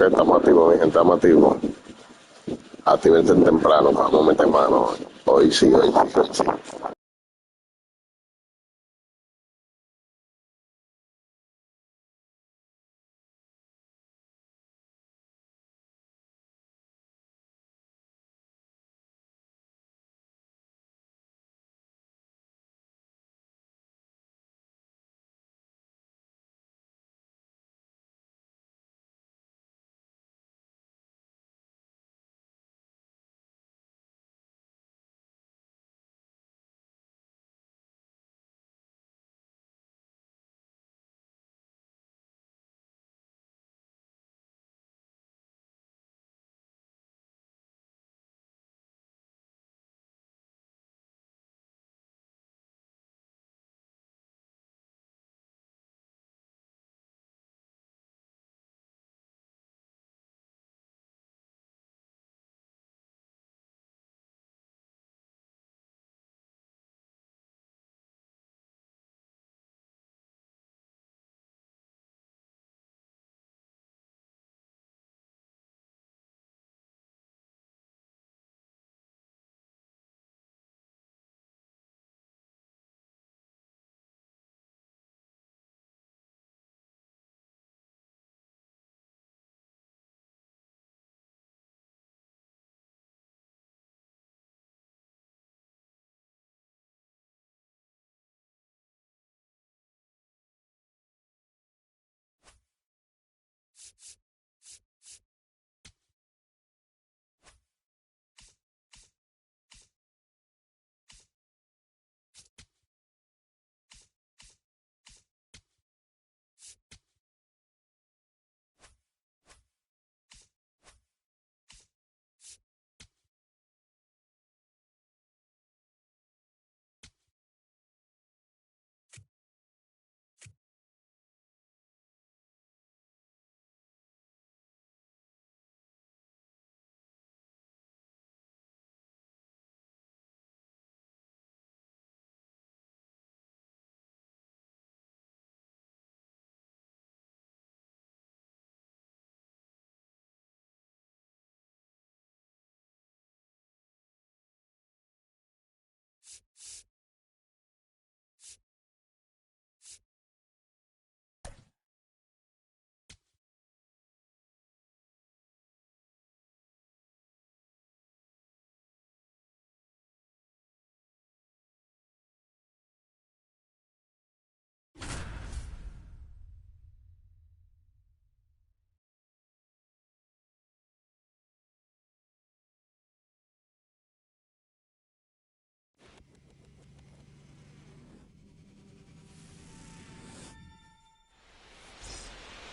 Estamos activos, mi gente, estamos activos. Actívense temprano, vamos a meter mano. Hoy sí, hoy sí, hoy sí.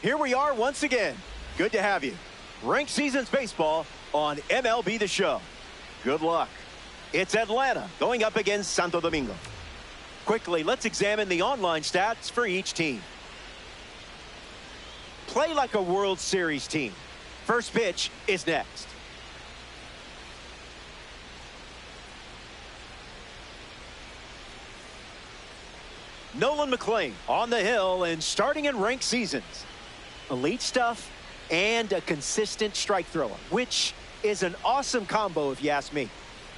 Here we are once again. Good to have you. Ranked Seasons Baseball on MLB The Show. Good luck. It's Atlanta going up against Santo Domingo. Quickly, let's examine the online stats for each team. Play like a World Series team. First pitch is next. Nolan McLean on the hill and starting in ranked seasons. Elite stuff and a consistent strike thrower, which is an awesome combo if you ask me.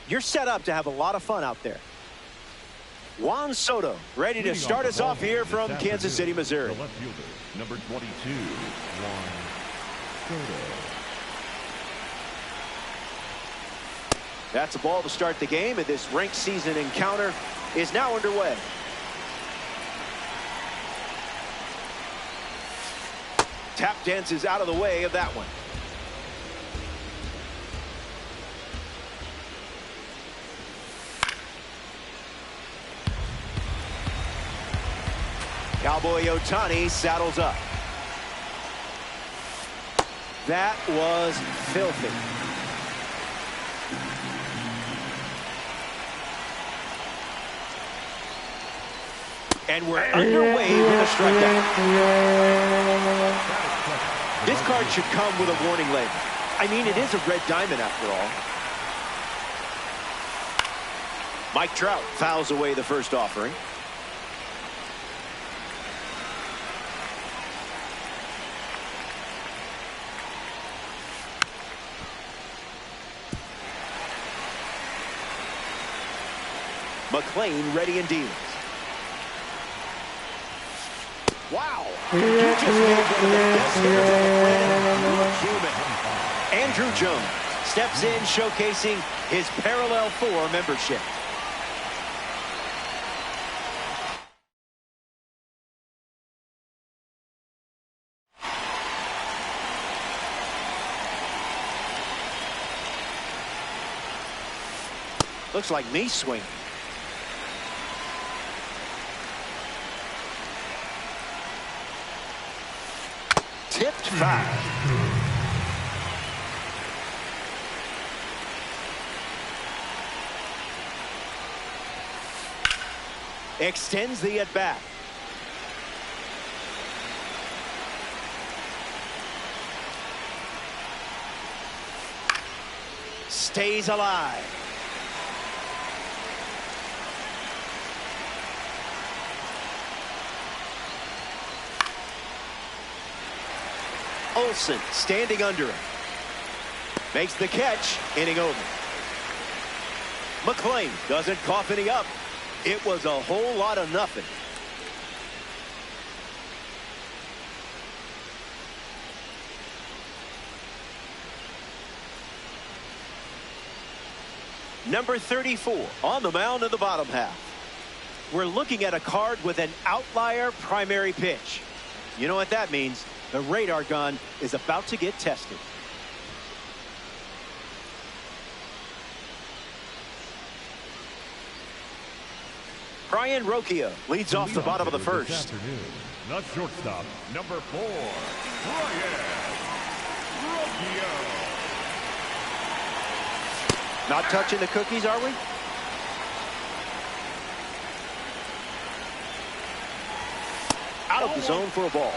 You're set up to have a lot of fun out there. Juan Soto ready to start us off here from Kansas City, Missouri. The left fielder, number 22, Juan Soto. That's a ball to start the game, and this ranked season encounter is now underway. Tap dances out of the way of that one. Cowboy Ohtani saddles up. That was filthy. And we're underway with a strikeout. This card should come with a warning label. I mean, it is a red diamond after all. Mike Trout fouls away the first offering. McLean ready and deals. Wow. You just made one of the best hitters on the planet look human. Andrew Jones steps in, showcasing his Parallel 4 membership. Looks like me swinging. Tipped foul. Extends the at-bat. Stays alive. Olsen standing under him. Makes the catch, inning over. McLean doesn't cough any up. It was a whole lot of nothing. Number 34 on the mound in the bottom half. We're looking at a card with an outlier primary pitch. You know what that means? The radar gun is about to get tested. Brian Rocchio leads off the bottom of the first. The shortstop, number 4, Brian Rocchio. Not touching the cookies, are we? Out of the zone for a ball.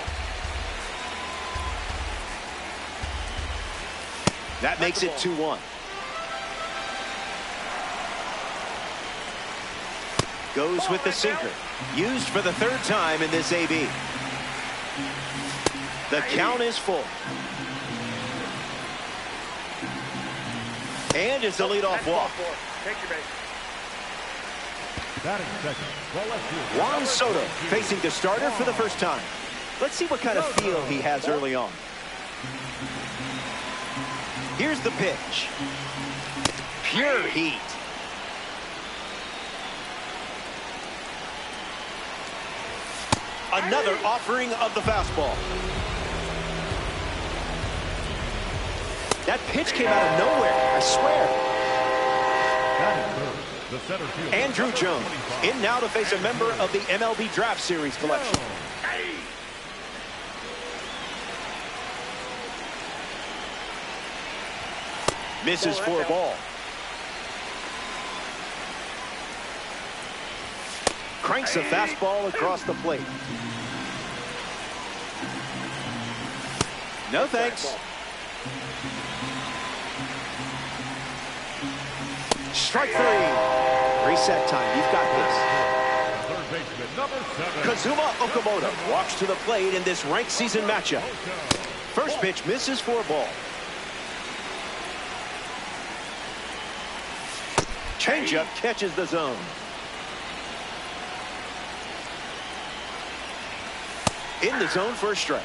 That makes it 2-1. Goes with the sinker. Used for the third time in this AB. The count is full. And it's the leadoff walk. Juan Soto facing the starter for the first time. Let's see what kind of feel he has early on. Here's the pitch. Pure heat. Another offering of the fastball. That pitch came out of nowhere, I swear. Andrew Jones in now to face a member of the MLB Draft Series collection. Misses for a ball. Cranks a fastball across the plate. No thanks. Strike 3. Reset time. You've got this. Kazuma Okamoto walks to the plate in this ranked season matchup. First pitch misses for a ball. Changeup catches the zone. In the zone for a strike.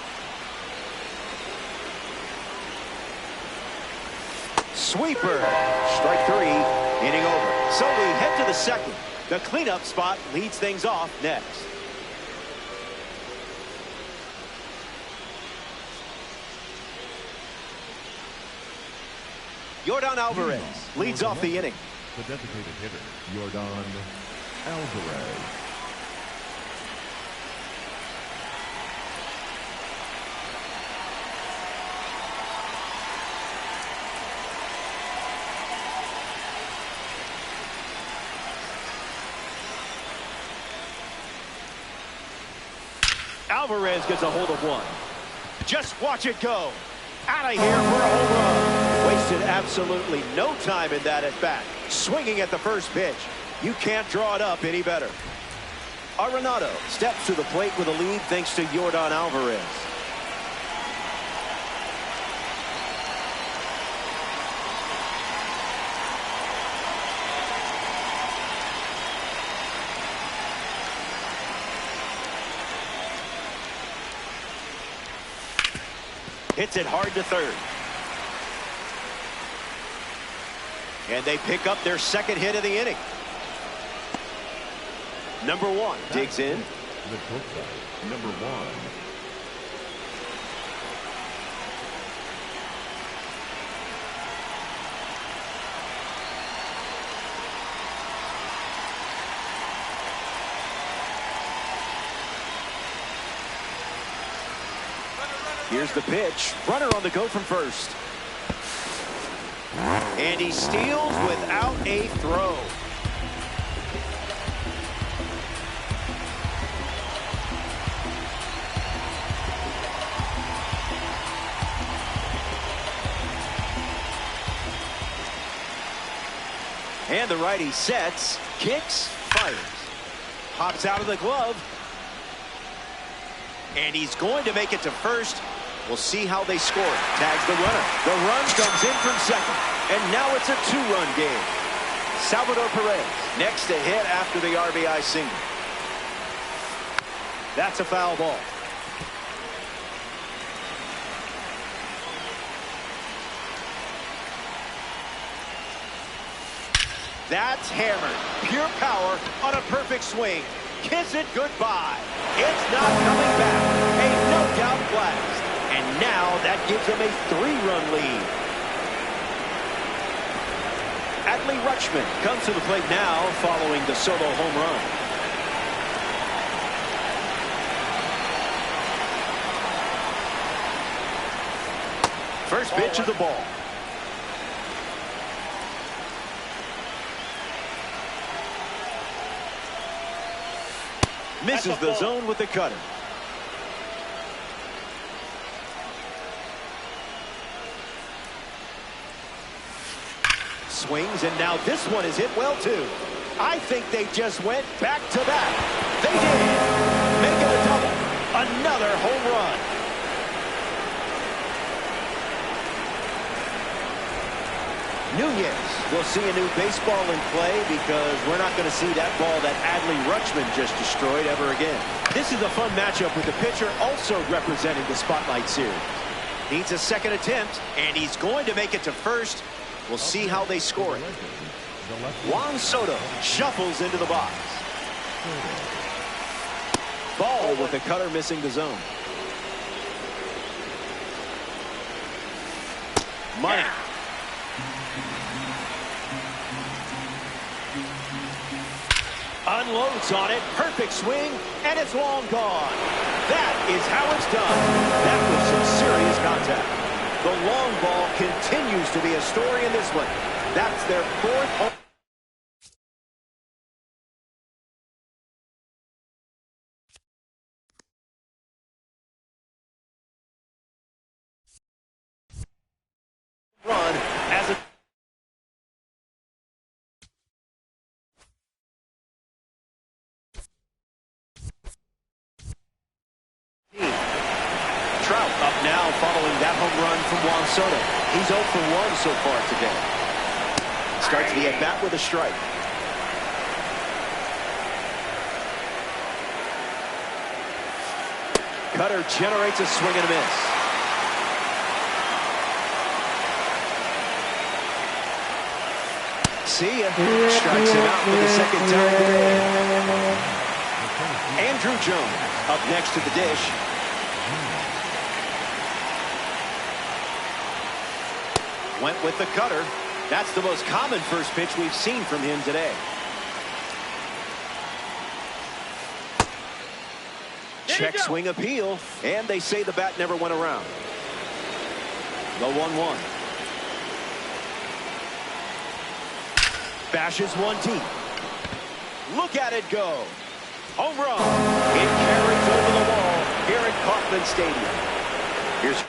Sweeper. Strike 3. Inning over. So we head to the second. The cleanup spot leads things off next. Yordan Alvarez leads off the inning. The designated hitter, Yordan Alvarez. Alvarez gets a hold of one. Just watch it go. Out of here for a home run. Wasted absolutely no time in that at bat. Swinging at the first pitch. You can't draw it up any better. Arenado steps to the plate with a lead thanks to Yordan Alvarez. Hits it hard to third. And they pick up their second hit of the inning. Number one digs in. Number one. Here's the pitch. Runner on the go from first. And he steals without a throw. And the righty sets, kicks, fires. Hops out of the glove. And he's going to make it to first. We'll see how they score. Tags the runner. The run comes in from second. And now it's a two-run game. Salvador Perez next to hit after the RBI single. That's a foul ball. That's hammered. Pure power on a perfect swing. Kiss it goodbye. It's not coming back. A no-doubt blast. And now that gives him a three-run lead. Adley Rutschman comes to the plate now following the solo home run. First pitch of the ball. Misses the zone with the cutter. Swings, and now this one is hit well, too. I think they just went back to back. They did. Make it a double. Another home run. Nunez will see a new baseball in play because we're not going to see that ball that Adley Rutschman just destroyed ever again. This is a fun matchup with the pitcher also representing the Spotlight Series. Needs a second attempt, and he's going to make it to first. We'll see how they score it. Juan Soto shuffles into the box. Ball with the cutter missing the zone. Money. Unloads on it. Perfect swing, and it's long gone. That is how it's done. That was some serious contact. The long ball continues to be a story in this one. That's their fourth home. Run as a Trout up now following that home run from Juan Soto. He's 0 for 1 so far today. Starts the at-bat with a strike. Cutter generates a swing and a miss. See ya. Strikes him out for the second time today. Andrew Jones up next to the dish. Went with the cutter. That's the most common first pitch we've seen from him today. Check swing appeal, and they say the bat never went around. The 1-1. Bashes one deep. Look at it go. Home run. It carries over the wall here at Kauffman Stadium. Here's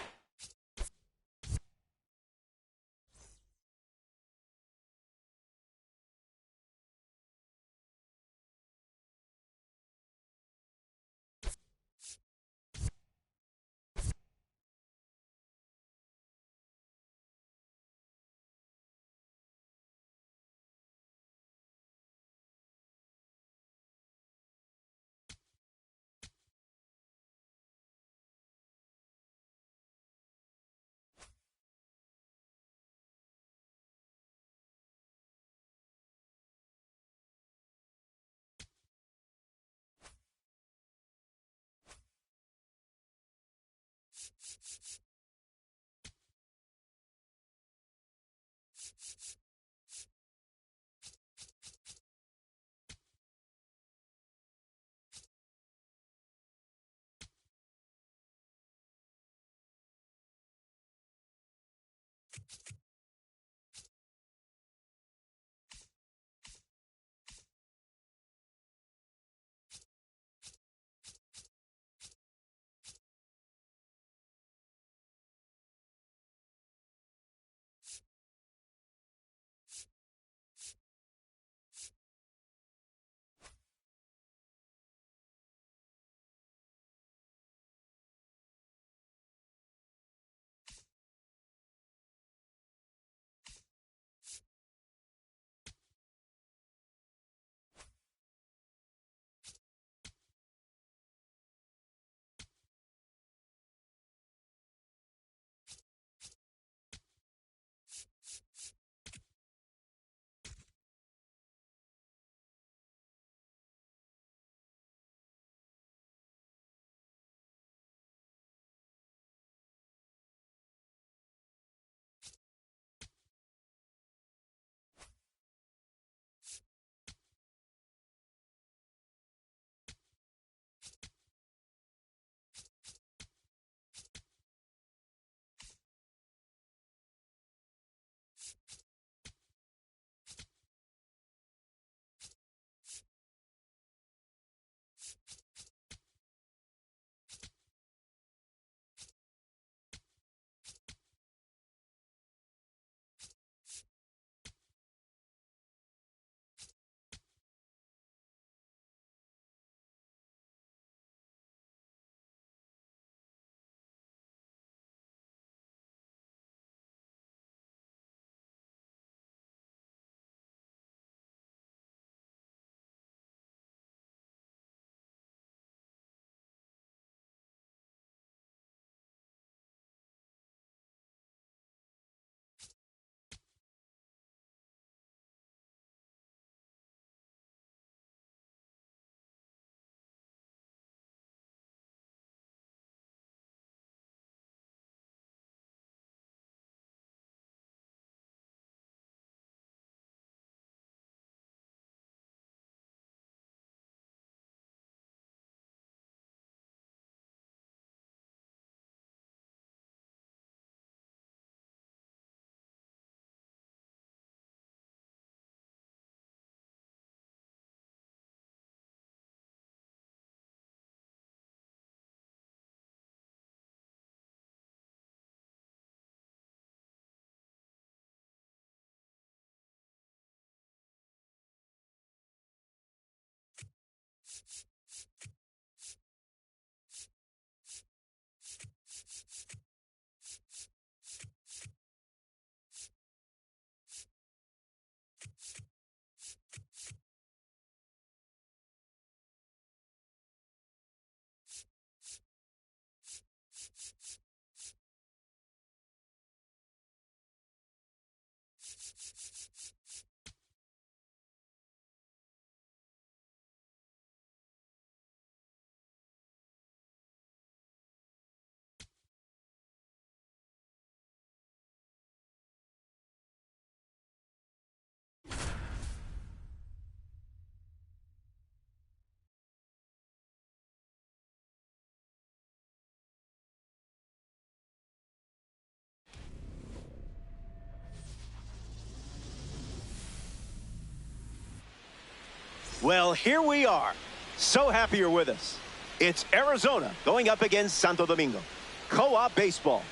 Well, here we are. So happy you're with us. It's Arizona going up against Santo Domingo. Co-op baseball.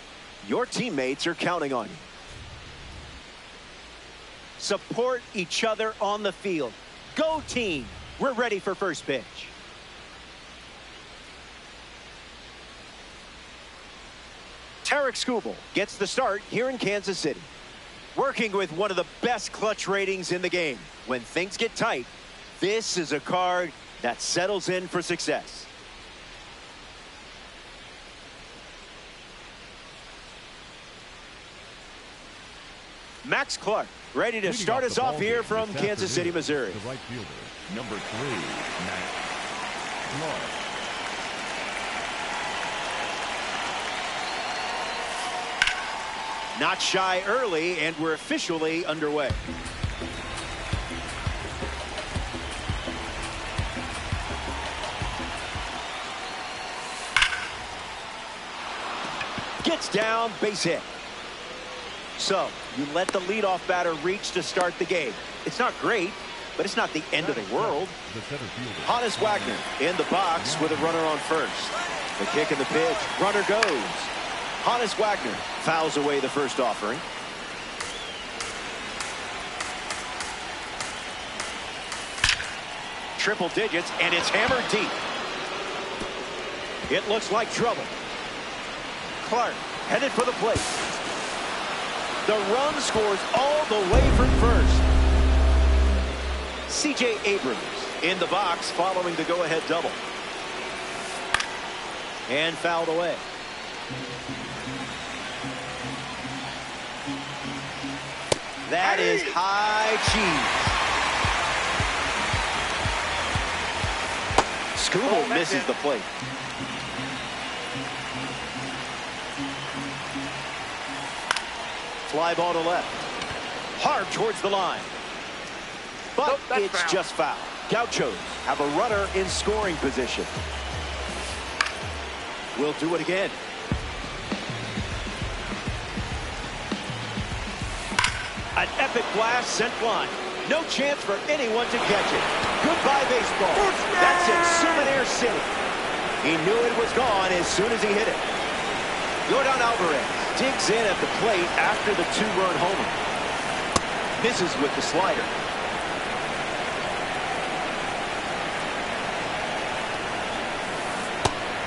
Your teammates are counting on you. Support each other on the field. Go team. We're ready for first pitch. Tarek Skubal gets the start here in Kansas City. Working with one of the best clutch ratings in the game. When things get tight, this is a card that settles in for success. Max Clark ready to start us off here from Kansas City, Missouri. The right fielder, number 3, Max Clark. Not shy early, and we're officially underway. Gets down, base hit. So, you let the leadoff batter reach to start the game. It's not great, but it's not the end of the world. Hannes Wagner in the box with a runner on first. The kick and the pitch. Runner goes. Hannes Wagner fouls away the first offering. Triple digits, and it's hammered deep. It looks like trouble. Clark headed for the plate. The run scores all the way from first. C.J. Abrams in the box following the go-ahead double. And fouled away. That is high cheese. Scooble misses the plate. Fly ball to left. Hard towards the line. But it's just foul. Gauchos have a runner in scoring position. We'll do it again. An epic blast sent flying. No chance for anyone to catch it. Goodbye, baseball. That's in Souvenir City. He knew it was gone as soon as he hit it. Jordan Alvarez digs in at the plate after the two-run homer. Misses with the slider.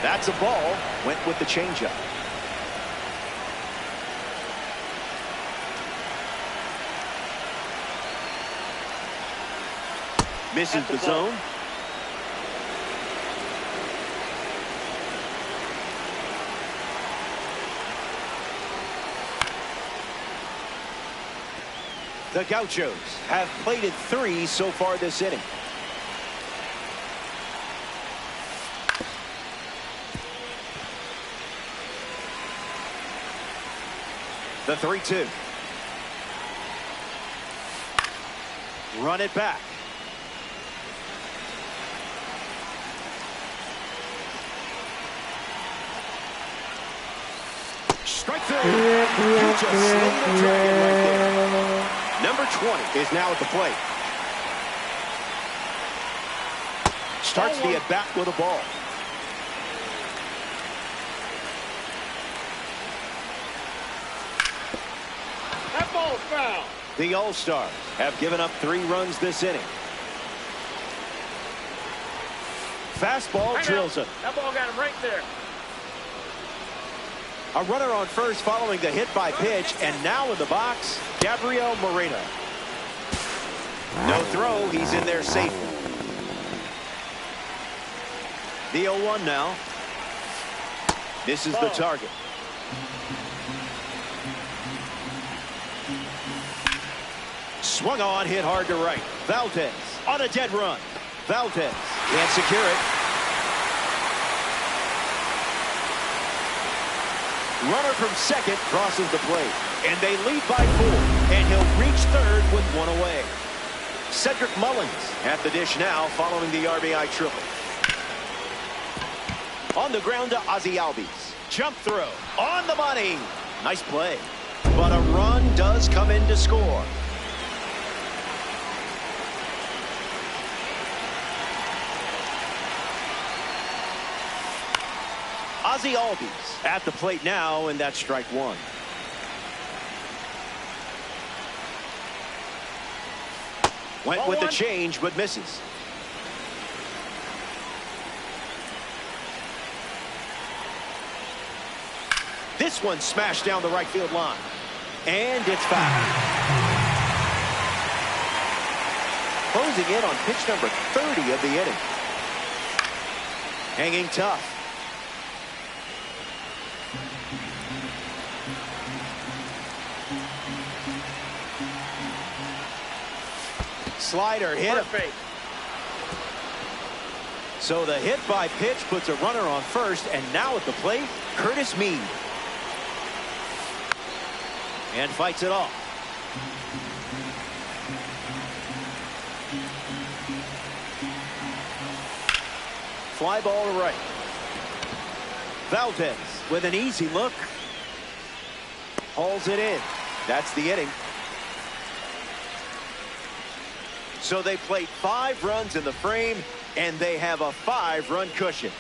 That's a ball. Went with the changeup. Misses the zone. The Gauchos have plated 3 so far this inning. The 3-2. Run it back. Strike 3. You just slayed the dragon right there. Number 20 is now at the plate. Starts the at-bat with a ball. That ball's foul. The All-Stars have given up 3 runs this inning. Fastball drills him. That ball got him right there. A runner on first following the hit by pitch, and now in the box, Gabriel Moreno. No throw, he's in there safely. The 0-1 now. This is the target. Swung on, hit hard to right. Valdez on a dead run. Valdez can't secure it. Runner from second crosses the plate, and they lead by 4, and he'll reach third with 1 away. Cedric Mullins at the dish now following the RBI triple. On the ground to Ozzie Albies. Jump throw on the money. Nice play, but a run does come in to score. Ozzie Albies at the plate now, and that's strike 1. Went with the change, but misses. This one smashed down the right field line, and it's foul. Closing in on pitch number 30 of the inning. Hanging tough. Slider hit him. So the hit by pitch puts a runner on first, and now at the plate, Curtis Mead. And fights it off. Fly ball to right. Valdez with an easy look. Hauls it in. That's the inning. So they played 5 runs in the frame, and they have a 5-run cushion.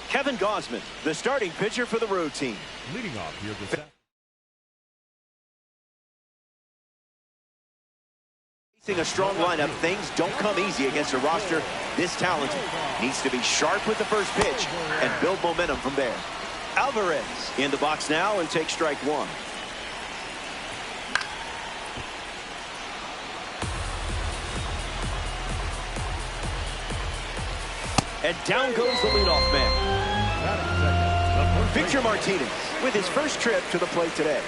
Kevin Gausman, the starting pitcher for the road team. Leading off here this afternoon. Facing a strong lineup, things don't come easy against a roster this talented. Needs to be sharp with the first pitch and build momentum from there. Alvarez in the box now and takes strike 1. And down goes the leadoff man. Victor Martinez with his first trip to the plate today.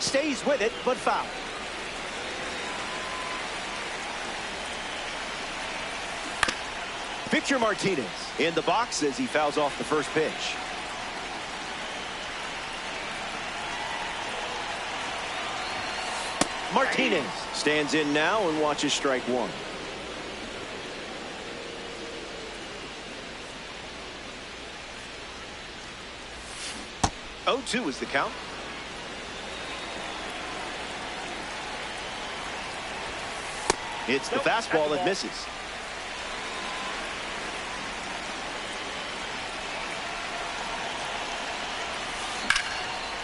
Stays with it, but foul. Victor Martinez in the box as he fouls off the first pitch. Martinez stands in now and watches strike 1. Oh, 2 is the count. It's the fastball that misses.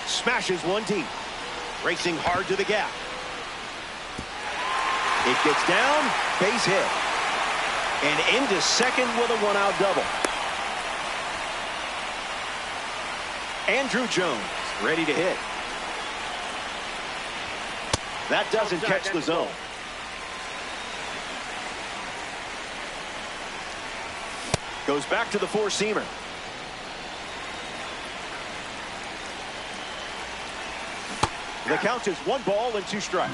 Smashes one deep. Racing hard to the gap. It gets down, base hit. And into second with a 1-out double. Andrew Jones ready to hit. That doesn't catch the zone. Goes back to the four-seamer. The count is 1 ball and 2 strikes.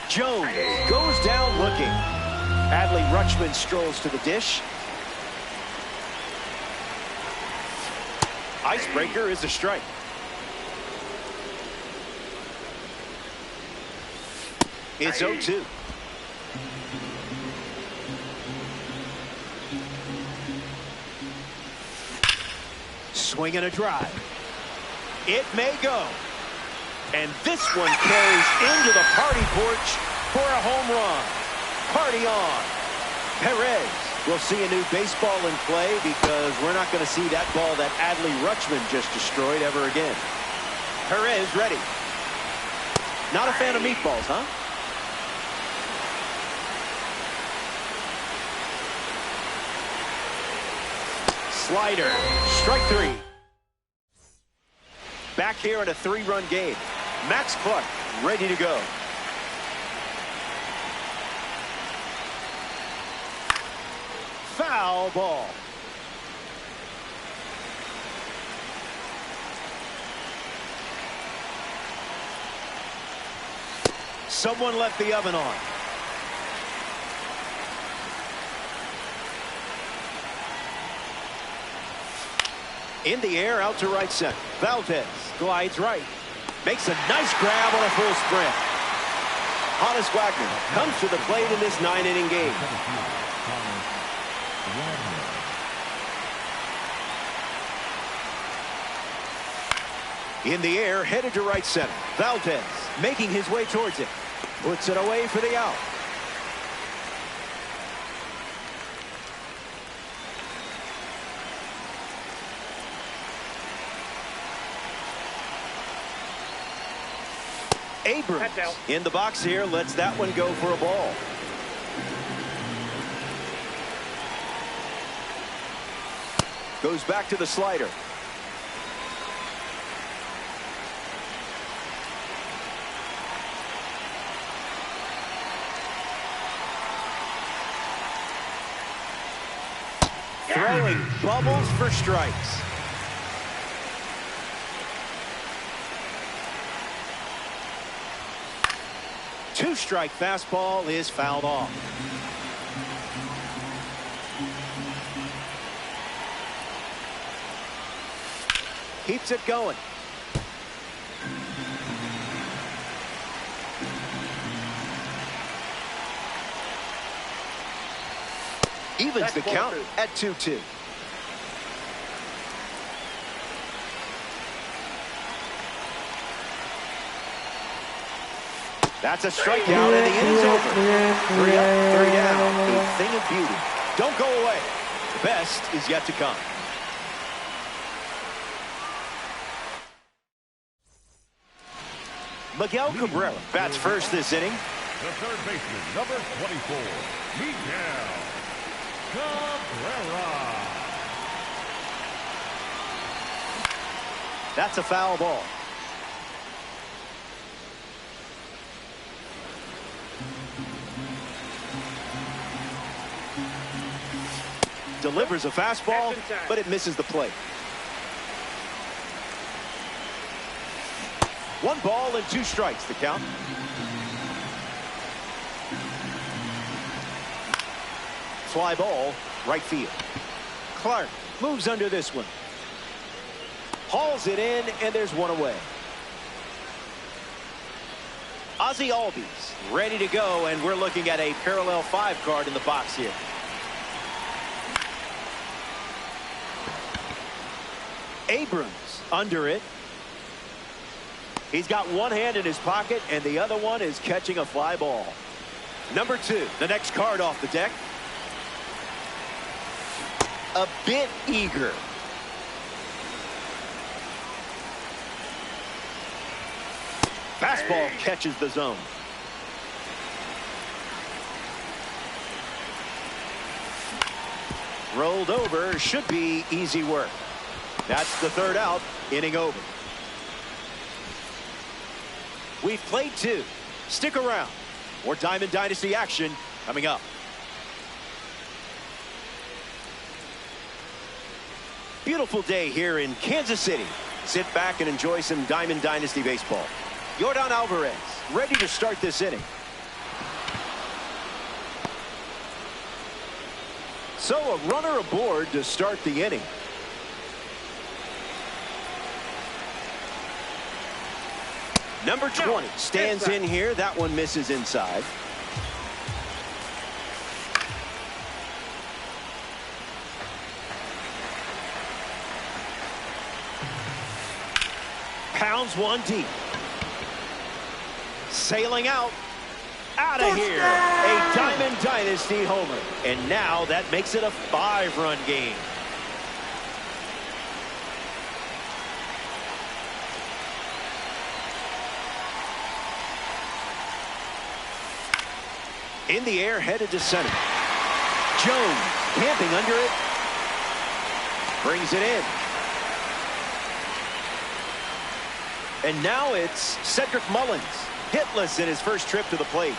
Jones goes down looking. Adley Rutschman strolls to the dish. Icebreaker is a strike. It's 0-2. Swing and a drive. It may go. And this one carries into the party porch for a home run. Party on. Perez will see a new baseball in play because we're not going to see that ball that Adley Rutschman just destroyed ever again. Perez ready. Not a fan of meatballs, huh? Slider. Strike 3. Back here in a 3-run game. Max Clark ready to go. Foul ball. Someone left the oven on. In the air, out to right center. Valdez glides right. Makes a nice grab on a full sprint. Honus Wagner comes to the plate in this 9-inning game. In the air, headed to right center. Valdez making his way towards it. Puts it away for the out. Abrams in the box here, lets that one go for a ball. Goes back to the slider. Throwing bubbles for strikes. two-strike fastball is fouled off. Keeps it going. Evens the count at 2-2. That's a strikeout, and the inning's over. 3 up, 3 down. A thing of beauty. Don't go away. The best is yet to come. Miguel Cabrera bats first this inning. The third baseman, number 24, Miguel Cabrera. That's a foul ball. Delivers a fastball, but it misses the plate. 1 ball and 2 strikes, the count. Fly ball, right field. Clark moves under this one. Hauls it in, and there's 1 away. Ozzie Albies ready to go, and we're looking at a parallel 5 card in the box here. Abrams under it. He's got one hand in his pocket, and the other one is catching a fly ball. Number 2, the next card off the deck. A bit eager. Fastball catches the zone. Rolled over, should be easy work. That's the 3rd out, inning over. We've played 2. Stick around. More Diamond Dynasty action coming up. Beautiful day here in Kansas City. Sit back and enjoy some Diamond Dynasty baseball. Yordan Alvarez ready to start this inning. So a runner aboard to start the inning. Number 20 stands in here. That one misses inside. Pounds 1 deep. Sailing out. Out of here. A Diamond Dynasty homer. And now that makes it a 5-run game. In the air, headed to center. Jones camping under it. Brings it in. And now it's Cedric Mullins, hitless in his first trip to the plate.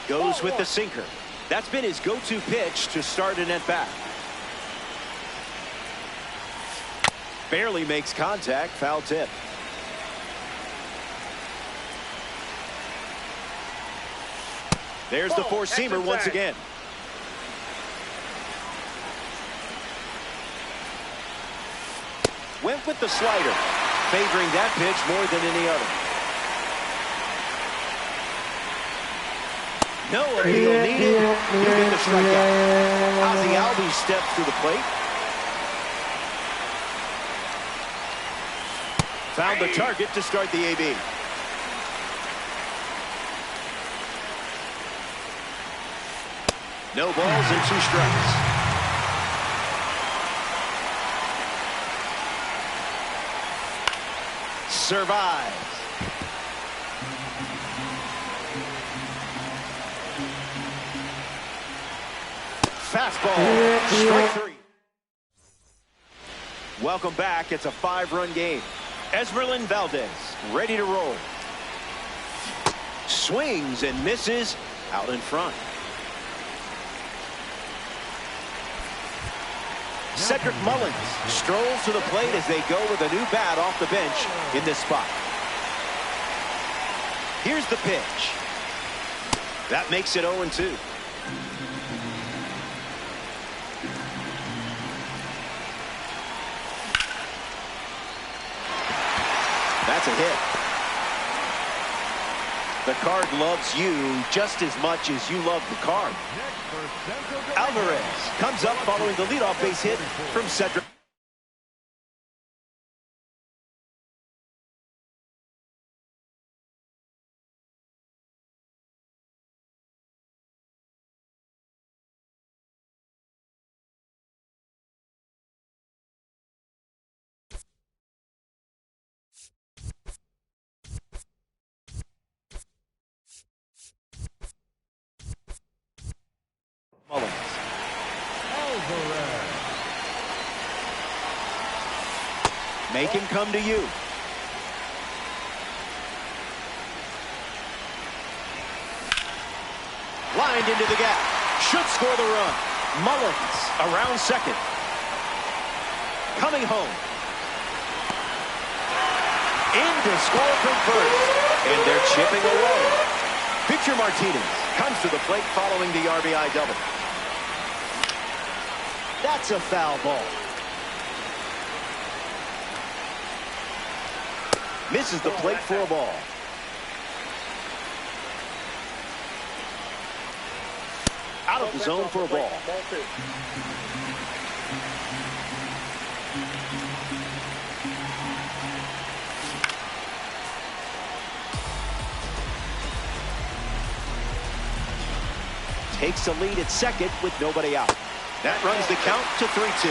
Goes with the sinker. That's been his go-to pitch to start an at-bat. Barely makes contact, foul tip. There's the 4-seamer once again. Went with the slider, favoring that pitch more than any other. No appeal needed. You get the strikeout. Ozzie Albies steps to the plate. Found the target to start the AB. No balls and 2 strikes. Survives. Fastball. Strike 3. Welcome back. It's a 5-run game. Esmeralyn Valdez ready to roll. Swings and misses out in front. Cedric Mullins strolls to the plate as they go with a new bat off the bench in this spot. Here's the pitch. That makes it 0-2. That's a hit. The card loves you just as much as you love the card. Alvarez comes up following the leadoff base hit from Cedric. Make him come to you. Lined into the gap. Should score the run. Mullins around second. Coming home. In to score from first. And they're chipping away. Pitcher Martinez comes to the plate following the RBI double. That's a foul ball. Misses the plate for a ball. Out of the zone for a ball. Takes the lead at second with nobody out. That runs the count to 3-2.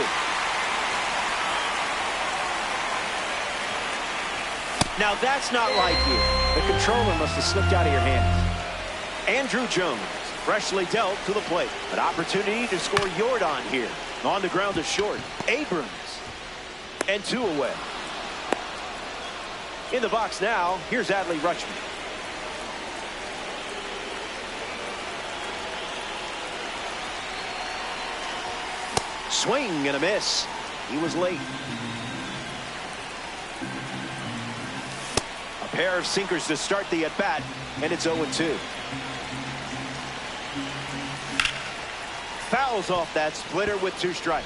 Now that's not like you. The controller must have slipped out of your hands. Andrew Jones, freshly dealt to the plate. An opportunity to score Jordan here. On the ground to short. Abrams. And 2 away. In the box now, here's Adley Rutschman. Swing and a miss. He was late. A pair of sinkers to start the at-bat, and it's 0-2. Fouls off that splitter with 2 strikes.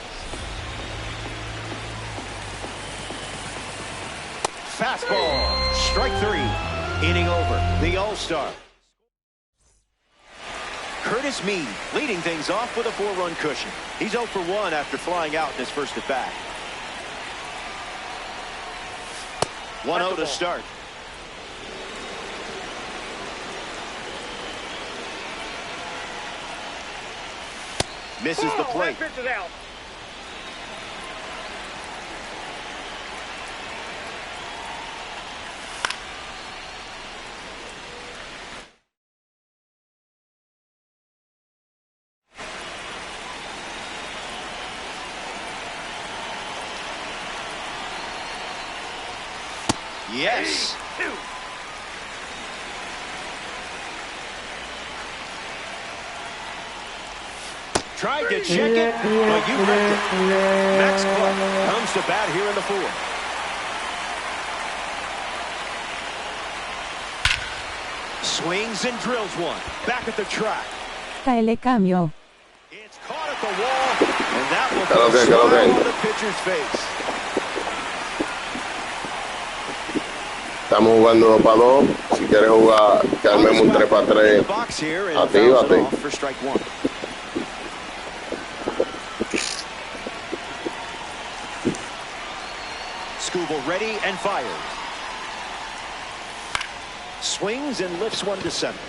Fastball. Strike 3. Inning over. The All-Star. Curtis Mead leading things off with a 4-run cushion. He's 0 for 1 after flying out in his first at-bat. 1-0 to start. Misses the plate. Yes. Tried to check it, but you read it. Max Clark comes to bat here in the 4th. Swings and drills one. Back at the track. Le cambio. It's caught at the wall, and that will put a smile on the pitcher's face. Estamos jugando 2 para 2. Si quieres jugar, que armemos un 3 para 3. Actívate. For strike 1. Scooble ready and fires. Swings and lifts one to center.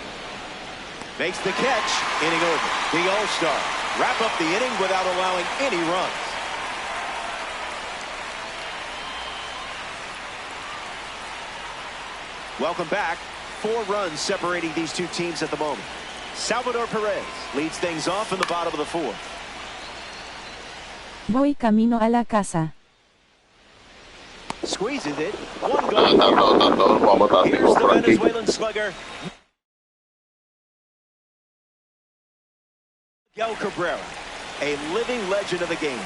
Makes the catch. Inning over. The All-Star wrap up the inning without allowing any runs. Welcome back. 4 runs separating these 2 teams at the moment. Salvador Perez leads things off in the bottom of the 4th. Voy camino a la casa. Squeezes it. 1 goal. Here's the Venezuelan slugger. Miguel Cabrera, a living legend of the game.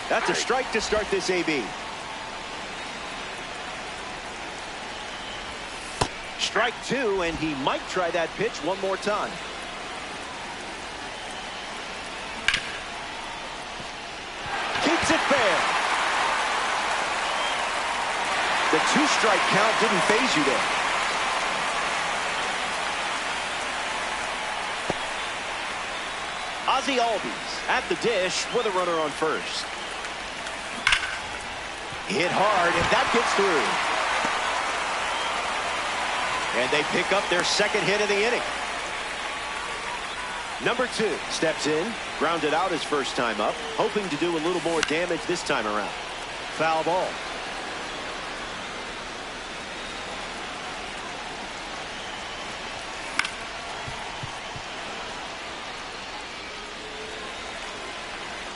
That's a strike to start this AB. Strike two, and he might try that pitch one more time. Keeps it fair. The two-strike count didn't faze you there. Ozzie Albies at the dish with a runner on first. Hit hard, and that gets through. And they pick up their second hit of the inning. Number two steps in, grounded out his first time up, hoping to do a little more damage this time around. Foul ball.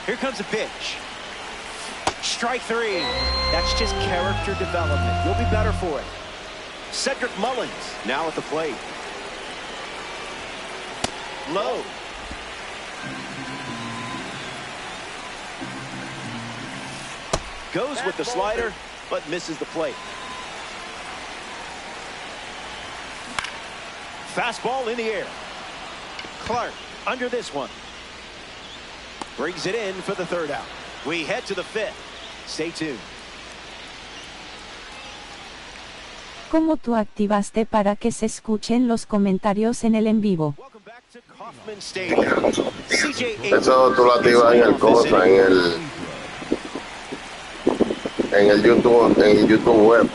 Here comes a pitch. Strike three. That's just character development. You'll be better for it. Cedric Mullins now at the plate. Low. Goes with the slider, but misses the plate. Fastball in the air. Clark under this one. Brings it in for the third out. We head to the fifth. Stay tuned. ¿Cómo tú activaste para que se escuchen los comentarios en el en vivo? Eso tú lo activas en el cosa, en el YouTube web.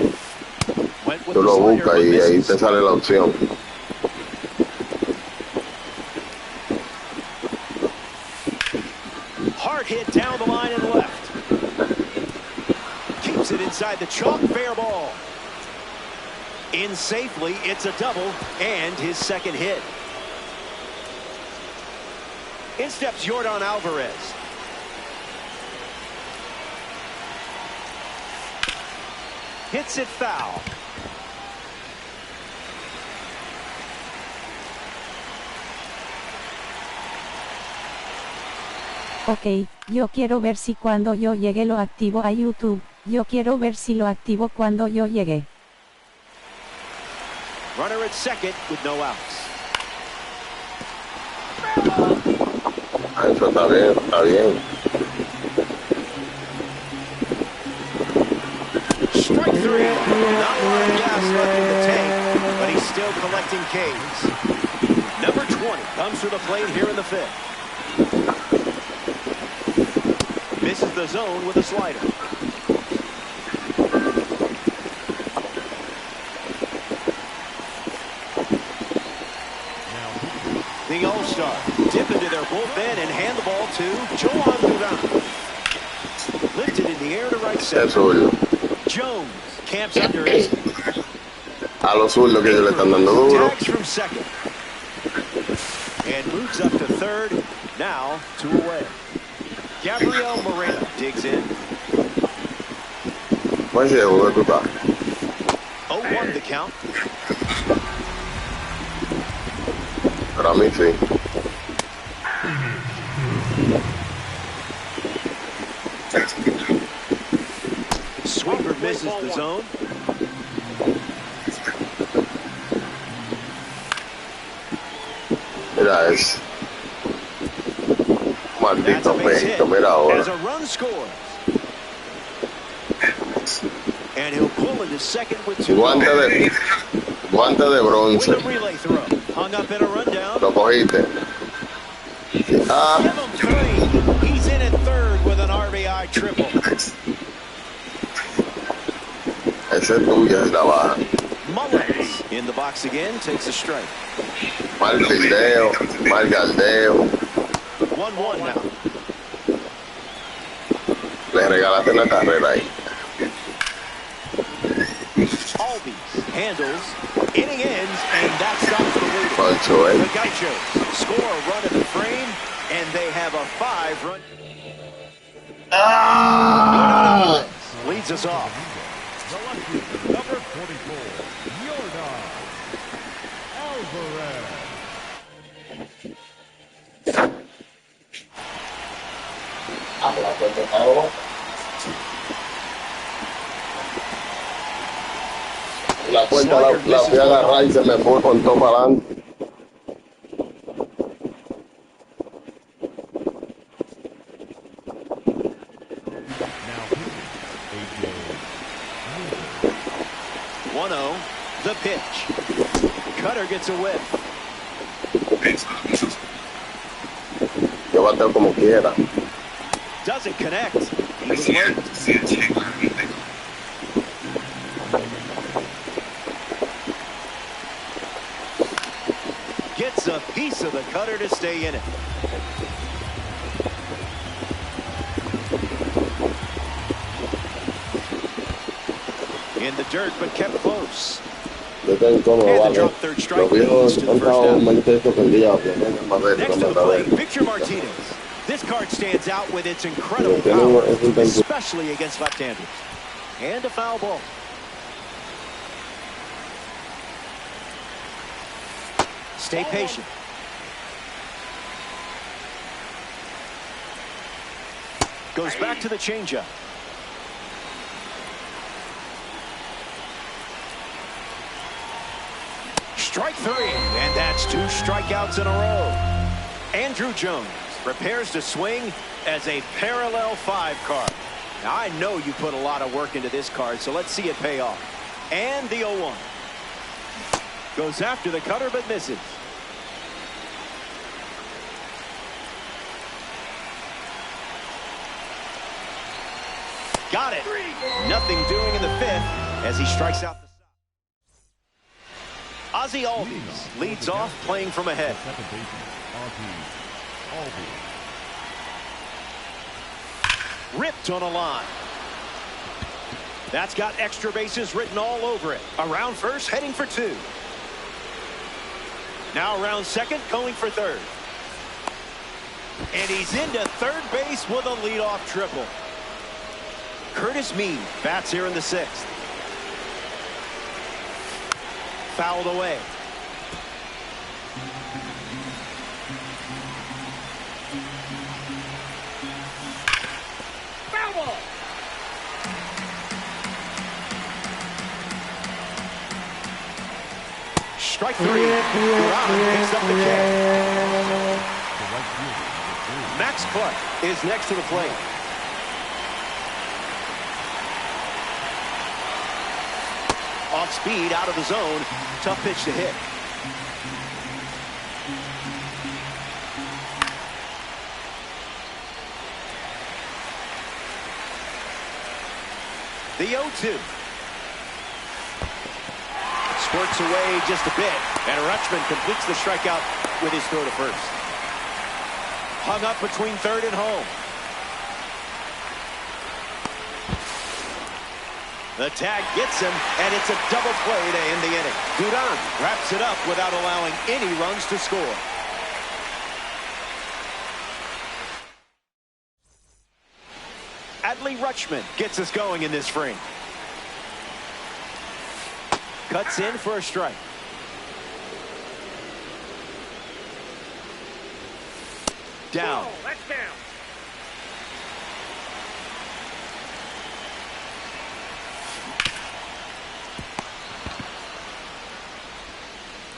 Tú lo buscas y ahí te sale la opción. Hard hit down the line and left. Keeps it inside the chalk, fair ball. In safely, it's a double and his second hit. In steps Yordan Alvarez. Hits it foul. Ok, yo quiero ver si cuando yo llegue lo activo a YouTube. Yo quiero ver si lo activo cuando yo llegue. Runner at second with no outs. Eso está bien, está bien. Strike three. Not a lot of gas left in the tank, but he's still collecting Ks. Number 20 comes to the plate here in the fifth. Misses the zone with a slider. The All-Star dip into their bullpen and hand the ball to Joan Duran. Lifted in the air to right center. Jones camps under it. A los zurdos que ellos le están dando duro. Tags from second. And moves up to third. Now 2 away. Gabriel Moreno digs in. Pues sí, ¿dónde tú estás? 0-1 the count. Para mí sí. Sweeper misses the zone. Mira es. Maldito México, mira ahora. As a run scores. And he'll pull into second with 2. Guante de bronce. With a relay throw. Hung up in a rundown. Lo cogiste. Ah. Give him 3. He's in at third with an RBI triple. Esa es tuya y la baja. Mullins in the box again, takes a strike. Mal fildeo, mal galdeo. 1-1 now. Le regalaste una carrera ahí. Albies handles, inning ends, and that stops the lead. Pancho, The Gauchos score a run in the frame, and they have a 5-run. Ah! Leads us off. Number 44, Yordan Alvarez. la puerta la fui a agarrar y se me fue con todo para adelante. The pitch. Cutter gets a whiff. Yo bateo como quiera. Doesn't connect. He was late. Gets a piece of the cutter to stay in it. In the dirt, but kept close. Yo estoy incómodo, And the vale. drop third strike Los viejos leads to the han first estado down. más textos que el diablo, ¿no? Next to the plate, Victor Martinez. This card stands out with its incredible Tiene power, es un tanto- especially against left-handers. And a foul ball. Stay patient. Goes back to the changeup. Strike three, and that's 2 strikeouts in a row. Andrew Jones prepares to swing as a parallel 5 card. Now, I know you put a lot of work into this card, so let's see it pay off. And the 0-1. Goes after the cutter, but misses. Got it. Nothing doing in the 5th as he strikes out the side. Ozzie Albies leads off playing from ahead. Ripped on a line. That's got extra bases written all over it. Around first, heading for 2. Now around second, going for third. And he's into third base with a leadoff triple. Curtis Mead bats here in the 6th. Fouled away. Foul ball. Strike 3. Duran picks up the catch. Max Clark is next to the plate. Off speed, out of the zone. Tough pitch to hit. The 0-2. Squirts away just a bit, and Rutschman completes the strikeout with his throw to first. Hung up between third and home. The tag gets him, and it's a double play to end the inning. Duran wraps it up without allowing any runs to score. Adley Rutschman gets us going in this frame. Cuts in for a strike. Down. Oh, that's down.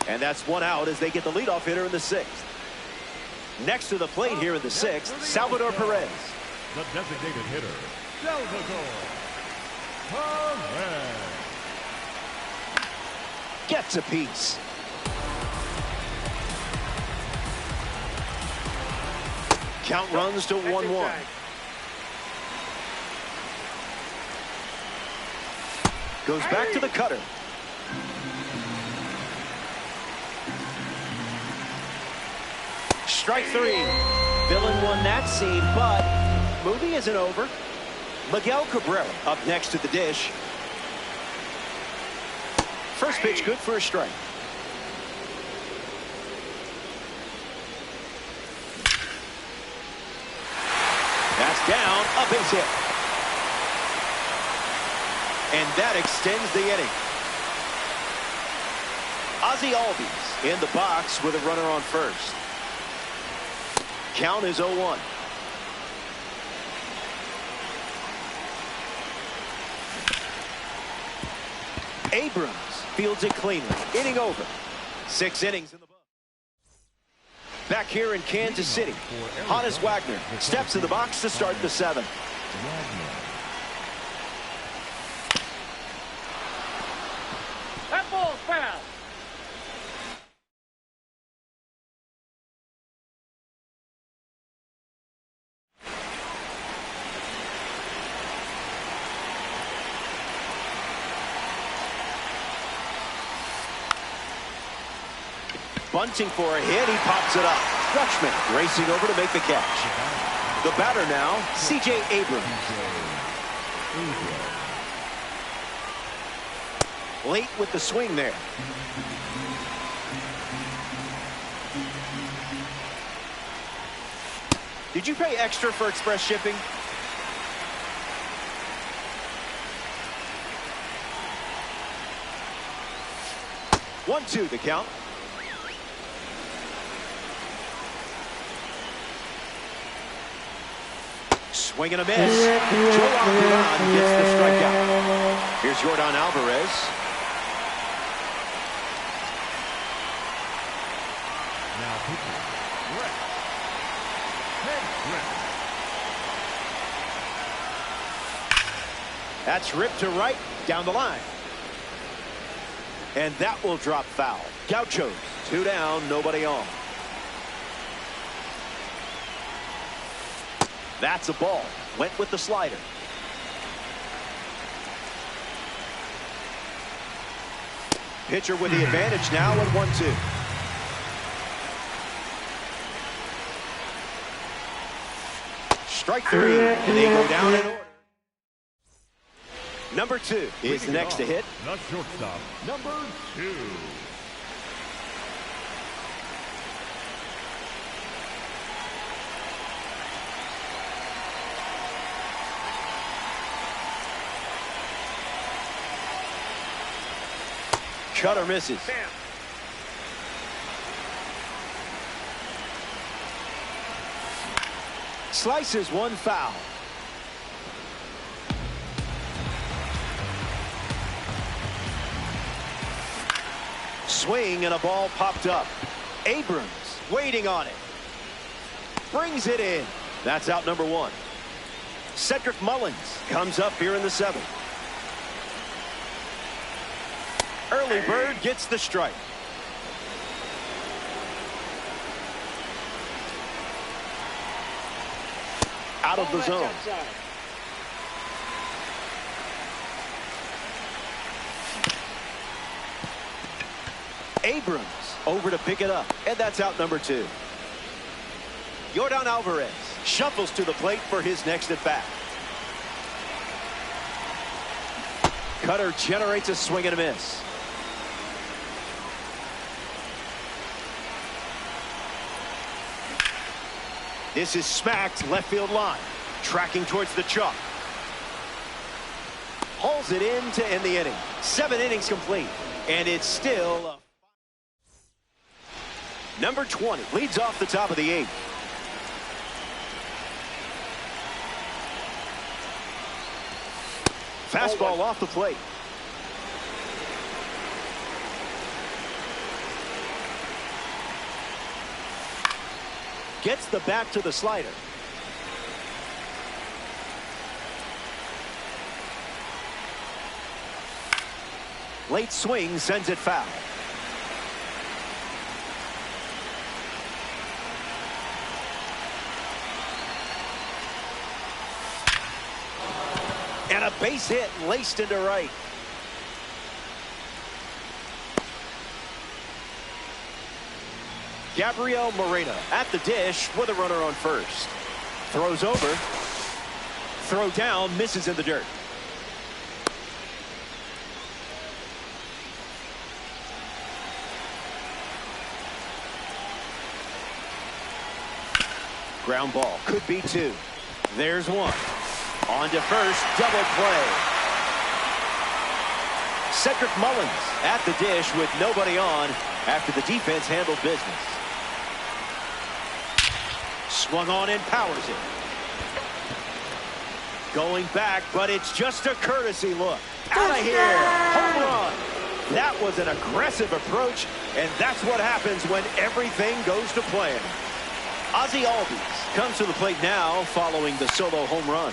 And that's 1 out as they get the leadoff hitter in the 6th. Next to the plate here in the 6th, Salvador Perez. The designated hitter, Salvador Perez. Gets a piece. Count runs to 1-1. Goes back to the cutter. Strike 3. Villain won that scene, but movie isn't over. Miguel Cabrera up next to the dish. First pitch good for a strike. That's down, a base hit. And that extends the inning. Ozzie Albies in the box with a runner on first. Count is 0-1. Abrams Fields it cleanly. Inning over. 6 innings in the book. Back here in Kansas City, Hannes Wagner steps in the box to start the 7th. That ball's foul. Bunting for a hit, he pops it up. Dutchman racing over to make the catch. The batter now, C.J. Abrams. Late with the swing there. Did you pay extra for express shipping? One, two, the count. Swing and a miss. Jordan gets the strikeout. Here's Jordan Alvarez. Now pitching. Brett. That's ripped to right, down the line. And that will drop foul. Gauchos, 2 down, nobody on. That's a ball. Went with the slider. Pitcher with the advantage now at 1-2. Strike 3, and they go down in order. Number 2 is the next to hit. The shortstop, number 2. Cutter misses. Bam. Slices one foul. Swing and a ball popped up. Abrams waiting on it. Brings it in. That's out number 1. Cedric Mullins comes up here in the 7th. Early bird gets the strike. Out of the zone. Abrams over to pick it up, and that's out number 2. Jordan Alvarez shuffles to the plate for his next at bat. Cutter generates a swing and a miss. This is smacked left field line. Tracking towards the chalk. Hauls it in to end the inning. 7 innings complete. And it's still number 20 leads off the top of the 8th. Fastball off the plate. Gets the bat to the slider. Late swing sends it foul. And a base hit laced into right. Gabriel Moreno at the dish with a runner on first. Throws over. Throw down, misses in the dirt. Ground ball, could be 2. There's 1. On to first, double play. Cedric Mullins at the dish with nobody on after the defense handled business. Swung on and powers it. Going back, but it's just a courtesy look. Out of here. Home run. That was an aggressive approach, and that's what happens when everything goes to plan. Ozzie Albies comes to the plate now following the solo home run.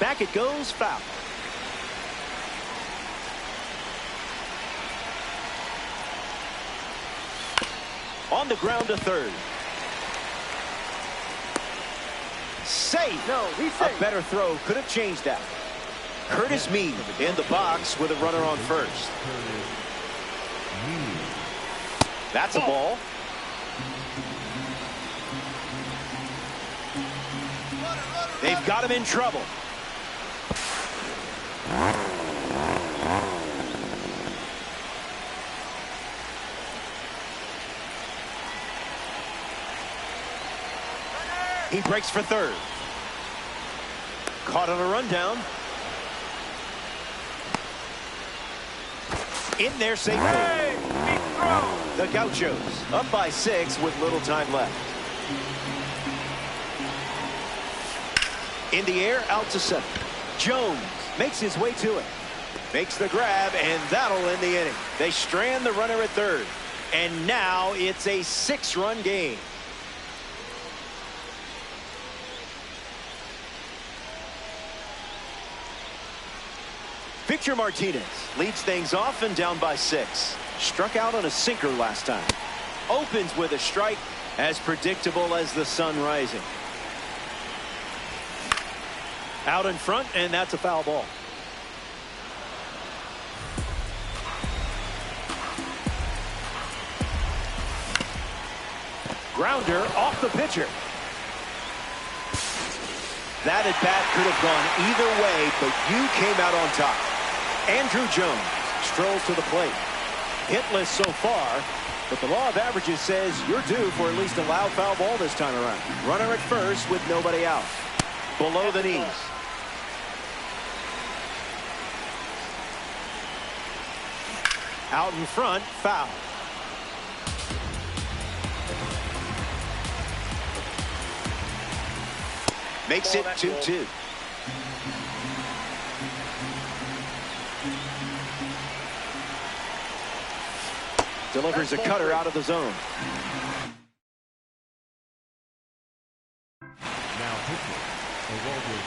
Back it goes, foul. On the ground to third. Safe. No, he's safe. A better throw could have changed that. Curtis Mead in the box with a runner on first. That's a ball. They've got him in trouble. He breaks for third. Caught on a rundown. In there safely. Hey, he's thrown. The Gauchos up by 6 with little time left. In the air, out to center. Jones makes his way to it. Makes the grab, and that'll end the inning. They strand the runner at third. And now it's a 6-run game. Victor Martinez leads things off and down by 6. Struck out on a sinker last time. Opens with a strike, as predictable as the sun rising. Out in front, and that's a foul ball. Grounder off the pitcher. That at bat could have gone either way, but you came out on top. Andrew Jones strolls to the plate. Hitless so far, but the law of averages says you're due for at least a loud foul ball this time around. Runner at first with nobody out. Below the knees. Out in front, foul. Makes it 2-2. Delivers a cutter out of the zone. Now pitching, the Walter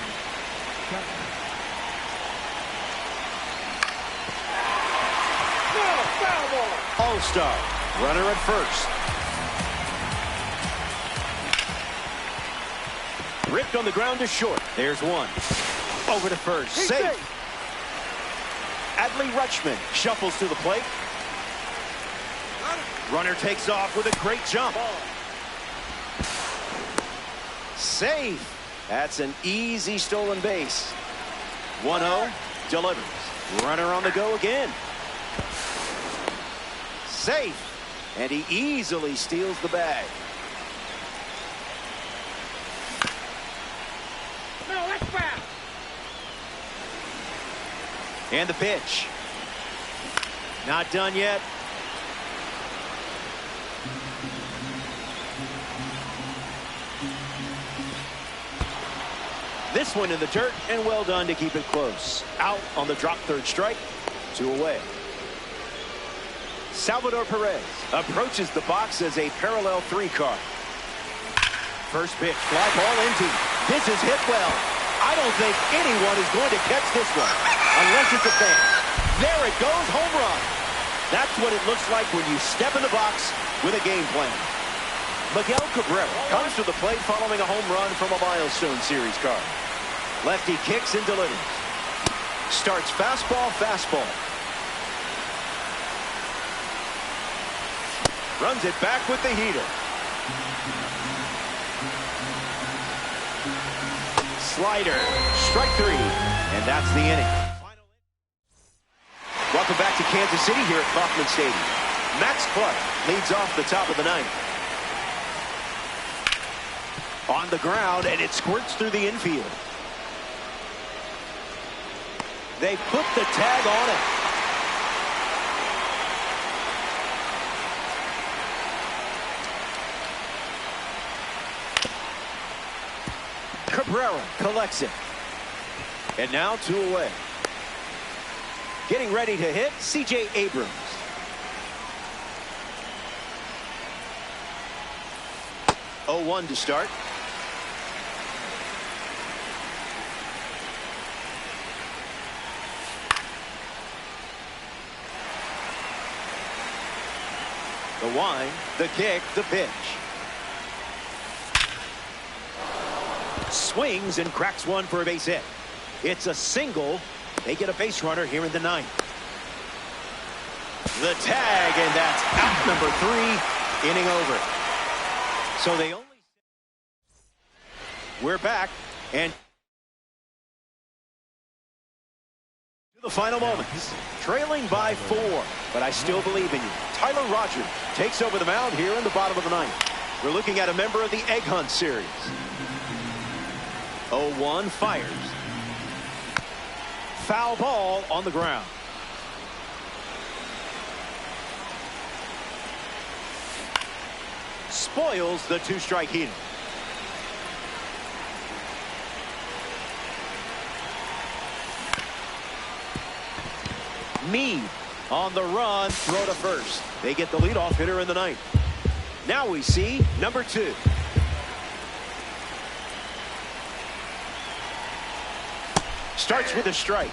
Chapman. No, foul ball. All-star, runner at first. Ripped on the ground to short. There's one. Over to first. He's Safe. safe. Adley Rutschman shuffles to the plate. Runner takes off with a great jump. Safe. That's an easy stolen base. 1-0. Delivers. Runner on the go again. Safe. And he easily steals the bag. No, that's foul. And the pitch. Not done yet. This one in the dirt, and well done to keep it close. Out on the drop third strike. 2 away. Salvador Perez approaches the box as a parallel 3 card. First pitch, fly ball empty. This is hit well. I don't think anyone is going to catch this one, unless it's a fan. There it goes, home run. That's what it looks like when you step in the box with a game plan. Miguel Cabrera comes to the plate following a home run from a milestone series card. Lefty kicks and delivers. Starts fastball, fastball. Runs it back with the heater. Slider, strike 3, and that's the inning. Welcome back to Kansas City here at Kauffman Stadium. Max Clark leads off the top of the 9th. On the ground, and it squirts through the infield. They put the tag on it. Cabrera collects it. And now 2 away. Getting ready to hit, C.J. Abrams. 0-1 to start. The wind, the kick, the pitch. Swings and cracks one for a base hit. It's a single. They get a base runner here in the ninth. The tag, and that's out number 3, inning over. So they only... We're back, and to the final moments. Trailing by 4, but I still believe in you. Tyler Rogers takes over the mound here in the bottom of the ninth. We're looking at a member of the Egg Hunt series. 0-1 fires. Foul ball on the ground. Spoils the 2-strike heater. Meade on the run, throw to first. They get the leadoff hitter in the ninth. Now we see number 2. Starts with a strike.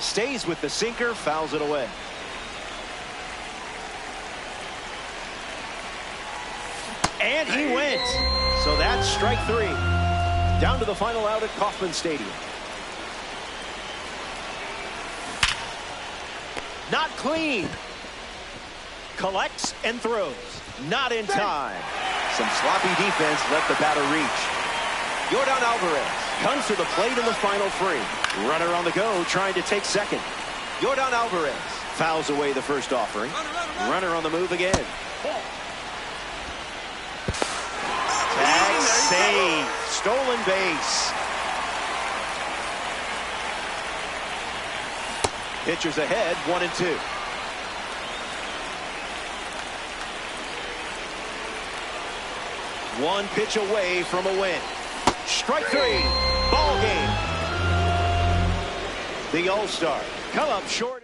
Stays with the sinker, fouls it away. And he went. So that's strike 3. Down to the final out at Kauffman Stadium. Not clean. Collects and throws. Not in time. Some sloppy defense let the batter reach. Yordan Alvarez comes to the plate in the final 3. Runner on the go, trying to take second. Yordan Alvarez fouls away the first offering. Runner on the move again. Tag save. Stolen base. Pitchers ahead, 1-2. One pitch away from a win. Strike 3. Ball game. The All-Star come up short.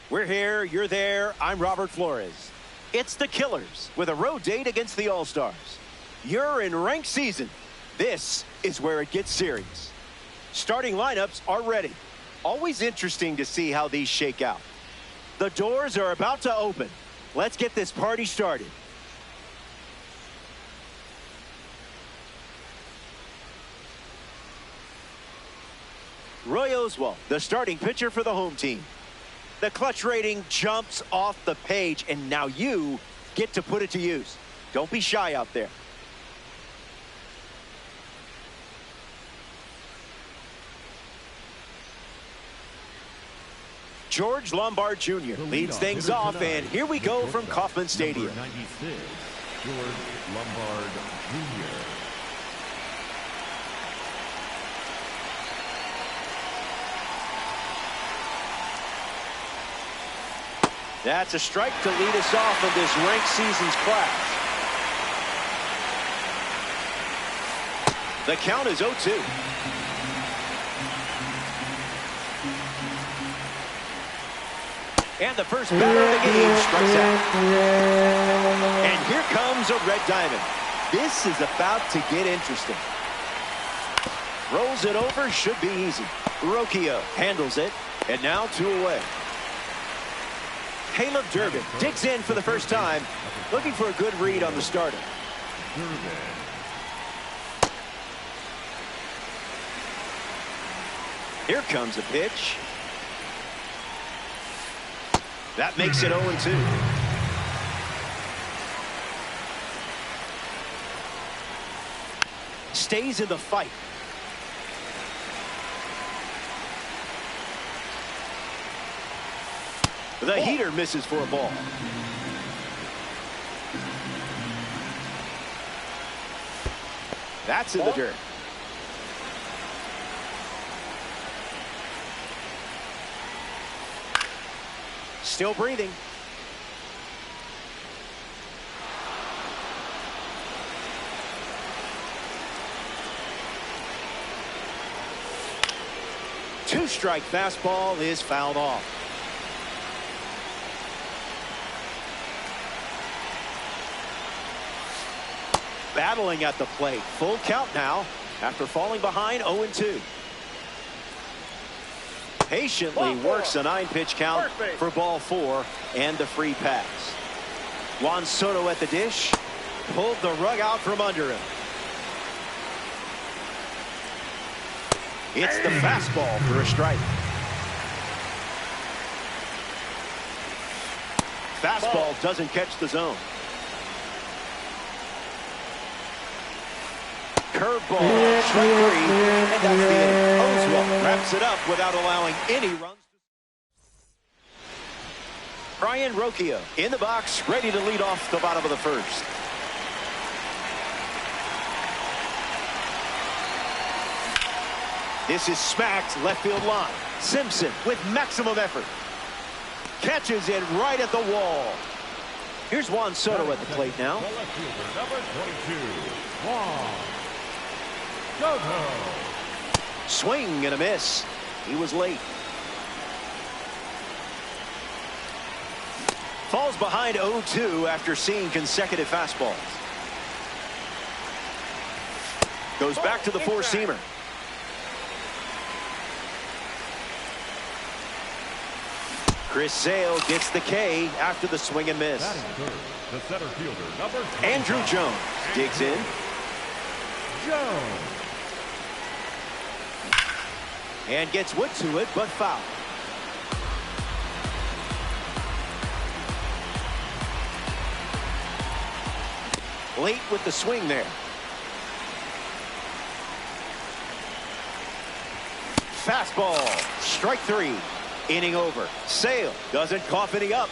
We're here, you're there, I'm Robert Flores. It's the Killers with a road date against the All-Stars. You're in ranked season. This is where it gets serious. Starting lineups are ready. Always interesting to see how these shake out. The doors are about to open. Let's get this party started. Roy Oswalt, the starting pitcher for the home team. The clutch rating jumps off the page, and now you get to put it to use. Don't be shy out there. George Lombard Jr. leads things off, and here we go from Kauffman Stadium. Number 96, George Lombard Jr. That's a strike to lead us off in this ranked season's class. The count is 0-2. And the first batter of the game strikes out. And here comes a red diamond. This is about to get interesting. Rolls it over, should be easy. Rocchio handles it, and now 2 away. Caleb Durbin digs in for the first time, looking for a good read on the starter. Here comes a pitch. That makes it 0-2. Stays in the fight. The heater misses for a ball. That's in the dirt. Still breathing. Two-strike fastball is fouled off. Battling at the plate. Full count now after falling behind 0-2. Patiently works a 9-pitch count for ball 4 and the free pass. Juan Soto at the dish. Pulled the rug out from under him. It's the fastball for a strike. Fastball doesn't catch the zone. Curveball, strike 3, and that's the inning. Oswalt wraps it up without allowing any runs. Brian Rocchio in the box, ready to lead off the bottom of the first. This is smacked left field line. Simpson with maximum effort. Catches it right at the wall. Here's Juan Soto at the plate now. The left fielder, number 22, Juan Soto. Swing and a miss. He was late. Falls behind 0-2 after seeing consecutive fastballs. Goes back to the four-seamer. Chris Sale gets the K after the swing and miss. The center fielder, number 25, Andrew Jones digs in. Jones. And gets wood to it, but foul. Late with the swing there. Fastball. Strike three. Inning over. Sale doesn't cough any up.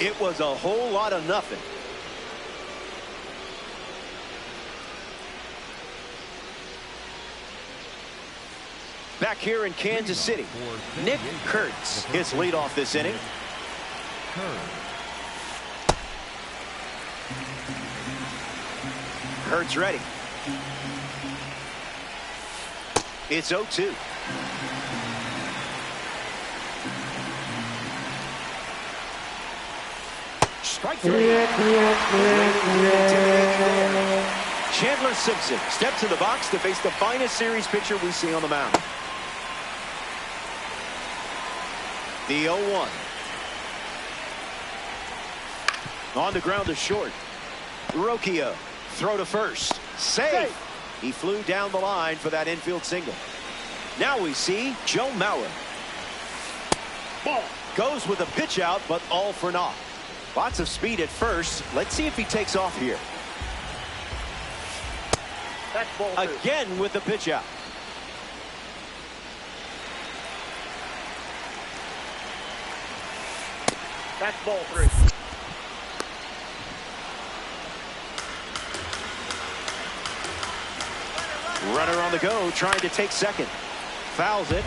It was a whole lot of nothing. Back here in Kansas City, Nick Kurtz hits leadoff this inning. Kurtz ready. It's 0-2. Strike three. Chandler Simpson steps in the box to face the finest series pitcher we see on the mound. The 0-1. On the ground to short. Rocchio. Throw to first. Safe. He flew down the line for that infield single. Now we see Joe Mauer. Ball. Goes with a pitch out, but all for naught. Lots of speed at first. Let's see if he takes off here. That's ball two. Again with the pitch out. That's ball three. Runner on the go, trying to take second. Fouls it.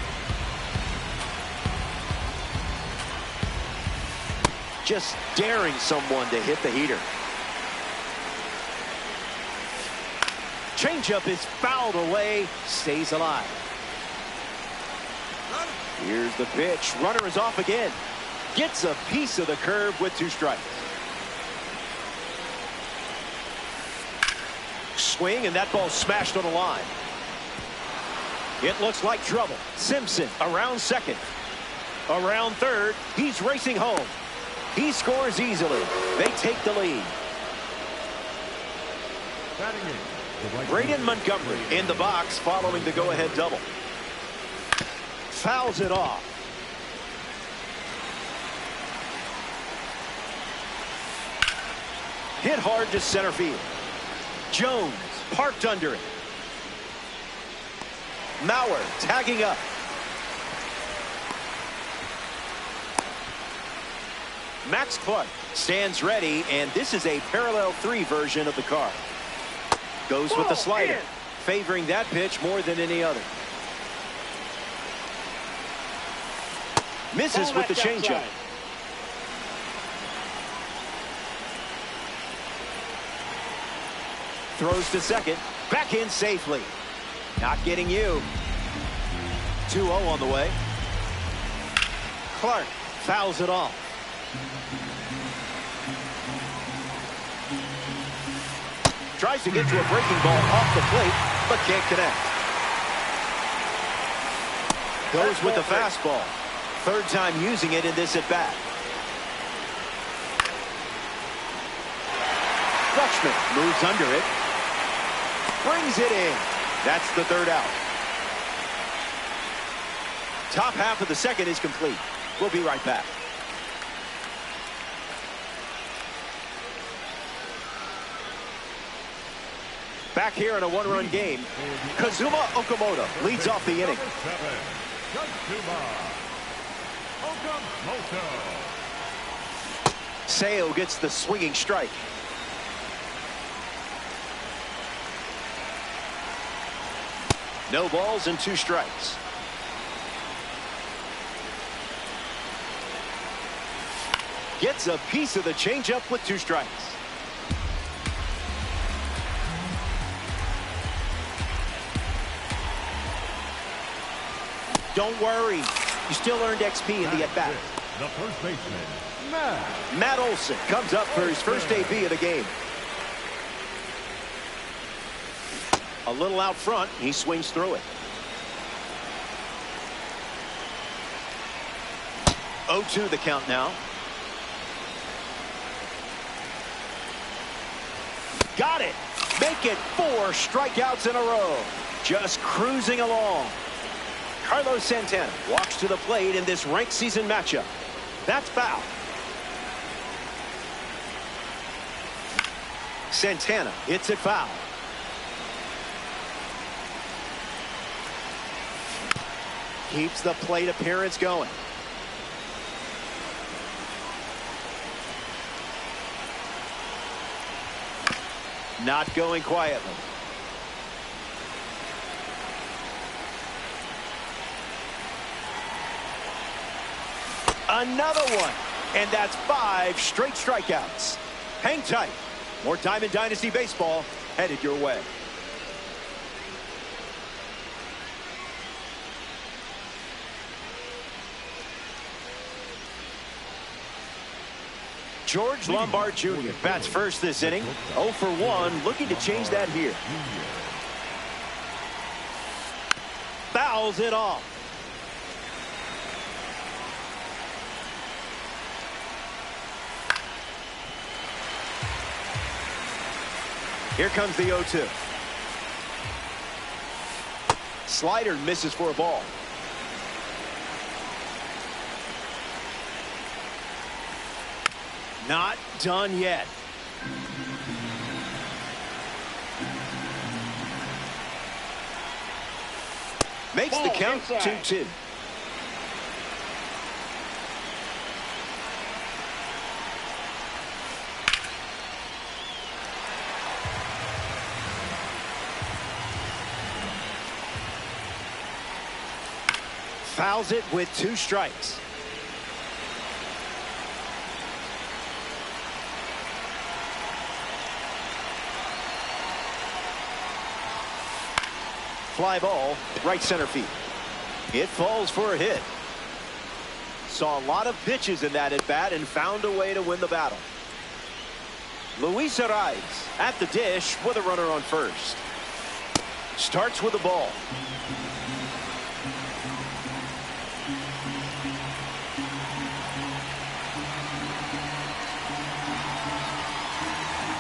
Just daring someone to hit the heater. Changeup is fouled away, stays alive. Here's the pitch. Runner is off again. Gets a piece of the curve with two strikes. Swing, and that ball smashed on the line. It looks like trouble. Simpson around second. Around third. He's racing home. He scores easily. They take the lead. Braden Montgomery in the box following the go-ahead double. Fouls it off. Hit hard to center field. Jones parked under it. Mauer tagging up. Max Clark stands ready, and this is a parallel 3 version of the card. Goes with the slider, favoring that pitch more than any other. Misses with the changeup. Throws to second. Back in safely. Not getting you. 2-0 on the way. Clark fouls it off. Tries to get to a breaking ball off the plate, but can't connect. Goes with the fastball. Third time using it in this at-bat. Rutschman moves under it. Brings it in. That's the third out. Top half of the second is complete. We'll be right back. Back here in a one-run game, Kazuma Okamoto leads off the inning. Sale gets the swinging strike. No balls and 2 strikes. Gets a piece of the changeup with 2 strikes. Don't worry. You still earned XP in the at-bat. The first baseman, Matt Olson comes up for his first AB of the game. A little out front. He swings through it. 0-2 the count now. Got it. Make it 4 strikeouts in a row. Just cruising along. Carlos Santana walks to the plate in this ranked season matchup. That's foul. Santana hits it foul. Keeps the plate appearance going. Not going quietly. Another one. And that's 5 straight strikeouts. Hang tight. More time in Dynasty Baseball headed your way. George Lombard Jr. bats first this inning. 0 for 1, looking to change that here. Fouls it off. Here comes the 0-2. Slider misses for a ball. Not done yet. Makes the count 2-2. Fouls it with 2 strikes. Fly ball, right center field. It falls for a hit. Saw a lot of pitches in that at bat and found a way to win the battle. Luis Ariz at the dish with a runner on first. Starts with the ball.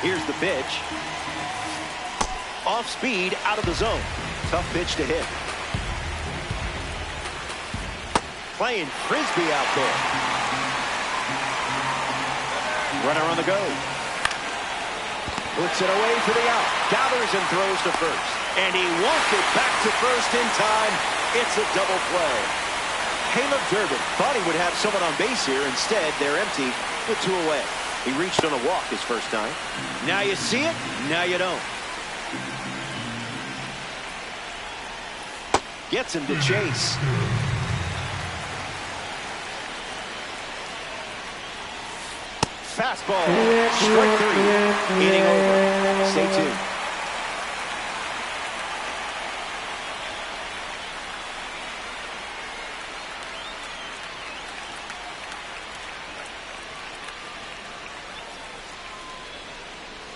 Here's the pitch. Off speed, out of the zone. Tough pitch to hit. Playing frisbee out there. Runner on the go. Puts it away for the out. Gathers and throws to first. And he won't get back to first in time. It's a double play. Caleb Durbin thought he would have someone on base here. Instead, they're empty with 2 away. He reached on a walk his first time. Now you see it, now you don't. Gets him to chase. Fastball, strike 3. Inning over. Stay tuned.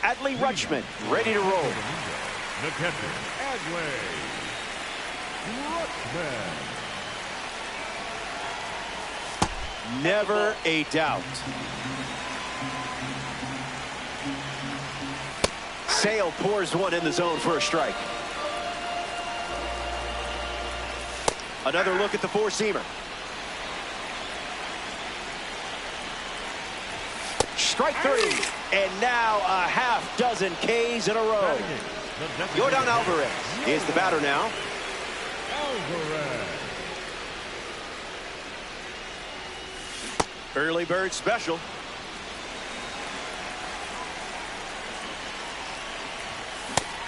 Adley Rutschman ready to roll. the catcher, Adley Rutschman. Never a doubt. Sale pours one in the zone for a strike. Another look at the four-seamer. Strike 3. And now a half dozen Ks in a row. Yordan Alvarez is the batter now. Alvarez. Early bird special.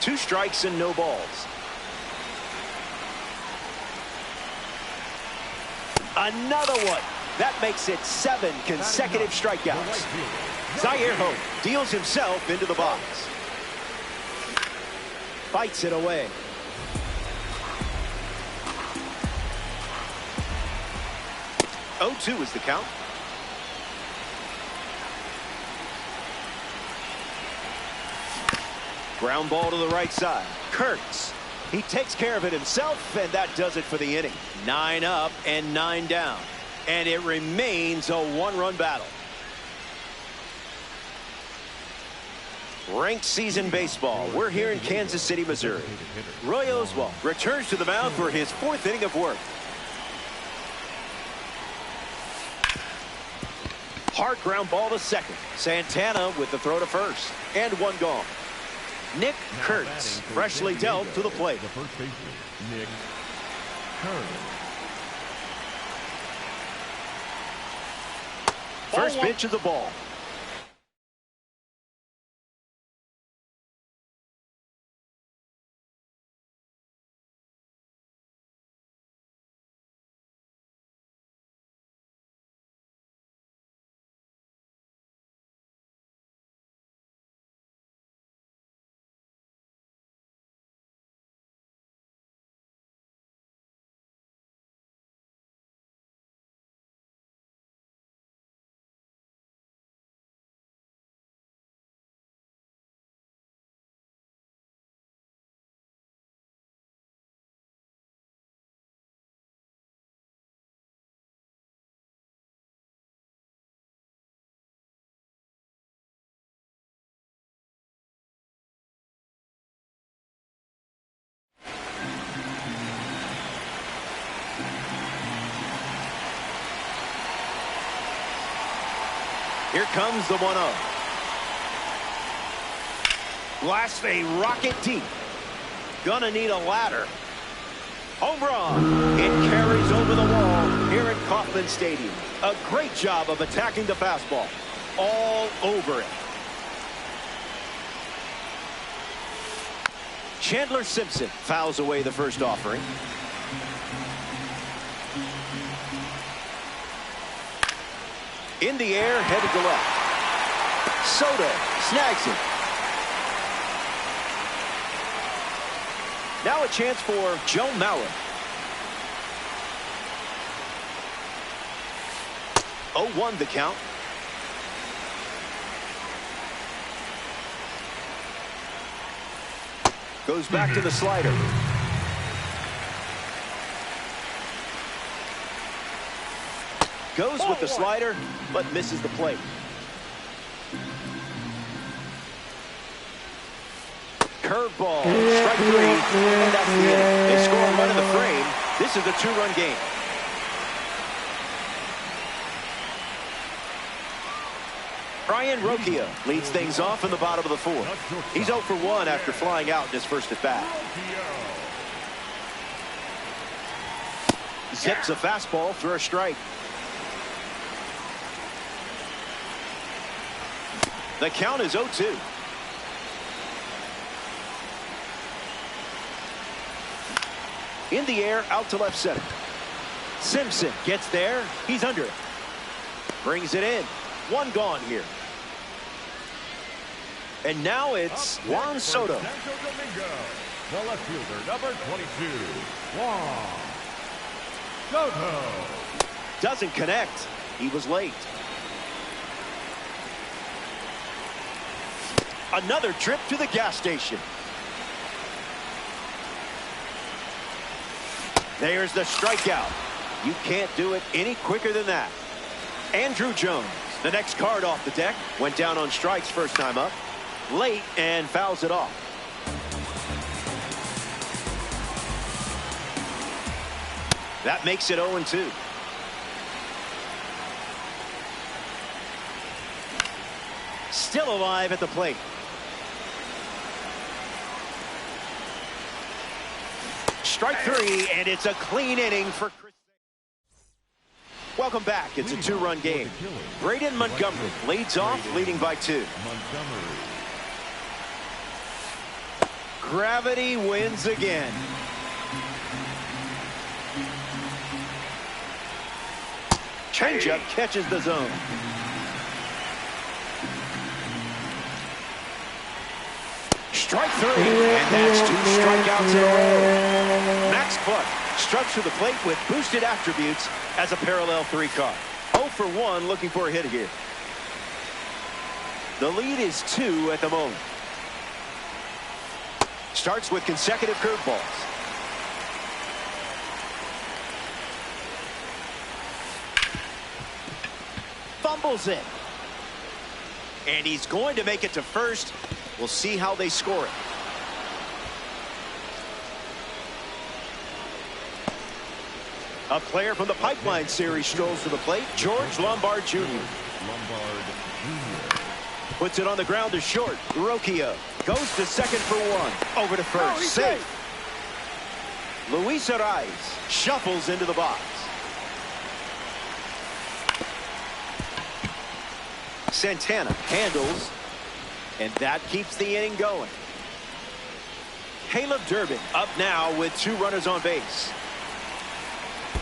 2 strikes and no balls. Another one. That makes it 7 consecutive strikeouts. Zaire deals himself into the box. Fights it away. "0-2" is the count. Ground ball to the right side. Kurtz. He takes care of it himself, and that does it for the inning. 9 up and 9 down. And it remains a 1-run battle. Ranked season baseball. We're here in Kansas City, Missouri. Roy Oswalt returns to the mound for his 4th inning of work. Hard ground ball to second. Santana with the throw to first. And 1 gone. Nick Kurtz, freshly dealt to the plate. The first baseman, Nick Kurtz. First pitch is a ball. Here comes the 1-0. Blasts a rocket deep. Gonna need a ladder. Home run. It carries over the wall here at Kauffman Stadium. A great job of attacking the fastball. All over it. Chandler Simpson fouls away the first offering. In the air, headed to left. Soto snags it. Now a chance for Joe Mauer. 0-1 the count. Goes back to the slider. Goes with the slider, but misses the plate. Curveball, strike 3, and that's the inning. They score a run in the frame. This is a 2-run game. Brian Rocchio leads things off in the bottom of the 4th. He's 0 for 1 after flying out in his first at bat. Zips a fastball for a strike. The count is 0-2. In the air, out to left center. Simpson gets there. He's under it. Brings it in. 1 gone here. And now it's Juan Soto. The left fielder, number 22, Juan Soto. Doesn't connect. He was late. Another trip to the gas station. There's the strikeout. You can't do it any quicker than that. Andrew Jones, the next card off the deck, went down on strikes first time up. Late and fouls it off. That makes it 0-2. Still alive at the plate. Strike 3, and it's a clean inning for Chris. Welcome back. It's a 2-run game. Braden Montgomery leads off, leading by 2. Gravity wins again. Changeup catches the zone. Strike three, and that's 2 strikeouts in a row. Max Clark struck to the plate with boosted attributes as a parallel 3 card. 0 for 1, looking for a hit here. The lead is 2 at the moment. Starts with consecutive curveballs. Fumbles it. And he's going to make it to first. We'll see how they score it. A player from the Pipeline Series strolls to the plate, George Lombard Jr. Puts it on the ground to short. Rocchio goes to second for 1. Over to first. Safe. Luis Arraez shuffles into the box. Santana handles, and that keeps the inning going. Caleb Durbin up now with 2 runners on base.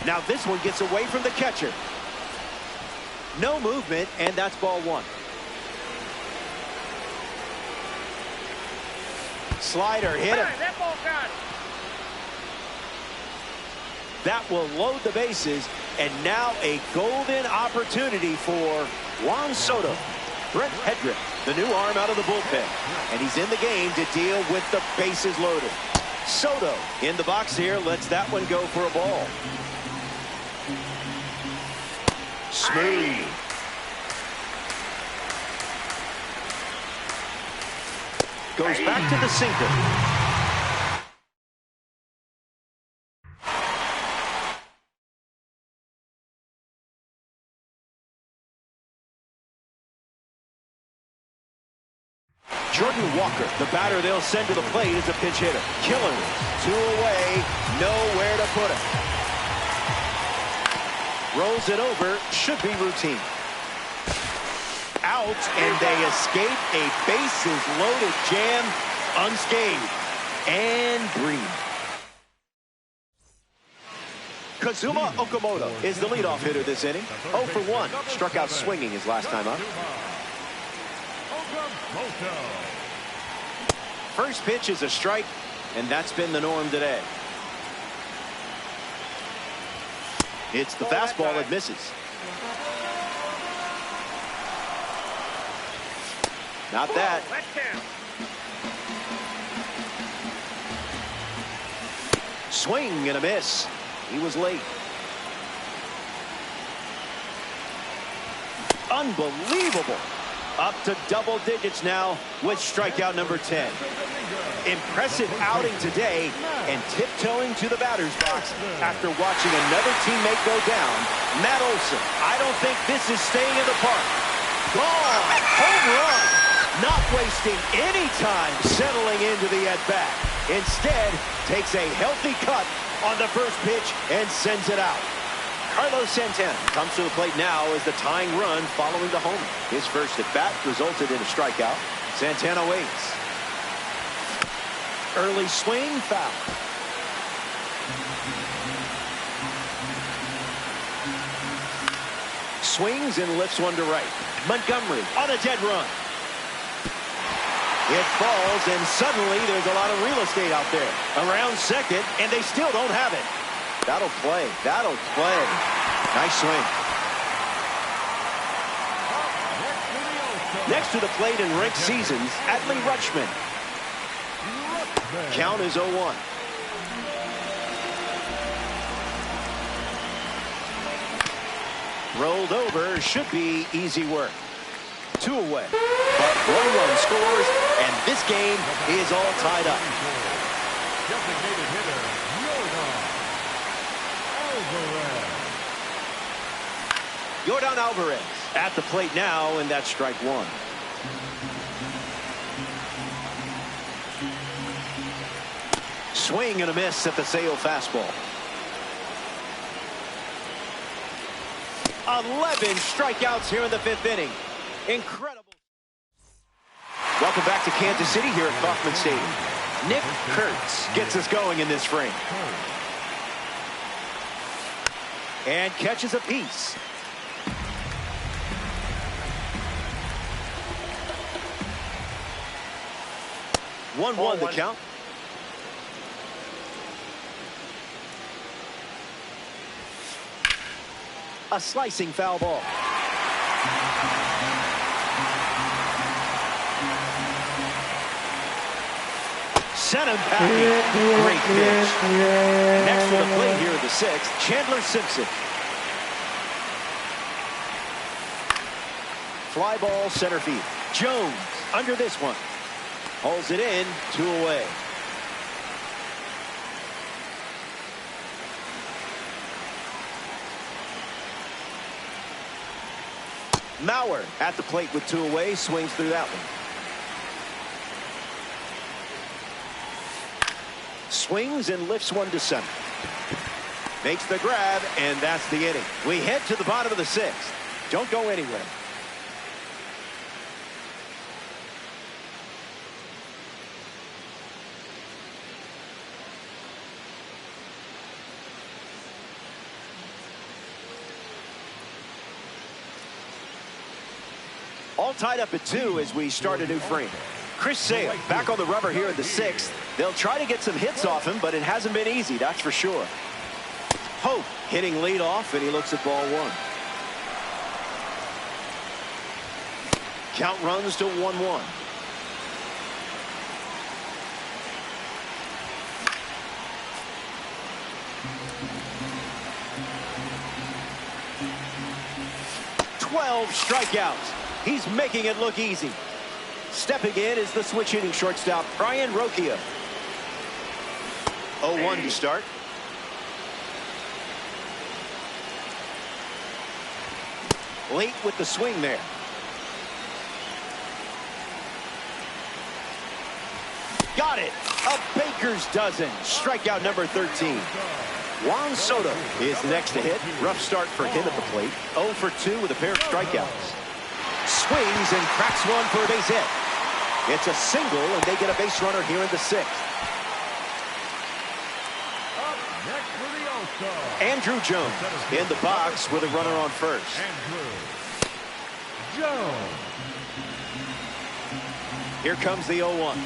Now this one gets away from the catcher. No movement, and that's ball 1. Slider hit him. That ball got it. That will load the bases, and now a golden opportunity for Juan Soto. Brent Hedrick, the new arm out of the bullpen, and he's in the game to deal with the bases loaded. Soto in the box here, lets that one go for a ball. Smooth. Goes back to the sinker. Jordan Walker, the batter they'll send to the plate, is a pinch hitter. Killer. 2 away, nowhere to put it. Rolls it over, should be routine. Out, and they escape a bases-loaded jam unscathed. And breathe. Kazuma Okamoto is the leadoff hitter this inning. 0 for 1. Struck out swinging his last time up. First pitch is a strike, and that's been the norm today. It's the fastball that misses. Not that. Swing and a miss. He was late. Unbelievable. Up to double digits now with strikeout number 10. Impressive outing today, and tiptoeing to the batter's box after watching another teammate go down. Matt Olson, I don't think this is staying in the park. Gone. Home run. Not wasting any time settling into the at-bat. Instead, takes a healthy cut on the first pitch and sends it out. Carlos Santana comes to the plate now as the tying run following the homer. His first at-bat resulted in a strikeout. Santana waits. Early swing, foul. Swings and lifts one to right. Montgomery on a dead run. It falls, and suddenly there's a lot of real estate out there. Around second, and they still don't have it. That'll play. That'll play. Nice swing. Next to the plate in ranked seasons, Adley Rutschman. Count is 0-1. Rolled over, should be easy work. 2 away. But 1 run scores, and this game is all tied up. Designated hitter, Yordan Alvarez at the plate now, and that's strike 1. Swing and a miss at the Sale fastball. 11 strikeouts here in the 5th inning. Incredible. Welcome back to Kansas City here at Kauffman Stadium. Nick Kurtz gets us going in this frame. And catches a piece. One the count. A slicing foul ball. Sent him packing. Great pitch. Next to the plate here in the sixth, Chandler Simpson. Fly ball center field. Jones under this one. Holds it in, 2 away. Mauer at the plate with 2 away, swings through that one. Swings and lifts one to center. Makes the grab, and that's the inning. We head to the bottom of the sixth. Don't go anywhere. All tied up at 2 as we start a new frame. Chris Sale back on the rubber here in the sixth. They'll try to get some hits off him, but it hasn't been easy, that's for sure. Hope hitting lead off, and he looks at ball 1. Count runs to 1-1. Strikeouts. He's making it look easy. Stepping in is the switch hitting shortstop, Brian Rocchio. 0-1 to start. Late with the swing there. Got it. A baker's dozen. Strikeout number 13. Juan Soto is next to hit. Rough start for him at the plate. 0 for 2 with a pair of strikeouts. Swings and cracks one for a base hit. It's a single, and they get a base runner here in the sixth. Up next for the All-Star, Andrew Jones in the box with a runner on first. Andrew Jones. Here comes the 0-1.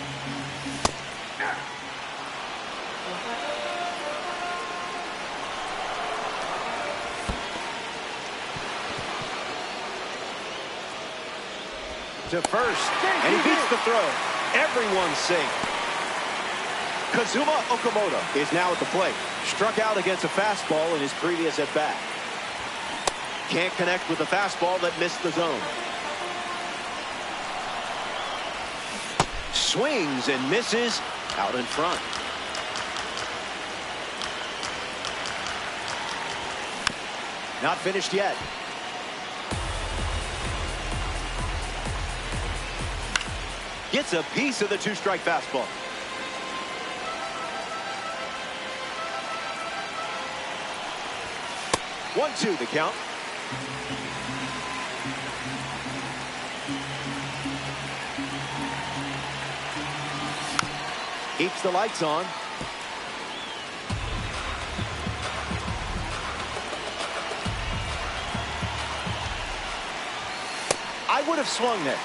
To first, and he beats the throw. Everyone's safe. Kazuma Okamoto is now at the plate. Struck out against a fastball in his previous at-bat. Can't connect with the fastball that missed the zone. Swings and misses out in front. Not finished yet. Gets a piece of the 2-strike fastball. One-two the count. Keeps the lights on. I would have swung there.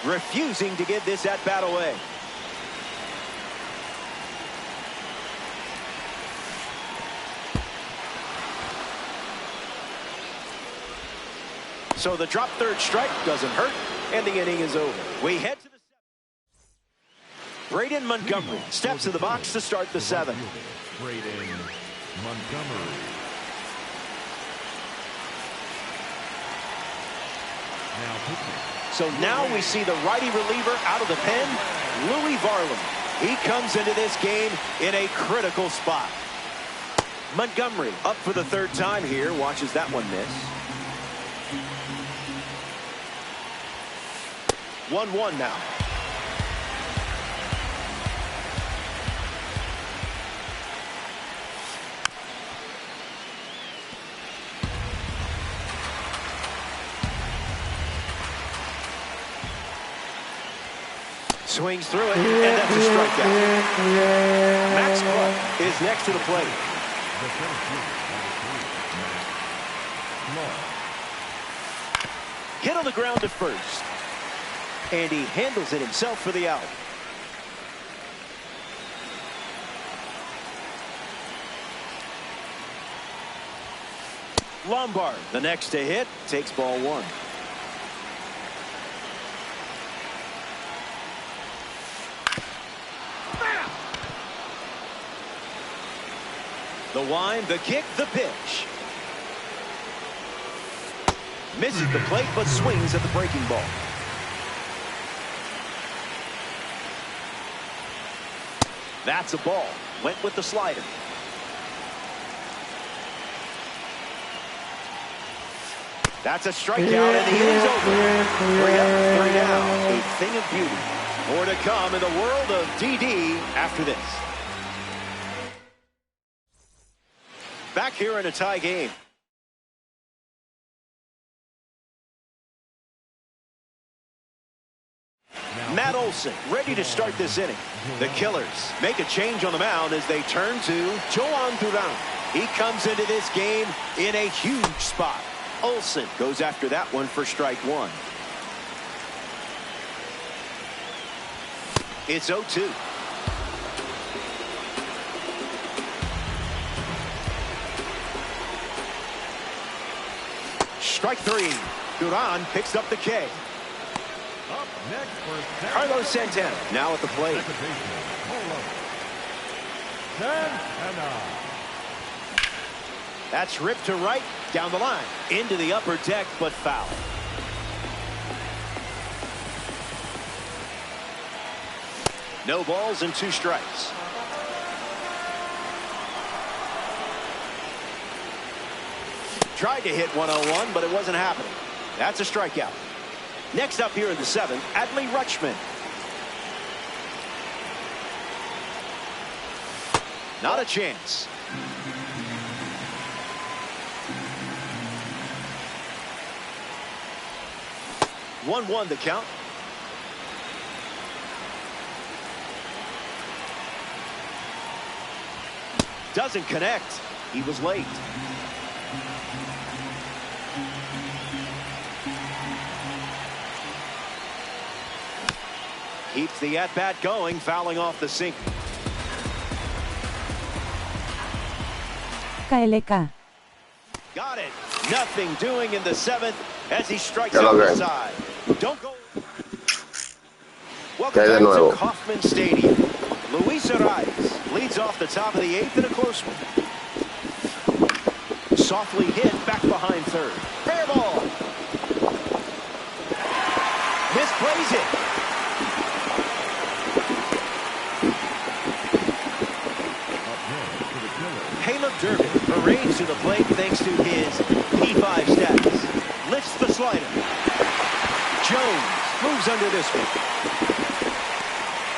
Refusing to give this at-bat away. So the drop third strike doesn't hurt, and the inning is over. We head to the seventh. Braden Montgomery steps to the box to start the seventh. Braden Montgomery. Now pitching. So now we see the righty reliever out of the pen, Louis Varland. He comes into this game in a critical spot. Montgomery up for the third time here, watches that one miss. 1-1 now. Swings through it, and that's a strikeout. Max Cluck is next to the plate. Hit on the ground to first. And he handles it himself for the out. Lombard, the next to hit, takes ball one. The wind, the kick, the pitch. Misses the plate, but swings at the breaking ball. That's a ball. Went with the slider. That's a strikeout, and the inning's over. 3 up, 3 down. A thing of beauty. More to come in the world of DD after this. Back here in a tie game. Matt Olson ready to start this inning. The Killers make a change on the mound as they turn to Joan Duran. He comes into this game in a huge spot. Olson goes after that one for strike one. It's 0-2. Strike three. Duran picks up the K. Up next for Carlos Santana now at the plate. That's ripped to right, down the line, into the upper deck, but foul. No balls and 2 strikes. Tried to hit 101, but it wasn't happening. That's a strikeout. Next up here in the 7th, Adley Rutschman. Not a chance. One the count. Doesn't connect. He was late. Keeps the at-bat going, fouling off the sink. KLK. Got it. Nothing doing in the 7th as he strikes out the side. Don't go. Welcome back to Kauffman Stadium. Luis Arraez leads off the top of the 8th in a close one. Softly hit back behind third. Fair ball. Misplays it. Caleb Durbin parades to the plate thanks to his P5 status. Lifts the slider. Jones moves under this one.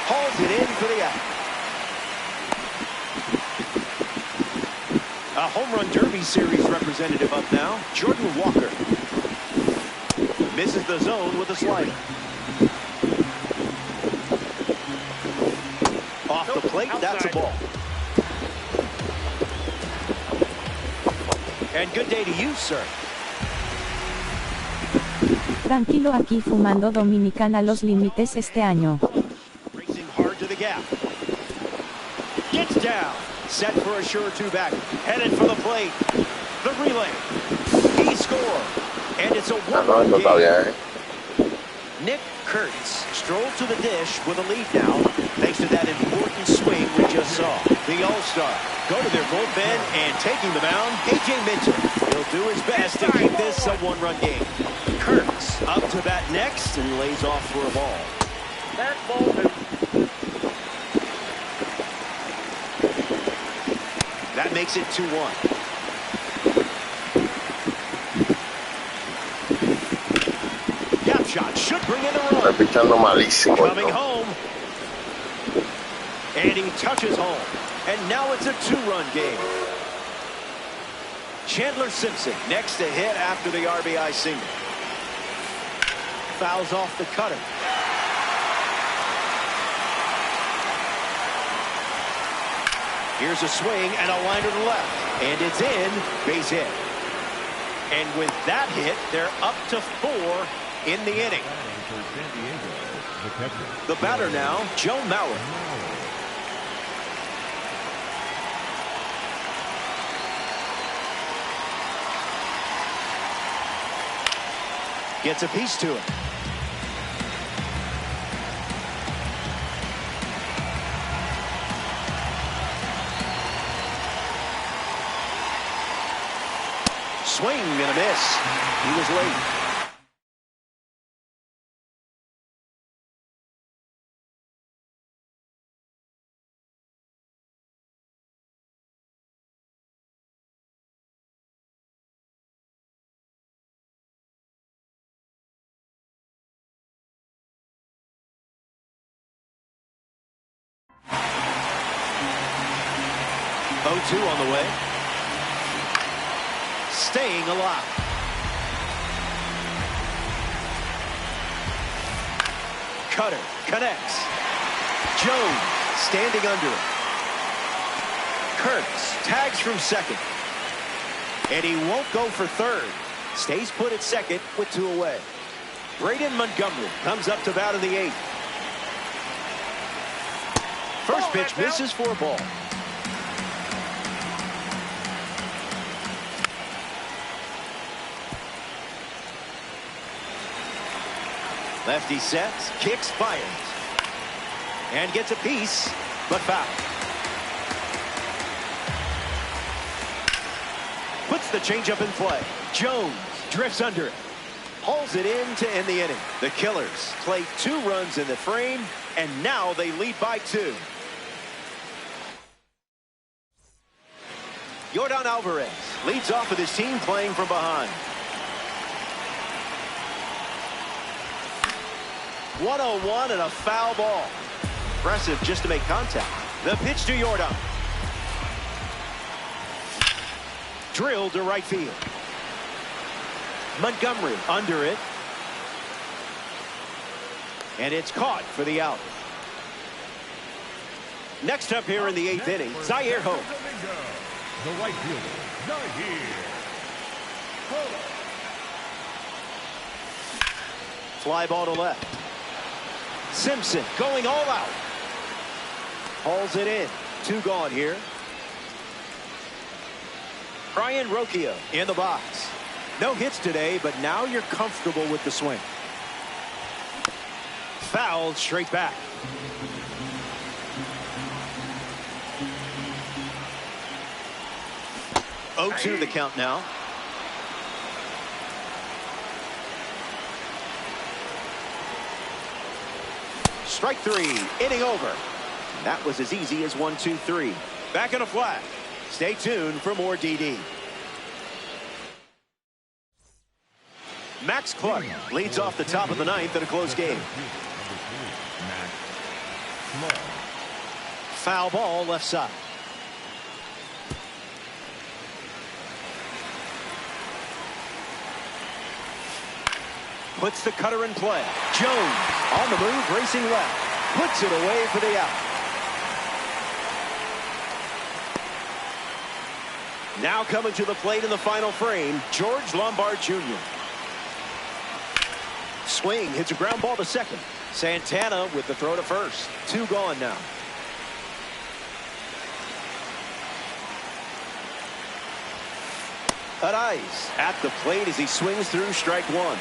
Hauls it in for the out. A home run derby series representative up now, Jordan Walker. Misses the zone with a slider. Off the plate, that's a ball. And good day to you, sir. Tranquilo aquí fumando Dominicana los límites este año. Racing hard to the gap. Gets down. Set for a sure 2-back. Headed for the plate. The relay. He scored. And it's a 1-run game. Nick Kurtz strolled to the dish with a lead now, thanks to that important swing we just saw. The All-Star go to their bullpen and taking the mound, A.J. Mitchell. He'll do his best to keep this a 1-run game. Kurtz up to bat next and lays off for a ball. That's ball 2. That makes it 2-1. Gap shot should bring in the run. Coming home. And he touches home. And now it's a 2-run game. Chandler Simpson next to hit after the RBI single. Fouls off the cutter. Here's a swing and a liner to left. And it's in. Base hit. And with that hit, they're up to 4 in the inning. The batter now, Joe Mauer. Gets a piece to it. Swing and a miss. He was late. Oh, 2 on the way. Staying alive. Cutter connects. Jones standing under it. Kurtz tags from second. And he won't go for third. Stays put at second with 2 away. Braden Montgomery comes up to bat in the 8th. First pitch misses for a ball. Lefty sets, kicks, fires. And gets a piece, but foul. Puts the changeup in play. Jones drifts under it. Hauls it in to end the inning. The Killers play 2 runs in the frame, and now they lead by 2. Yordan Alvarez leads off with his team playing from behind. 101 and a foul ball. Impressive just to make contact. The pitch to Yordan. Drilled to right field. Montgomery under it. And it's caught for the out. Next up here in the 8th inning, Zaire Ho. The right fielder, Zaire Ho. Fly ball to left. Simpson going all out. Hauls it in. 2 gone here. Brian Rocchio in the box. No hits today, but now you're comfortable with the swing. Fouled straight back. Oh, 2 the count now. Strike 3, inning over. That was as easy as 1, 2, 3. Back in a flash. Stay tuned for more DD. Max Clark leads off the top of the 9th in a close game. Foul ball left side. Puts the cutter in play. Jones on the move, racing left. Puts it away for the out. Now coming to the plate in the final frame, George Lombard Jr. Swing, hits a ground ball to second. Santana with the throw to first. 2 gone now. At ice at the plate as he swings through strike 1.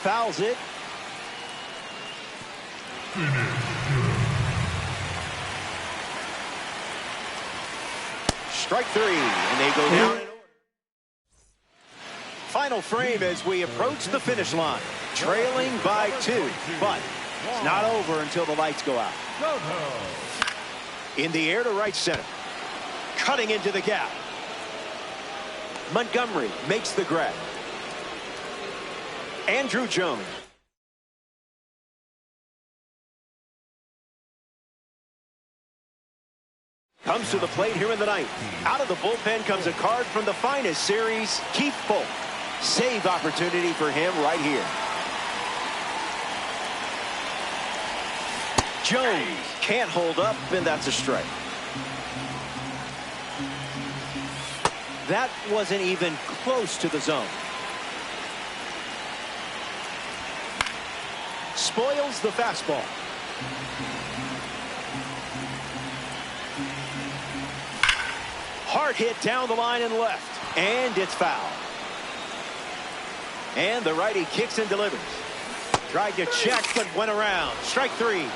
Fouls it. Strike 3, and they go down in order. Final frame as we approach the finish line. Trailing by 2, but it's not over until the lights go out. In the air to right center. Cutting into the gap. Montgomery makes the grab. Andrew Jones. Comes to the plate here in the 9th. Out of the bullpen comes a card from the finest series, Keith Polk. Save opportunity for him right here. Jones can't hold up, and that's a strike. That wasn't even close to the zone. Spoils the fastball. Hard hit down the line and left, and it's foul. And the righty kicks and delivers. Tried to check, but went around. Strike three.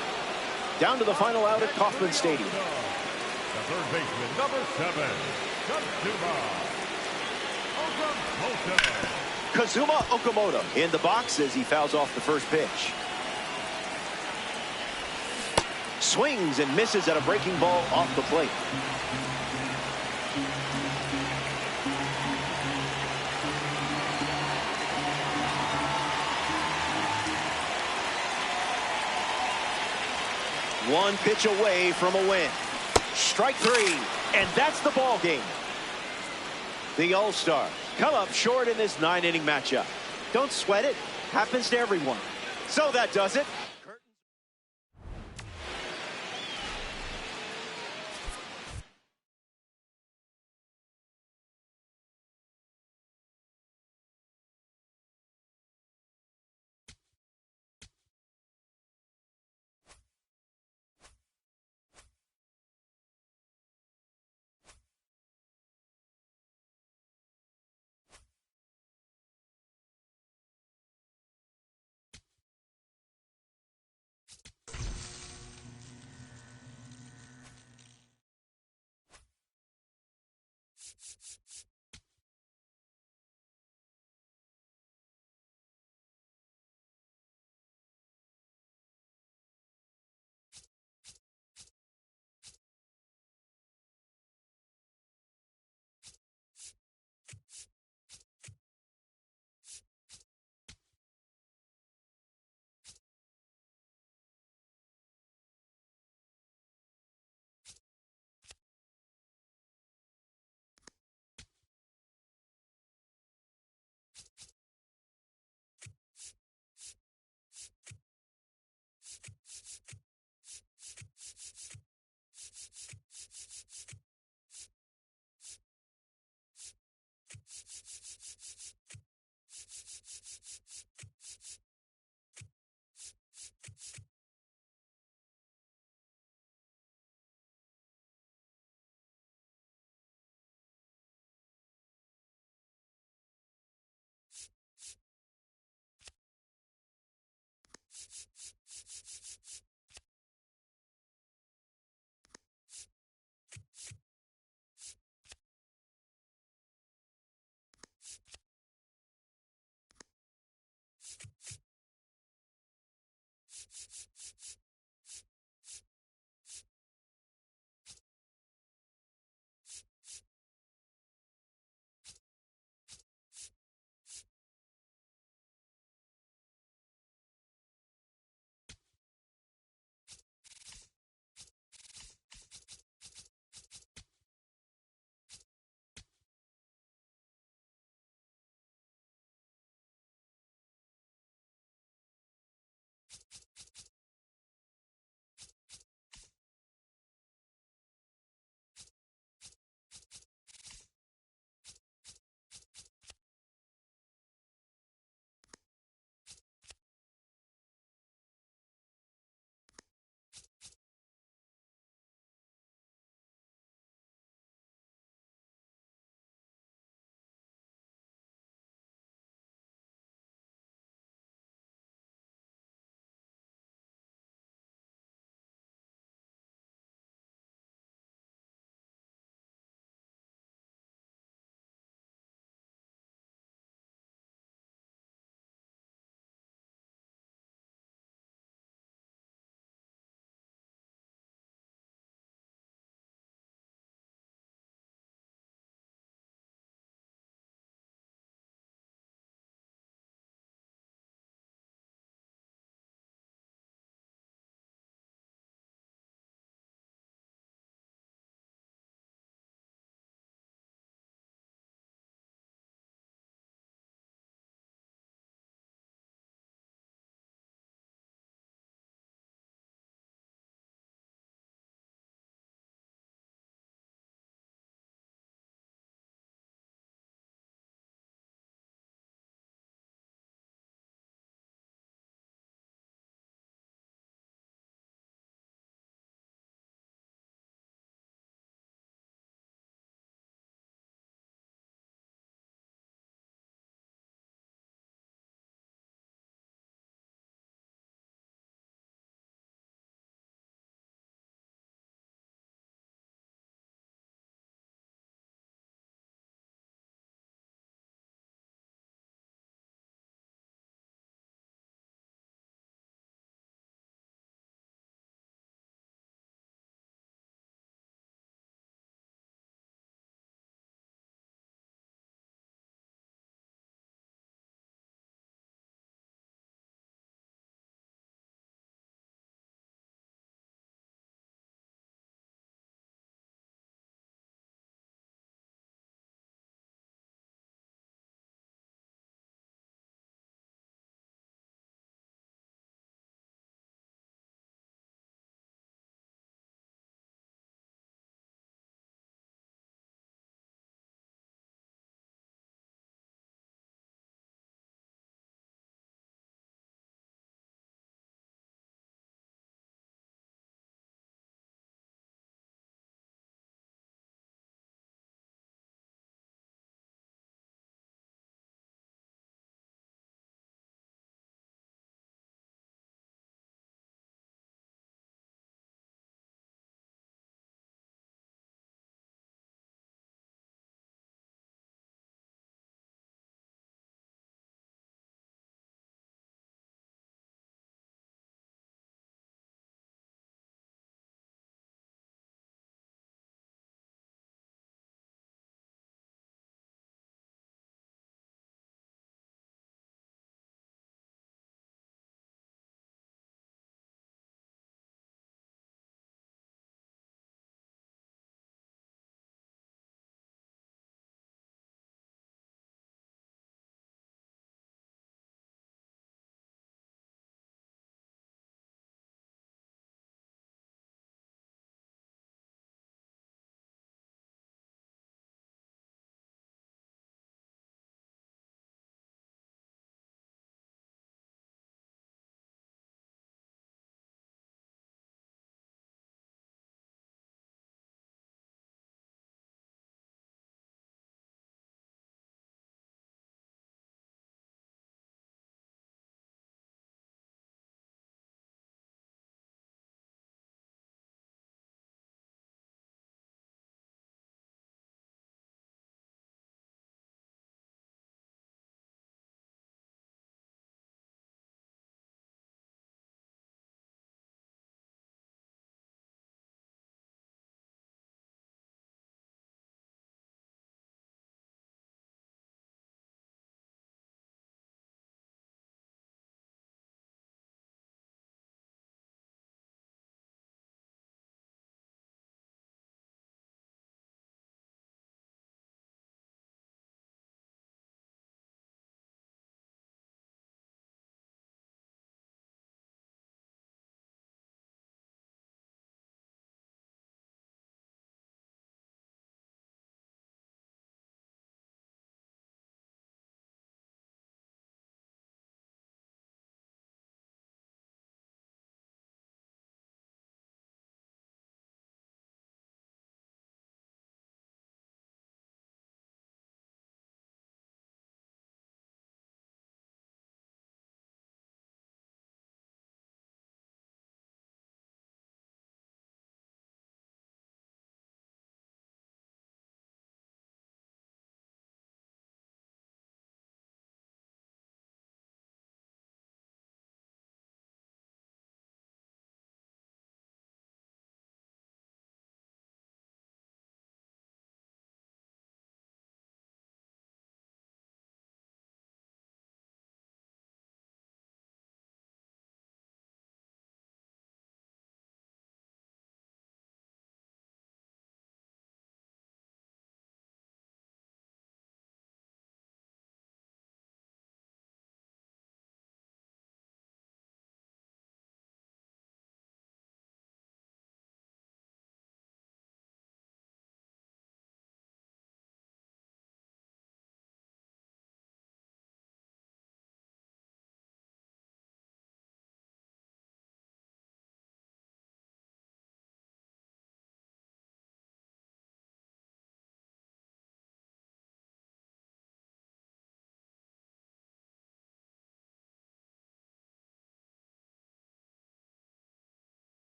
Down to the final out at Kauffman Stadium. The third baseman, number 7, Kazuma Okamoto in the box as he fouls off the first pitch. Swings and misses at a breaking ball off the plate. One pitch away from a win. Strike three, and that's the ball game. The All-Stars come up short in this 9-inning matchup. Don't sweat it. Happens to everyone. So that does it.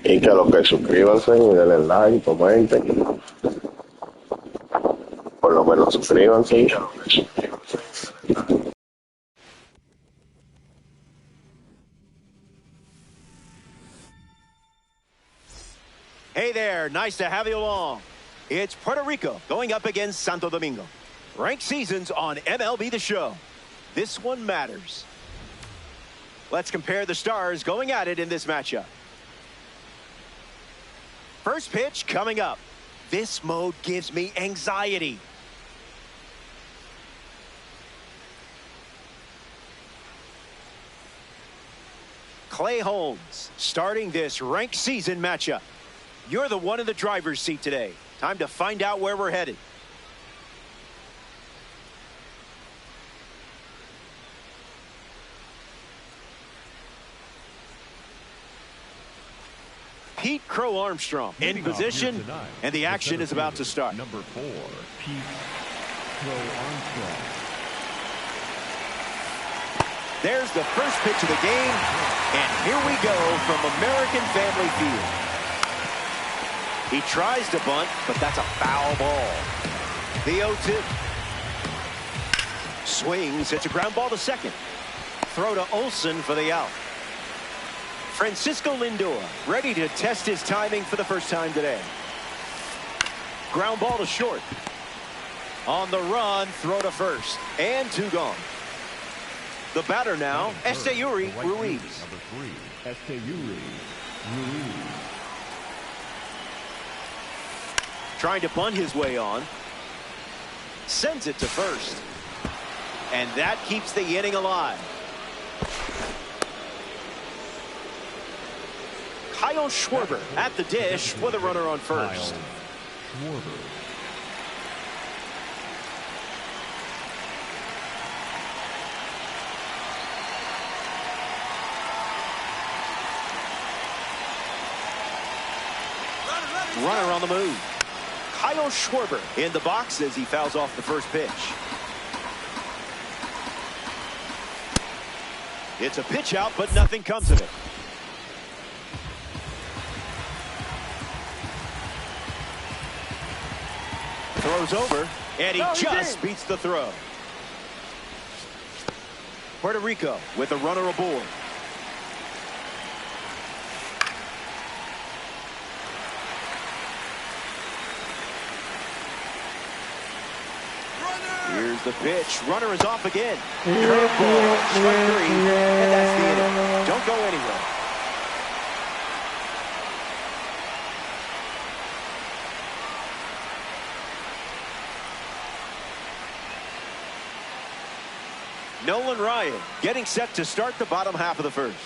Y que los que suscríbanse y denle like, comenten. Por lo menos suscríbanse. Hey there, nice to have you along. It's Puerto Rico going up against Santo Domingo. Ranked seasons on MLB The Show. This one matters. Let's compare the stars going at it in this matchup. First pitch coming up. This mode gives me anxiety. Clay Holmes starting this ranked season matchup. You're the one in the driver's seat today. Time to find out where we're headed. Pete Crow Armstrong in position, and the action is about to start. Number 4, Pete Crow Armstrong. There's the first pitch of the game, and here we go from American Family Field. He tries to bunt, but that's a foul ball. The 0-2. Swings, it's a ground ball to second. Throw to Olsen for the out. Francisco Lindor ready to test his timing for the first time today. Ground ball to short. On the run, throw to first. And 2 gone. The batter now, Esteury Ruiz. Number 3, Esteury Ruiz. Trying to bunt his way on. Sends it to first. And that keeps the inning alive. Kyle Schwarber at the dish with a runner on first. Schwarber. Runner on the move. Kyle Schwarber in the box as he fouls off the first pitch. It's a pitch out, but nothing comes of it. Throws over, and he just beats the throw. Puerto Rico with a runner aboard. Here's the pitch. Runner is off again. Curveball, strike 3, and that's the inning. Don't go anywhere. Nolan Ryan getting set to start the bottom half of the first.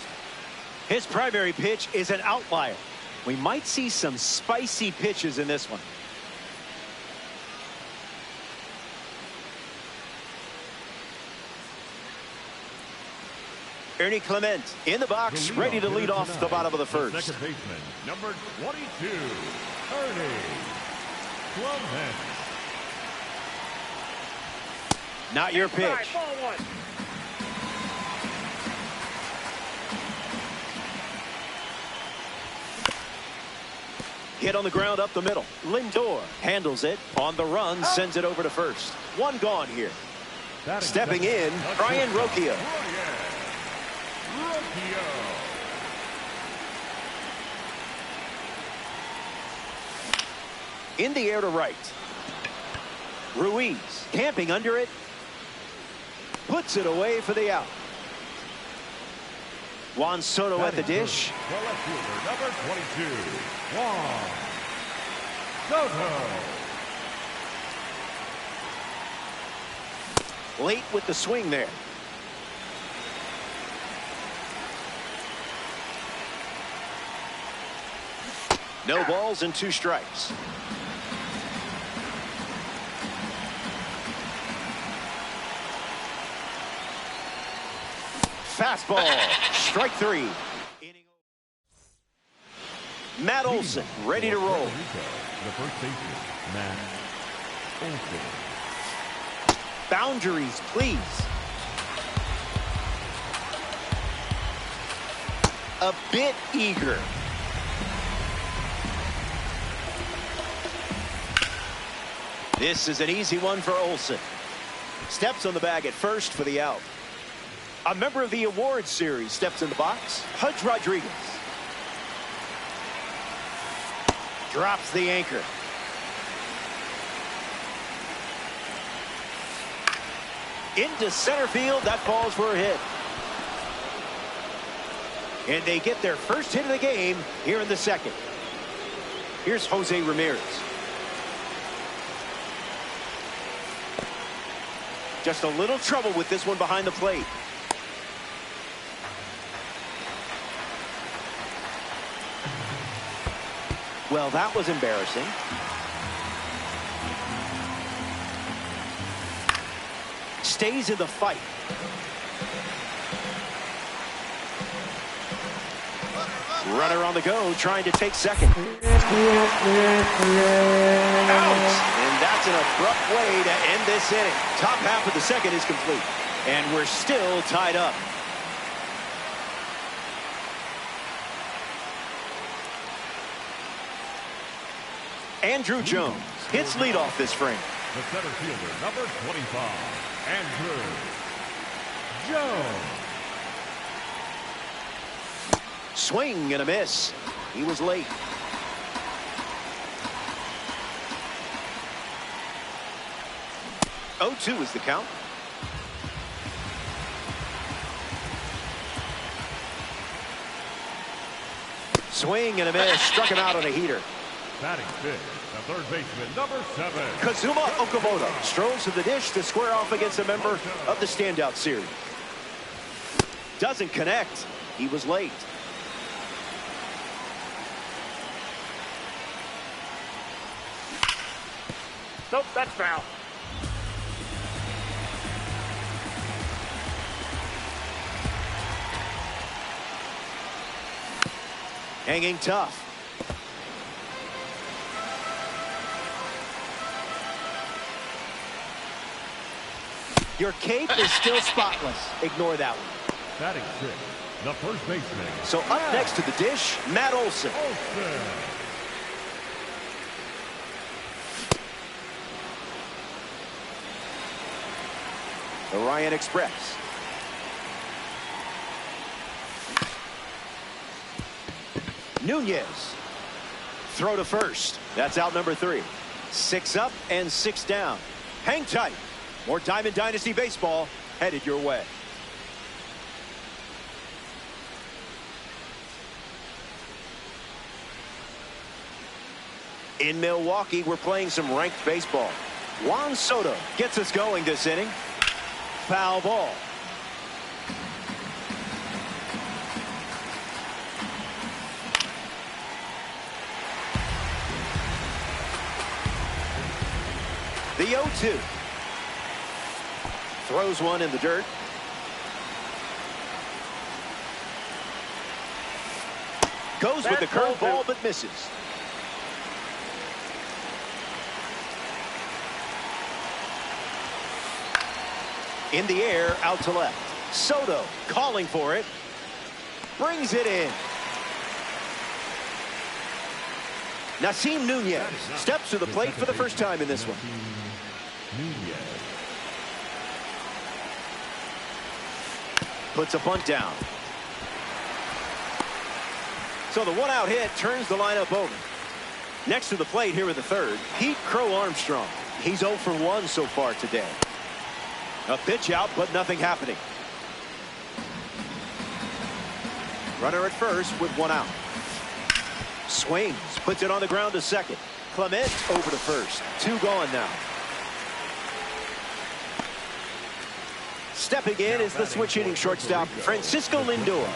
His primary pitch is an outlier. We might see some spicy pitches in this one. Ernie Clement in the box, ready to lead off the bottom of the first. Second baseman, number 22, Ernie Clement. Not your pitch. Hit on the ground up the middle. Lindor handles it on the run, sends it over to first. 1 gone here. Stepping in, Brian Rocchio. In the air to right. Ruiz camping under it. Puts it away for the out. Juan Soto at the dish. The left fielder, number 22, Juan Soto. Late with the swing there. No balls and 2 strikes. Fastball, strike 3. Matt Olson ready to roll. The first baseman, Matt Olson. Boundaries, please. A bit eager. This is an easy one for Olson. Steps on the bag at first for the out. A member of the awards series steps in the box. Pudge Rodriguez. Drops the anchor. Into center field. That falls for a hit. And they get their first hit of the game here in the second. Here's Jose Ramirez. Just a little trouble with this one behind the plate. Well, that was embarrassing. Stays in the fight. Runner on the go, trying to take second. Out! And that's an abrupt way to end this inning. Top half of the second is complete. And we're still tied up. Andrew Jones hits leadoff this frame. The center fielder, number 25, Andrew Jones. Swing and a miss. He was late. Oh, 2 is the count. Swing and a miss. Struck him out on a heater. Batting fifth, the third baseman, number 7. Kazuma Okamoto strolls to the dish to square off against a member of the standout series. Doesn't connect. He was late. Nope, that's foul. Hanging tough. Your cape is still spotless. Ignore that one. Batting sixth, the first baseman. So up next to the dish, Matt Olson. The Ryan Express. Nunez. Throw to first. That's out number 3. 6 up and 6 down. Hang tight. More Diamond Dynasty baseball headed your way. In Milwaukee, we're playing some ranked baseball. Juan Soto gets us going this inning. Foul ball. The 0-2. Throws one in the dirt. Goes with the curveball but misses. In the air, out to left. Soto calling for it. Brings it in. Nasim Nunez steps to the plate for the first time in this one. Puts a bunt down. So the one-out hit turns the lineup over. Next to the plate here in the third, Pete Crow Armstrong. He's 0 for 1 so far today. A pitch out, but nothing happening. Runner at first with 1 out. Swings, puts it on the ground to second. Clement over to first. 2 gone now. Stepping in is the switch-hitting shortstop, Francisco Lindor.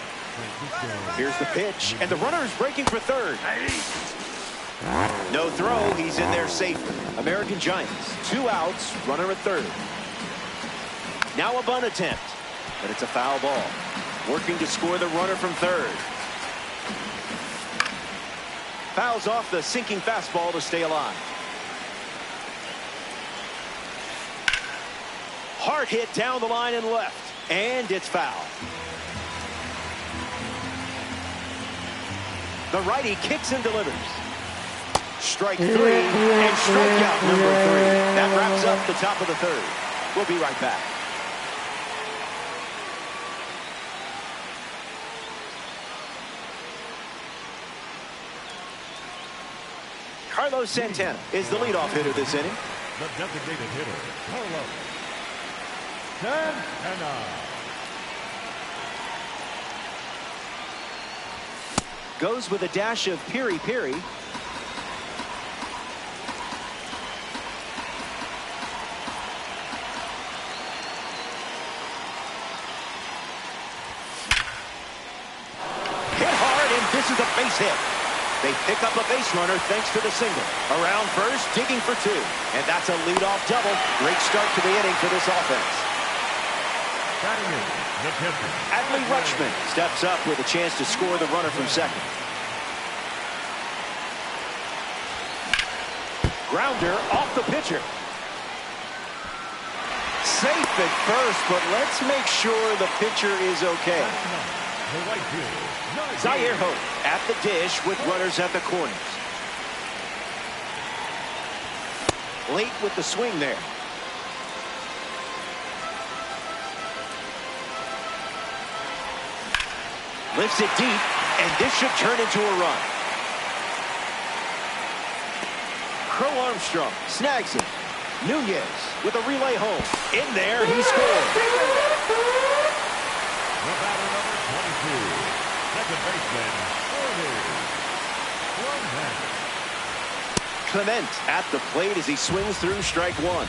Here's the pitch, and the runner is breaking for third. No throw, he's in there safely. American Giants, 2 outs, runner at third. Now a bunt attempt, but it's a foul ball. Working to score the runner from third. Fouls off the sinking fastball to stay alive. Hard hit down the line and left, and it's foul. The righty kicks and delivers. Strike 3 and strikeout number 3. That wraps up the top of the third. We'll be right back. Carlos Santana is the leadoff hitter this inning. The designated hitter, Carlos Santana. Goes with a dash of piri-piri. Hit hard, and this is a base hit. They pick up a base runner thanks to the single. Around first, digging for 2. And that's a leadoff double. Great start to the inning for this offense. Batting in the pitcher. Adley Rutschman steps up with a chance to score the runner from second. Grounder off the pitcher. Safe at first, but let's make sure the pitcher is okay. The right field. Zaire Hope at the dish with runners at the corners. Late with the swing there. Lifts it deep, and this should turn into a run. Crow Armstrong snags it. Nunez with a relay home. In there, he scores. The batter number 22. Second baseman, Clement at the plate as he swings through strike one.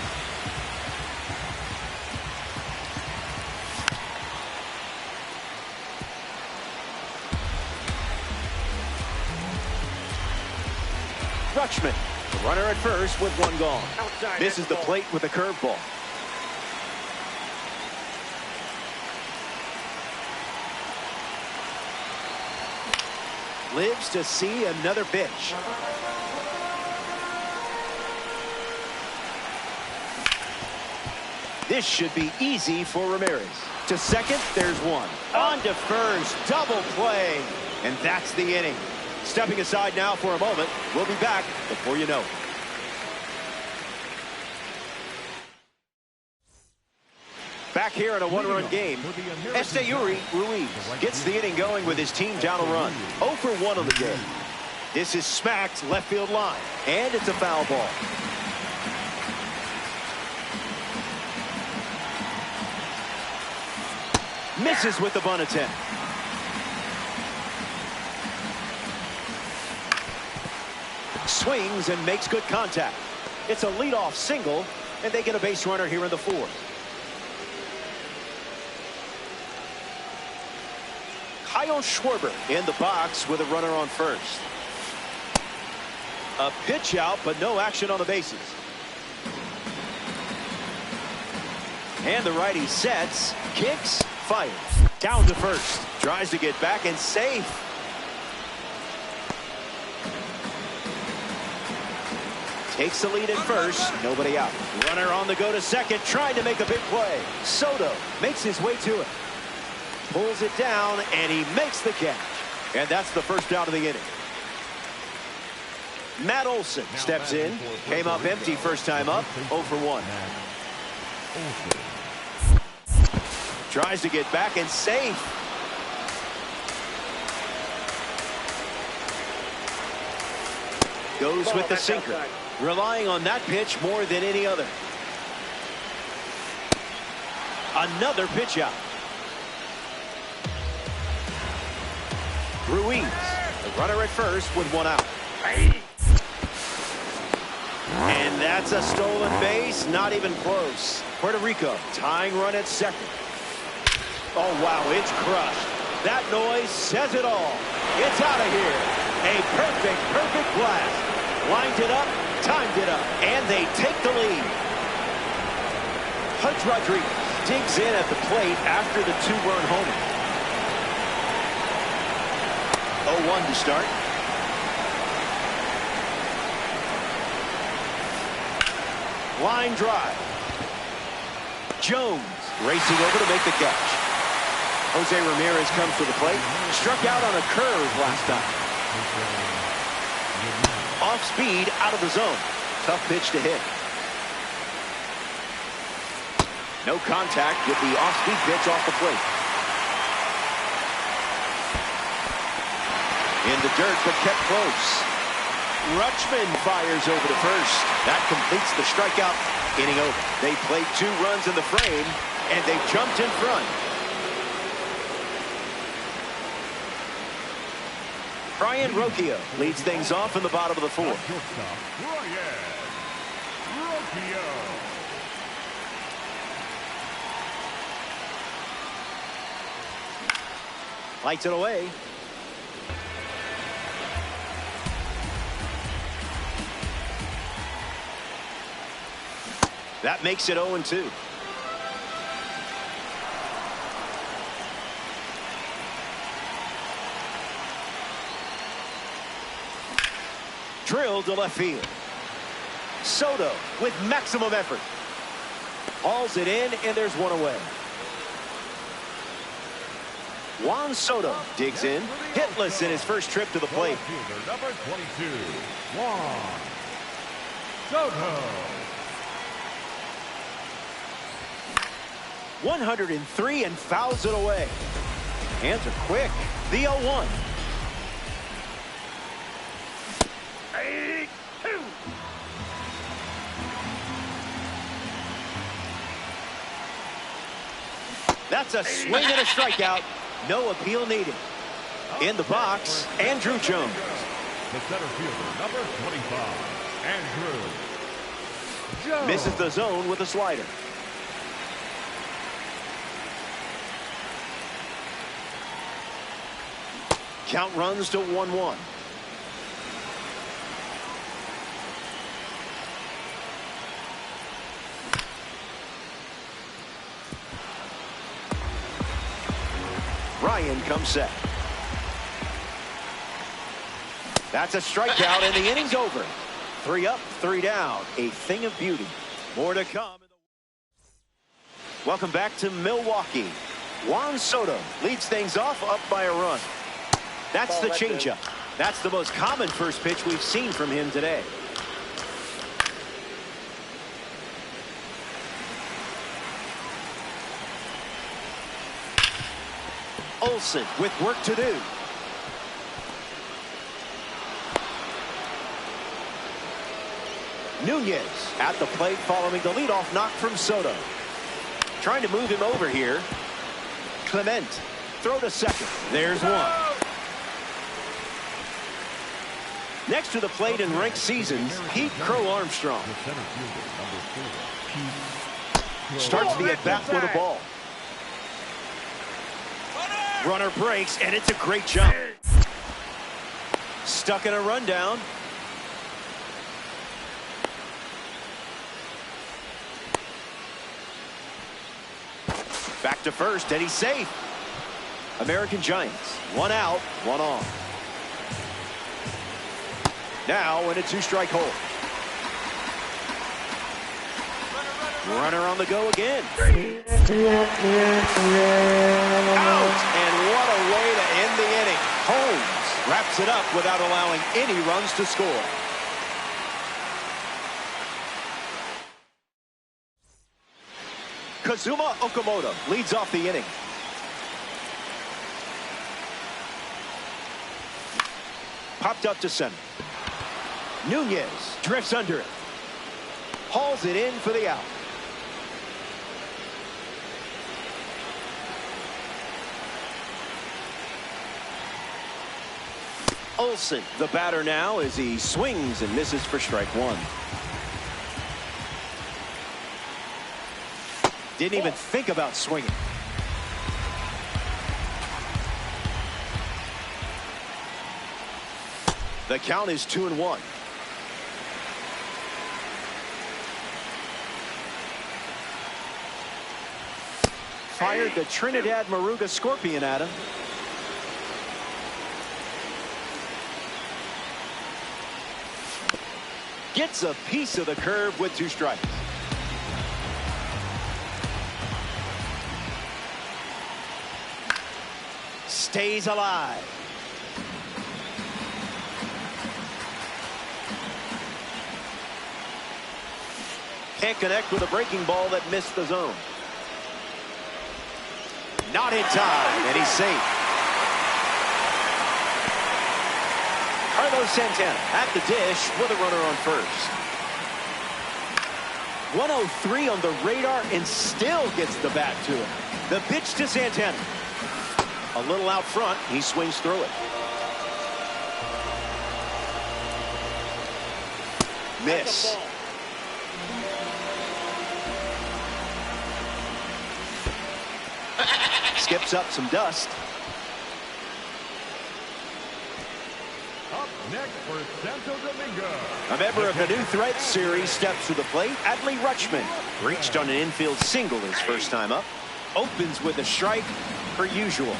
Rutschman, the runner at first with one gone. Misses the plate with a curveball. Lives to see another pitch. This should be easy for Ramirez. To second, there's one. On to first, double play. And that's the inning. Stepping aside now for a moment. We'll be back before you know it. Back here in a one-run game, Esteury Ruiz gets the inning going with his team down a run. 0 for 1 on the day. This is smacked left field line, and it's a foul ball. Misses with the bunt attempt. Swings and makes good contact. It's a leadoff single, and they get a base runner here in the fourth. Kyle Schwarber in the box with a runner on first. A pitch out, but no action on the bases. And the righty sets, kicks, fires. Down to first. Tries to get back and safe. Takes the lead at first. Nobody out. Runner on the go to second, trying to make a big play. Soto makes his way to it. Pulls it down, and he makes the catch. And that's the first out of the inning. Matt Olson steps in. Came up empty first time up. 0 for 1. Tries to get back and safe. Goes with the sinker. Relying on that pitch more than any other. Another pitch out. Ruiz, the runner at first with one out. And that's a stolen base, not even close. Puerto Rico tying run at second. Oh, wow, it's crushed. That noise says it all. It's out of here. A perfect blast. Lined it up, timed it up, and they take the lead. Pudge Rodriguez digs in at the plate after the two-run homer. 0-1 to start. Line drive. Jones racing over to make the catch. Jose Ramirez comes to the plate. Struck out on a curve last time. Off speed, out of the zone. Tough pitch to hit. No contact with the off-speed pitch off the plate. In the dirt, but kept close. Rutschman fires over to first. That completes the strikeout. Inning over. They played 2 runs in the frame, and they jumped in front. Brian Rocchio leads things off in the bottom of the fourth. Lights it away. That makes it 0-2. drilled to left field. Soto with maximum effort. Hauls it in, and there's one away. Juan Soto digs in, hitless in his first trip to the plate. Number 22, Juan Soto. 103 and fouls it away. Hands are quick. The 0-1. 82. That's a swing and a strikeout. No appeal needed. In the box, Andrew Jones. The center fielder, number 25, Andrew Jones. Misses the zone with a slider. Count runs to 1-1. Ryan comes set. That's a strikeout, and the inning's over. 3 up, 3 down. A thing of beauty. More to come. Welcome back to Milwaukee. Juan Soto leads things off, up by a run. That's the changeup. That's the most common first pitch we've seen from him today. Olsen with work to do. Nunez at the plate following the leadoff knock from Soto. Trying to move him over here. Clement, throw to second. There's one. Next to the plate in ranked seasons, Pete Crow Armstrong. Starts the at-bat with a ball. Runner breaks, and it's a great jump. Stuck in a rundown. Back to first, and he's safe. American Giants, 1 out, 1 on. Now in a 2-strike hole. Runner on the go again. Out! And what a way to end the inning. Holmes wraps it up without allowing any runs to score. Kazuma Okamoto leads off the inning. Popped up to center. Nunez drifts under it. Hauls it in for the out. Olsen, the batter now, as he swings and misses for strike 1. Didn't even think about swinging. The count is 2-1. Fired the Trinidad Maruga Scorpion at him. Gets a piece of the curve with 2 strikes. Stays alive. Can't connect with a breaking ball that missed the zone. Not in time, and he's safe. Carlos Santana at the dish with a runner on first. 103 on the radar and still gets the bat to him. The pitch to Santana. A little out front, he swings through it. Miss. Skips up some dust. Up next for Santo Domingo. A member of the New Threat series steps to the plate. Adley Rutschman reached on an infield single his first time up. Opens with a strike per usual.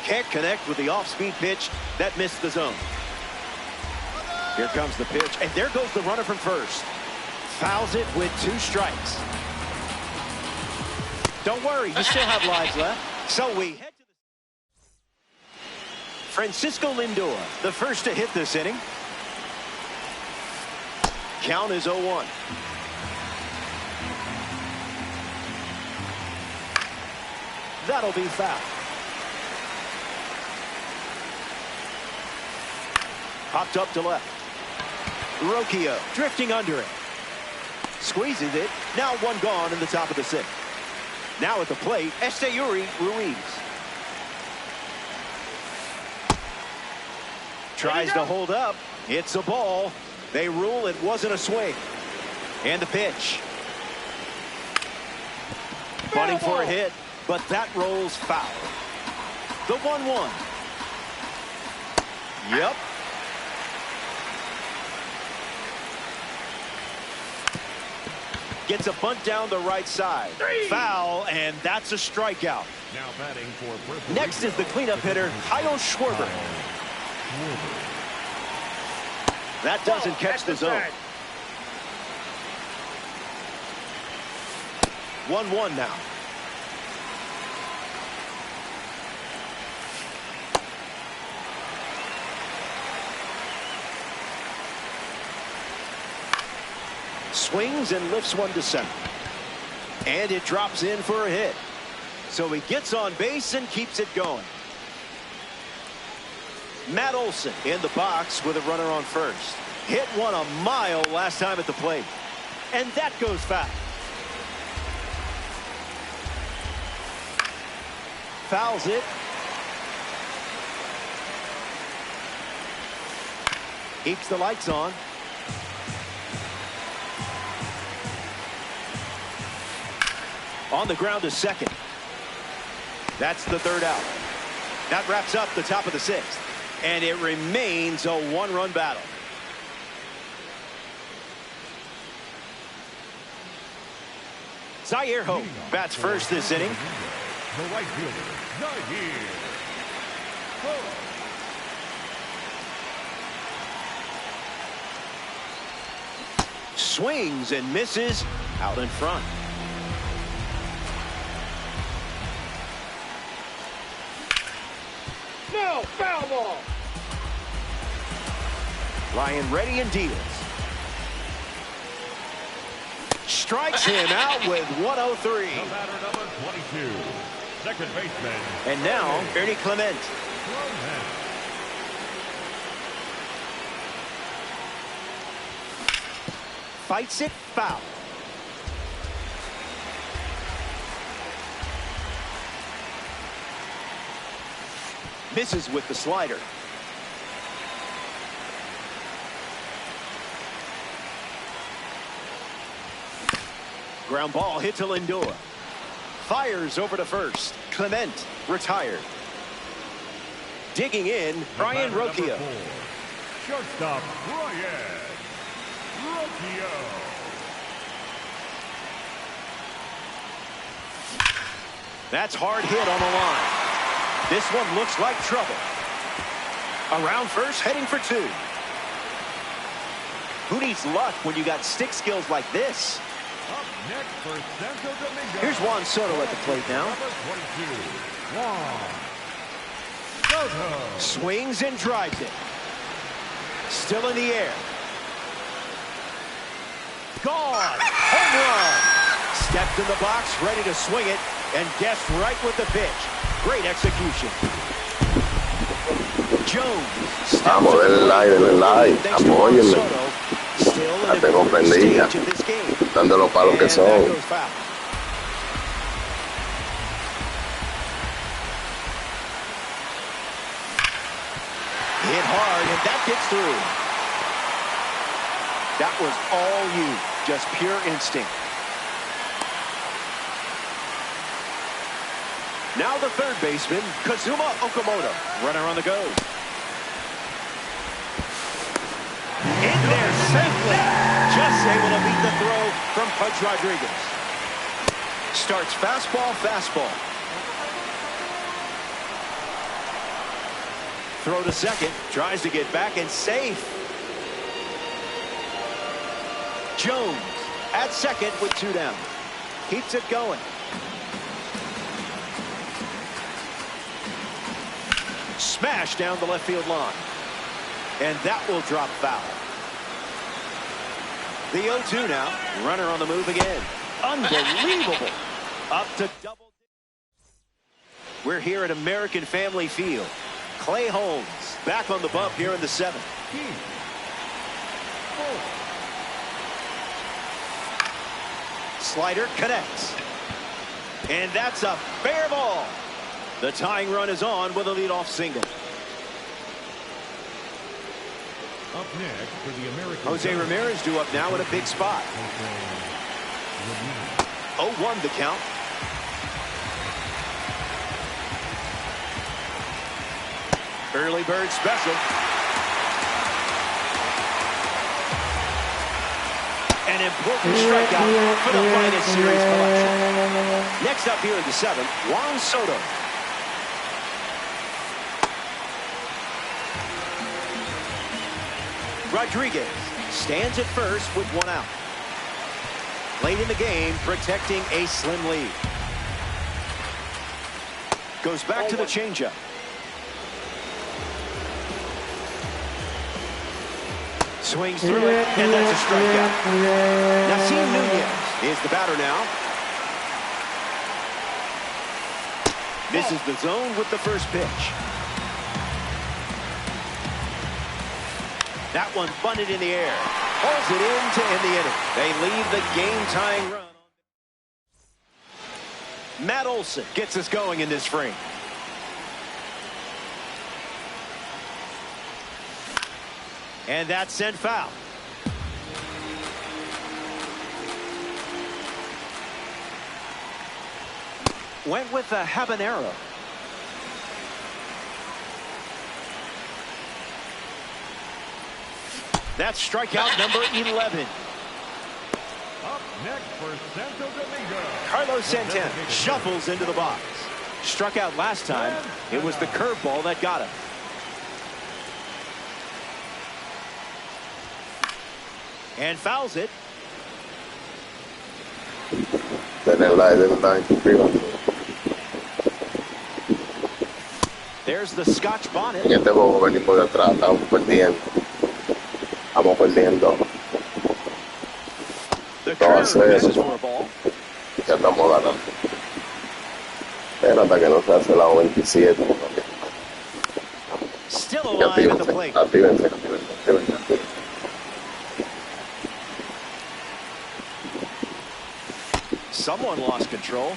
Can't connect with the off-speed pitch that missed the zone. Here comes the pitch, and there goes the runner from first. Fouls it with 2 strikes. Don't worry, you still have lives left. So we head to the... Francisco Lindor, the first to hit this inning. Count is 0-1. That'll be foul. Popped up to left. Rocchio drifting under it. Squeezes it. Now 1 gone in the top of the 6th. Now at the plate, Esteury Ruiz. Tries to hold up. It's a ball. They rule it wasn't a swing. And the pitch. Bunting for a hit, but that rolls foul. The 1-1. Yep. Gets a bunt down the right side. Foul, and that's a strikeout. Now batting for Next is the cleanup hitter, Kyle Schwarber. That doesn't catch the zone. 1-1 now. Swings and lifts one to center. And it drops in for a hit. So he gets on base and keeps it going. Matt Olson in the box with a runner on first. Hit one a mile last time at the plate. And that goes foul. Fouls it. Keeps the lights on. On the ground to second. That's the 3rd out. That wraps up the top of the 6th. And it remains a 1-run battle. Zaire Ho bats first this inning. the right fielder, Zaire Ho. Swings and misses out in front. No, foul ball. Ryan ready and deals. Strikes him out with 103. The batter number 22, second baseman. And now Ernie Clement. Fights it, foul. Misses with the slider. Ground ball hit to Lindor. Fires over to first. Clement retired. Digging in, Brian Rocchio. Shortstop, Brian Rocchio. That's hard hit on the line. This one looks like trouble. Around first, heading for 2. Who needs luck when you got stick skills like this? Up next for Santo Domingo. Here's Juan Soto at the plate now. Number 22, Juan Soto. Swings and drives it. Still in the air. Gone. Home run. Stepped in the box, ready to swing it, and guessed right with the pitch. Great execution. Jones. Vamos, denle like, apóyenme. La tengo prendida, dando los palos que son. Hit hard, and that gets through. That was all you, just pure instinct. Now the third baseman, Kazuma Okamoto, runner on the go. In there safely, just able to beat the throw from Pudge Rodriguez. Starts fastball, fastball. Throw to second, tries to get back and safe. Jones at second with 2 down. Keeps it going. Smash down the left field line. And that will drop foul. The 0-2 now. Runner on the move again. Unbelievable. Up to double. We're here at American Family Field. Clay Holmes back on the bump here in the 7th. Slider connects. And that's a fair ball. The tying run is on with a leadoff single. Up next for the American Jose Ramirez due up now in a big spot. 0-1 the count. Early bird special. An important strikeout for the finest series collection. Next up here in the 7th, Juan Soto. Rodriguez stands at first with 1 out. Late in the game, protecting a slim lead. Goes back to the changeup. Swings through it, and that's a strikeout. Nasim Nunez is the batter now. This is the zone with the first pitch. That one bunted in the air. Pulls it in to end the inning. They leave the game-tying run. Matt Olson gets us going in this frame. And that's sent foul. Went with a habanero. That's strikeout number 11. Up next for Santo Domingo, Carlos Santana shuffles into the box. Struck out last time. It was the curveball that got him. And fouls it. There's the Scotch bonnet. En este juego venimos de atrás, estamos perdiendo. Estamos perdiendo. The curve misses for a ball. Ya estamos ganando. Pero hasta que no se hace la 27. Still alive at the plate. Actívense. Someone lost control.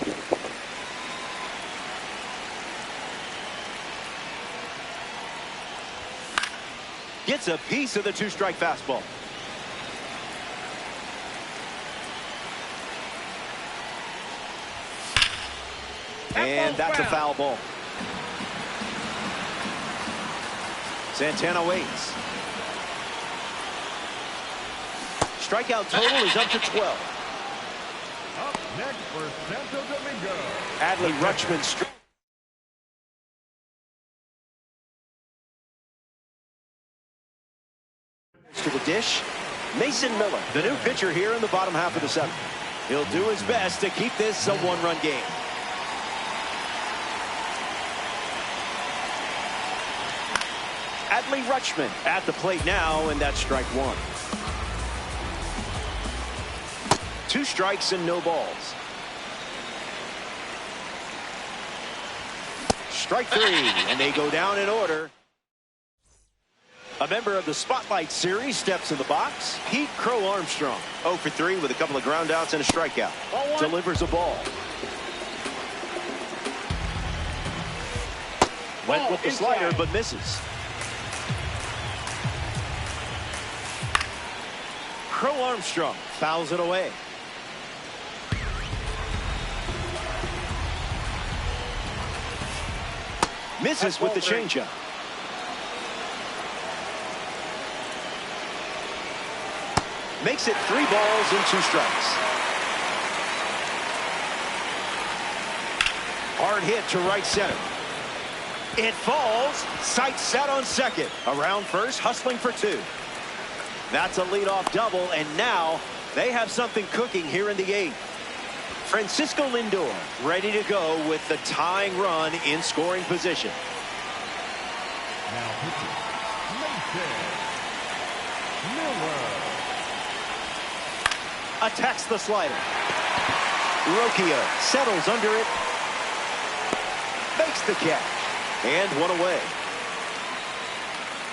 Gets a piece of the 2-strike fastball. And that's a foul ball. Santana waits. Strikeout total is up to 12. Up next for Santo Domingo, Adley Rutschman to the dish. Mason Miller, the new pitcher here in the bottom half of the 7th. He'll do his best to keep this a 1-run game. Adley Rutschman at the plate now, and that's strike 1. 2 strikes and no balls. Strike 3, and they go down in order. A member of the Spotlight Series steps in the box. Pete Crow Armstrong, 0 for 3 with a couple of ground outs and a strikeout. Delivers a ball. Went with the slider, but misses. Crow Armstrong fouls it away. Misses with the changeup. Makes it 3 balls and 2 strikes. Hard hit to right center. It falls. Sights set on second. Around first, hustling for 2. That's a leadoff double, and now They have something cooking here in the 8th. Francisco Lindor ready to go with the tying run in scoring position. Now pitching, Nathan Miller. Attacks the slider. Rocchio settles under it. Makes the catch. And one away.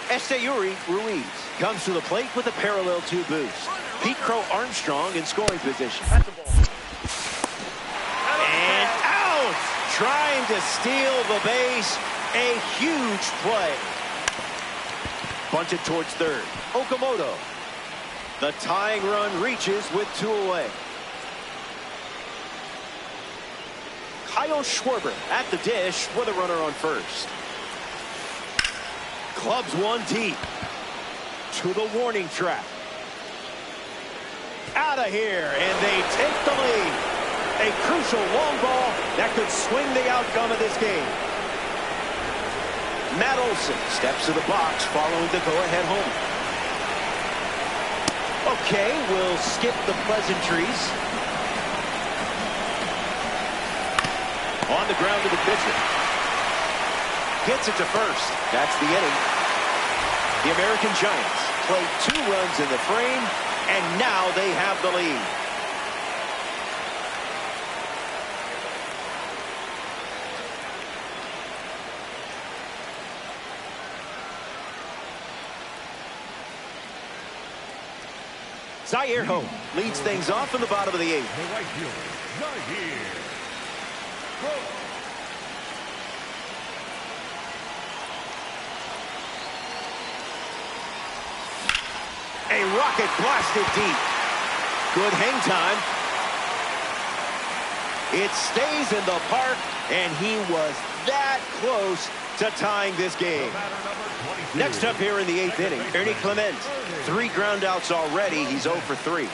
Esteury Ruiz comes to the plate with a parallel 2 boost. Pete Crow Armstrong in scoring position. That's a ball. And out! Trying to steal the base. A huge play. Bunted towards third. Okamoto. The tying run reaches with 2 away. Kyle Schwarber at the dish with a runner on first. Clubs one deep to the warning track. Out of here, and they take the lead. A crucial long ball that could swing the outcome of this game. Matt Olson steps to the box following the go-ahead home. Okay, we'll skip the pleasantries. On the ground to the pitcher. Gets it to first. That's the inning. The American Giants play 2 runs in the frame, and now they have the lead. Zaire Ho leads things off in the bottom of the 8th. The right fielder, Zaire Ho. A rocket blasted deep. Good hang time. It stays in the park, and he was that close to tying this game. Next up here in the 8th inning, Ernie Clement. 3 ground outs already. He's 0 for 3.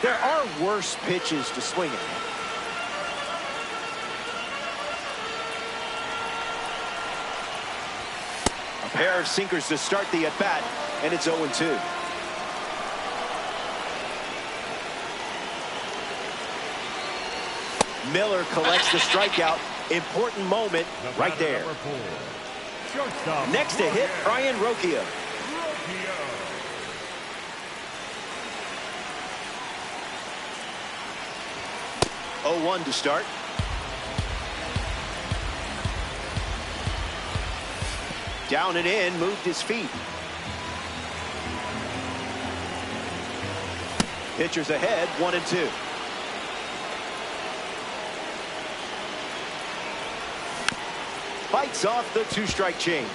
There are worse pitches to swing at. A pair of sinkers to start the at-bat, and it's 0-2. Miller collects the strikeout. Important moment right there. Next to hit, Brian Rocchio. 0-1 to start. Down and in, moved his feet. Pitchers ahead, 1-2. Bites off the 2-strike chain.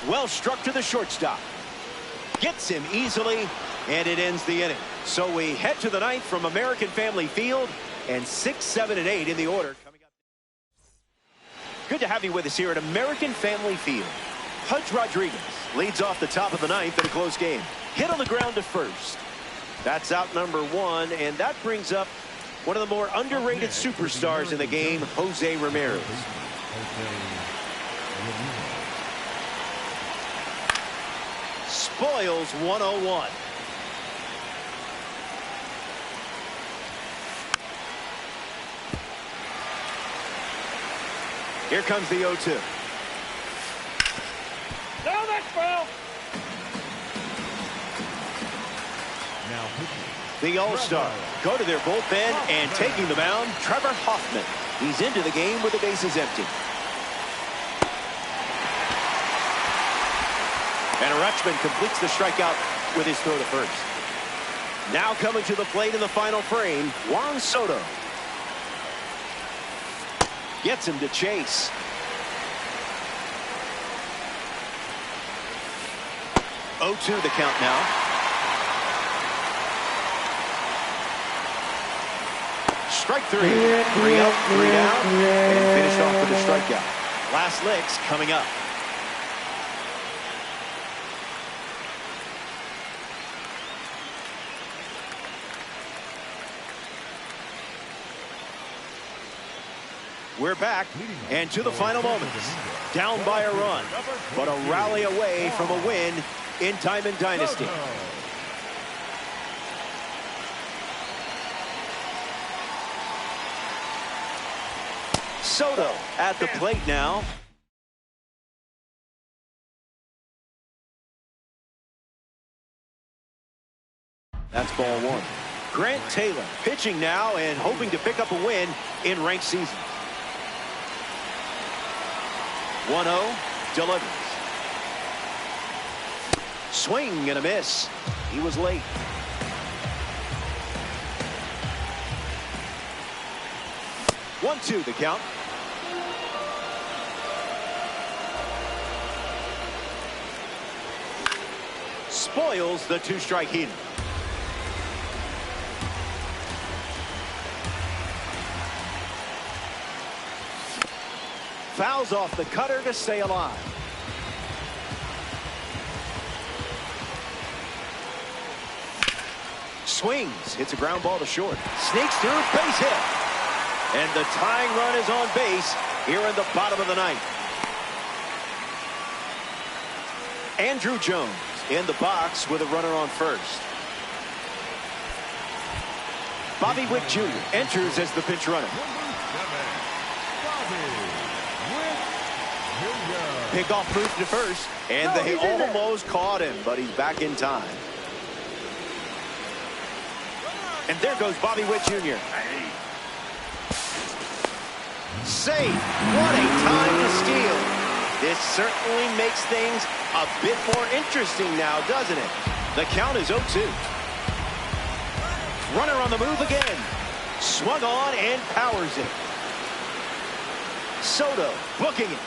Well struck to the shortstop. Gets him easily, and it ends the inning. So we head to the 9th from American Family Field, and 6, 7, and 8 in the order. Coming up. Good to have you with us here at American Family Field. Pudge Rodriguez leads off the top of the 9th in a close game. Hit on the ground to first. That's out number 1, and that brings up one of the more underrated superstars in the game, Jose Ramirez. Spoils 101. Here comes the 0-2. No, that's foul. Now The All-Star go to their bullpen, and taking the mound, Trevor Hoffman. He's into the game with the bases empty. And Rutschman completes the strikeout with his throw to first. Now coming to the plate in the final frame, Juan Soto. Gets him to chase. Oh, 0-2 the count now. Strike 3. 3 up, 3 down, and finished off with a strikeout. Last licks coming up. We're back and to the final moments. Down by a run, but a rally away from a win in Diamond Dynasty. Soto at the plate now. That's ball one. Grant Taylor pitching now and hoping to pick up a win in ranked season. 1-0, delivers. Swing and a miss. He was late. One, two, the count. Spoils the two-strike heater. Fouls off the cutter to stay alive. Swings, hits a ground ball to short. Sneaks through, base hit. And the tying run is on base here in the bottom of the ninth. Andrew Jones in the box with a runner on first. Bobby Witt Jr. enters as the pinch runner. Pickoff move to first, and they almost caught him, but he's back in time. And there goes Bobby Witt Jr. Safe. What a time to steal. This certainly makes things a bit more interesting now, doesn't it? The count is 0-2. Runner on the move again. Swung on and powers it. Soto booking it.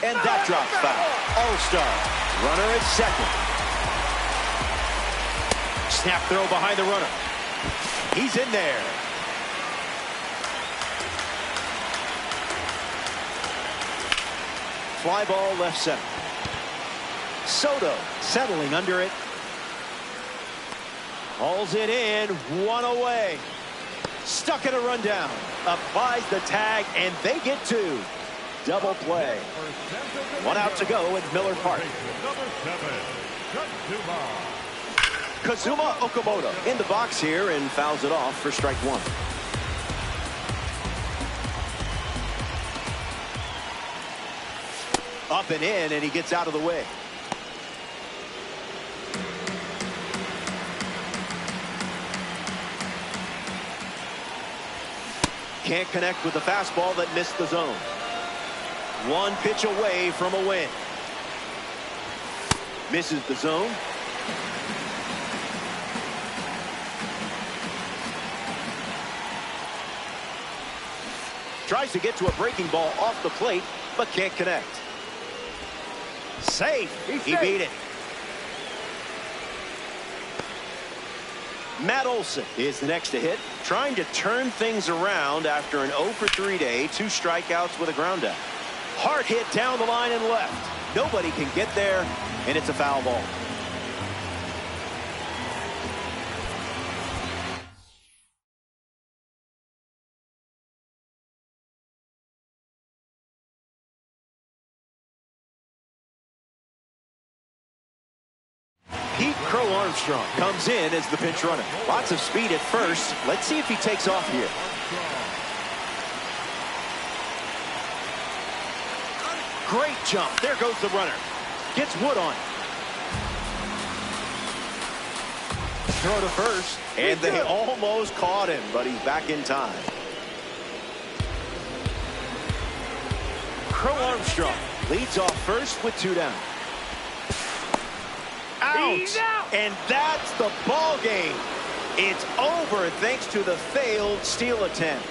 And that drops foul. All-star. Runner at second. Snap throw behind the runner. He's in there. Fly ball left center. Soto settling under it. Hauls it in. One away. Stuck in a rundown. Applies the tag, and they get two. Double play. One out to go at Miller Park. Kazuma Okamoto in the box here and fouls it off for strike one. Up and in, and he gets out of the way. Can't connect with the fastball that missed the zone. One pitch away from a win. Misses the zone. Tries to get to a breaking ball off the plate, but can't connect. Safe. He beat it. Matt Olson is the next to hit, trying to turn things around after an 0-for-3 day, 2 strikeouts with a ground out. Hard hit down the line and left. Nobody can get there, and it's a foul ball. Pete Crow Armstrong comes in as the pinch runner. Lots of speed at first. Let's see if he takes off here. Great jump. There goes the runner. Gets Wood on. Throw to first. And they almost caught him, but he's back in time. Crow Armstrong leads off first with 2 down. Out. And that's the ball game. It's over thanks to the failed steal attempt.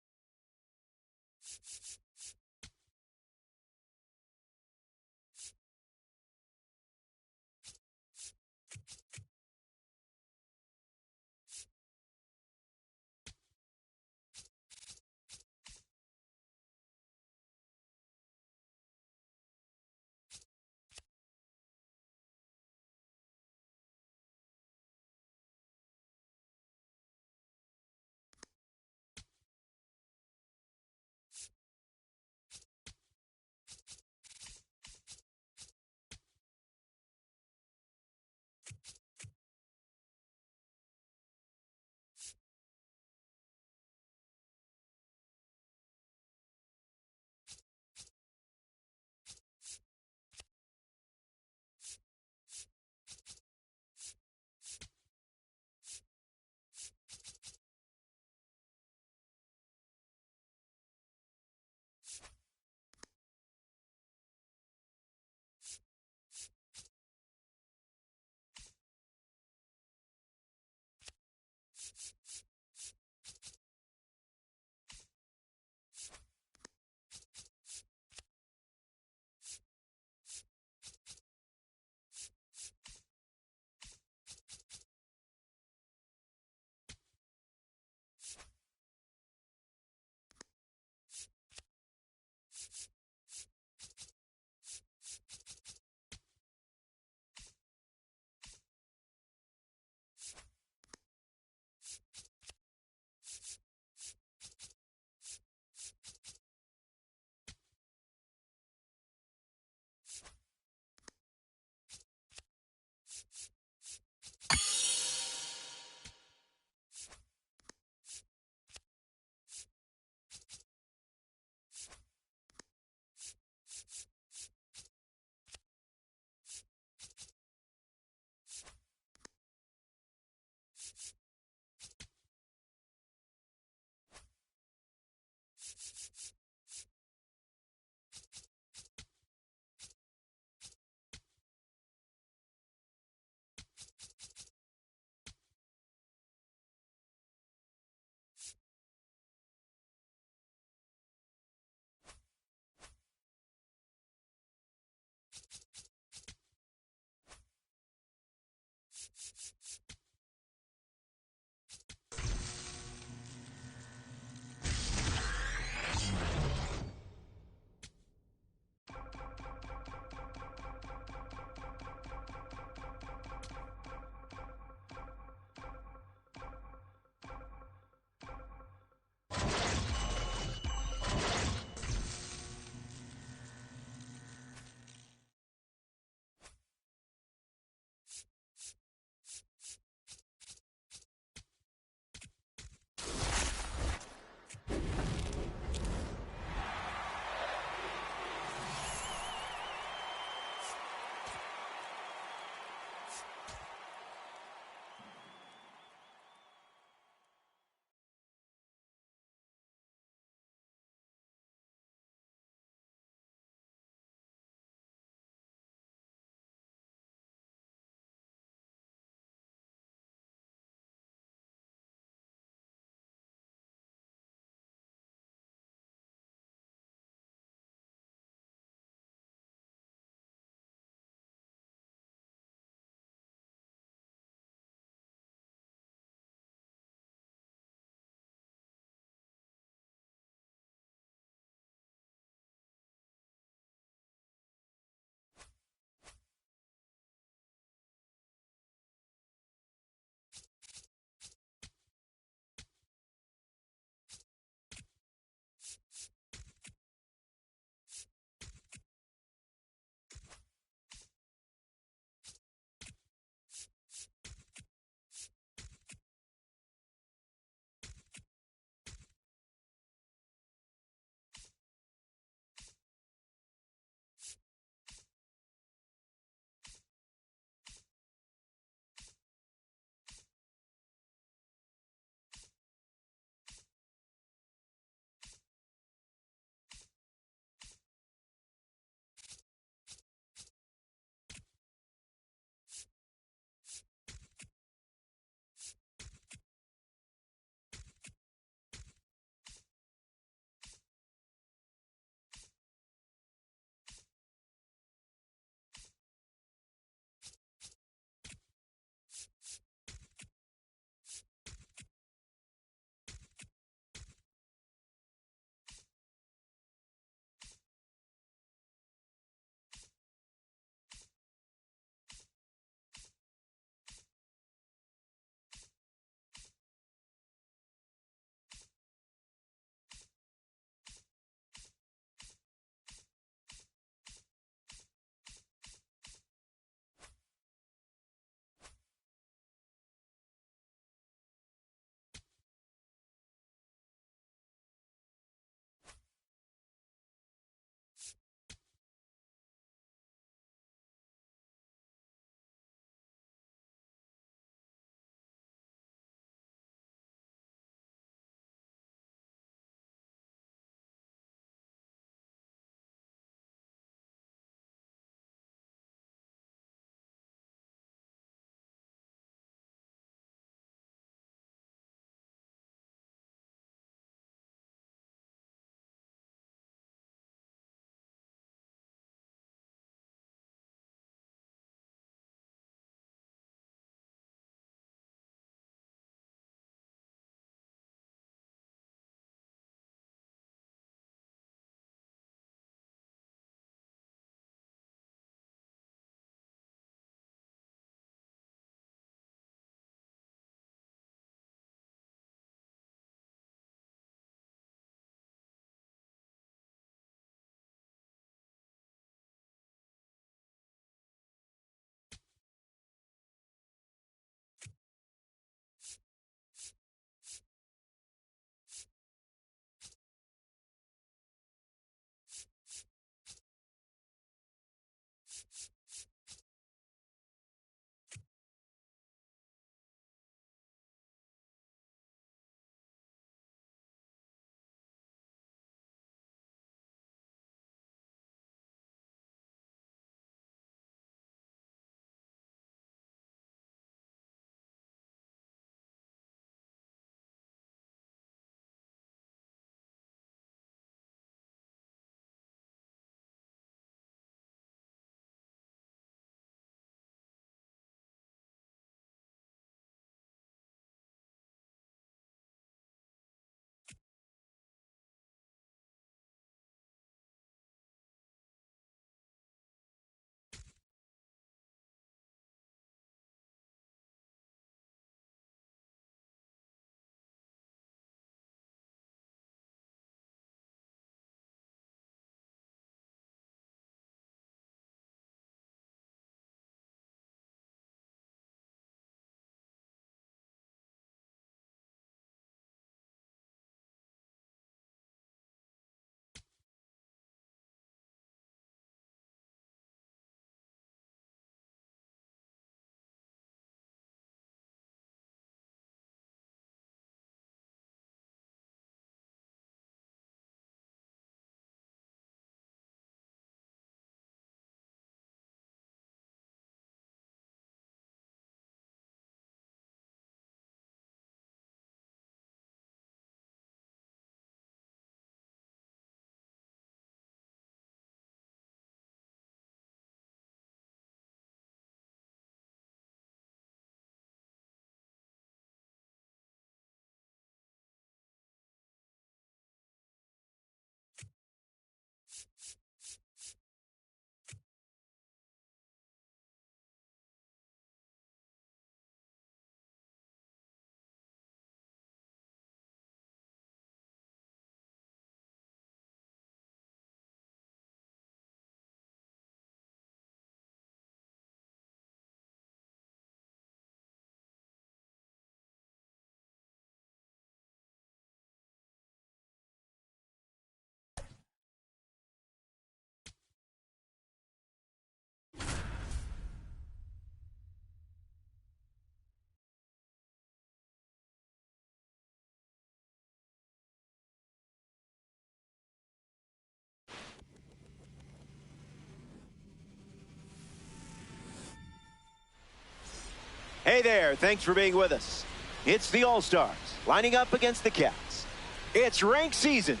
Hey there, thanks for being with us. It's the All-Stars lining up against the Cats. It's ranked seasons.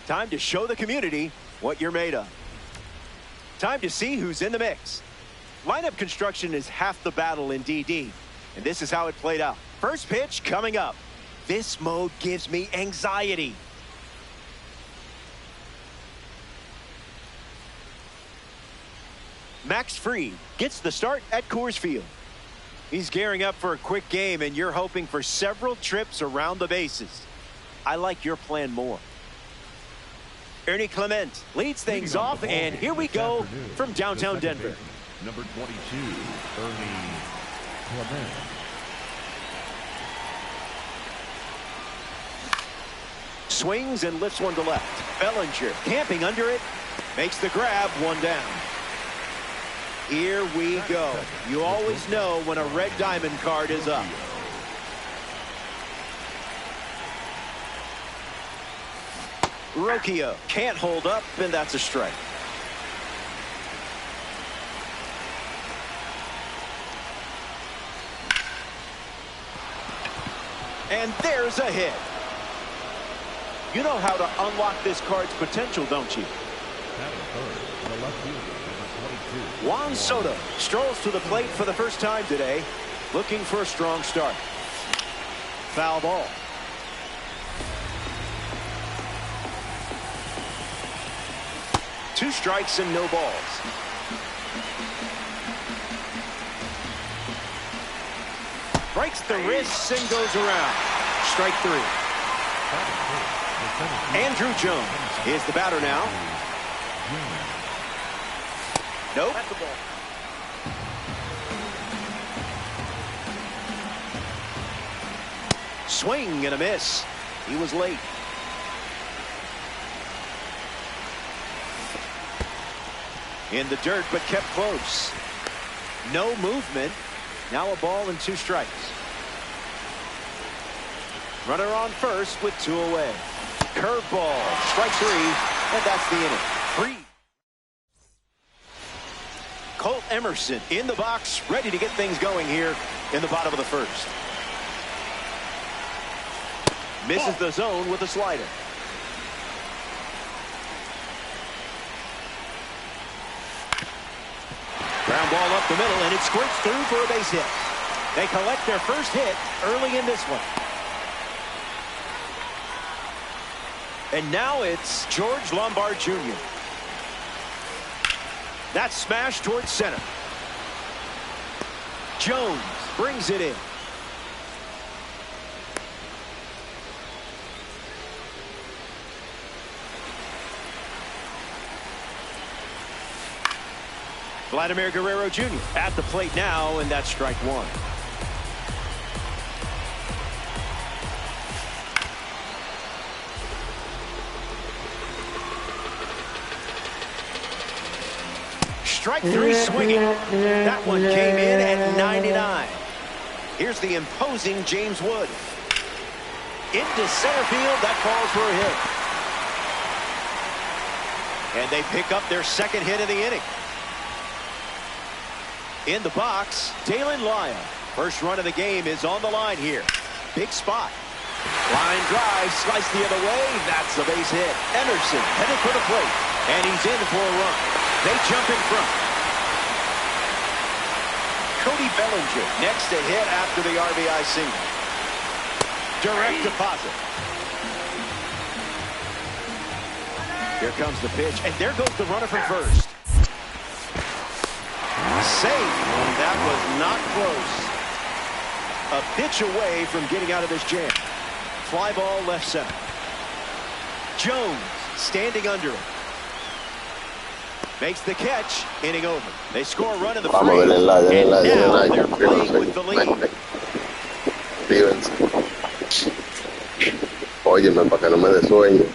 Time to show the community what you're made of. Time to see who's in the mix. Lineup construction is half the battle in DD, and this is how it played out. First pitch coming up. This mode gives me anxiety. Max Fried gets the start at Coors Field. He's gearing up for a quick game, and you're hoping for several trips around the bases. I like your plan more. Ernie Clement leads things off, and here we go from downtown Denver. Number 22, Ernie Clement. Swings and lifts one to left. Bellinger camping under it. Makes the grab, one down. Here we go. You always know when a red diamond card is up. Rocchio can't hold up, and that's a strike. And there's a hit. You know how to unlock this card's potential, don't you? Juan Soto strolls to the plate for the first time today, looking for a strong start. Foul ball. Two strikes and no balls. Breaks the wrists and goes around. Strike three. Andrew Jones is the batter now. Nope. That's the ball. Swing and a miss. He was late. In the dirt, but kept close. No movement. Now a ball and two strikes. Runner on first with two away. Curveball. Strike three, and that's the inning. Colt Emerson in the box, ready to get things going here in the bottom of the first. Misses the zone with a slider. Ground ball up the middle, and it squirts through for a base hit. They collect their first hit early in this one. And now it's George Lombard Jr. That's smashed towards center. Jones brings it in. Vladimir Guerrero Jr. at the plate now, and that's strike one. Strike three swinging. That one came in at 99. Here's the imposing James Wood. Into center field. That calls for a hit. And they pick up their second hit of the inning. In the box, Dalen Lyon. First run of the game is on the line here. Big spot. Line drive, sliced the other way. That's a base hit. Emerson headed for the plate. And he's in for a run. They jump in front. Cody Bellinger next to hit after the RBI single. Direct deposit. Here comes the pitch, and there goes the runner from first. Safe. That was not close. A pitch away from getting out of this jam. Fly ball left center. Jones standing under it. Makes the catch. Inning over. They score a run in the frame. And now they're playing with the lead. Óyeme, para que no me dé sueño.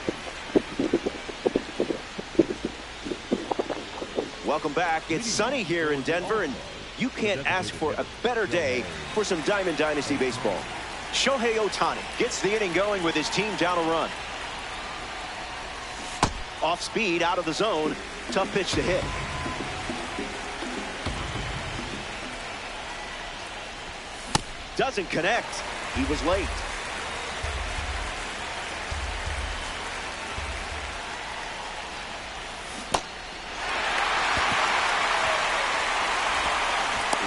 Welcome back. It's sunny here in Denver, and you can't ask for a better day for some Diamond Dynasty baseball. Shohei Ohtani gets the inning going with his team down a run. Off speed, out of the zone. Tough pitch to hit. Doesn't connect. He was late.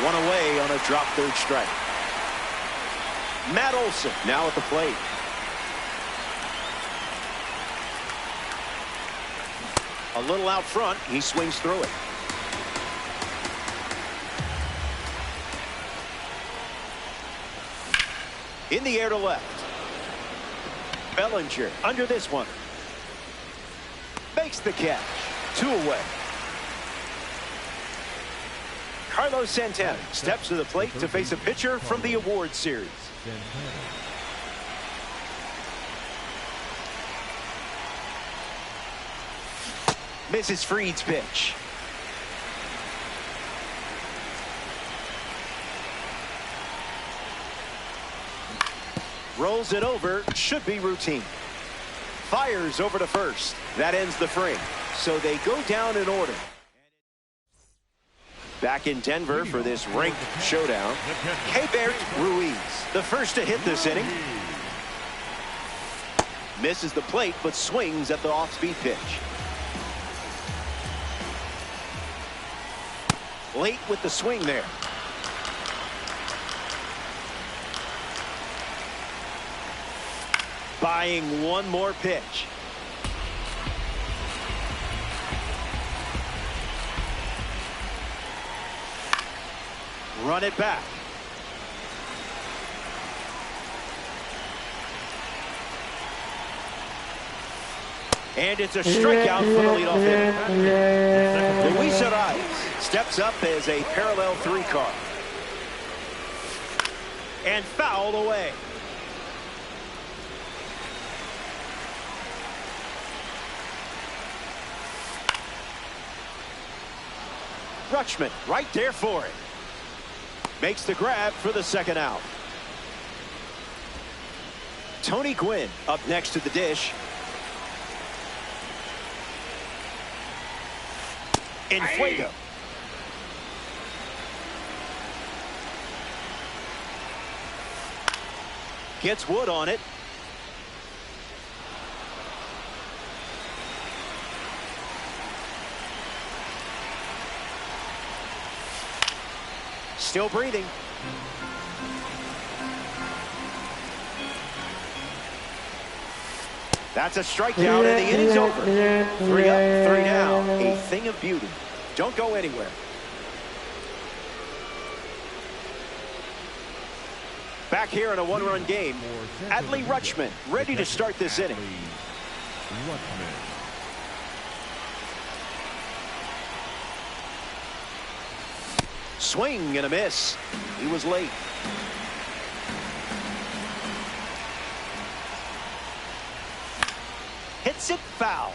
One away on a drop third strike. Matt Olson now at the plate. A little out front. He swings through it. In the air to left. Bellinger under this one. Makes the catch. 2 away. Carlos Santana steps to the plate to face a pitcher from the Award Series. Misses Fried's pitch. Rolls it over. Should be routine. Fires over to first. That ends the frame. So they go down in order. Back in Denver for this ranked showdown. Keibert Ruiz, the first to hit this inning. Misses the plate, but swings at the off-speed pitch. Late with the swing there. Buying one more pitch. Run it back. And it's a strikeout for the leadoff hitter. Luis Arias steps up as a parallel 3 car. And fouled away. Rutschman right there for it. Makes the grab for the second out. Tony Gwynn up next to the dish. In Fuego. Gets Wood on it. Still breathing. That's a strikeout, and the inning's over. 3 up, 3 down. A thing of beauty. Don't go anywhere. Back here in a 1-run game. Adley Rutschman ready to start this inning. Swing and a miss. He was late. Hits it foul.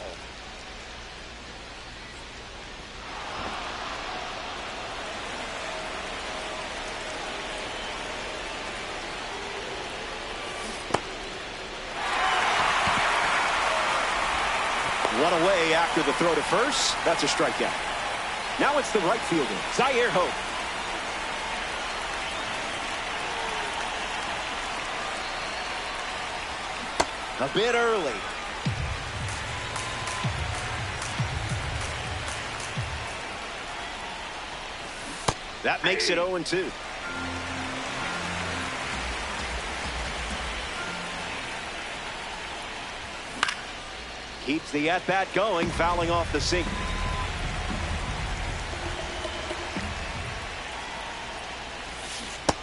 Run away after the throw to first. That's a strikeout. Now it's the right fielder, Zaire Hope. A bit early. That makes it 0-2. Keeps the at-bat going, fouling off the sink.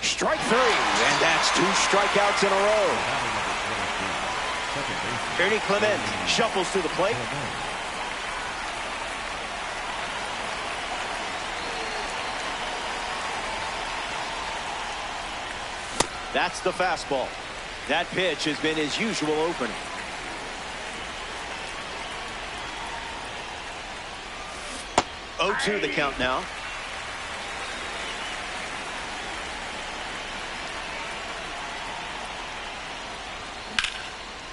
Strike three, and that's 2 strikeouts in a row. Ernie Clement shuffles to the plate. That's the fastball. That pitch has been his usual opener. Oh, 2 the count now.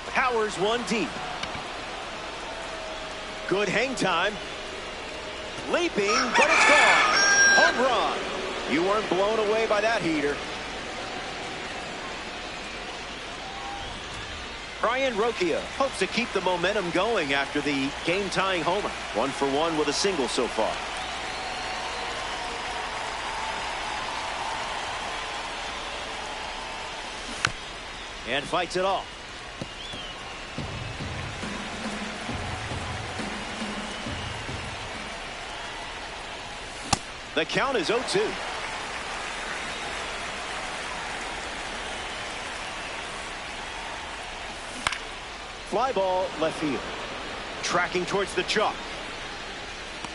Powers one deep. Good hang time. Leaping, but it's gone. Home run. You weren't blown away by that heater. Brian Rokia hopes to keep the momentum going after the game-tying homer. 1 for 1 with a single so far. And fights it off. The count is 0-2. Fly ball left field. Tracking towards the chalk.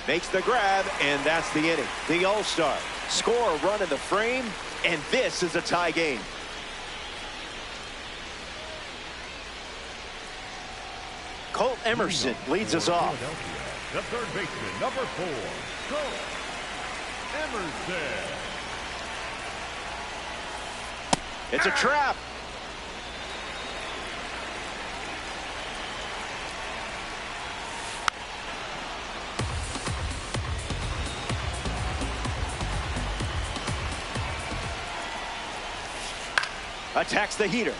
Makes the grab, and that's the inning. The All-Star score a run in the frame, and this is a tie game. Colt Emerson leads us off. The third baseman, number 4, Colt Emerson. It's a trap. Attacks the heater.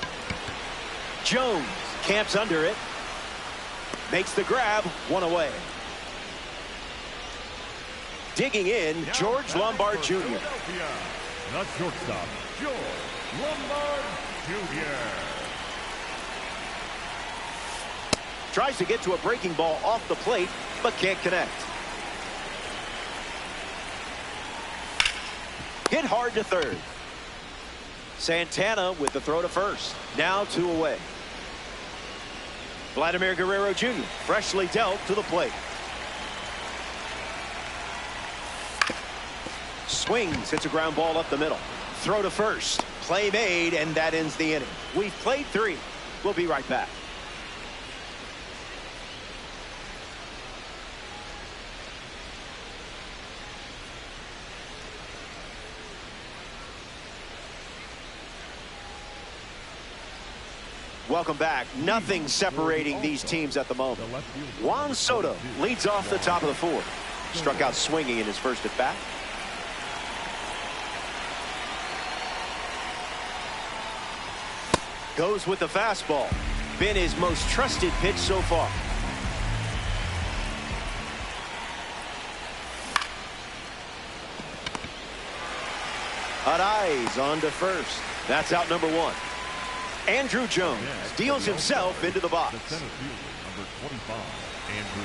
Jones camps under it. Makes the grab, 1 away. Digging in, George Lombard Jr. The shortstop, George Lombard Jr. Tries to get to a breaking ball off the plate, but can't connect. Hit hard to third. Santana with the throw to first. Now 2 away. Vladimir Guerrero Jr. freshly dealt to the plate. Swings, hits a ground ball up the middle. Throw to first. Play made, and that ends the inning. We've played 3. We'll be right back. Welcome back. Nothing separating these teams at the moment. Juan Soto leads off the top of the 4th. Struck out swinging in his first at bat. Goes with the fastball. Been his most trusted pitch so far. Arraez on to first. That's out number 1. Andrew Jones deals himself into the box. The center fielder, number 25, Andrew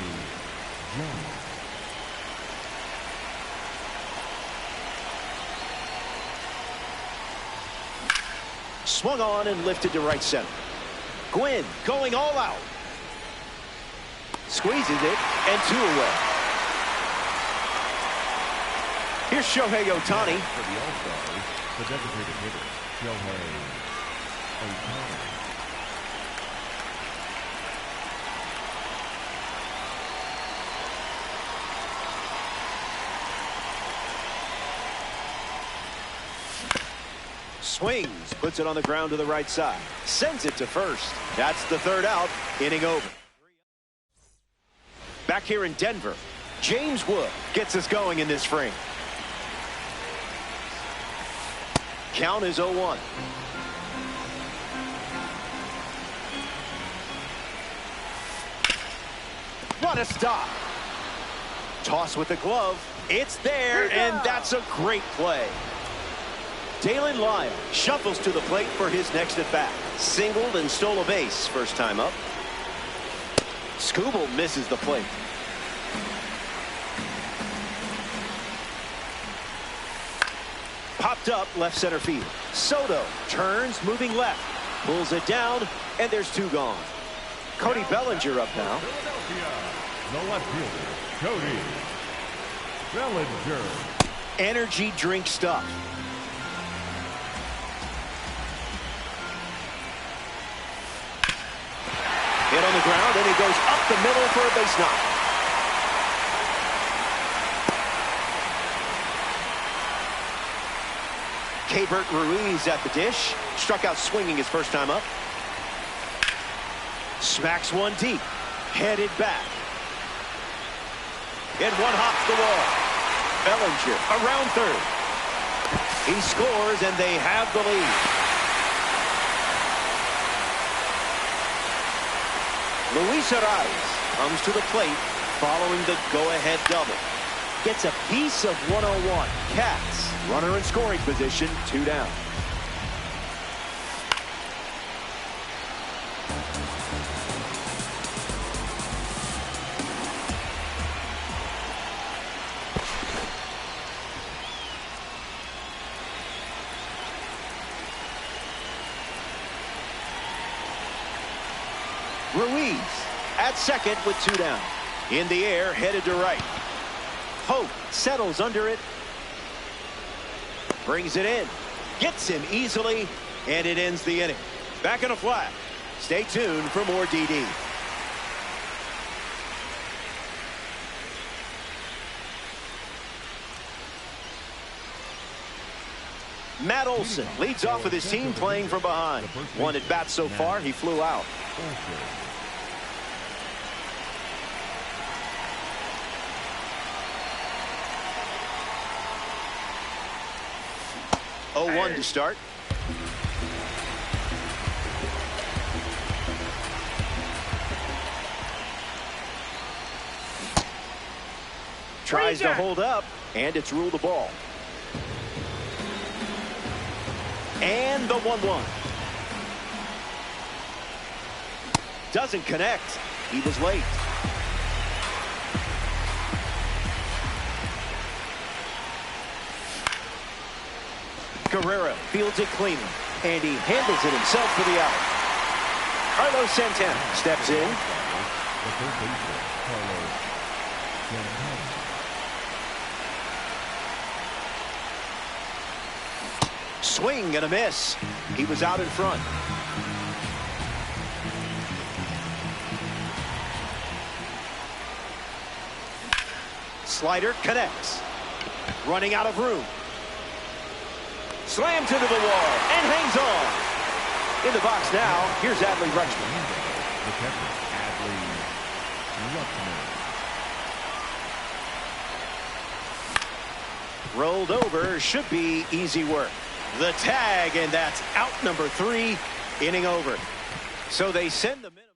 Jones. Swung on and lifted to right center. Gwynn going all out. Squeezes it, and 2 away. Here's Shohei Ohtani. For the All-Stars, the designated hitter, Shohei Ohtani. Swings, puts it on the ground to the right side. Sends it to first. That's the 3rd out. Inning over. Back here in Denver, James Wood gets us going in this frame. Count is 0-1. What a stop. Toss with the glove. It's there, and that's a great play. Dalen Lyle shuffles to the plate for his next at bat. Singled and stole a base first time up. Scooble misses the plate. Popped up left center field. Soto turns, moving left. Pulls it down, and there's two gone. Cody Bellinger up now. Philadelphia, the left fielder, Cody Bellinger. Energy drink stuff. Hit on the ground, and he goes up the middle for a base knock. Keibert Ruiz at the dish. Struck out swinging his first time up. Smacks one deep. Headed back. And one hops the wall. Bellinger around third. He scores, and they have the lead. Luis Arias comes to the plate following the go-ahead double. Gets a piece of 101. Cats, runner in scoring position, 2 down. Ruiz at second with 2 down. In the air, headed to right. Hope settles under it. Brings it in. Gets him easily, and it ends the inning. Back in a flat. Stay tuned for more DD. Matt Olson leads off with his team playing from behind. 1 at bat so far. He flew out. 0-1 to start. Tries to hold up, and it's ruled a ball. And the 1-1. Doesn't connect. He was late. Guerrero fields it cleanly, and he handles it himself for the out. Carlos Santana steps in. Swing and a miss. He was out in front. Slider connects. Running out of room. Slams into the wall and hangs on. In the box now, here's Adley Rutschman. Rolled over, should be easy work. The tag, and that's out number 3, inning over. So they send the minimum.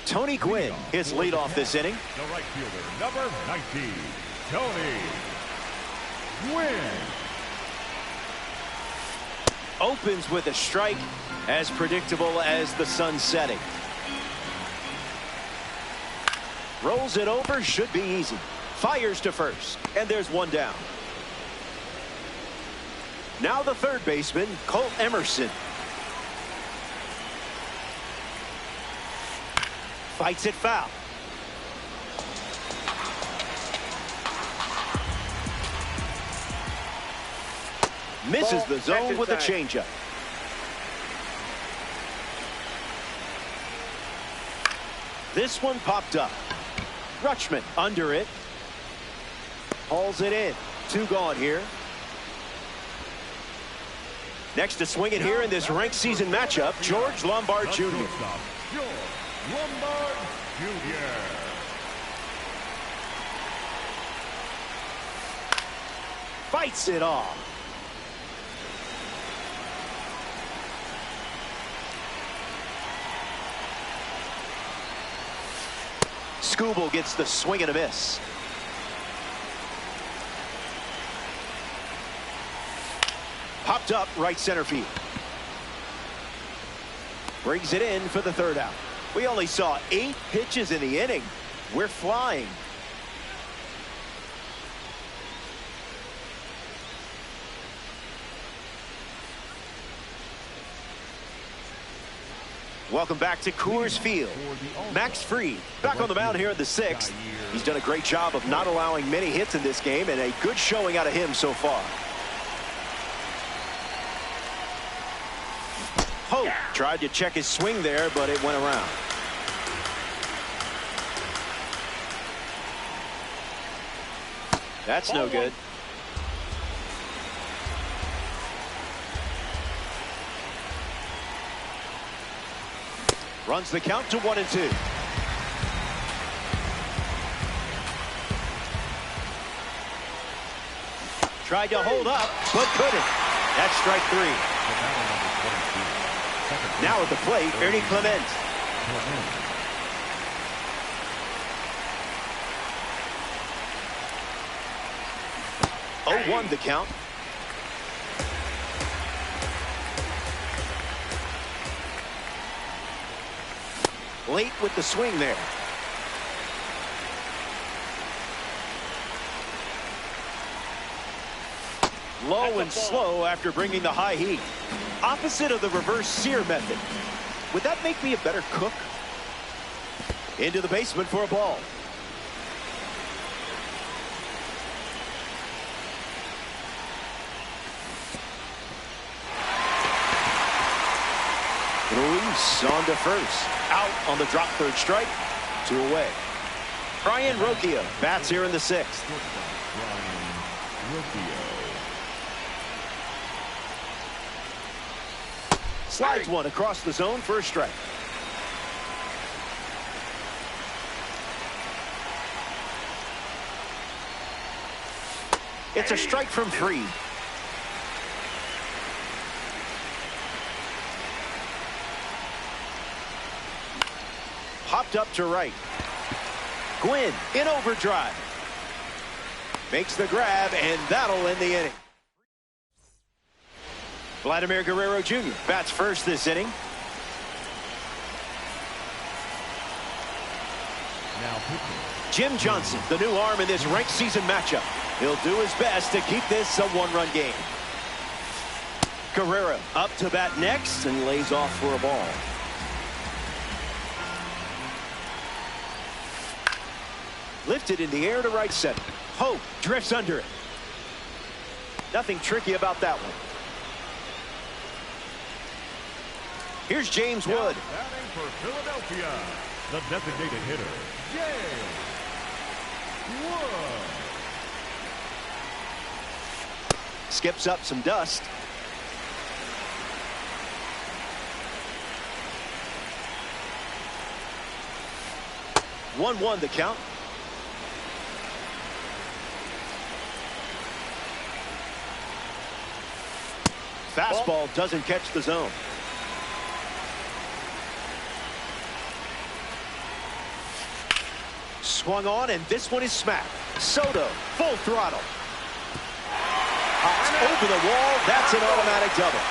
Tony Gwynn, his leadoff this inning. The right fielder, number 19, Tony Gwynn. Opens with a strike, as predictable as the sun setting. Rolls it over, should be easy. Fires to first, and there's 1 down. Now the third baseman, Colt Emerson. Fights it foul. Misses the zone with a changeup. This one popped up. Rutschman under it. Hauls it in. 2 gone here. Next to swing it here in this ranked season matchup, George Lombard Jr. George Lombard Jr. Fights it off. Scooble gets the swing and a miss. Popped up right center field. Brings it in for the 3rd out. We only saw 8 pitches in the inning. We're flying. Welcome back to Coors Field. Max Fried back on the mound here in the 6th. He's done a great job of not allowing many hits in this game, and a good showing out of him so far. Hope tried to check his swing there, but it went around. That's no good. Runs the count to 1-2. Tried to hold up, but couldn't. That's strike 3. Now at the plate, Ernie Clement. 0-1 the count. Late with the swing there. Low and slow after bringing the high heat. Opposite of the reverse sear method. Would that make me a better cook? Into the basement for a ball. Ruiz on to first. Out on the drop third strike. 2 away. Brian Rocchio bats here in the 6th. Slides one across the zone for a strike. It's a strike from Fried. Popped up to right. Gwynn in overdrive. Makes the grab, and that'll end the inning. Vladimir Guerrero Jr. bats first this inning. Now pitching. Jim Johnson, the new arm in this ranked season matchup. He'll do his best to keep this a 1-run game. Guerrero up to bat next and lays off for a ball. Lifted in the air to right center. Hope drifts under it. Nothing tricky about that one. Here's James Wood. Batting for Philadelphia, the designated hitter, James Wood. Skips up some dust. One the count. Fastball doesn't catch the zone. Swung on, and this one is smacked. Soto, full throttle. Hops over the wall. That's an automatic double.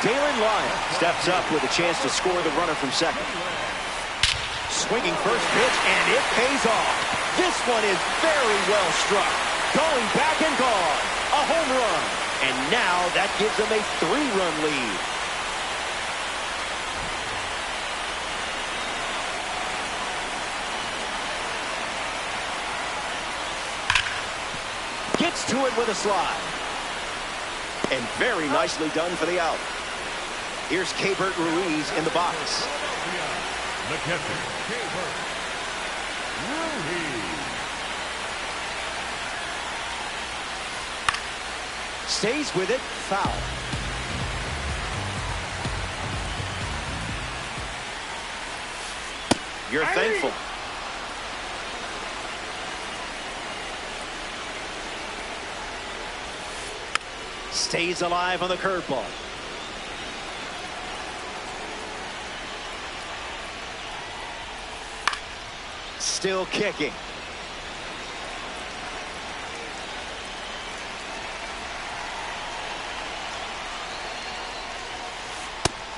Dalen Lyon steps up with a chance to score the runner from second. Swinging first pitch, and it pays off. This one is very well struck. Going back and gone. A home run. And now that gives them a 3-run lead. Gets to it with a slide. And very nicely done for the out. Here's Keibert Ruiz in the box. The catcher, Keibert Ruiz. Stays with it, foul. You're thankful. Stays alive on the curveball. Still kicking.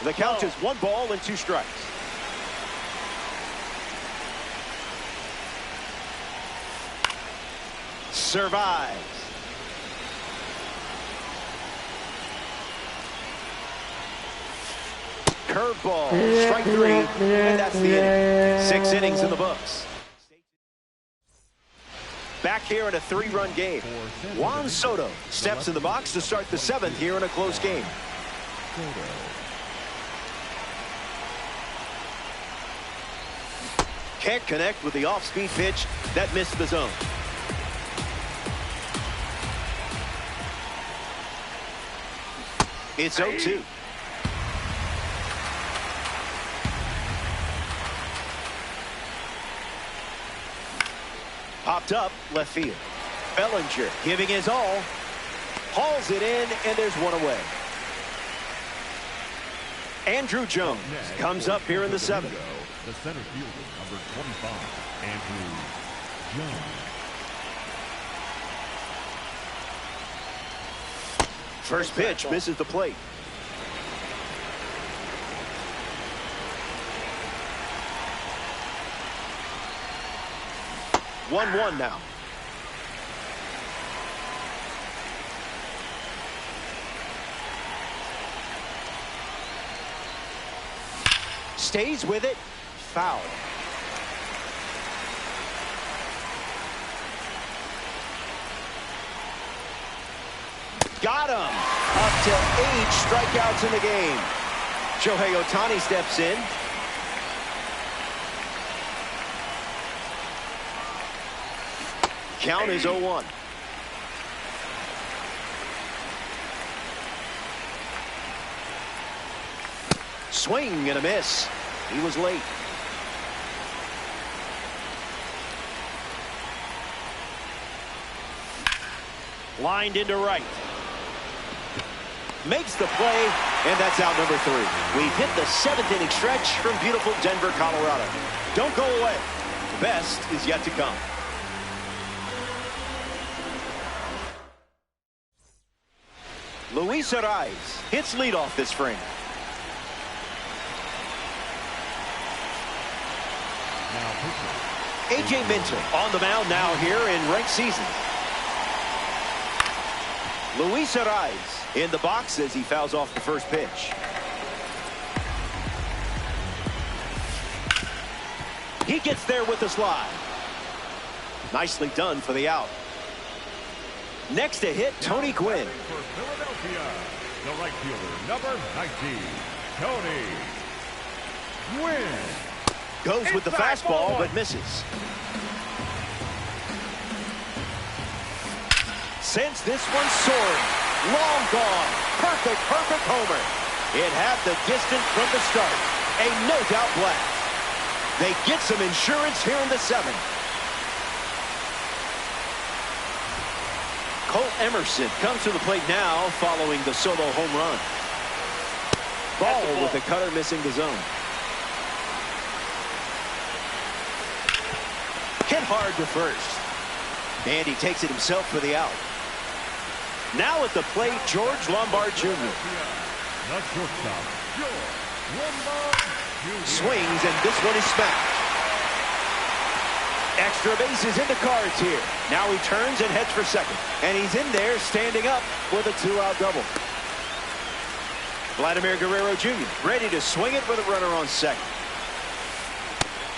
The count is 1 ball and 2 strikes. Survives. Curveball, strike 3, and that's the inning. 6 innings in the books. Back here in a 3-run game. Juan Soto steps in the box to start the 7th here in a close game. Can't connect with the off-speed pitch that missed the zone. It's 0-2. Popped up left field. Bellinger giving his all. Hauls it in, and there's 1 away. Andrew Jones comes up here in the 7th. The center fielder, number 25, Andrew Jones. First pitch misses the plate. One now. Stays with it. Foul. Got him. Up to 8 strikeouts in the game. Shohei Ohtani steps in. Count is 0-1. Swing and a miss. He was late. Lined into right. Makes the play, and that's out number 3. We've hit the 7th inning stretch from beautiful Denver, Colorado. Don't go away. The best is yet to come. Luis Ariz hits leadoff this frame. A.J. Minter on the mound now here in ranked season. Luis Ariz in the box as he fouls off the first pitch. He gets there with the slide. Nicely done for the out. Next to hit, Tony Gwynn. For Philadelphia, the right fielder, number 19, Tony Gwynn. Goes with the fastball, but misses. Sends this one soaring. Long gone. Perfect homer. It had the distance from the start. A no-doubt blast. They get some insurance here in the 7th. Colt Emerson comes to the plate now following the solo home run. Ball with the cutter missing the zone. Hit hard to first. And he takes it himself for the out. Now at the plate, George Lombard Jr. The shortstop, George Lombard Jr. Swings, and this one is smacked. Extra bases in the cards here. Now he turns and heads for second. And he's in there standing up with a 2-out double. Vladimir Guerrero Jr. ready to swing it with a runner on second.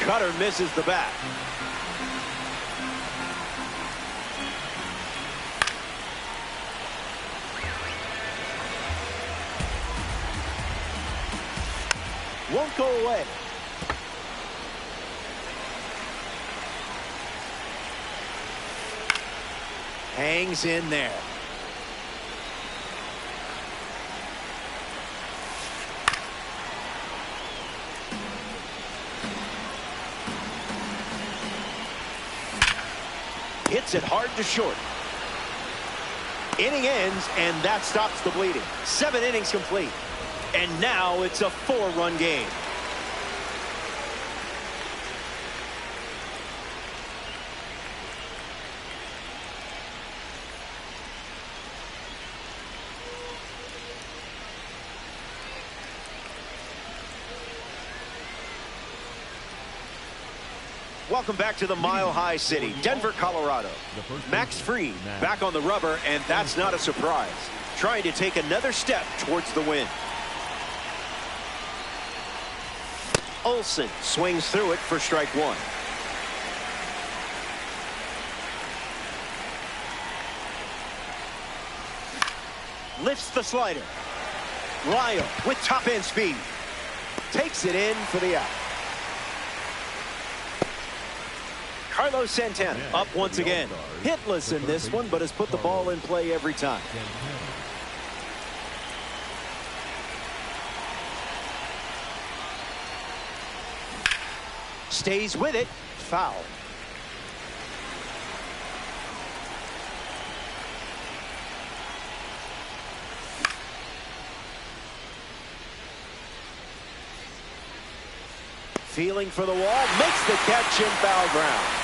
Cutter misses the bat. Won't go away. Hangs in there. Hits it hard to short. Inning ends, and that stops the bleeding. 7 innings complete. And now it's a 4-run game. Welcome back to the Mile High City, Denver, Colorado. Max Fried back on the rubber, and that's not a surprise. Trying to take another step towards the win. Olsen swings through it for strike one. Lifts the slider. Lyle with top end speed. Takes it in for the out. Carlos Santana up once again. Hitless in this one, but has put the ball in play every time. Stays with it. Foul. Feeling for the wall, makes the catch in foul ground.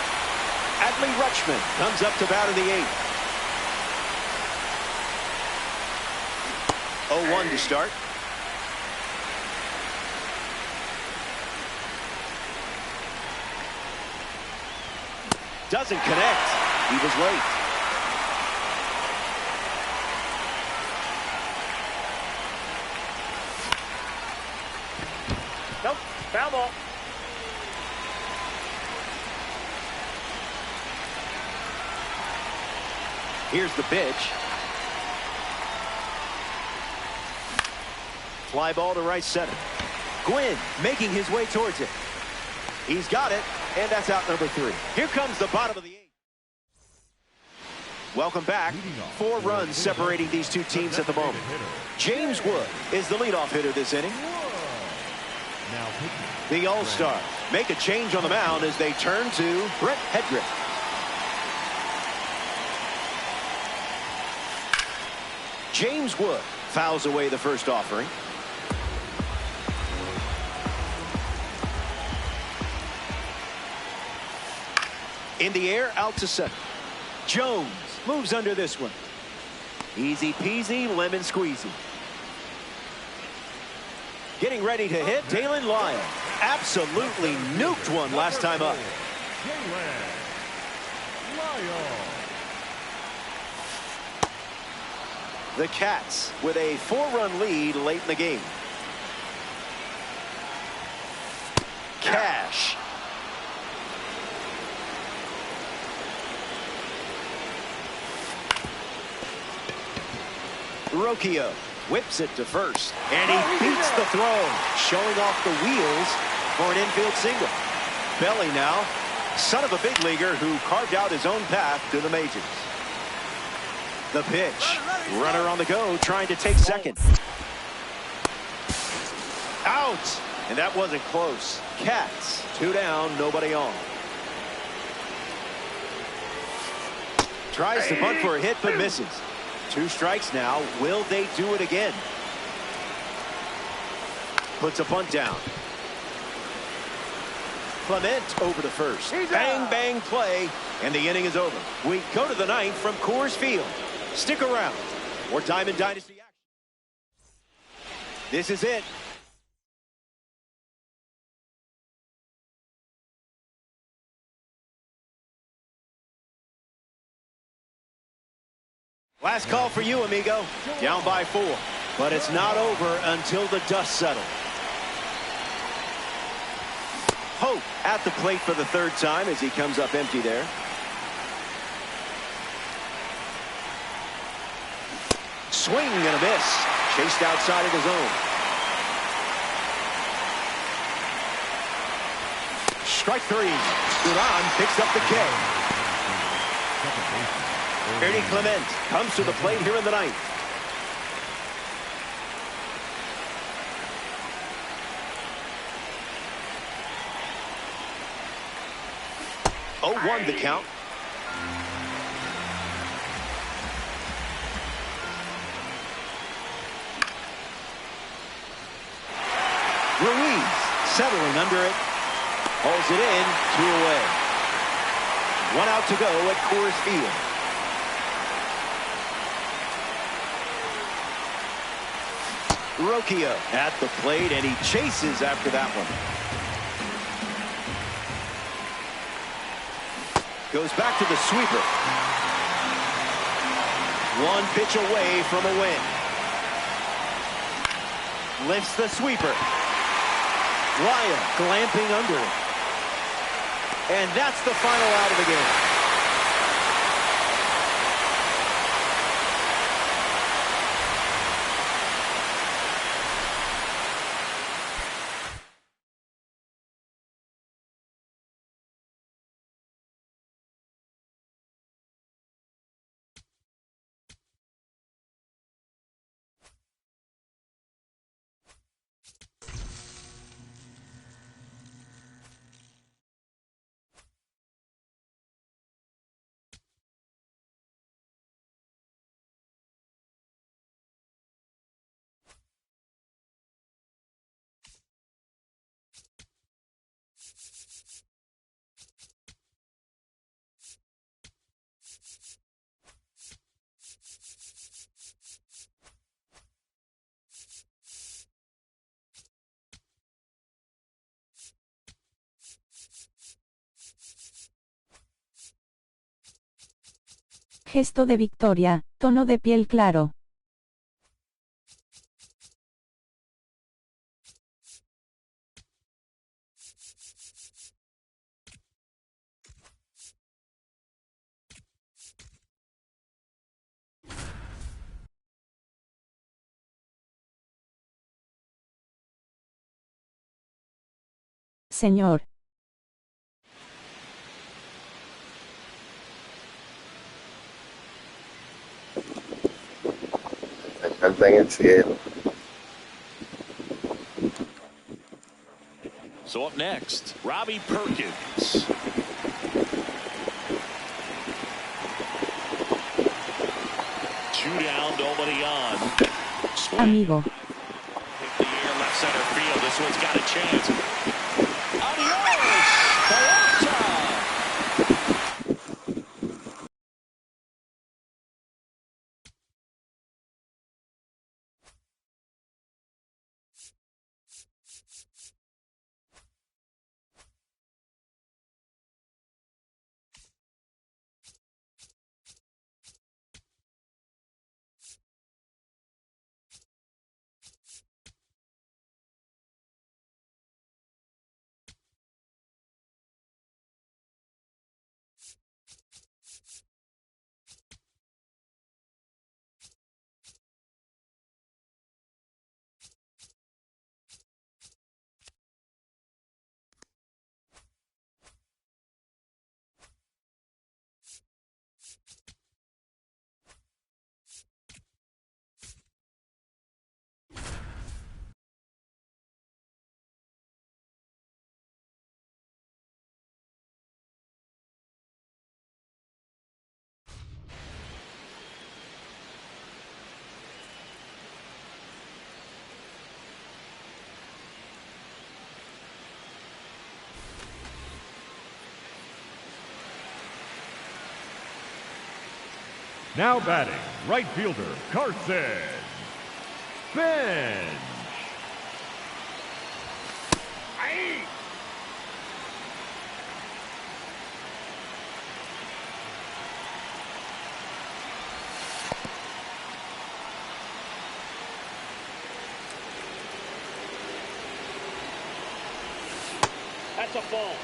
Adley Rutschman comes up to bat in the eighth. 0-1 to start. Doesn't connect. He was late. Nope, foul ball. Here's the pitch. Fly ball to right center. Gwynn making his way towards it. He's got it, and that's out number 3. Here comes the bottom of the 8th. Welcome back. 4 runs separating these two teams at the moment. James Wood is the leadoff hitter this inning. The All-Star make a change on the mound as they turn to Brett Hedrick. James Wood fouls away the first offering. In the air, out to center. Jones moves under this one. Easy peasy, lemon squeezy. Getting ready to hit, Dalen Lyle. Absolutely nuked one last time up. The Cats with a 4-run lead late in the game. Cash. Rocchio whips it to first, and he beats the throw, showing off the wheels for an infield single. Belly now, son of a big leaguer who carved out his own path to the majors. The pitch, runner on the go, trying to take second. Out, and that wasn't close. Cats, 2 down, nobody on. Tries to bunt for a hit, but misses. 2 strikes now. Will they do it again? Puts a bunt down. Clement over to first. Bang, bang play, and the inning is over. We go to the 9th from Coors Field. Stick around. More Diamond Dynasty action. This is it. Last call for you, amigo. Down by 4. But it's not over until the dust settles. Hope at the plate for the 3rd time as he comes up empty there. Swing and a miss. Chased outside of the zone. Strike 3. Duran picks up the K. Ernie Clement comes to the plate here in the 9th. Oh, 1 the count. Ruiz settling under it. Holds it in, 2 away. 1 out to go at Coors Field. Rocchio at the plate, and he chases after that one. Goes back to the sweeper. One pitch away from a win. Lifts the sweeper. Ryan glamping under it. And that's the final out of the game. Gesto de victoria, tono de piel claro. Señor. Está en el cielo. So up next, Robbie Perkins. Two down, nobody on. Swing. Amigo. Hit the air, left center field. This one's got a chance. Adios! Toyota! Now batting, right fielder, Carson Bench. That's a ball.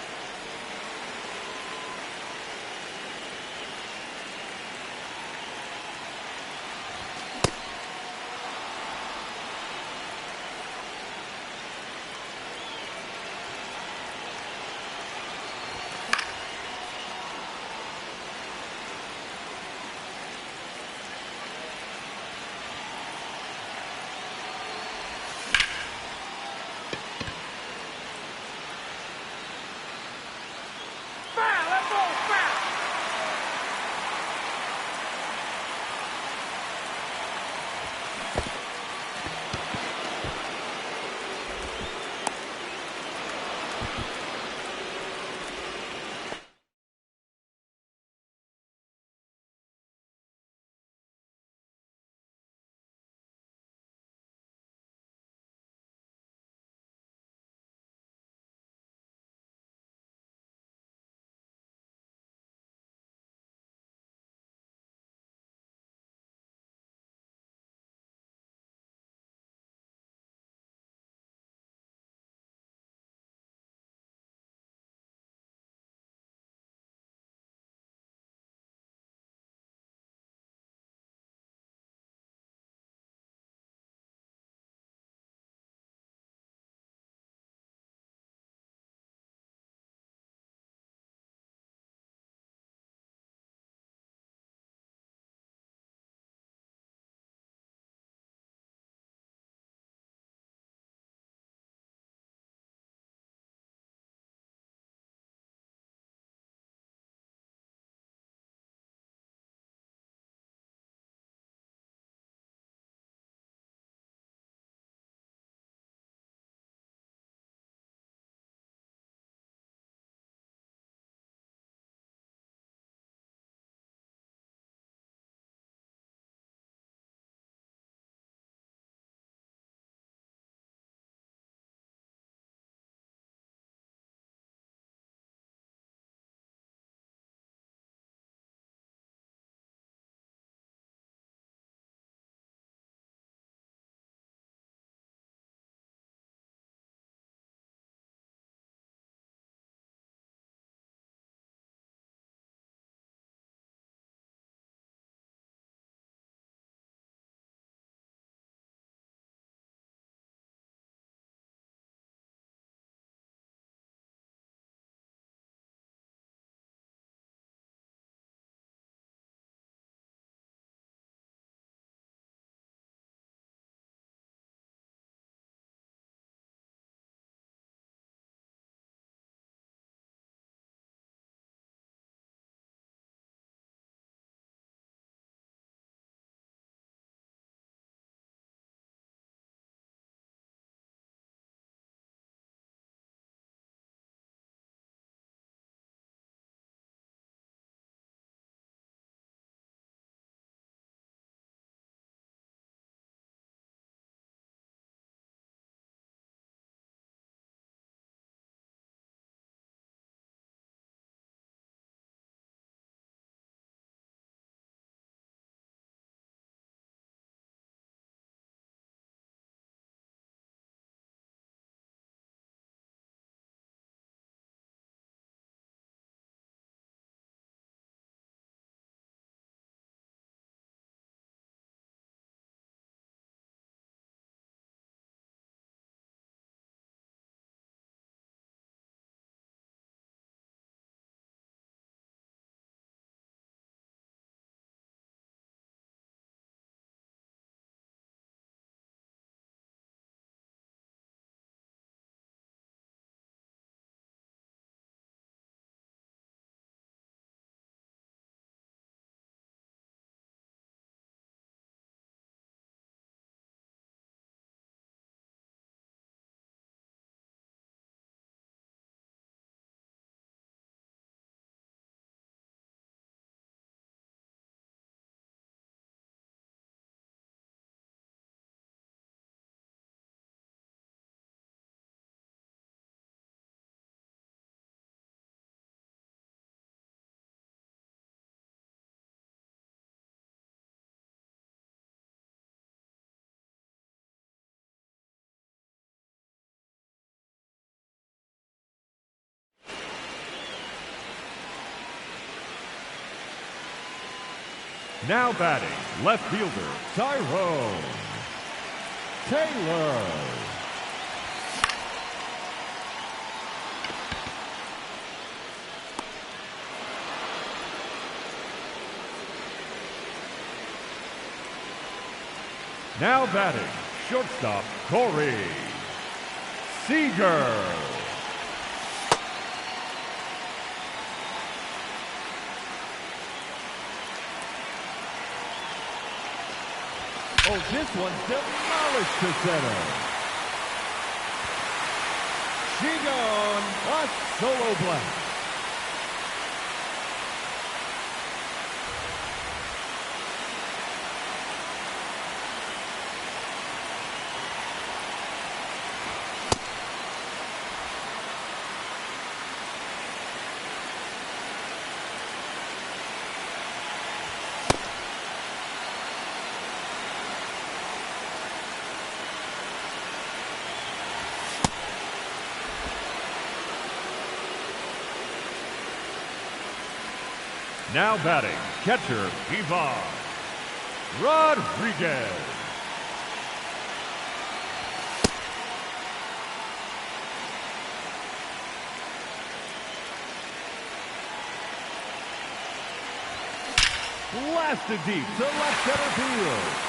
Now batting, left fielder, Tyrone Taylor. Now batting, shortstop, Corey Seager. Oh, this one demolished to center. She gone, a solo blast. Now batting, catcher, Ivan Rodriguez. Blasted deep to left center field.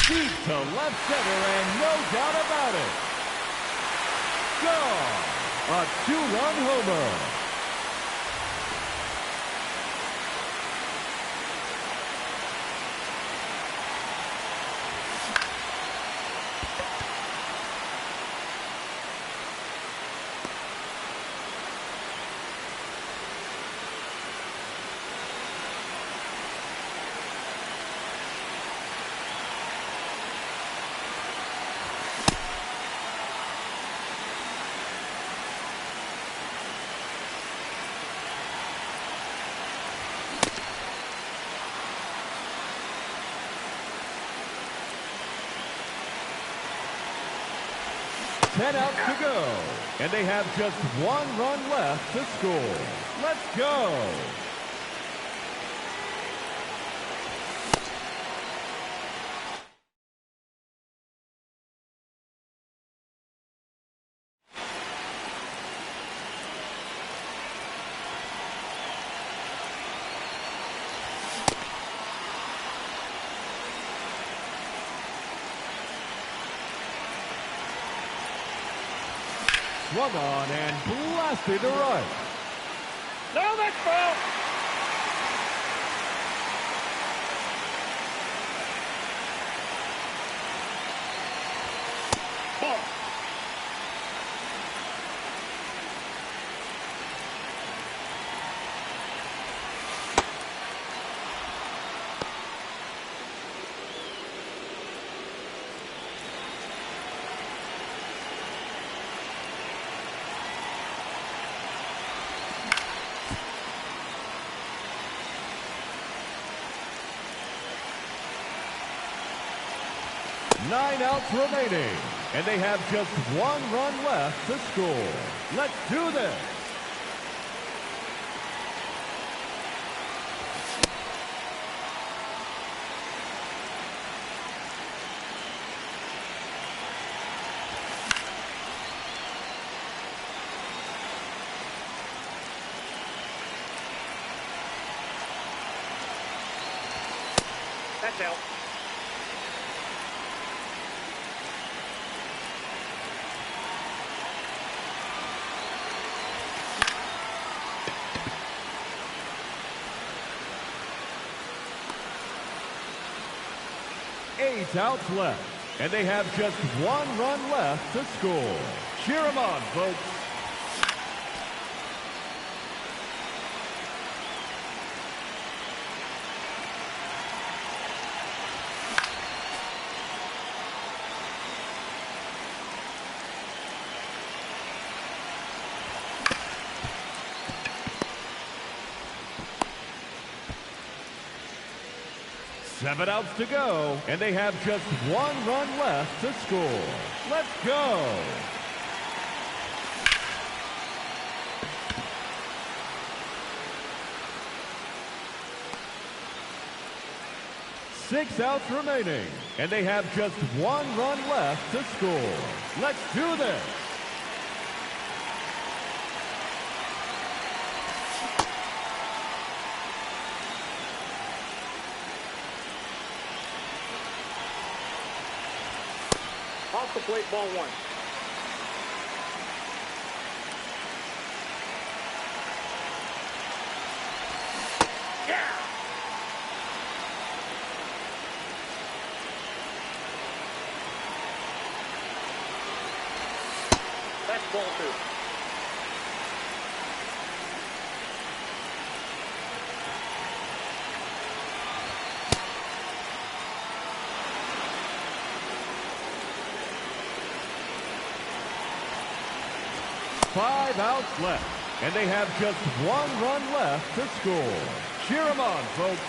Deep to left center, and no doubt about it. Gone! A two-run homer. Ten outs to go, and they have just one run left to score. Let's go. Swung on and blasted to right. No, that's foul. Ball. Nine outs remaining, and they have just one run left to score. Let's do this. That's out. Eight outs left, and they have just one run left to score. Cheer them on, folks. 7 outs to go, and they have just 1 run left to score. Let's go. Six outs remaining, and they have just 1 run left to score. Let's do this. Off the plate, ball 1. Yeah! That's ball 2. Five outs left, and they have just 1 run left to score. Cheer them on, folks.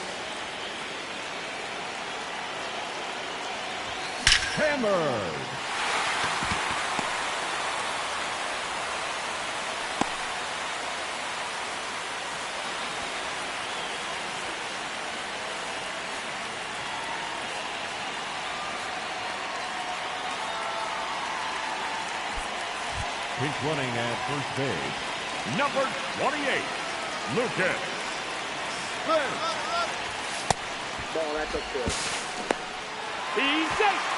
Hammered. Pinch running at first base, number 28, Lucas. Ball, that's upfield. He's safe.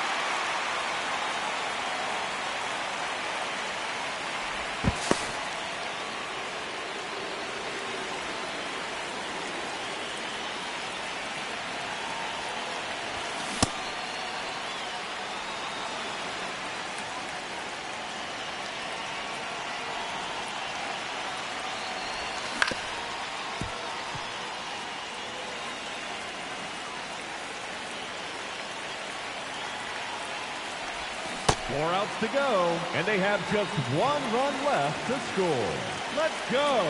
Four outs to go, and they have just 1 run left to score. Let's go.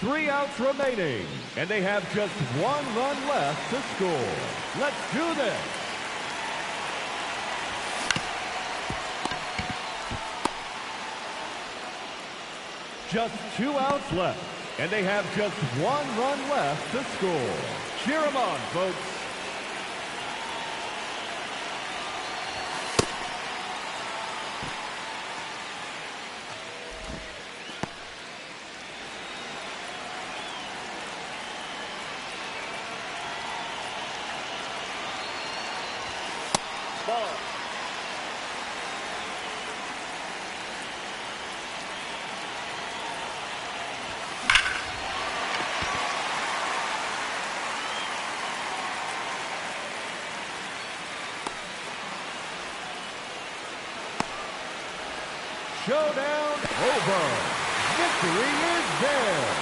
Three outs remaining, and they have just 1 run left to score. Let's do this. Just 2 outs left, and they have just 1 run left to score. Cheer them on, folks. Ball. Showdown over. Victory is there.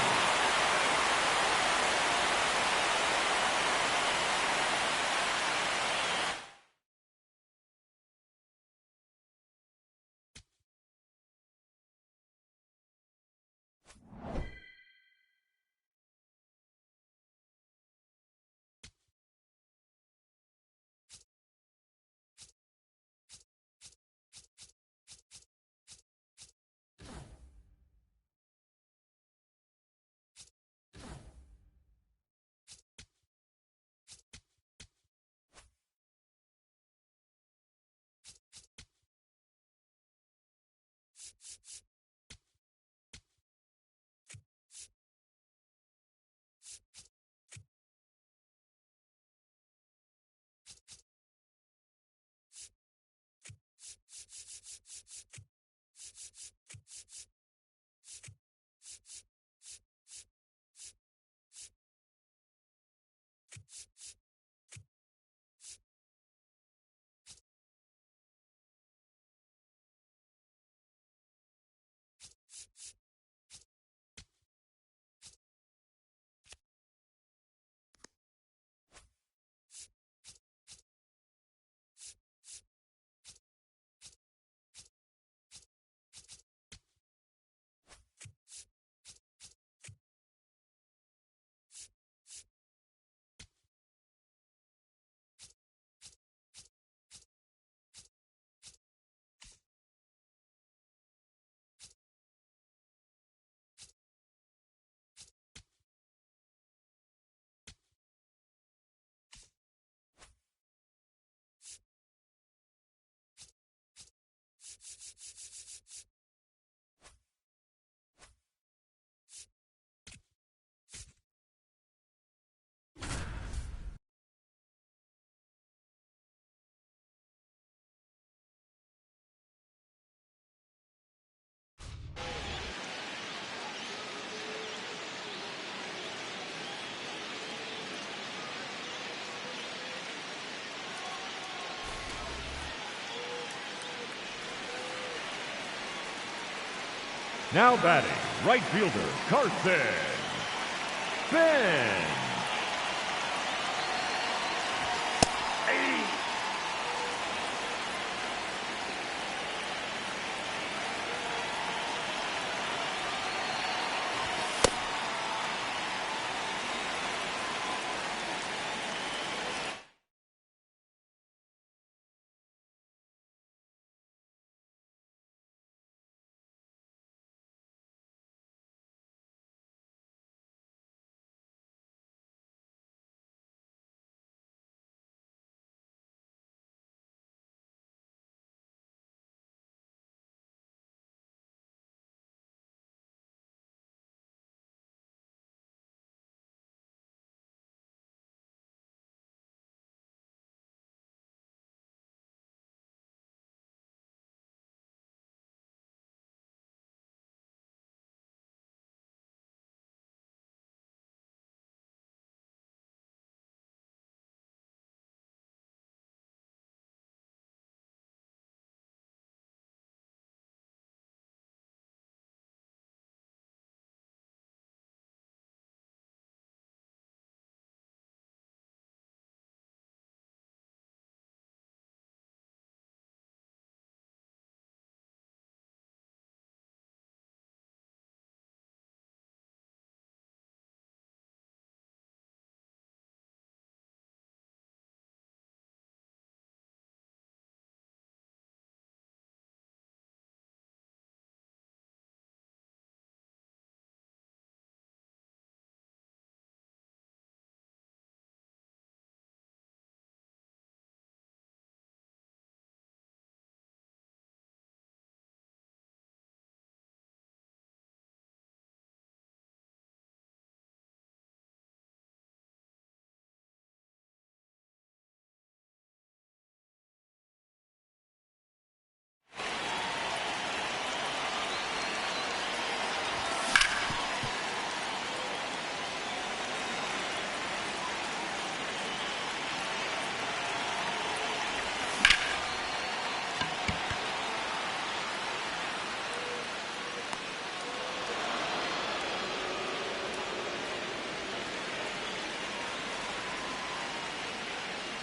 Now batting, right fielder, Carson Finn.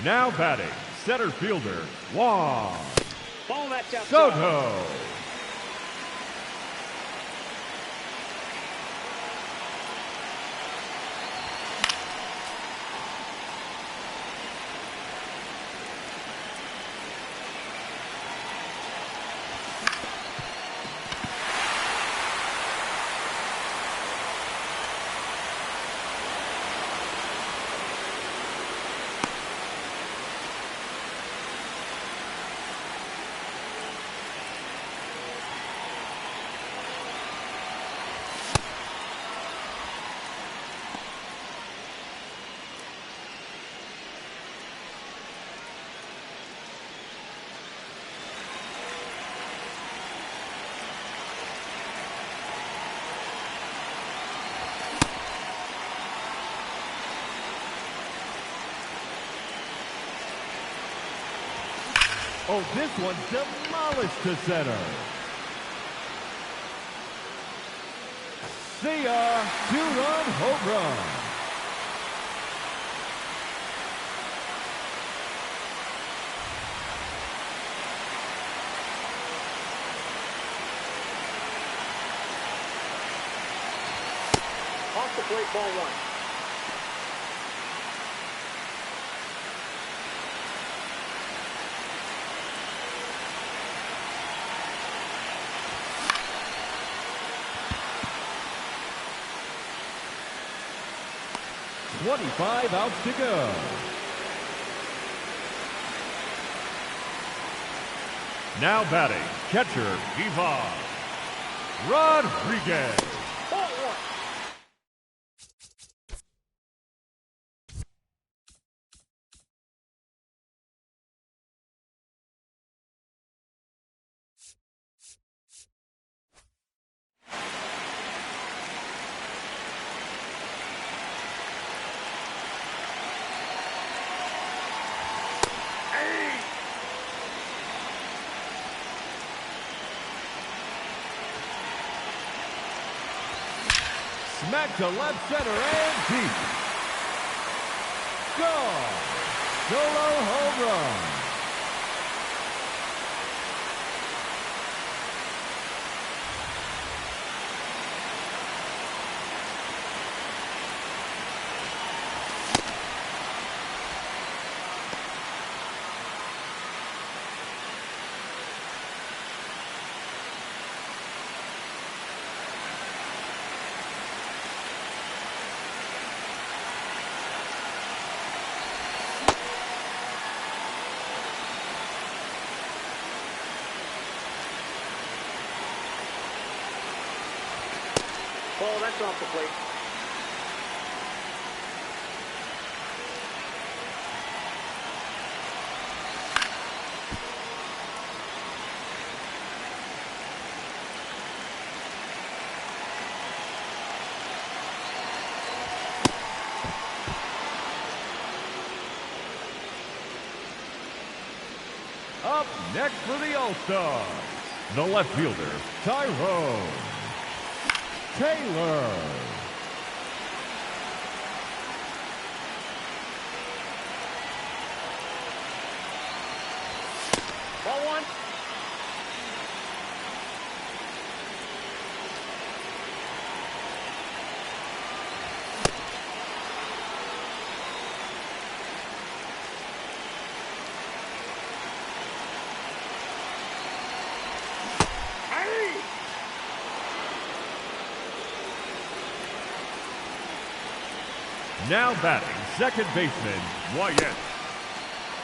Now batting, center fielder, Juan Ball that's outside. Soto. Oh, this one's demolished to center. See ya, two-run home run. Off the plate, ball one. .25 outs to go. Now batting, catcher, Ivan Rodriguez. Ball one. Smack to left center and deep. Gone. Solo home run. Ball, that's off the plate. Up next for the All-Stars, the left fielder, Tyrone Taylor. Ball one. Now batting, second baseman, Wyatt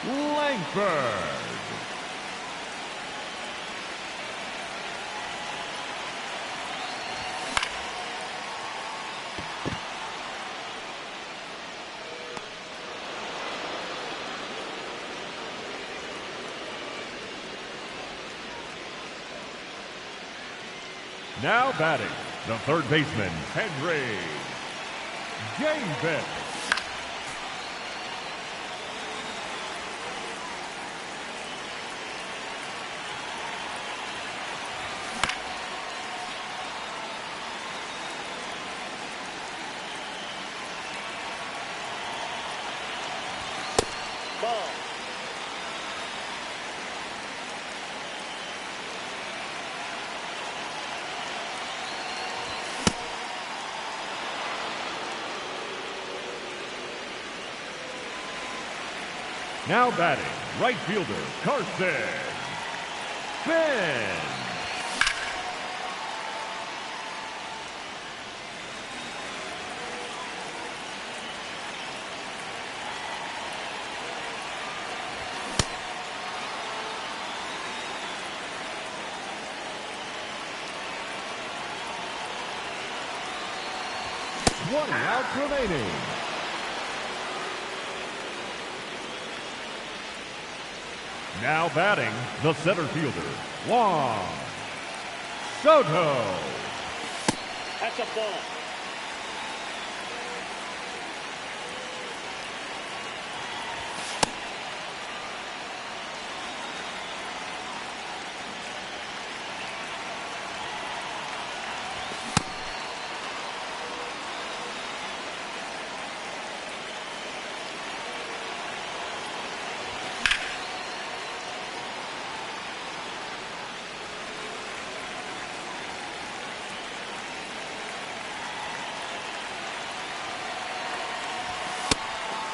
Langford. Now batting, the third baseman, Henry Davis. Ball. Now batting, right fielder, Carson Finn. One out remaining. Now batting, the center fielder, Juan Soto. That's a ball.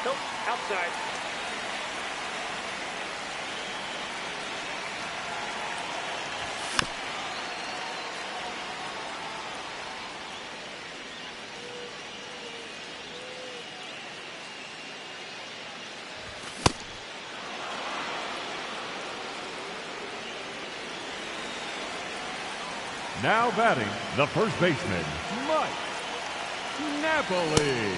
Nope, outside. Now batting, the first baseman, Mike Napoli.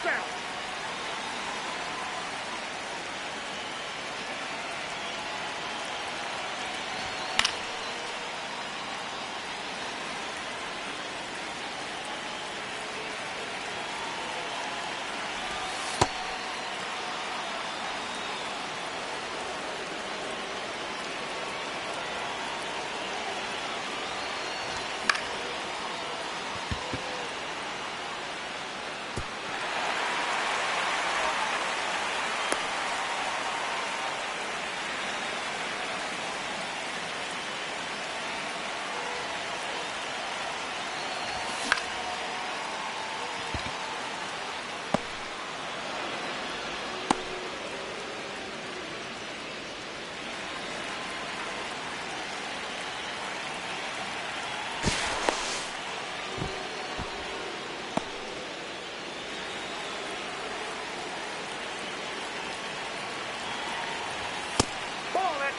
That's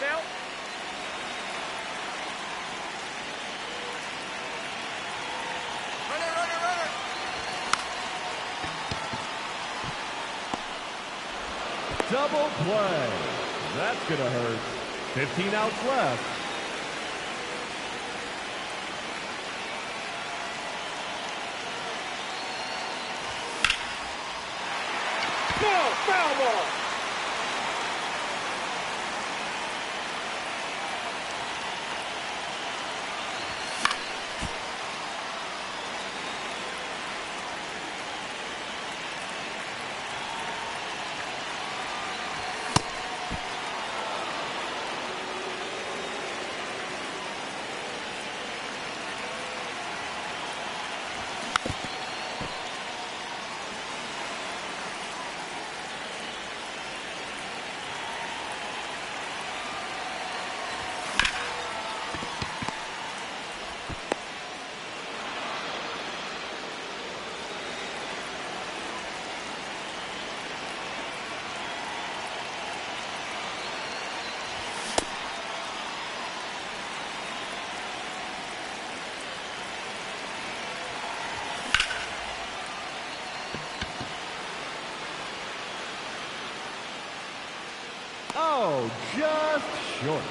out. Double play. That's going to hurt. 15 outs left. No, foul ball. Oh, just short.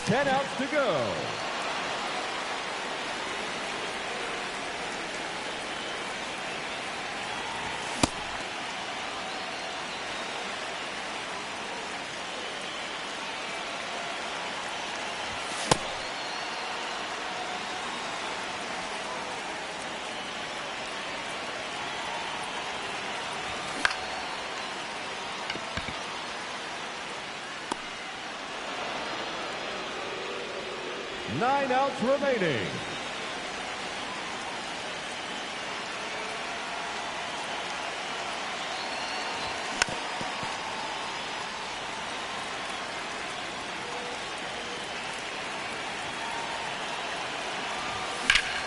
Ten outs to go. Nine outs remaining.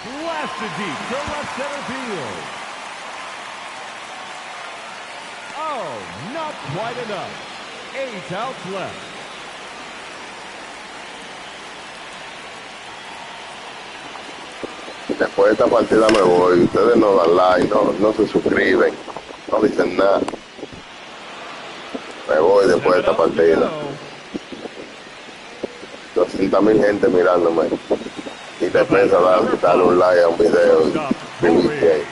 Blasted deep to left center field. Oh, not quite enough. 8 outs left. Después de esta partida me voy. Ustedes no dan like, no se suscriben, no dicen nada. Me voy después de esta partida. 200,000 gente mirándome. Y después darle un like a un video y publique.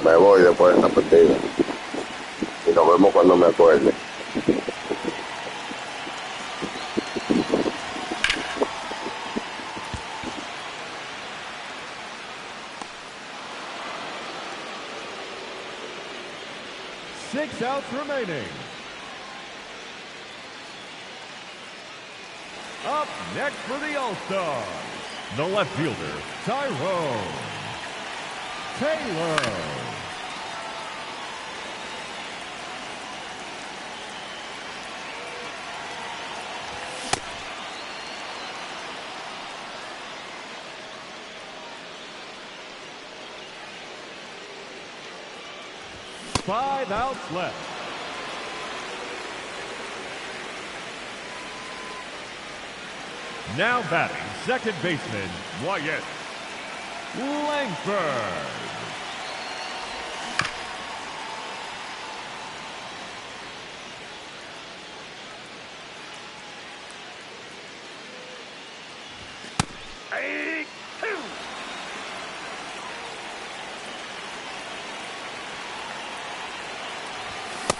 Me voy después de esta partida. nos vemos cuando me acuerde. Six outs remaining. Up next for the All-Star, the left fielder, Tyrone Taylor. Five outs left. Now batting, second baseman, Wyatt Langford.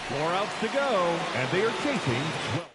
Four outs to go, and they are chasing 12.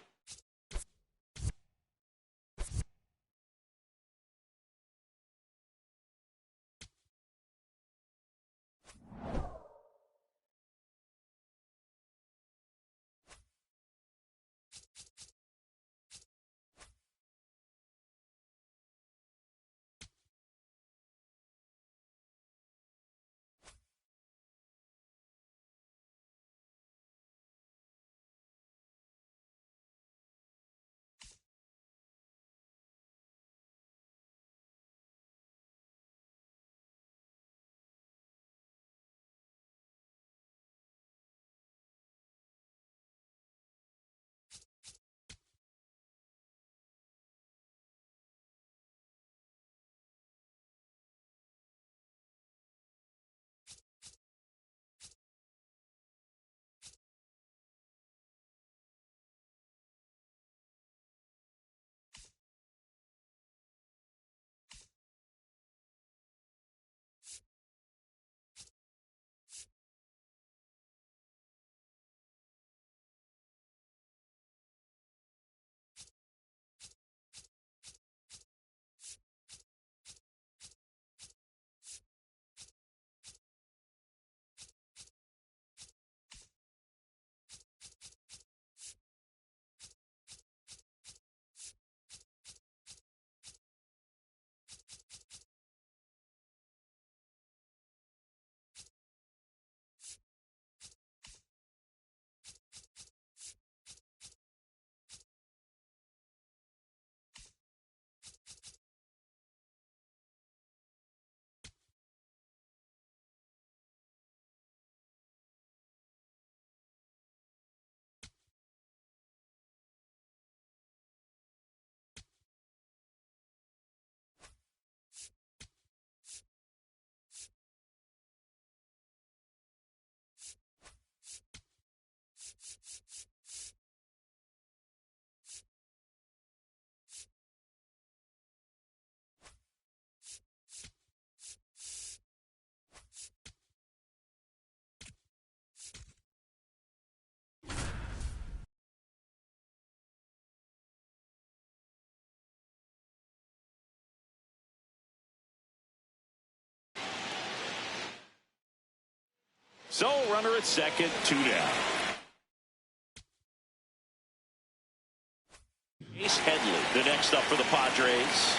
So, runner at second, 2 down. Ace Headley, the next up for the Padres.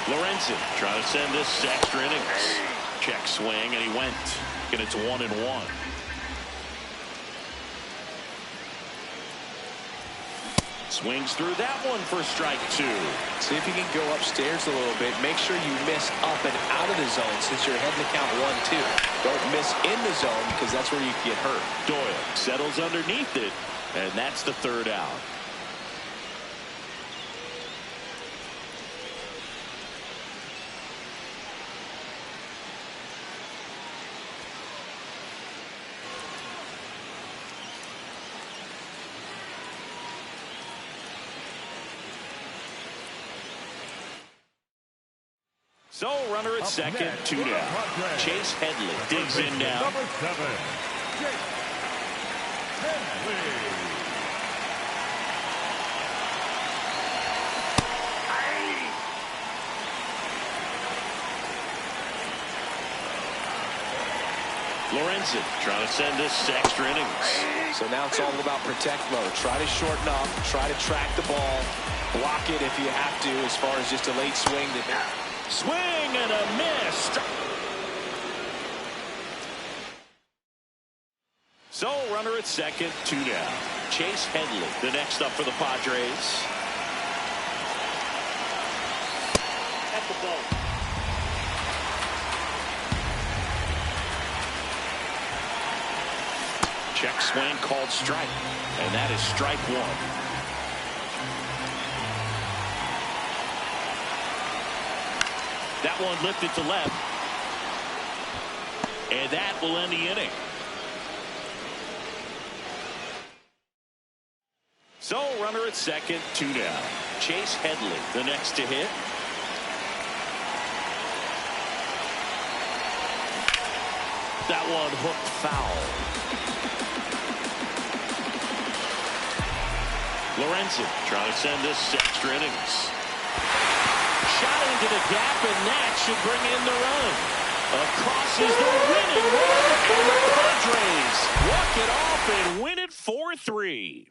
Lorenzen trying to send this to extra innings. Check swing, and he went. Get it to 1-1. Swings through that one for strike 2. See if you can go upstairs a little bit. Make sure you miss up and out of the zone since you're heading to count 1-2. Don't miss in the zone because that's where you can get hurt. Doyle settles underneath it, and that's the third out. So, runner at Up second, next, 2 for the down. Padres, Chase Headley digs in now. Number 7, Chase Headley. Lorenzen trying to send this to extra innings. So now it's all about protect mode. Try to shorten up, try to track the ball, block it if you have to, as far as just a late swing. Swing and a miss. So, runner at second, 2 down. Chase Headley, the next up for the Padres. At the ball. Check swing called strike, and that is strike 1. That one lifted to left, and that will end the inning. So, runner at second, 2 down. Chase Headley, the next to hit. That one hooked foul. Lorenzen trying to send this to extra innings. Shot into the gap, and that should bring in the run. Across is the winning run, and the Padres walk it off and win it 4-3.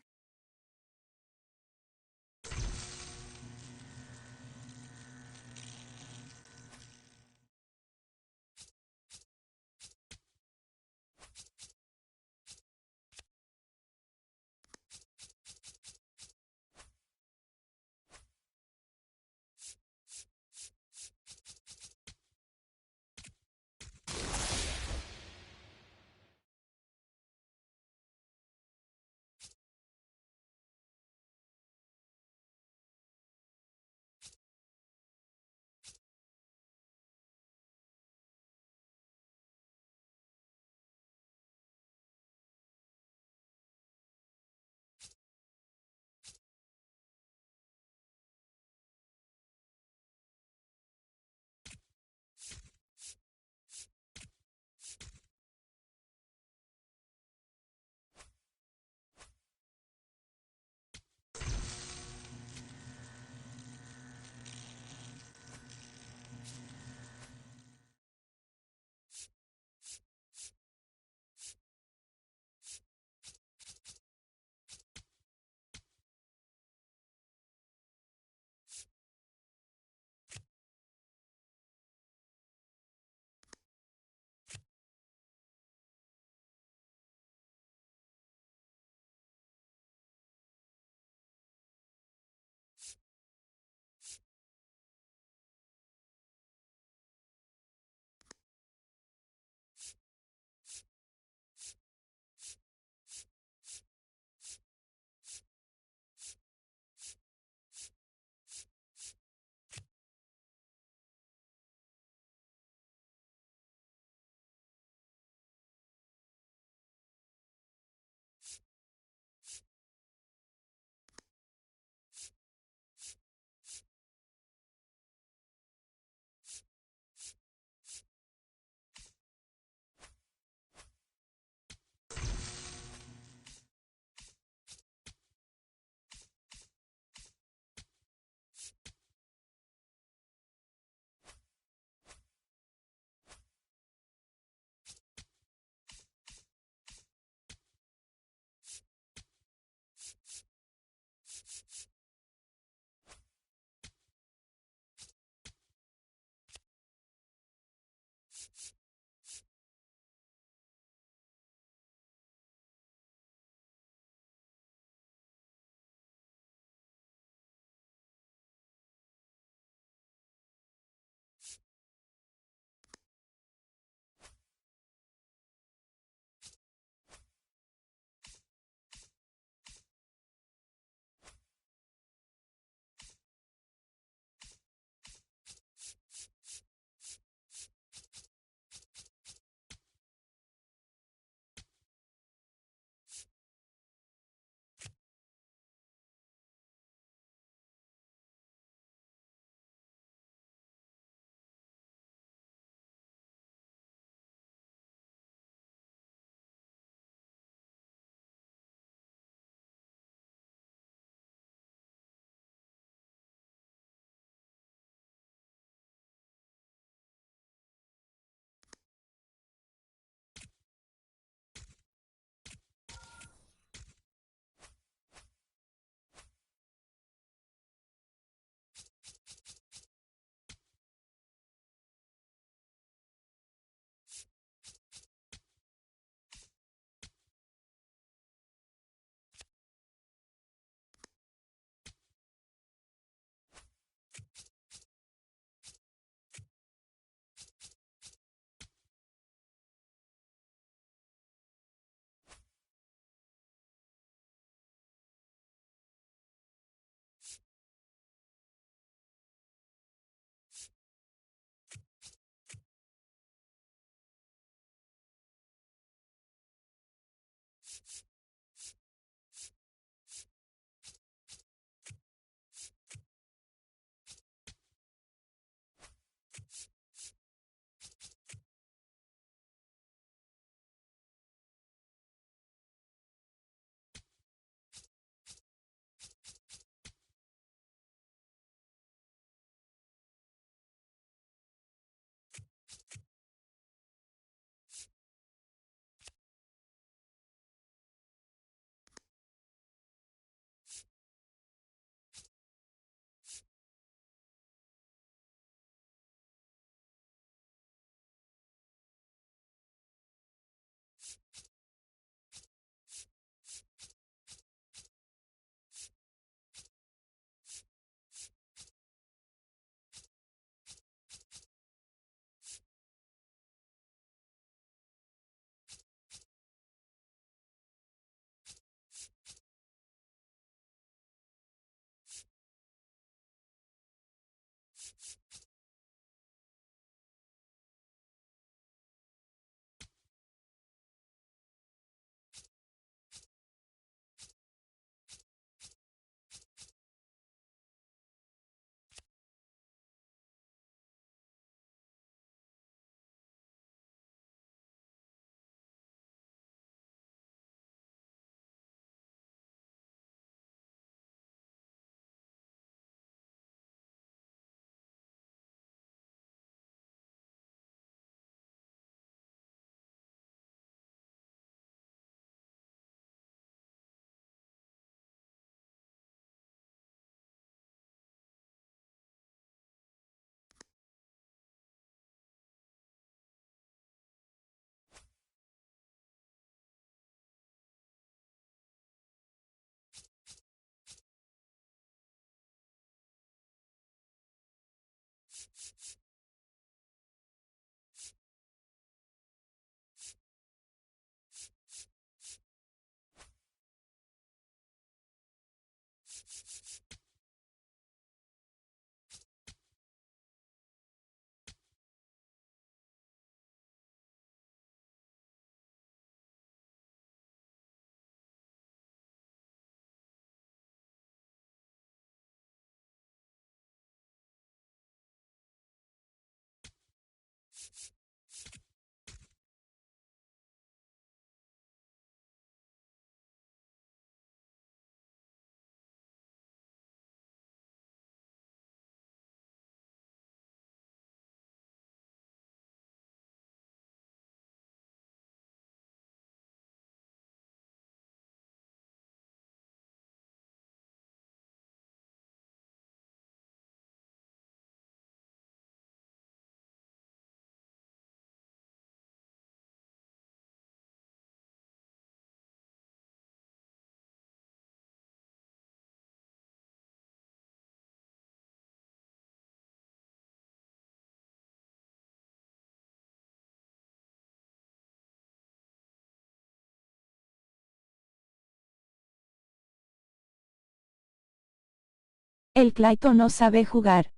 El Clayton no sabe jugar.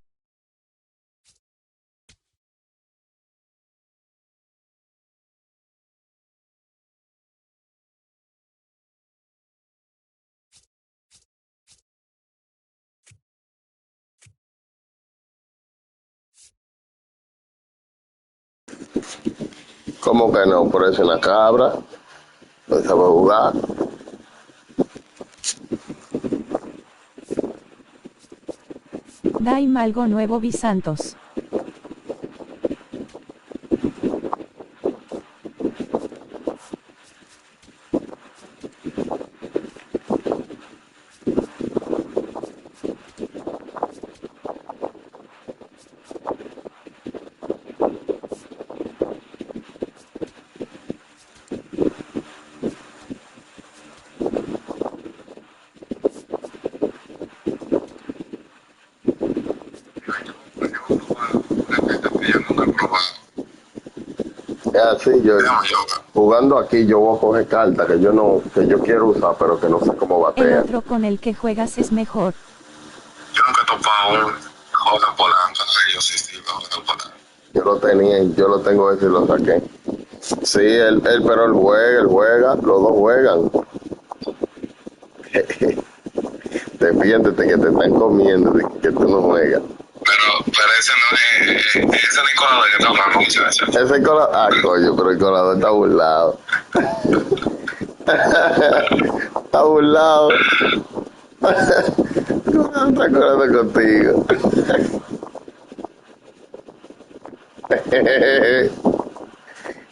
¿Cómo que no? Por eso una cabra, no sabe jugar. Daim algo nuevo Bisantos. Es así, yo jugando aquí yo voy a coger cartas que yo quiero usar, pero que no sé cómo El batear. otro con el que juegas es mejor. Yo nunca he topado un joven polanco, no sé yo sí, joven polanco. Yo lo tenía, yo lo tengo ese y lo saqué. Sí, pero él juega, los dos juegan. Defiéndete que te están comiendo, de que tú no juegas. Pero ese no es el colador que está hablando, muchacho. Ese colador, coño, pero el colador está burlado. Está burlado. No está acordando contigo.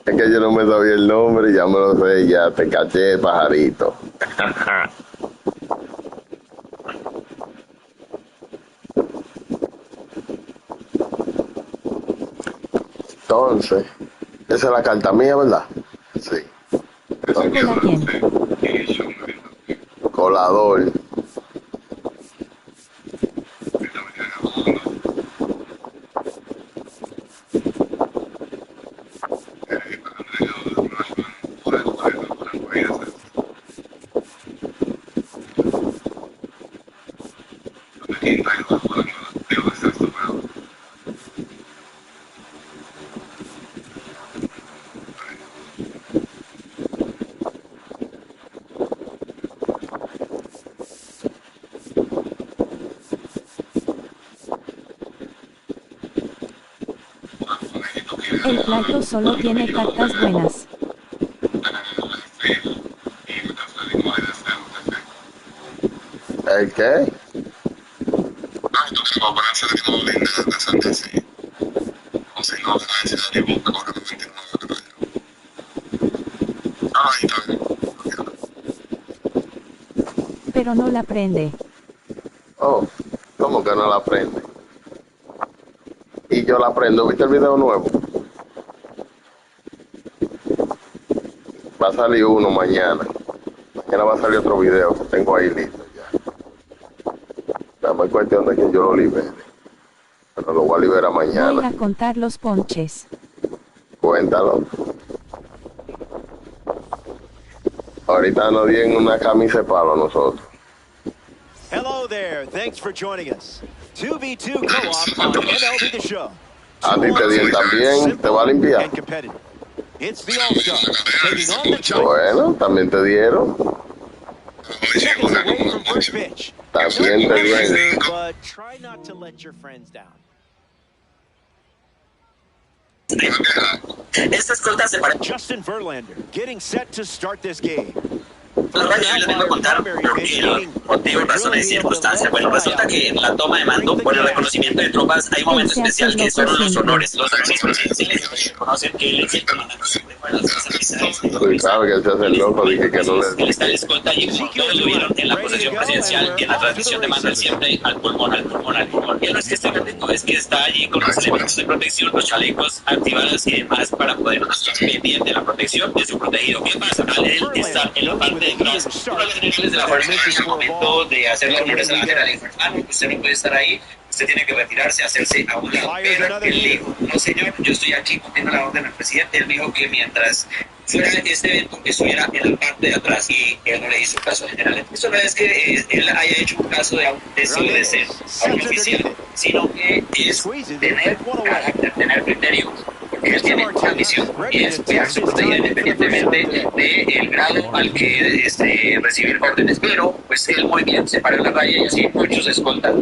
Es que yo no me sabía el nombre, ya me lo sé, ya te caché, pajarito. Entonces, esa es la carta mía, ¿verdad? Sí. ¿Cola quién? Colador. El plato solo tiene cartas buenas. ¿El qué? Ay, tú que va a ponerse de nuevo linda de hacerte así. O si no, que nadie se la equivoca con el 99 que no. Ahí está bien. Pero no la prende. Oh, ¿cómo que no la prende? Y yo la prendo, ¿viste el video nuevo? Va a salir uno mañana. Mañana va a salir otro video que tengo ahí listo ya. Nada más es cuestión de que yo lo libere. Pero lo voy a liberar mañana. Voy a contar los ponches. Cuéntalo. Ahorita nos dieron una camisa de palo a nosotros. Hello there. Thanks for joining us. 2v2 co-op on MLB The Show. A ti te dieron también, te va a limpiar. And competitive. It's the All-Star taking on the Titans. Bueno, también te dieron. Seconds away from first pitch. También te dieron. But try not to let your friends down. Esta escolta se parece. Justin Verlander getting set to start this game. La verdad yo les vengo a contar por qué, motivo, razones y circunstancias. Bueno, resulta que en la toma de mando, por el reconocimiento de tropas, hay un momento especial que son los honores. Los honores presidenciales reconocen que él es el comandante de las fuerzas militares. Tú sabes que él se hace el loco, dije que no le... Él está en la escolta y como todos lo vieron en la procesión presidencial y en la transmisión de mando, él siempre al pulmón, al pulmón, al pulmón. Él no es que esté atento, es que está allí con los elementos de protección, los chalecos activados y demás para poder estar pendiente de la protección de su protegido. ¿Qué pasa? Al él estar en la parte de atrás, uno de los generales de la fuerza en el momento de hacer los honores a la bandera le dijo, usted no puede estar ahí, usted tiene que retirarse, hacerse a un lado. Pero él dijo, no señor, yo estoy aquí cumpliendo la orden del presidente. Él dijo que mientras fuera este evento que estuviera en la parte de atrás y él no le hizo caso al general. Esto no es que él haya hecho un caso de desobedecer a un oficial, sino que es tener carácter, tener criterio. Porque él tiene una misión y es cuidar su protegido independientemente del grado al que recibir órdenes. Pero pues él muy bien se para en la raya y así muchos escoltas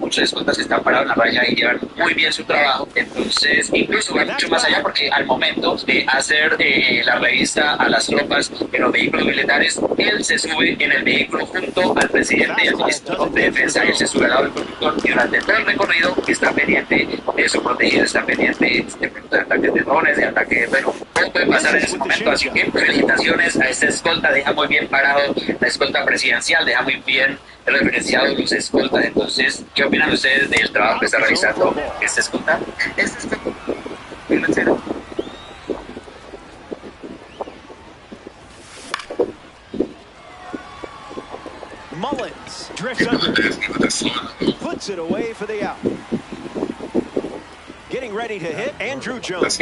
que están parados en la raya y llevan muy bien su trabajo. Entonces incluso va mucho más allá porque al momento de hacer la revista a las tropas en los vehículos militares, él se sube en el vehículo junto al presidente y al ministro de defensa. Él se sube al lado del conductor y durante todo el recorrido está pendiente de su protegido, está pendiente de ataques de drones, de ataque, pero todo puede pasar en ese momento, así que felicitaciones a esta escolta, deja muy bien parado la escolta presidencial, deja muy bien referenciado los escoltas. Entonces, ¿qué opinan ustedes del trabajo que está realizando esta escolta? Esta escolta, Mullins drifts under, puts it away for the out. Getting ready to hit Andrew Jones.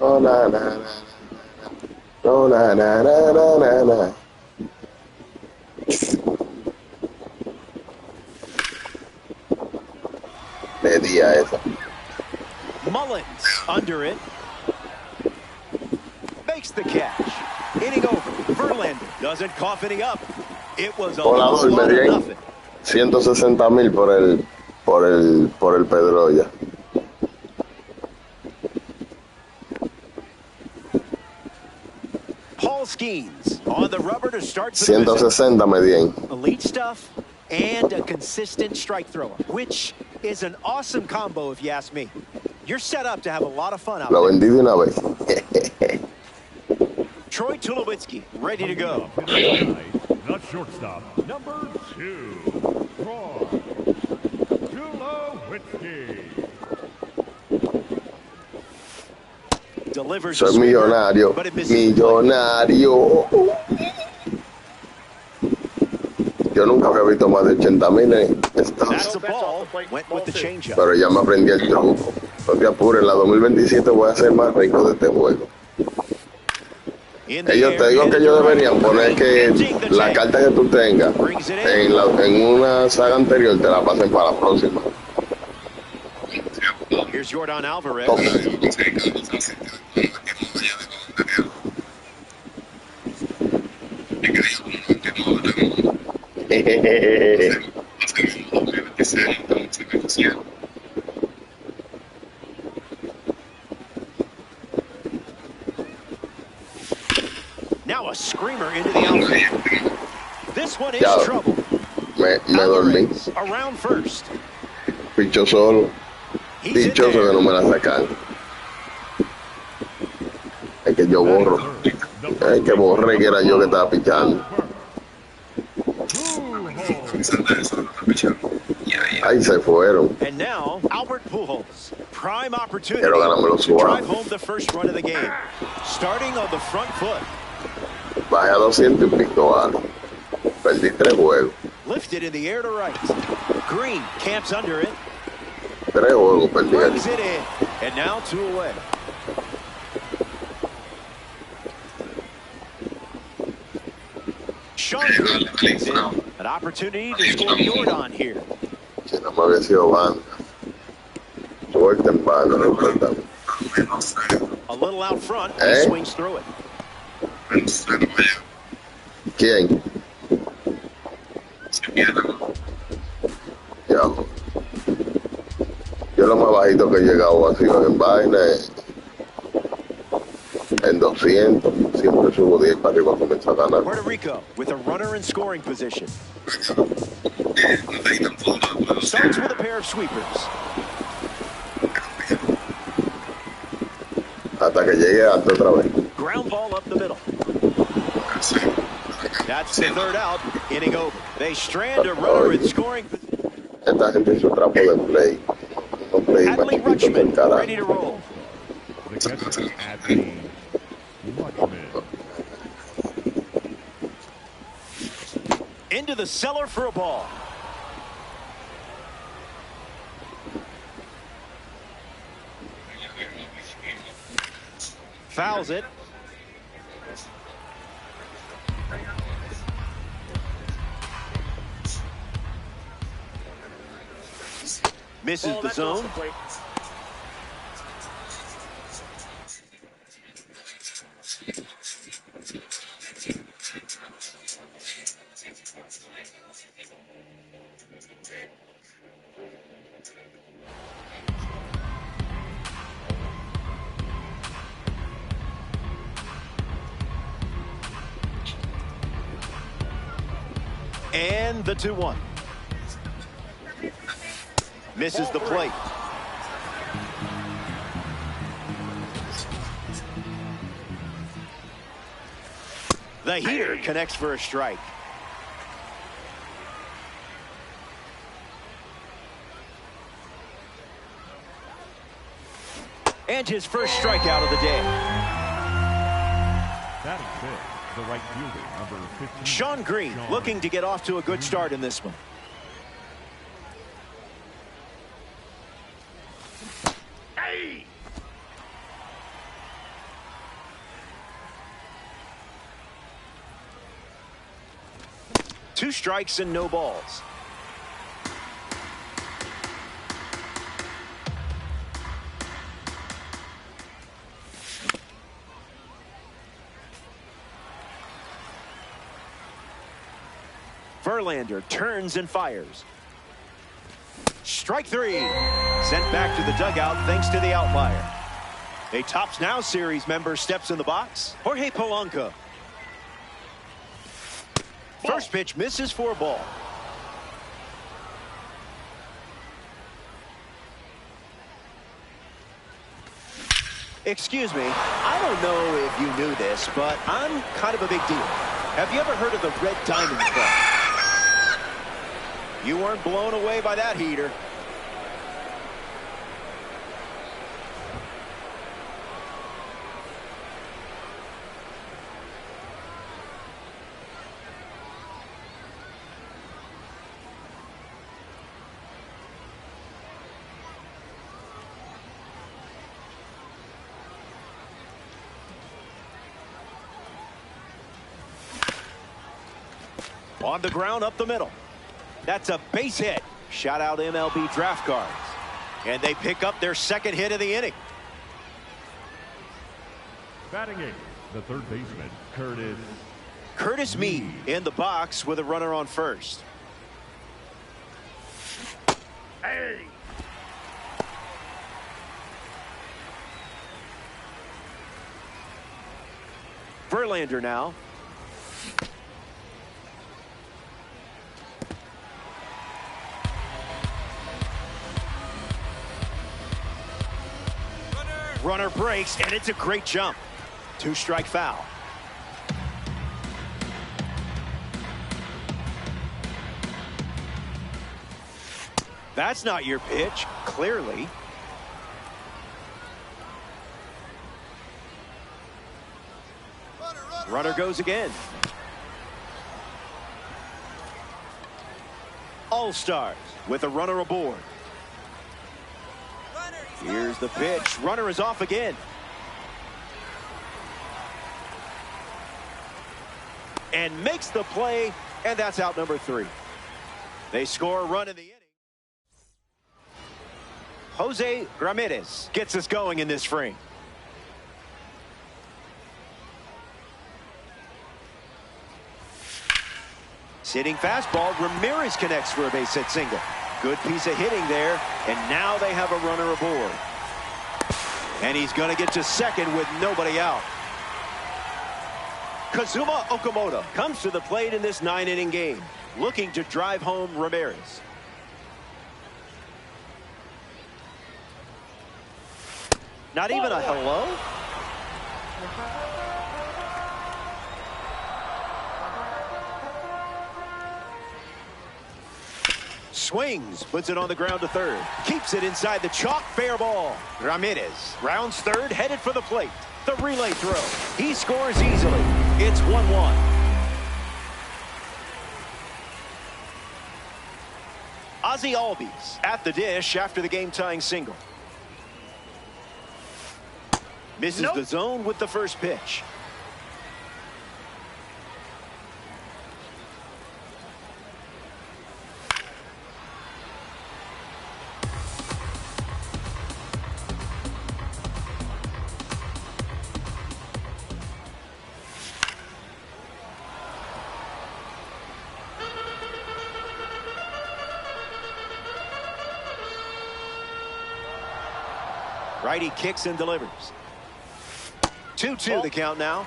Oh, na, na, na, na. Oh, na, na, na, na, na, na. entendía esa. Mullins under it. Makes the catch. Inning over. Verlander doesn't cough any up. It was a Volador, me di nothing. 160,000 por el Pedroya. Paul Skeens on the rubber to start. 160 me di. Elite stuff and a consistent strike thrower, which is an awesome combo if you ask me. You're set up to have a lot of fun out Lo there. vendí de una vez. Troy Tulowitzki, ready to go. The shortstop, number 2, Troy Tulowitzki. Delivers Soy millonario, millonario. Yo nunca había visto más de 80,000 en That's estos. a ball. Went with the changeup. Pero ya me aprendí el truco. No te apures, en la 2027 voy a ser más rico de este juego. Ellos te digo que ellos deberían poner que la carta que tú tengas en una saga anterior te la pasen para la próxima. Here's Jordan Alvarez. Now a screamer into the outfield. This one is trouble. Me dormí. Around first. Picho solo. Dichoso que no me la sacan. Es que yo borro. Es que borré que era yo que estaba pichando. Ahí se fueron. And now Albert Pujols. Prime opportunity Quiero ganármelo to suave. drive home the first run of the game. Starting on the front foot. Bajé a 200 y pico, vale. Perdí 3 juegos. Lifted in the air to right. Green camps under it. 3 juegos perdí. Brings it in. And now 2 away. Sean Green brings in an opportunity to score Jordan here. Si no me había sido banda. Suelta en banda, no importa. A little out front, he swings through it. ¿Quién? Ya. Yo lo más bajito que he llegado ha sido en vaina, en 200. Siempre subo 10 para arriba, comienzo a ganar. Puerto Rico with a runner in scoring position. Starts with a pair of sweepers. Hasta que llegue alto otra vez. Ground ball up the middle. That's the third out. Inning over. They strand a runner in scoring position. Esta gente hizo trapo de play. No play más Adley chiquito que el Rutschman carajo. ready to roll. The catcher, Adley Rutschman. Into the cellar for a ball. Fouls it. Misses the zone. And the 2-1. Misses the plate. The heater connects for a strike. And his first strikeout of the day. That is big. The right fielder, number 15. Sean Green looking to get off to a good start in this one. Hey! 2 strikes and no balls. Verlander turns and fires. Strike three. Sent back to the dugout thanks to the outlier. A Tops Now series member steps in the box. Jorge Polanco. First pitch misses for a ball. Excuse me, I don't know if you knew this, but I'm kind of a big deal. Have you ever heard of the Red Diamond Club? You weren't blown away by that heater. On the ground up the middle. That's a base hit. Shout out MLB draft cards. And they pick up their second hit of the inning. Batting eighth, the third baseman, Curtis Mead in the box with a runner on first. Hey! Verlander now. Runner breaks, and it's a great jump. Two-strike foul. That's not your pitch, clearly. Runner goes again. All-Stars with a runner aboard. Here's the pitch. Runner is off again. And makes the play, and that's out number 3. They score a run in the inning. Jose Ramirez gets us going in this frame. Sitting fastball, Ramirez connects for a base hit single. Good piece of hitting there, and now they have a runner aboard. And he's going to get to second with nobody out. Kazuma Okamoto comes to the plate in this 9-inning game, looking to drive home Ramirez. Not even a hello? Swings, puts it on the ground to third. Keeps it inside the chalk, fair ball. Ramirez rounds third, headed for the plate. The relay throw. He scores easily. It's 1-1. Ozzie Albies at the dish after the game-tying single. Misses the zone with the first pitch. Righty kicks and delivers. 2-2 the count now.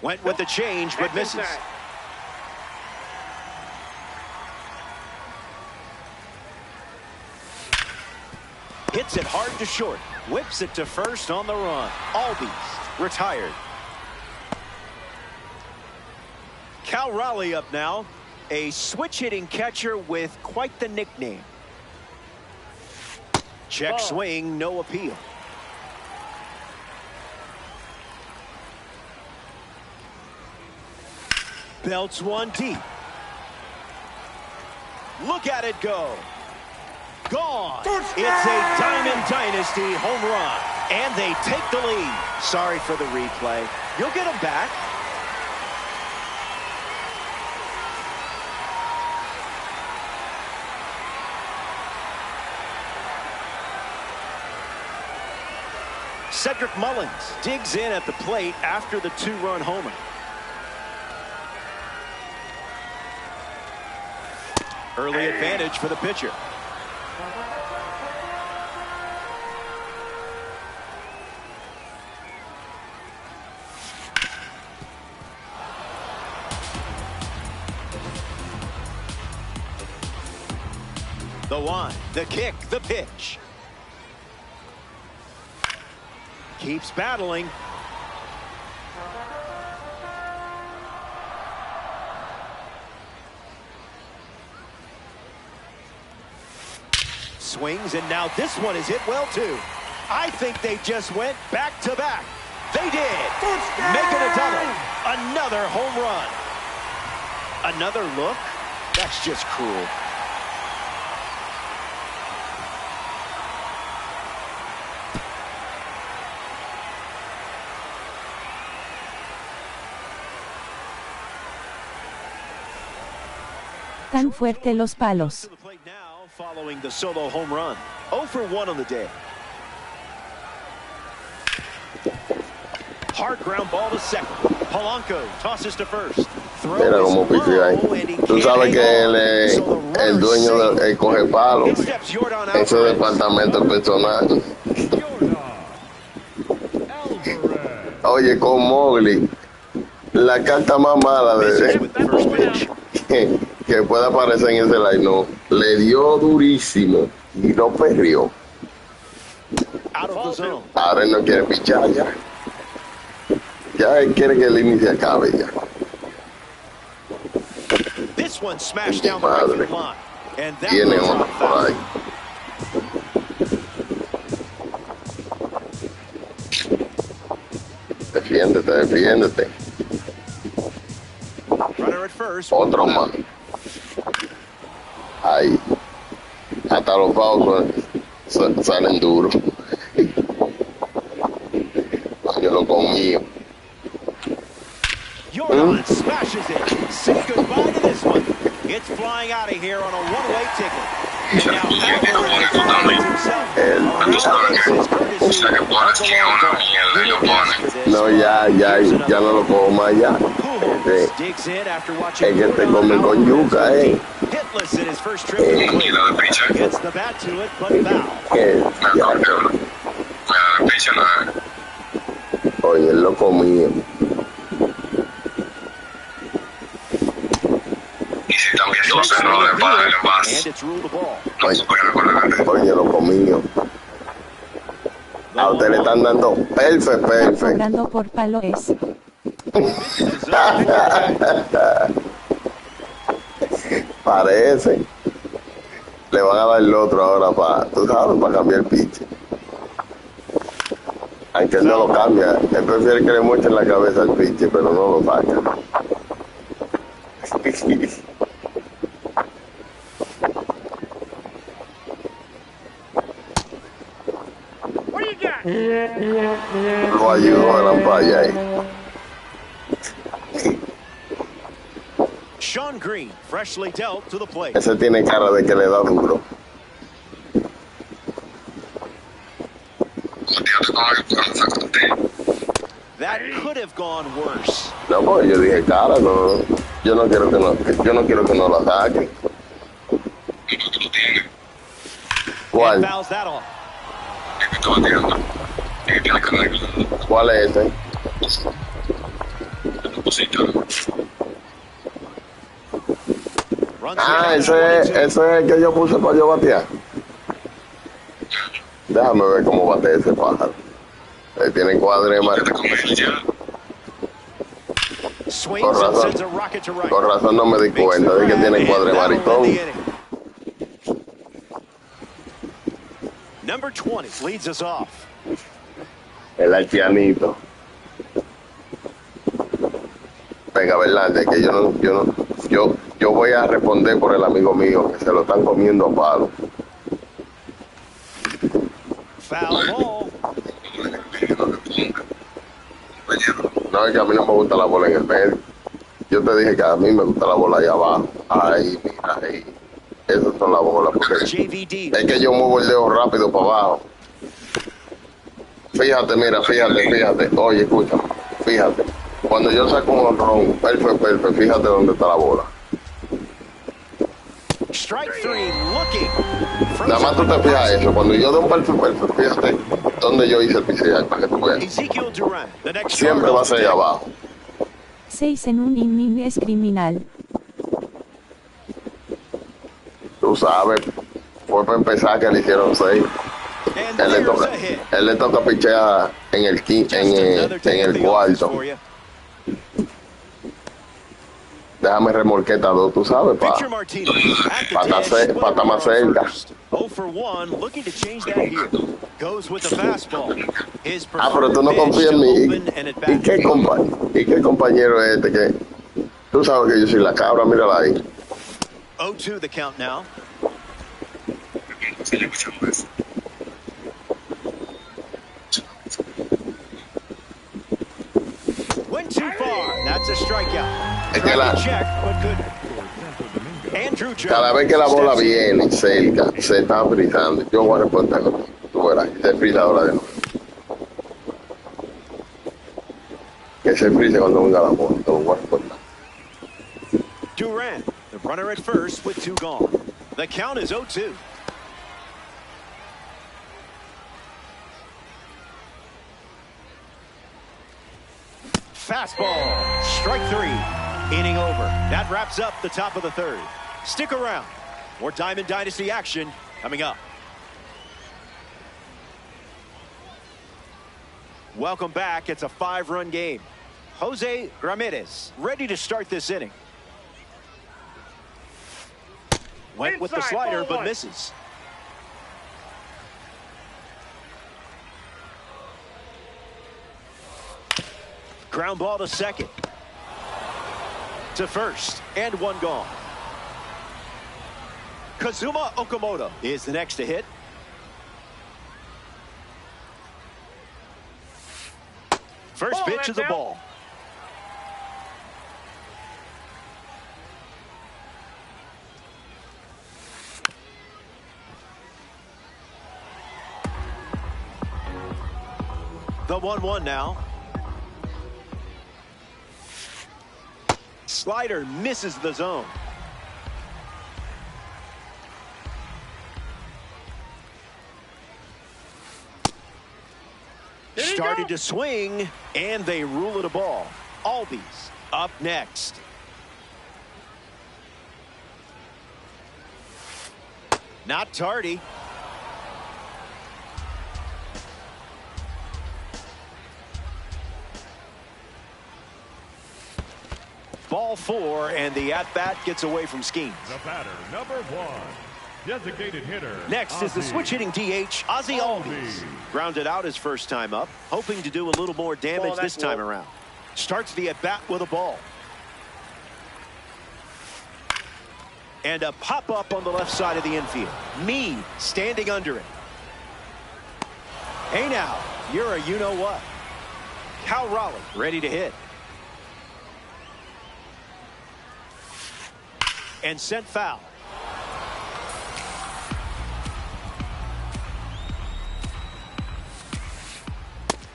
Went with the change, but misses. Hits it hard to short. Whips it to first on the run. Albies retired. Cal Raleigh up now. A switch-hitting catcher with quite the nickname. Check swing, no appeal. Belts one deep. Look at it go. Gone. It's a Diamond Dynasty home run. And they take the lead. Sorry for the replay. You'll get them back. Cedric Mullins digs in at the plate after the two-run homer. Early advantage for the pitcher. The one, the kick, the pitch. Keeps battling. Swings, and now this one is hit well, too. I think they just went back-to-back. They did. Make it a double. Another home run. Another look? That's just cruel. Tan fuerte los palos. Following the solo home run. 0 for 1 on the day. Hard ground ball to second. Polanco tosses to first. Mira cómo pifió ahí. Tú sabes que él es el dueño del coge palo. Ese departamento personal. Oye, con Mowgli, la carta más mala que pueda aparecer en ese line, no, le dio durísimo y no perrió. Ahora él no quiere pichar ya. Ya él quiere que el inicio acabe ya. Madre. Tiene otro por ahí. Defiéndete, defiéndete. Otro más. Ahí. Hasta los paus salen duros. Yo lo comí. Jordan smashes it. Say goodbye to this one. It's flying out of here on a one-way ticket. No, ya no lo puedo más ya. Es que te come con yuca, Oye, él lo comía. Y si también tú se lo de para el envase, no se puede recordar. Oye, lo comí. A usted le están dando perfecto. Cobrando por palo es. Parece. Le van a dar el otro ahora para cambiar el pitch. Aunque él no lo cambia. Él prefiere que le muechen la cabeza al pitch, pero no lo saca. Lo ayudó a la playa ahí. Sean Green, freshly dealt to the plate. Ese tiene cara de que le da duro. That could have gone worse. No, pues yo dije cara, no. Yo no quiero que no lo ataquen. ¿Cuál? ¿Cuál es este? Ah, ese es el que yo puse para yo batear. Déjame ver cómo bate ese pájaro. Ahí tiene cuadre marcó. Con razón no me di cuenta de que tiene cuadre maricón. Number 20 leads us off. El haitianito. Venga, Berlande, que yo voy a responder por el amigo mío que se lo están comiendo a palo. Foul ball. No, es que a mí no me gusta la bola en el medio. Yo te dije que a mí me gusta la bola ahí abajo. Ahí, mira, ahí. Esas son las bolas. Porque es que yo muevo el dedo rápido para abajo. Fíjate, mira, fíjate. Oye, escucha, fíjate. Cuando yo saco un honrón, perfecto, fíjate dónde está la bola. Strike three, looking. Nada más tú te fijas eso. Cuando yo doy un perfecto, fíjate dónde yo hice el pisear para que tú veas. Siempre va a ser ahí abajo. 6 en un inning es criminal. Tú sabes, fue para empezar que le hicieron 6. Él le toca pichear en el cuarto. Déjame remolqueta 2, tú sabes, para estar más cerca. Pero tú no confías en mí. ¿Y qué compañero es este que tú sabes que yo soy la cabra? Mírala ahí. 0-2 the count now. Went too far. That's a strikeout. Es que Andrew Jones. cada vez que la bola viene cerca, se está frizando. Yo voy a reportar. Tú verás, se friza ahora de nuevo. Que se frice cuando venga la bola. Te lo voy a reportar. Durant, the runner at first with 2 gone. The count is 0-2. Fastball, strike 3, inning over. That wraps up the top of the 3rd. Stick around. More Diamond Dynasty action coming up. Welcome back. It's a 5-run game. Jose Ramirez ready to start this inning. Went with the slider, but misses. Ground ball to second. To first, and 1 gone. Kazuma Okamoto is the next to hit. First pitch of the ball. The 1-1 now. Slider misses the zone. Started to swing, and they rule it a ball. Albies up next. Not tardy. Ball 4, and the at-bat gets away from Skeens. The batter, number 1, designated hitter. Next is the switch-hitting DH, Ozzie Albies. Grounded out his first time up, hoping to do a little more damage this time around. Starts the at-bat with a ball. And a pop-up on the left side of the infield. Meade standing under it. Hey now, you're a you-know-what. Cal Raleigh ready to hit. And sent foul.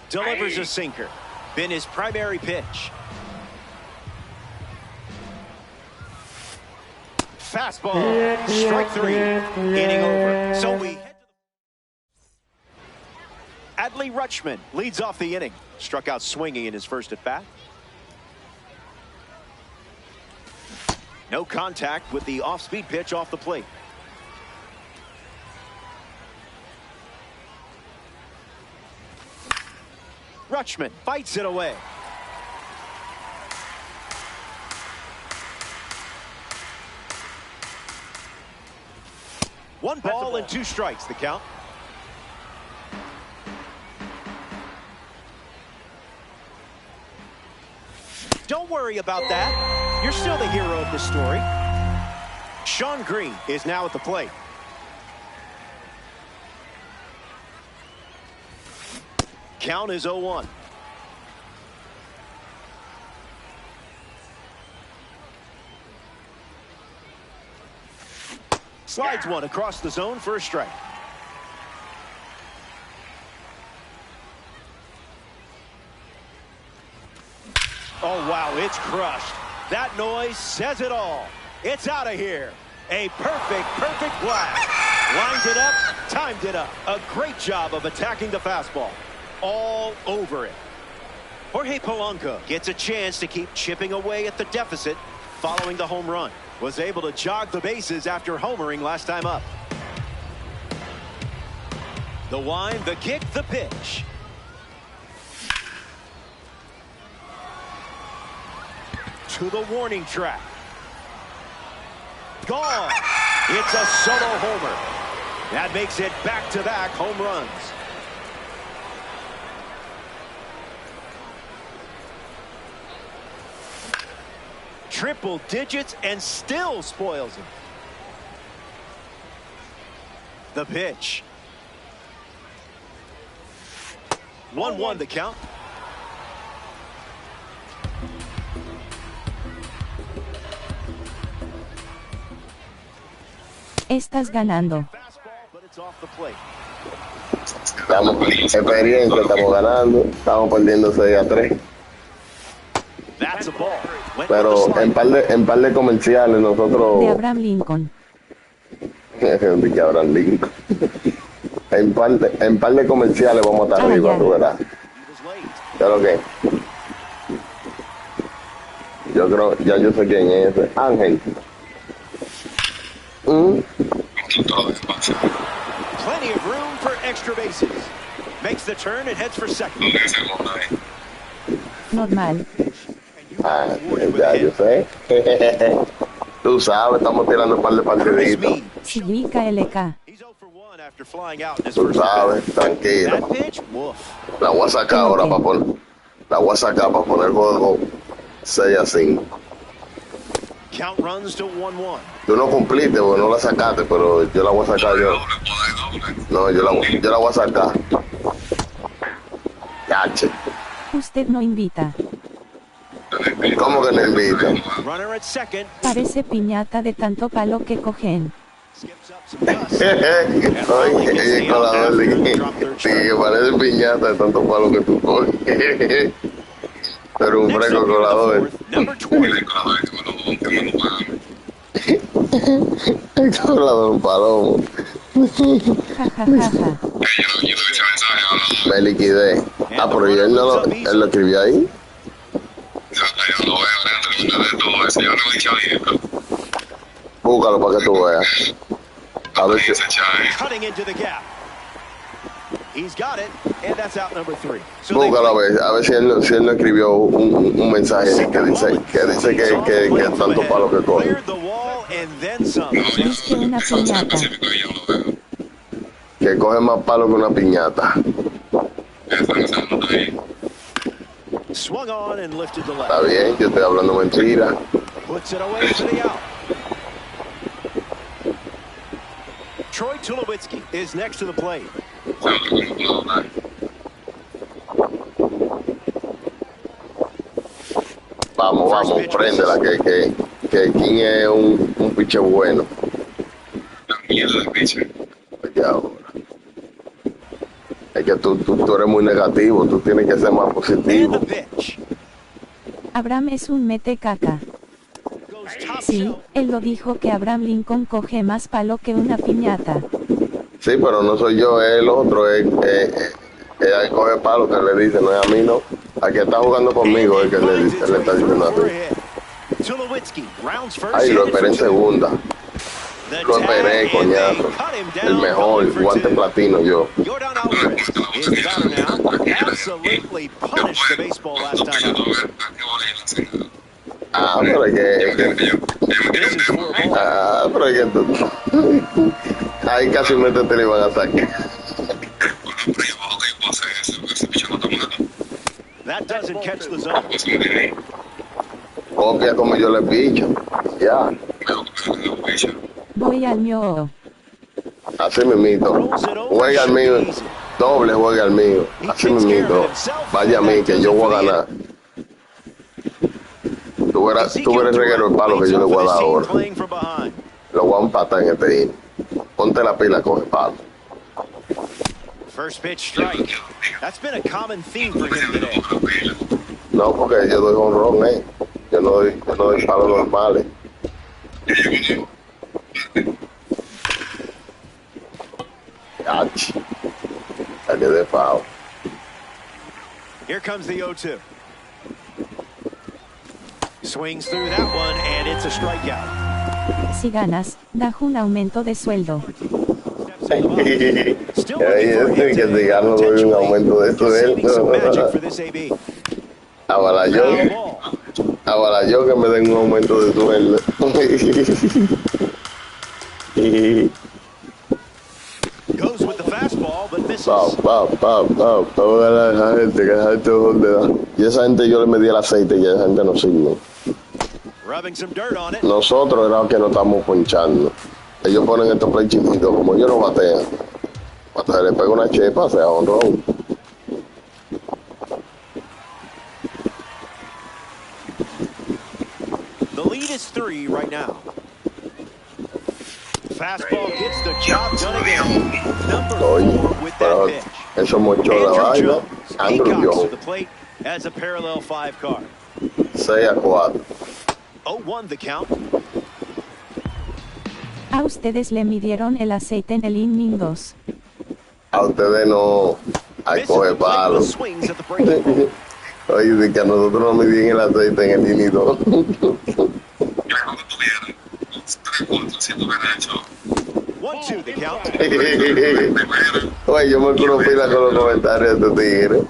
Delivers a sinker. Been his primary pitch. Fastball. Strike 3. Inning over. So we head to Adley Rutschman leads off the inning. Struck out swinging in his first at bat. No contact with the off-speed pitch off the plate. Rutschman fights it away. One ball and 2 strikes, the count. Don't worry about that. You're still the hero of the story. Sean Green is now at the plate. Count is 0-1. Slides one across the zone for a strike. Oh, wow, it's crushed. That noise says it all. It's out of here. A perfect blast. Lined it up, timed it up. A great job of attacking the fastball. All over it. Jorge Polanco gets a chance to keep chipping away at the deficit following the home run. Was able to jog the bases after homering last time up. The wind, the kick, the pitch. To the warning track. Gone. It's a solo homer. That makes it back-to-back home runs. Triple digits and still spoils him. The pitch. 1-1 the count. Estás ganando. Estamos experiencia, estamos ganando, estamos perdiendo 6-3. Pero en par de comerciales nosotros. De Abraham Lincoln. De Abraham Lincoln. En par de comerciales vamos a estar arriba, tú verás. ¿Pero qué? Yo creo, ya yo sé quién es ese. Ángel. Plenty of room for extra bases. Makes the turn and heads for second. Normal. Ah, ya yo sé. Tú sabes, estamos tirando un par de partiditos. Significa LK. Tú sabes, tranquilo. La voy a sacar ahora para poner. La voy a sacar para poner el juego 6-5. Count runs to 1-1. Tú no cumpliste porque no la sacaste, pero yo la voy a sacar yo. No, yo la voy a sacar. Yache. Usted no invita. ¿Cómo que no invita? Parece piñata de tanto palo que cogen. Oye, el colador sí, que parece piñata de tanto palo que tú coges. Pero un fresco colador. El colador un palomo. Me liquidé. Ah, pero él lo escribió ahí. Búscalo para que tú veas. A ver si... Búscalo a ver si él no escribió un mensaje que dice que tanto palo que coge. Es que una piñata. Que coge más palo que una piñata. Está bien, yo estoy hablando mentira. Troy Tulowitzki is next to the plate. Vamos, préndela, que King es un pitcher bueno. La mierda de pitcher. Ya ahora. Es que tú eres muy negativo, tú tienes que ser más positivo. Abraham es un mete caca. Sí, él lo dijo que Abraham Lincoln coge más palo que una piñata. Sí, pero no soy yo, es el otro, es el coge palo que le dice, no es a mí, no. A quien está jugando conmigo es que le está diciendo así. Ay, lo esperé en segunda. Lo esperé, coñazo. El mejor, guante platino yo. Ah, pero es que... pero es que tú... Ahí casi te le iban a sacar. Copia como yo le picho. Ya. Voy al mío. Así mismito. Juega al mío. Doble juega al mío. Así mismito. Vaya a mí que yo voy a ganar. Tú verás el reguero de palo que yo le voy a dar ahora. Lo voy a empatar en este inning. Ponte la pila con el palo. First pitch strike. That's been a common theme for him today. No, porque yo doy honrón, yo no doy palos normales. Ach, salió de foul. Here comes the 0-2. Swings through that one, and it's a strikeout. Si ganas, da un aumento de sueldo. Que si gano doy un aumento de sueldo. Ahora yo que me den un aumento de sueldo. Goes with the fastball, but misses. Toda la gente que esa gente donde da. Y esa gente yo le medí el aceite y esa gente no sirve. Rubbing some dirt on it. Nosotros era que nos estamos ponchando. Ellos ponen estos play chiquitos, como ellos no batean. Cuando se le pega una chepa, se honrón. The lead is 3 right now. Fastball gets the job done again. Number 4 with that pitch. Eso mochó la vaina. Andrew Jones. To the plate as a parallel 5 card. 6-4. 0-1 the count. A ustedes le midieron el aceite en el inning 2. A ustedes no. Hay coge palos. Oye, de que a nosotros nos midían el aceite en el inning 2. Oye, yo me acuerdo pila con los comentarios de estos tigres.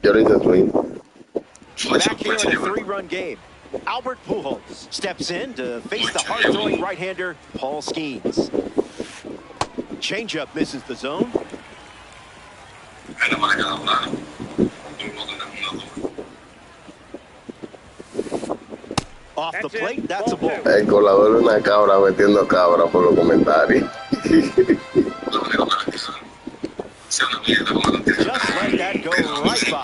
Yo le hice swing. Back here in a 3-run game. Albert Pujols steps in to face the hard-throwing right-hander Paul Skeens. Changeup misses the zone. Off the plate, that's a ball. El colador es una cabra metiendo cabra por los comentarios. Just let that go right by.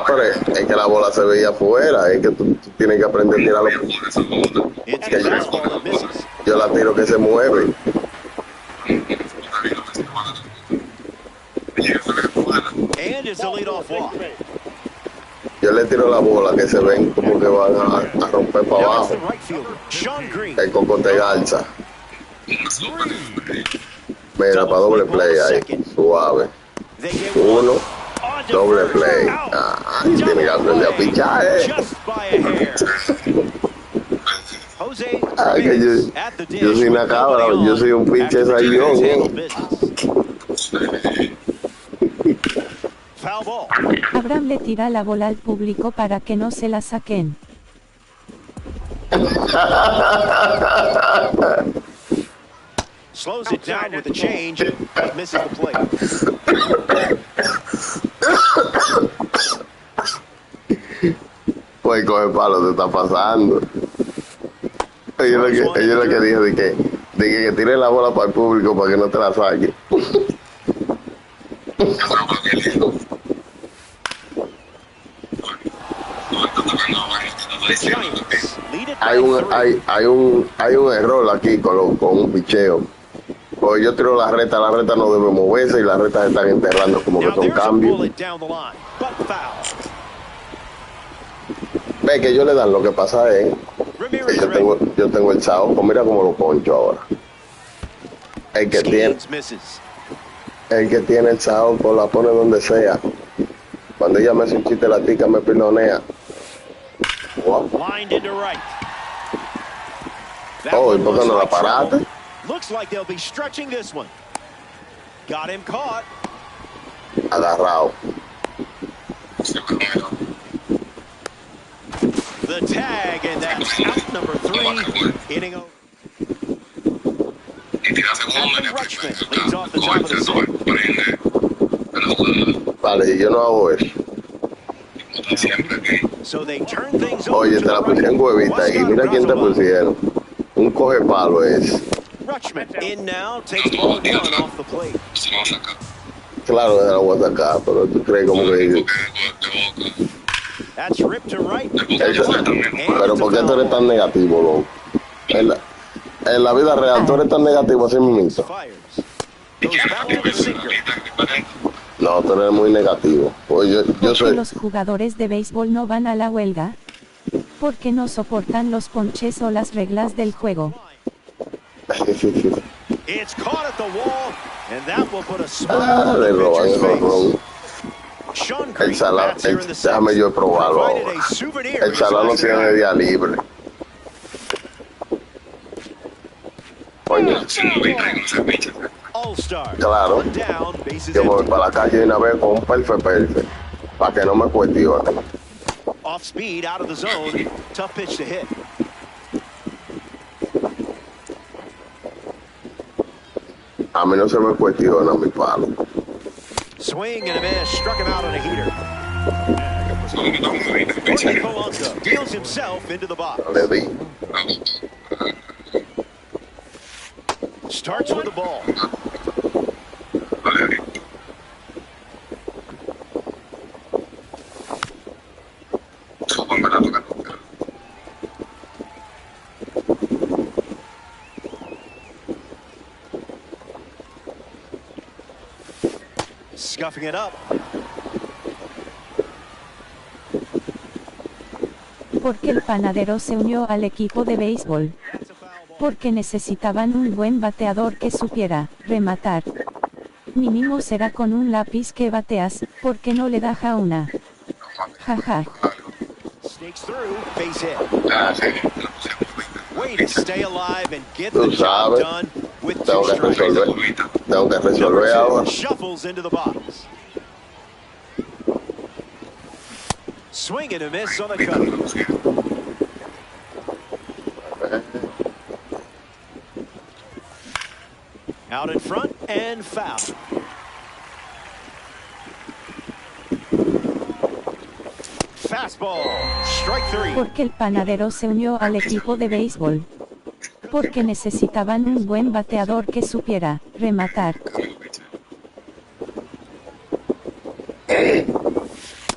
Pero es que la bola se veía afuera, es que tú tienes que aprender a tirarlo. Yo la tiro que se mueve. And it's a leadoff walk. Yo le tiro la bola que se ven como que van a romper para abajo. El cocote garza. Mira, para doble play ahí, suave. 1, doble play. Ay, tiene que aprender a pichar, Ay, que yo soy una cabra, yo soy un pinche saiyón, Abraham le tira la bola al público para que no se la saquen. Slows it down with the change, but misses the plate. Pues coge palo, te está pasando. Ellos lo que dijo de que tire la bola para el público para que no te la saque. Hay un error aquí con un picheo. Pues yo tiro la recta no debe moverse y las rectas se están enterrando como que son cambios. Ve que ellos le dan, lo que pasa es que yo tengo el saoco, mira cómo lo poncho ahora. El que tiene el saoco la pone donde sea. Cuando ella me hace un chiste la tica me pilonea. Wow. Oh, ¿y por qué no la paraste? Looks like they'll be stretching this one. Got him caught. Agarrado. The tag, and that's out number 3. Inning over. Rutschman leads off the top of the set. Vale, yo no hago eso. So they turn things over. Oye, te la pusieron huevita y mira quién te pusieron. Un coge palo es. Rutschman in now, takes ball 1 off the plate. Claro, se la voy a sacar, pero tú crees como que... That's ripped to right. Pero ¿por qué tú eres tan negativo, loco? En la vida real, tú eres tan negativo así mismo. No, tú eres muy negativo. Pues yo soy... Los jugadores de béisbol no van a la huelga porque no soportan los ponches o las reglas del juego. Le roban el jonrón. El salado, déjame yo probarlo ahora. El salado lo tiene de día libre. Coño. Claro. Yo me voy para la calle de una vez con un perfecto. Para que no me cuestione. Off speed, out of the zone. Tough pitch to hit. A mí no se me cuestiona mi palo. Swing and a miss. Struck him out on a heater. Deals himself into the box. Le di. Starts with the ball. Scuffing it up. Porque el panadero se unió al equipo de béisbol. Porque necesitaban un buen bateador que supiera rematar. Mínimo será con un lápiz que bateas, porque no le da una. Jaja. Tú sabes. Tengo que resolver ahora. Swing and a miss on the cut. Out in front and foul. Fastball, strike three. Porque el panadero se unió al equipo de béisbol. Porque necesitaban un buen bateador que supiera rematar.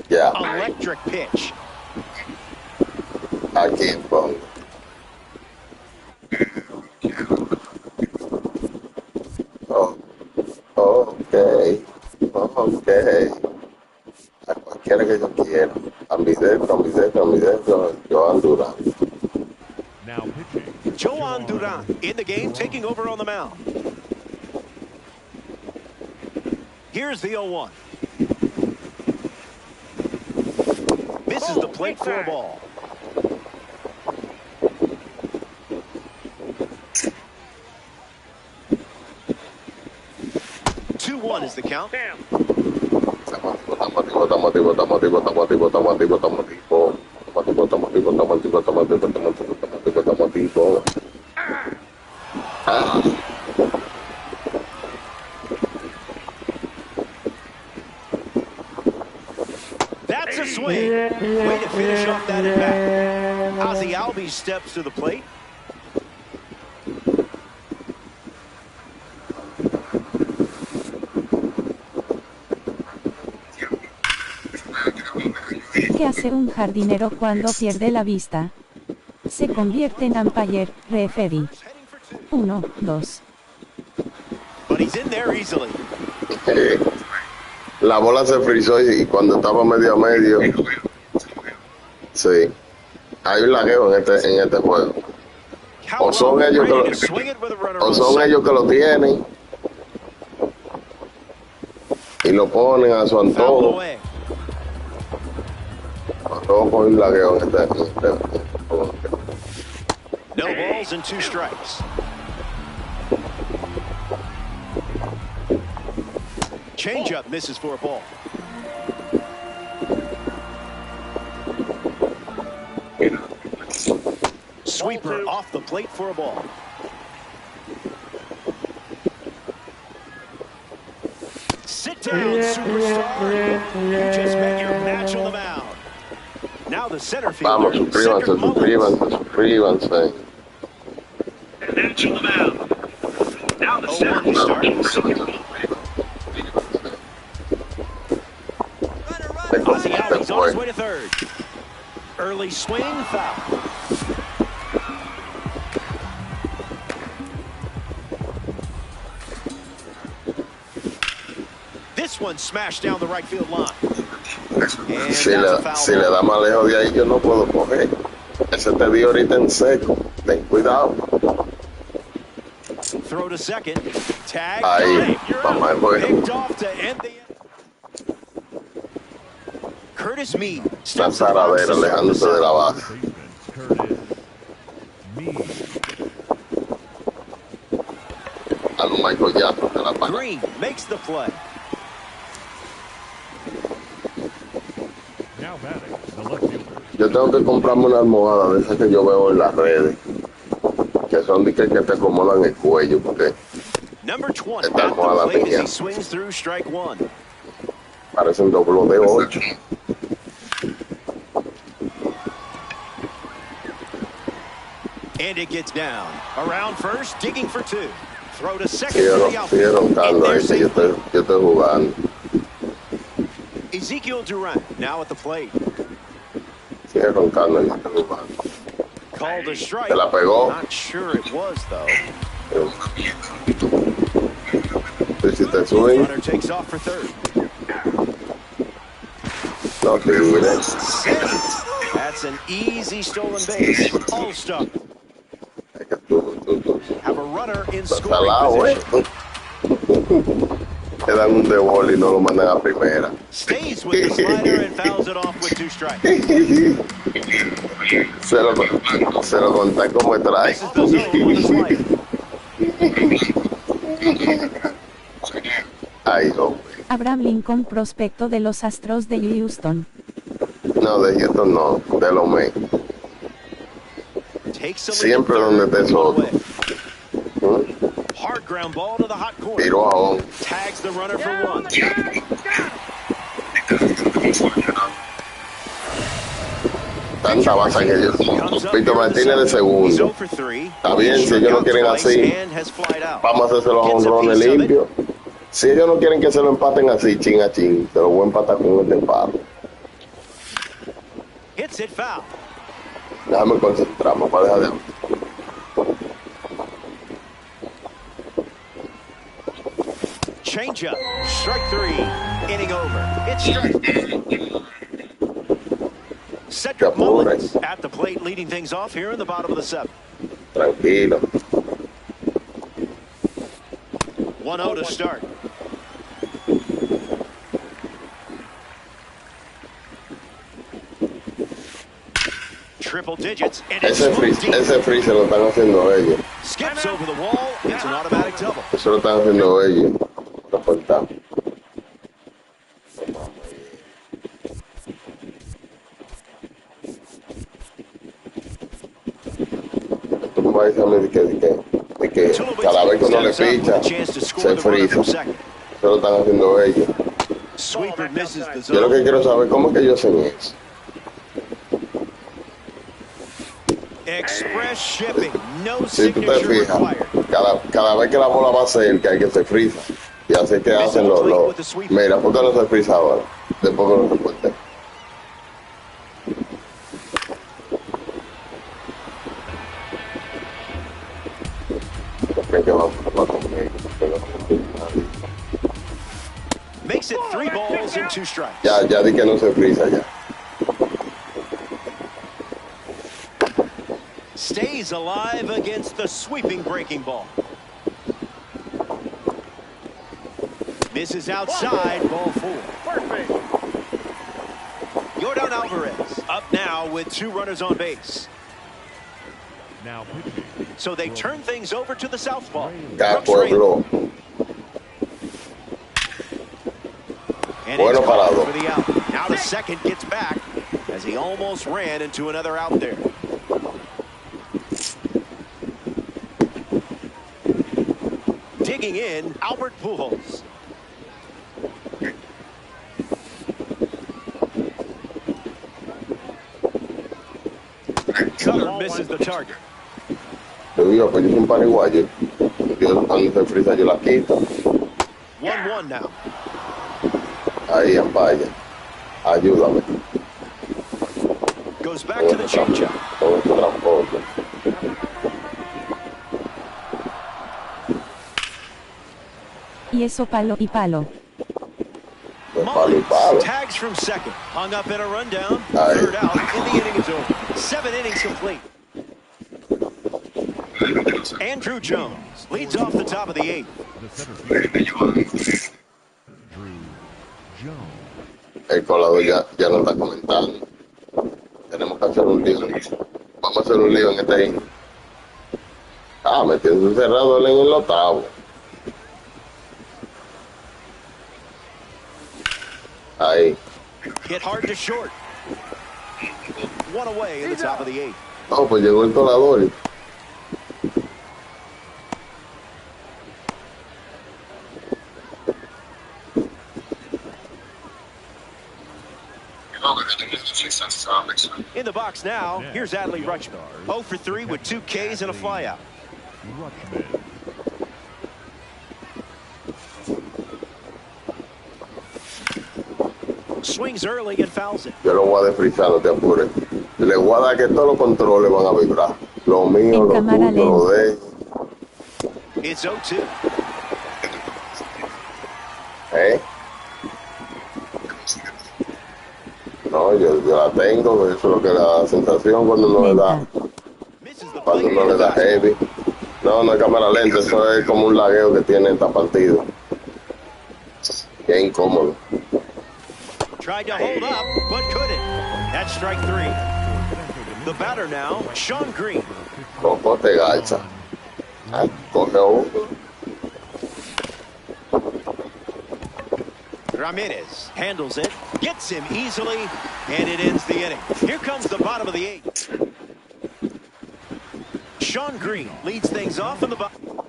Ya. Electric pitch. Aquí pongo. Ok. A cualquiera que yo quiera. Ambidextro, Joan Durán. Now pitching. Joan Durán in the game, taking over on the mound. Here's the 0-1. Misses the plate for a ball. One is the count. That's a swing. Way to finish off that at-bat. Ozzie Albies steps to the plate. ¿Qué hace un jardinero cuando pierde la vista? Se convierte en umpire, referee. 1, 2. But he's in there easily. La bola se frizó y cuando estaba medio a medio. Sí. Hay un lagueo en este juego. O son ellos que lo tienen y lo ponen a su antojo. Todo con un lagueo en este. No balls and 2 strikes. Changeup misses for a ball. Sweeper off the plate for a ball. Sit down, superstar. You just met your match on the mound. Now the center fielder. Vamos, suscríbanse. Match on the mound. Now the center fielder. Ozzie Albies on his way to third. Early swing, foul. this one smashed down the right field line. Si le da más lejos de ahí, yo no puedo coger. Ese te dio ahorita en seco. Ten cuidado. Throw to second. Tag. Ahí, vamos al juego. Picked off to end the. Curtis Mead. La zaradera alejándose de la base. A lo Michael Jackson de la base. Green makes the play. Yo tengo que comprarme una almohada de esas que yo veo en las redes, que son de que te acomodan el cuello, porque esta almohada mía parece un doble de 8. And it gets down. Around first, digging for two. Throw to second. Sigue roncando ahí, que yo estoy jugando. Ezekiel Durant now at the plate. Sigue roncando, yo estoy jugando. Called a strike. Se la pegó. Not sure it was though. Hiciste swing. Runner takes off for third. No tigre. That's an easy stolen base. All-star. Have a runner in scoring position. Le dan un de bol y no lo mandan a primera. Stays with the slider and fouls it off with 2 strikes. Se lo conté como trae. This is the zone with a slider. Ay, hombre. Abraham Lincoln, prospecto de los Astros de Houston. No, de Houston no, de los Mets. Siempre donde te Soto. Hard ground ball to the hot corner. Tiro a on. Tags the runner for 1. Tanta baza que yo. Pito Martínez de segundo. Está bien, si ellos no quieren así, vamos a hacerse los honrones limpios. Si ellos no quieren que se lo empaten así, chin a chin, se lo voy a empatar con este palo. Hits it foul. Déjame concentrarme para dejar de... Change up. Strike 3. Inning over. It's strike. Cedric Mullins at the plate, leading things off here in the bottom of the 7th. Tranquilo. 1-0 to start. Triple digits. And ese free se lo están haciendo ellos. Skips over the wall. It's an automatic double. Eso lo están haciendo ellos. Reportamos. Tú me vas a decir a mí de que cada vez que uno le picha, se frisa. Eso lo están haciendo ellos. Yo lo que quiero saber cómo es que ellos hacen eso. Express shipping, no si tú te signature fijas, required. cada vez que la bola va a cerca hay que se frisa. Y así que hacen los... Mira, ¿por qué no se frisa ahora? Después que lo reporte. Makes it 3 balls and 2 strikes. Ya di que no se frisa ya. Stays alive against the sweeping breaking ball. Misses outside, ball 4. Perfect. Yordan Alvarez up now with 2 runners on base. Now so they turn things over to the southpaw. Pueblo. Bueno parado. For the out. Now the second gets back as he almost ran into another out there. Digging in, Albert Pujols. Cutter misses the target. Yo digo, pues yo soy un paraguayo. Yo cuando se frisa yo la quito. 1-1 now. Ahí en vaya. Ayúdame. Goes back to the changeup. Todo este transporte. Y eso palo y palo. Tags from second. Hung up in a rundown. Third out, and the inning is over. 7 innings complete. Andrew Jones leads off the top of the 8th. El colador ya no está comentando. Tenemos que hacer un lío. Vamos a hacer un lío en este inning. Metiendo cerrado en el octavo. Ahí. Hit hard to short. One away in the top of the 8th. No, pues llegó el colador. In the box now, here's Adley Rutschman. 0 for 3 with 2 Ks and a flyout. Swings early and fouls it. Yo lo voy a desfrizar, no te apures. Le voy a dar que todos los controles van a vibrar. Lo mío, lo tuyo, lo de él. It's 0-2. No, yo la tengo, eso es lo que da sensación cuando uno le da heavy. No es cámara lenta, eso es como un lagueo que tiene esta partida. Qué incómodo. Tried to hold up, but couldn't. That's strike 3. The batter now, Sean Green. Cocote gacha. Coge uno. Ramirez handles it, gets him easily, and it ends the inning. Here comes the bottom of the 8th. Sean Green leads things off in the bottom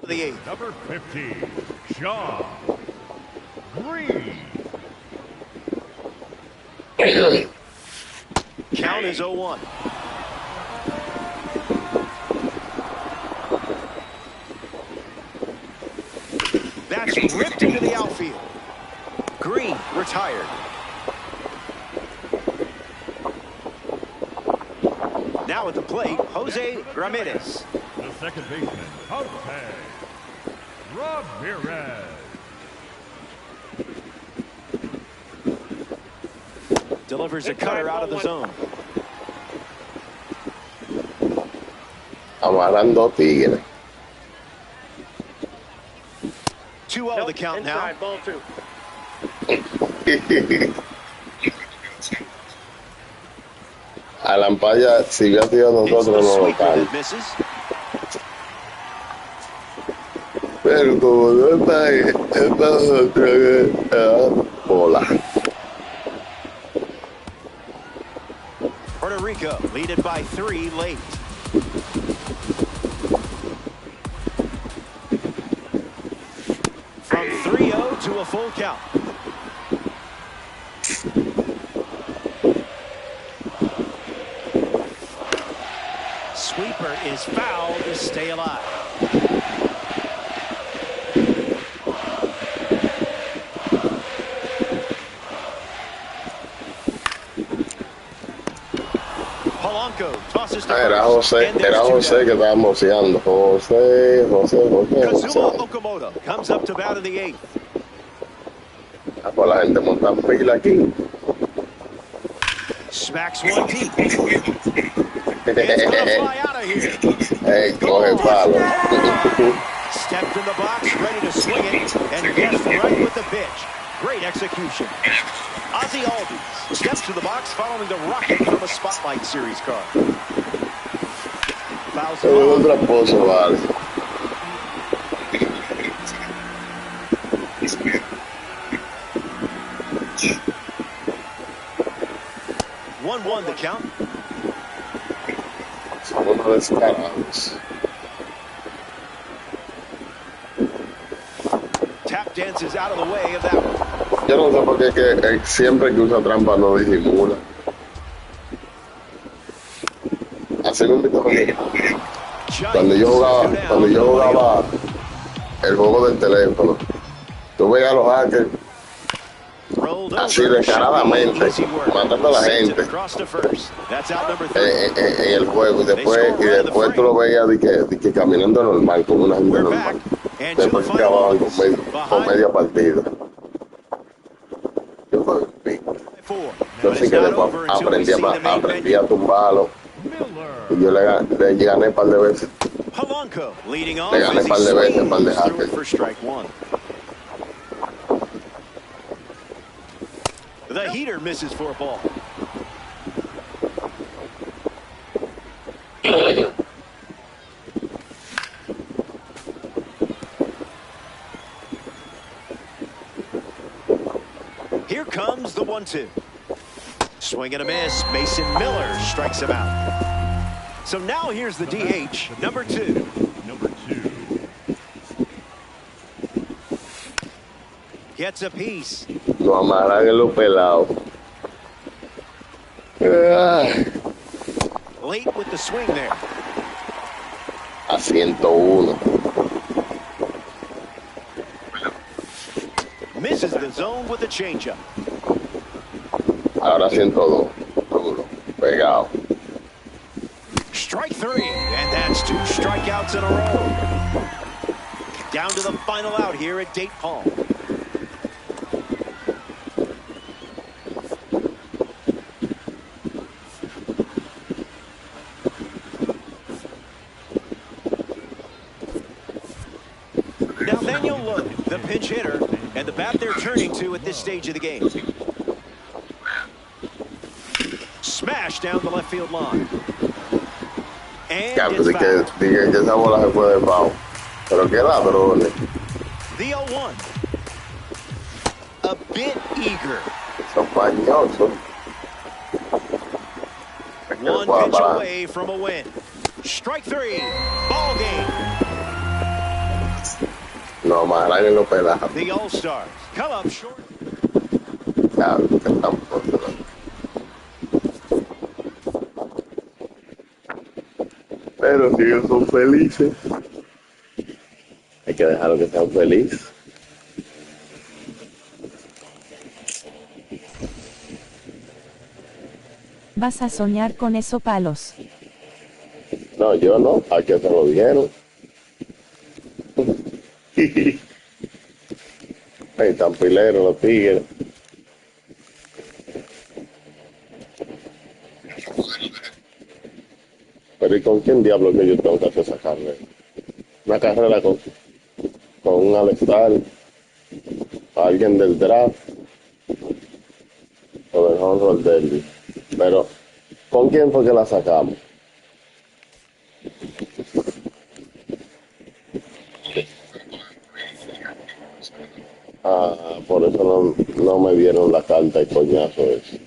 of the 8th. Number 50, Sean Green. Count is 0-1. That's ripped into the outfield. Green retired. Now at the plate, Jose Ramirez. The second baseman, Jose Ramirez. Delivers a cutter out of the zone. Amarrando tigre. 2-0 the count now. Ball 2. A la ampalla, si hubiera sido nosotros, no lo cae. Pero como no está ahí, es para nosotros bola. Puerto Rico lead it by 3 late. From 3-0 to a full count. Sweeper is fouled to stay alive. Polanco tosses to Era José que estaba moceando. José. Kazuo Okamoto comes up to bat in the 8th. Pues la gente monta pila aquí. Smacks one deep. It's gonna fly out of here. Coge palo. Stepped in the box, ready to swing it, and guessed right with the pitch. Great execution. Ozzie Albies steps to the box following the rocket from a Spotlight Series car. Fouls it off. Traposo, vale. 1-1 the count. Son unos descarados. Tap dances out of the way of that one. Yo no sé por qué que siempre que usa trampa no disimula. Así me invito cuando yo jugaba el juego del teléfono, tú veías a los hackers así descaradamente matando a la gente en el juego y después tú lo veías de que caminando normal como una gente normal. Después que acababan con media partida. Yo soy el pick. Four. Yo But sé it's que not después over until we see the main aprendí a menu. tumbarlo. Y yo le gané un par de veces. Polanco leading off Le gané as un he par de veces, un par de swings through it jaques. for strike one. The heater misses for a ball. Here comes the 1-2. Swing and a miss. Mason Miller strikes him out. So now here's the DH, number 2. Gets a piece. Lo amarran en los pelados. Late with the swing there. A 101. Misses the zone with a changeup. Ahora 102. Duro. Pegado. Strike 3, and that's 2 strikeouts in a row. Down to the final out here at Date Palm. Nathaniel Lowe, the pinch hitter, and the bat they're turning to at this stage of the game. Smash down the left field line. And Ya, it's pues foul. dije que esa bola se fue de foul. Pero qué ladrones. The 0-1. A bit eager. Son pañosos. One pitch away from a win. Strike 3. Ball game. Lo amarran en los pelados. The All-Stars come up short. Ya, que están por pero si ellos son felices, hay que dejarlo que sean felices. Vas a soñar con esos palos. No, yo no, a que se lo dieron. Ay, tan pileros los tigres. Pero ¿y con quién diablo que yo tengo que hacer esa carrera? Una carrera con un All-Star, alguien del draft o del home run derby. Pero ¿con quién fue que la sacamos? Ah, por eso no me dieron la carta y coñazo ese.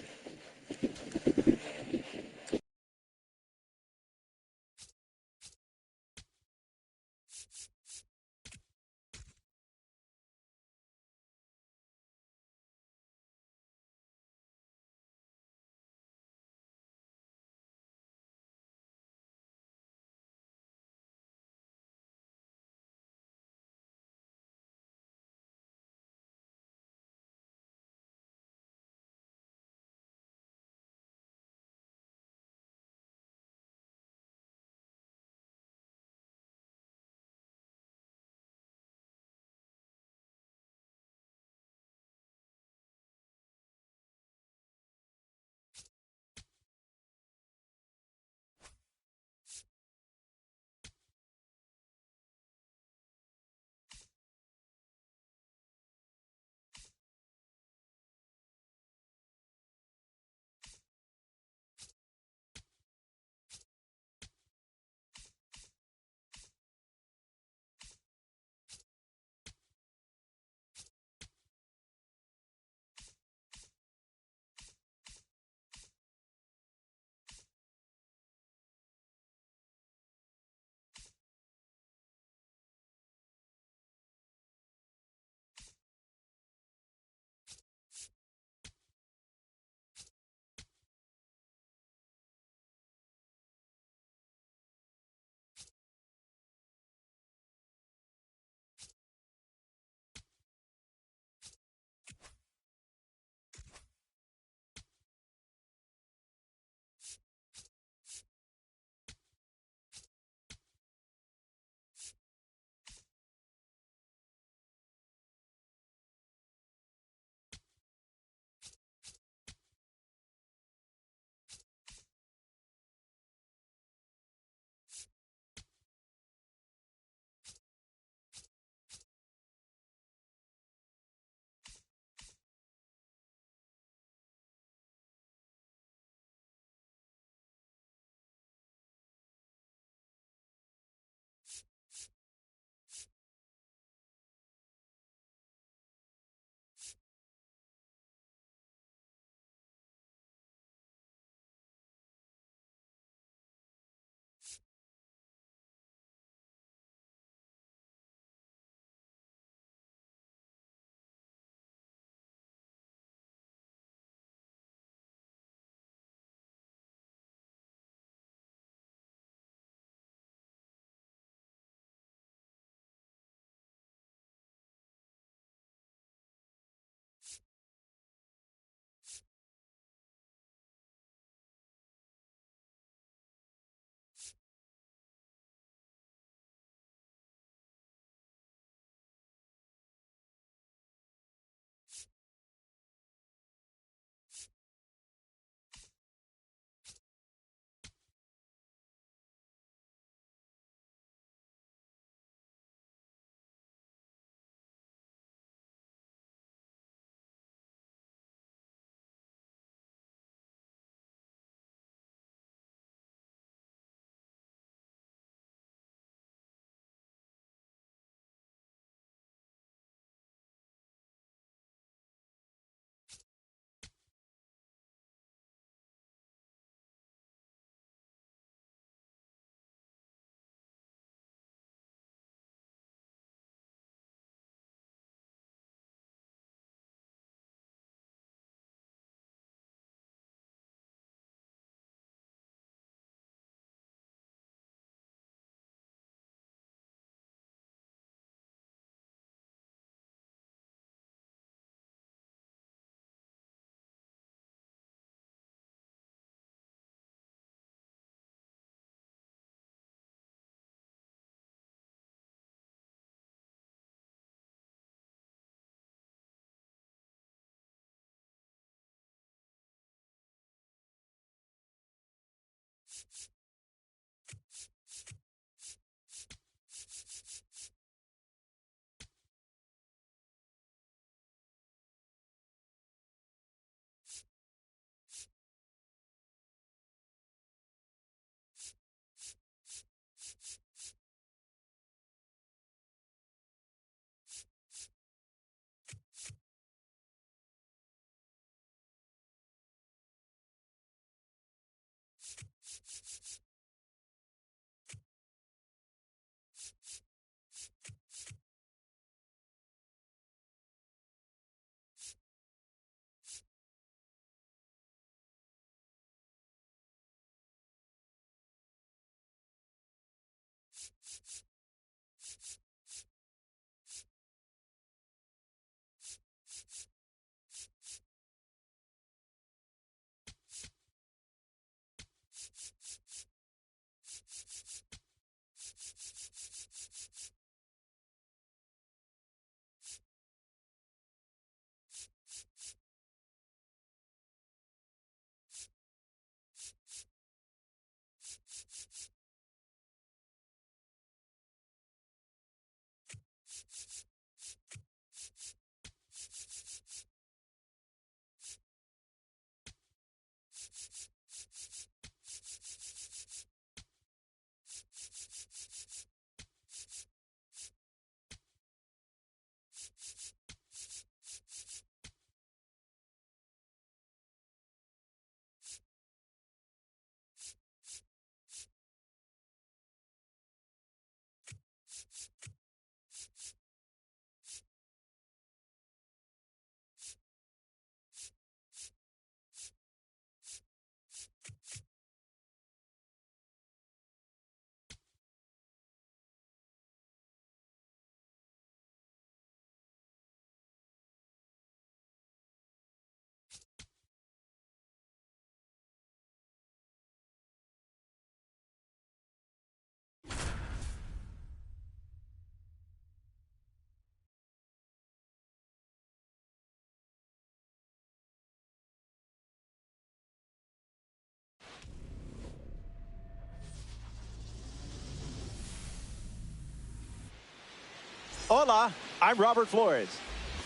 Hola, I'm Robert Flores.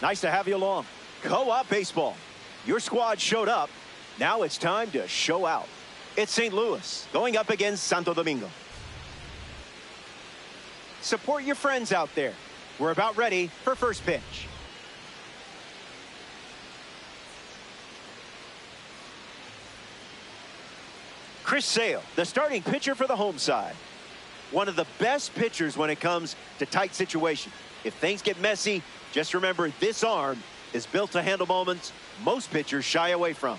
Nice to have you along. Co-op baseball. Your squad showed up. Now it's time to show out. It's St. Louis going up against Santo Domingo. Support your friends out there. We're about ready for first pitch. Chris Sale, the starting pitcher for the home side. One of the best pitchers when it comes to tight situations. If things get messy, just remember this arm is built to handle moments most pitchers shy away from.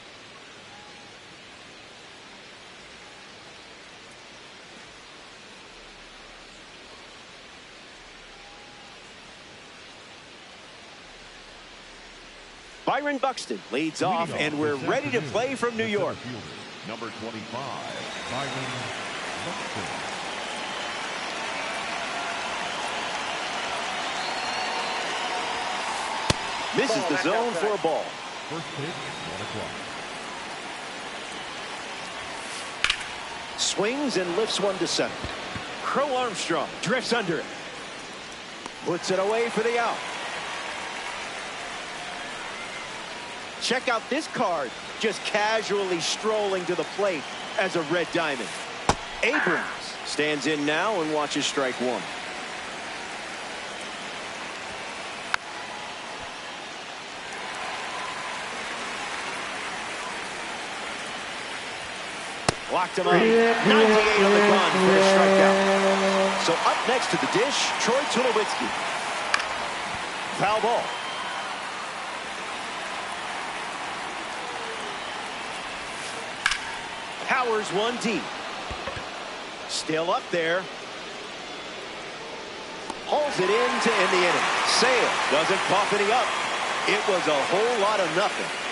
Byron Buxton leads off, and we're ready to play from New York. Number 25, Byron Buxton. Misses the zone for a ball. First pitch, 1 o'clock. Swings and lifts one to center. Crow Armstrong drifts under it. Puts it away for the out. Check out this card, just casually strolling to the plate as a red diamond. Abrams stands in now and watches strike one. Locked him up. 98 on the gun for the strikeout. So up next to the dish, Troy Tulowitzki. Foul ball. Powers one deep. Still up there. Hauls it in to end the inning. Sale doesn't cough any up. It was a whole lot of nothing.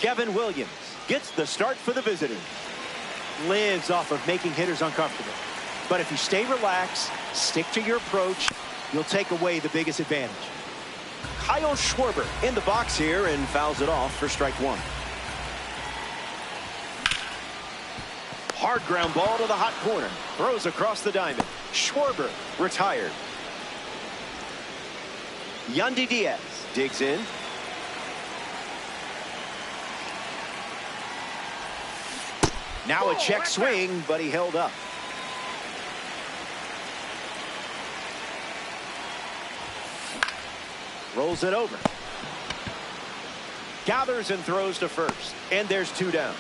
Kevin Williams gets the start for the visitors. Lives off of making hitters uncomfortable. But if you stay relaxed, stick to your approach, you'll take away the biggest advantage. Kyle Schwarber in the box here and fouls it off for strike one. Hard ground ball to the hot corner. Throws across the diamond. Schwarber retired. Yandy Diaz digs in. Now a check swing, but he held up. Rolls it over. Gathers and throws to first. And there's 2 down.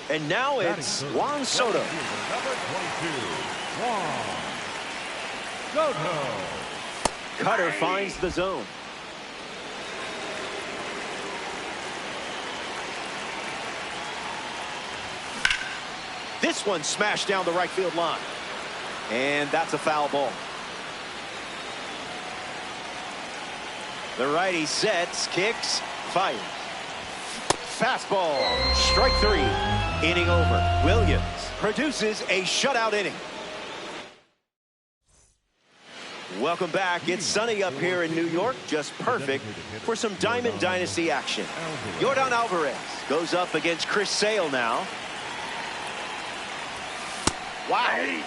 And now it's Juan Soto. Number 22, Juan Soto. Cutter finds the zone. This one smashed down the right field line. And that's a foul ball. The righty sets, kicks, fires. Fastball, strike 3. Inning over. Williams produces a shutout inning. Welcome back. It's sunny up here in New York. Just perfect for some Diamond Dynasty action. Yordan Alvarez goes up against Chris Sale now. Wow.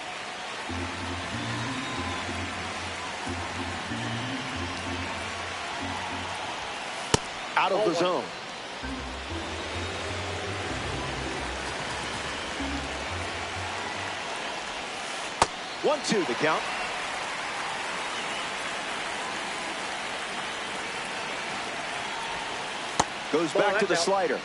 Out of the zone. One, two, the count. Goes back to the slider.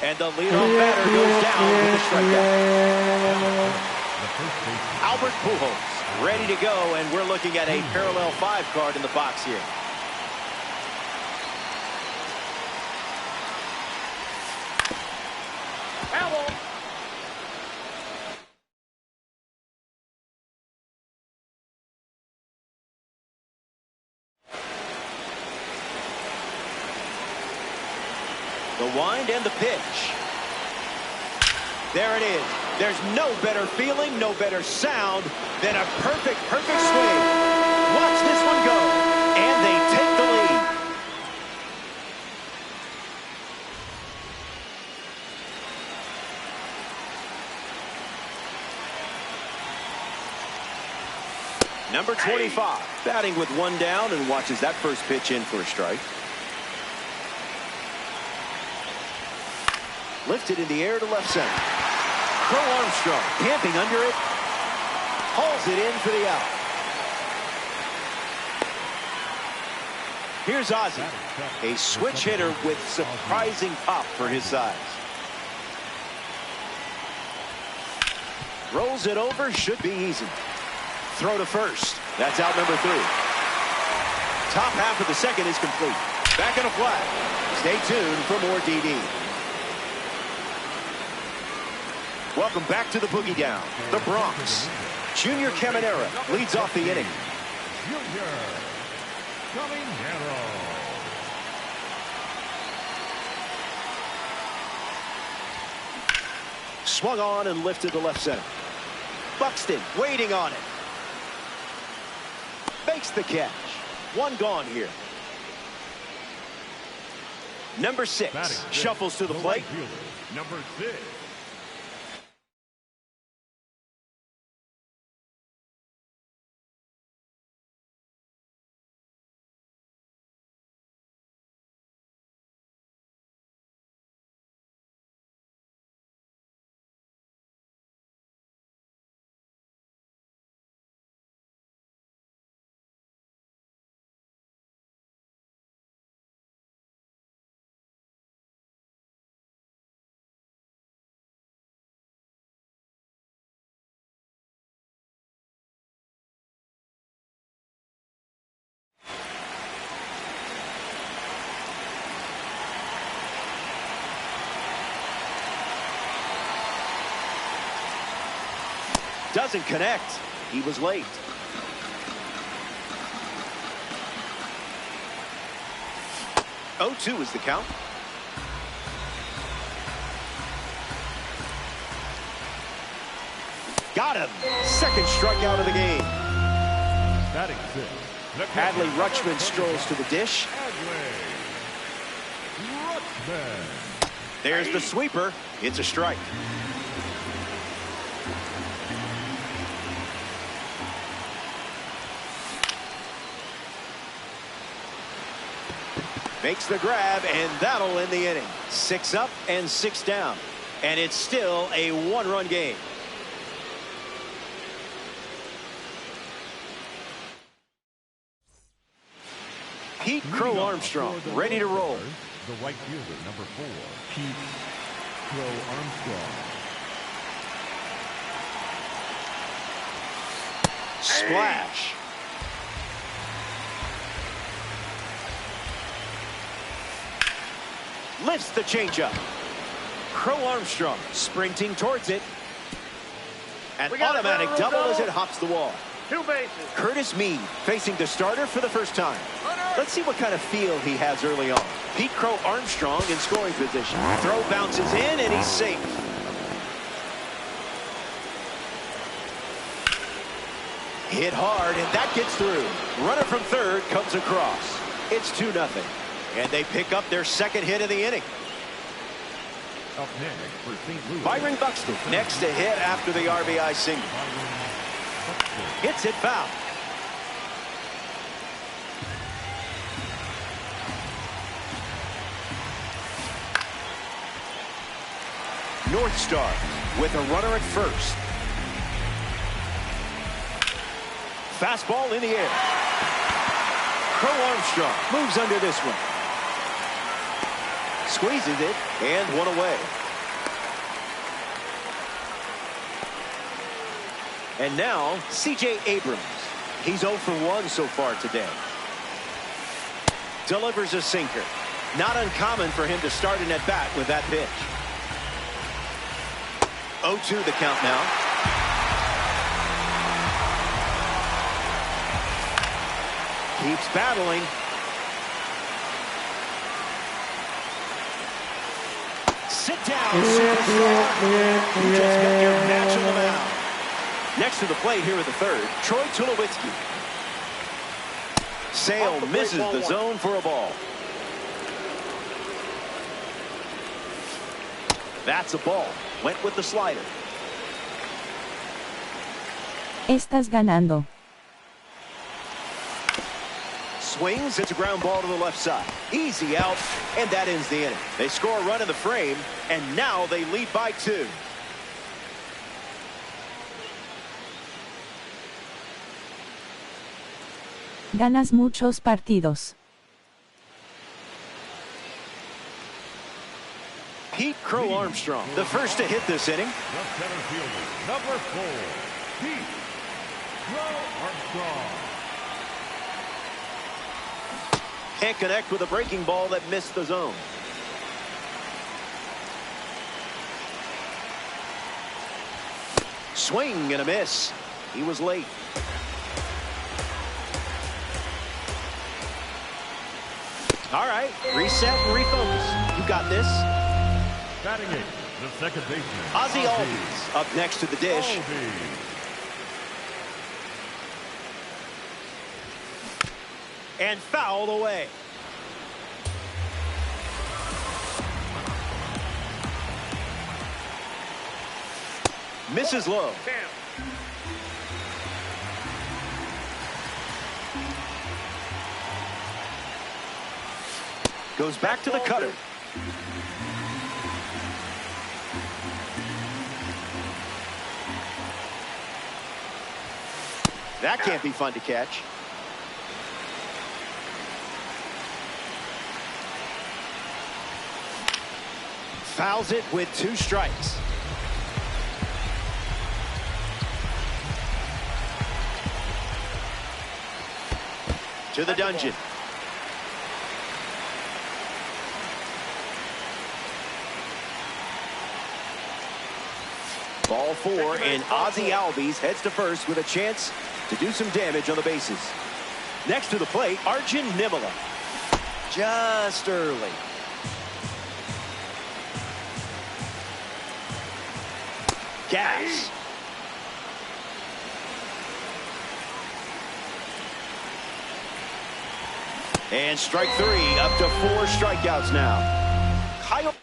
And the leadoff batter goes down with a strikeout. Albert Pujols ready to go, and we're looking at a parallel 5 card in the box here. The wind and the pitch. There it is. There's no better feeling, no better sound than a perfect swing. Watch this one go. And they take the lead. Number 25, batting with 1 down, and watches that first pitch in for a strike. Lifted in the air to left center. Crow Armstrong camping under it. Hauls it in for the out. Here's Ozzie, a switch hitter with surprising pop for his size. Rolls it over, should be easy. Throw to first. That's out number 3. Top half of the second is complete. Back in a flat. Stay tuned for more DD. Welcome back to the Boogie Down. The Bronx. Junior Caminero leads off the inning. Junior Caminero. Swung on and lifted to left center. Buxton waiting on it. Makes the catch. 1 gone here. Number 6 shuffles to the plate. Number 6. Doesn't connect. He was late. Oh, 2 is the count. Got him. Second strikeout of the game. Batting 6, Adley Rutschman strolls to the dish. There's the sweeper. It's a strike. Makes the grab, and that'll end the inning. 6 up and 6 down. And it's still a 1-run game. Pete Crow Armstrong ready to roll. The right fielder, number 4, Pete Crow Armstrong. Splash. Lifts the changeup. Crow Armstrong sprinting towards it. An automatic double as it hops the wall. 2 bases. Curtis Mead facing the starter for the first time. Let's see what kind of feel he has early on. Pete Crow Armstrong in scoring position. Throw bounces in, and he's safe. Hit hard, and that gets through. Runner from third comes across. It's 2-0. And they pick up their second hit of the inning. Up next for St. Louis, Byron Buxton next to hit after the RBI single. Hits it foul. North Star with a runner at first. Fastball in the air. Crow Armstrong moves under this one. Squeezes it, and 1 away. And now, C.J. Abrams. He's 0 for 1 so far today. Delivers a sinker. Not uncommon for him to start an at-bat with that pitch. 0-2 the count now. Keeps battling. Sit down, superstar. You just got your match on the mound. Next to the plate here in the third, Troy Tulowitzki. Sale misses the zone for a ball. That's a ball. Went with the slider. Estás ganando. Swings, it's a ground ball to the left side. Easy out, and that ends the inning. They score a run in the frame, and now they lead by 2. Ganas muchos partidos. Pete Crow Armstrong, the first to hit this inning. The center fielder, number 4, Pete Crow Armstrong. Can't connect with a breaking ball that missed the zone. Swing and a miss. He was late. All right, reset and refocus. You got this. Batting 8, the second baseman, Ozzie Albies up next to the dish. And fouled away. Misses low. Goes back to the cutter. That can't be fun to catch. Fouls it with 2 strikes. To the dungeon. Ball 4, and Ozzie Albies heads to first with a chance to do some damage on the bases. Next to the plate, Arjun Nimala. Just early. Gas. And strike three, up to 4 strikeouts now. Kyle.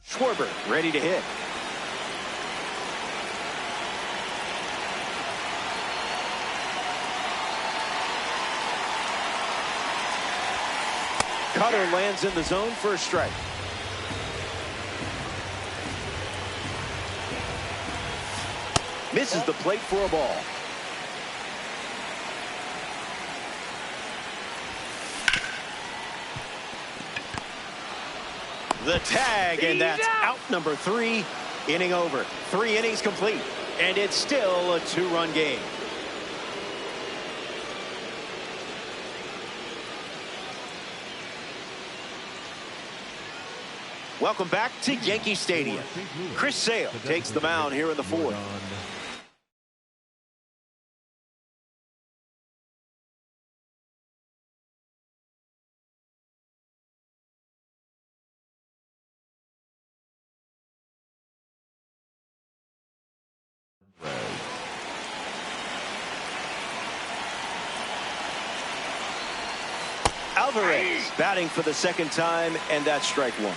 Schwarber ready to hit. Cutter lands in the zone for a strike. Misses the plate for a ball. The tag, and that's out number 3. Inning over. 3 innings complete, and it's still a 2-run game. Welcome back to Yankee Stadium. Chris Sale takes the mound here in the 4th. Alvarez batting for the 2nd time, and that's strike 1.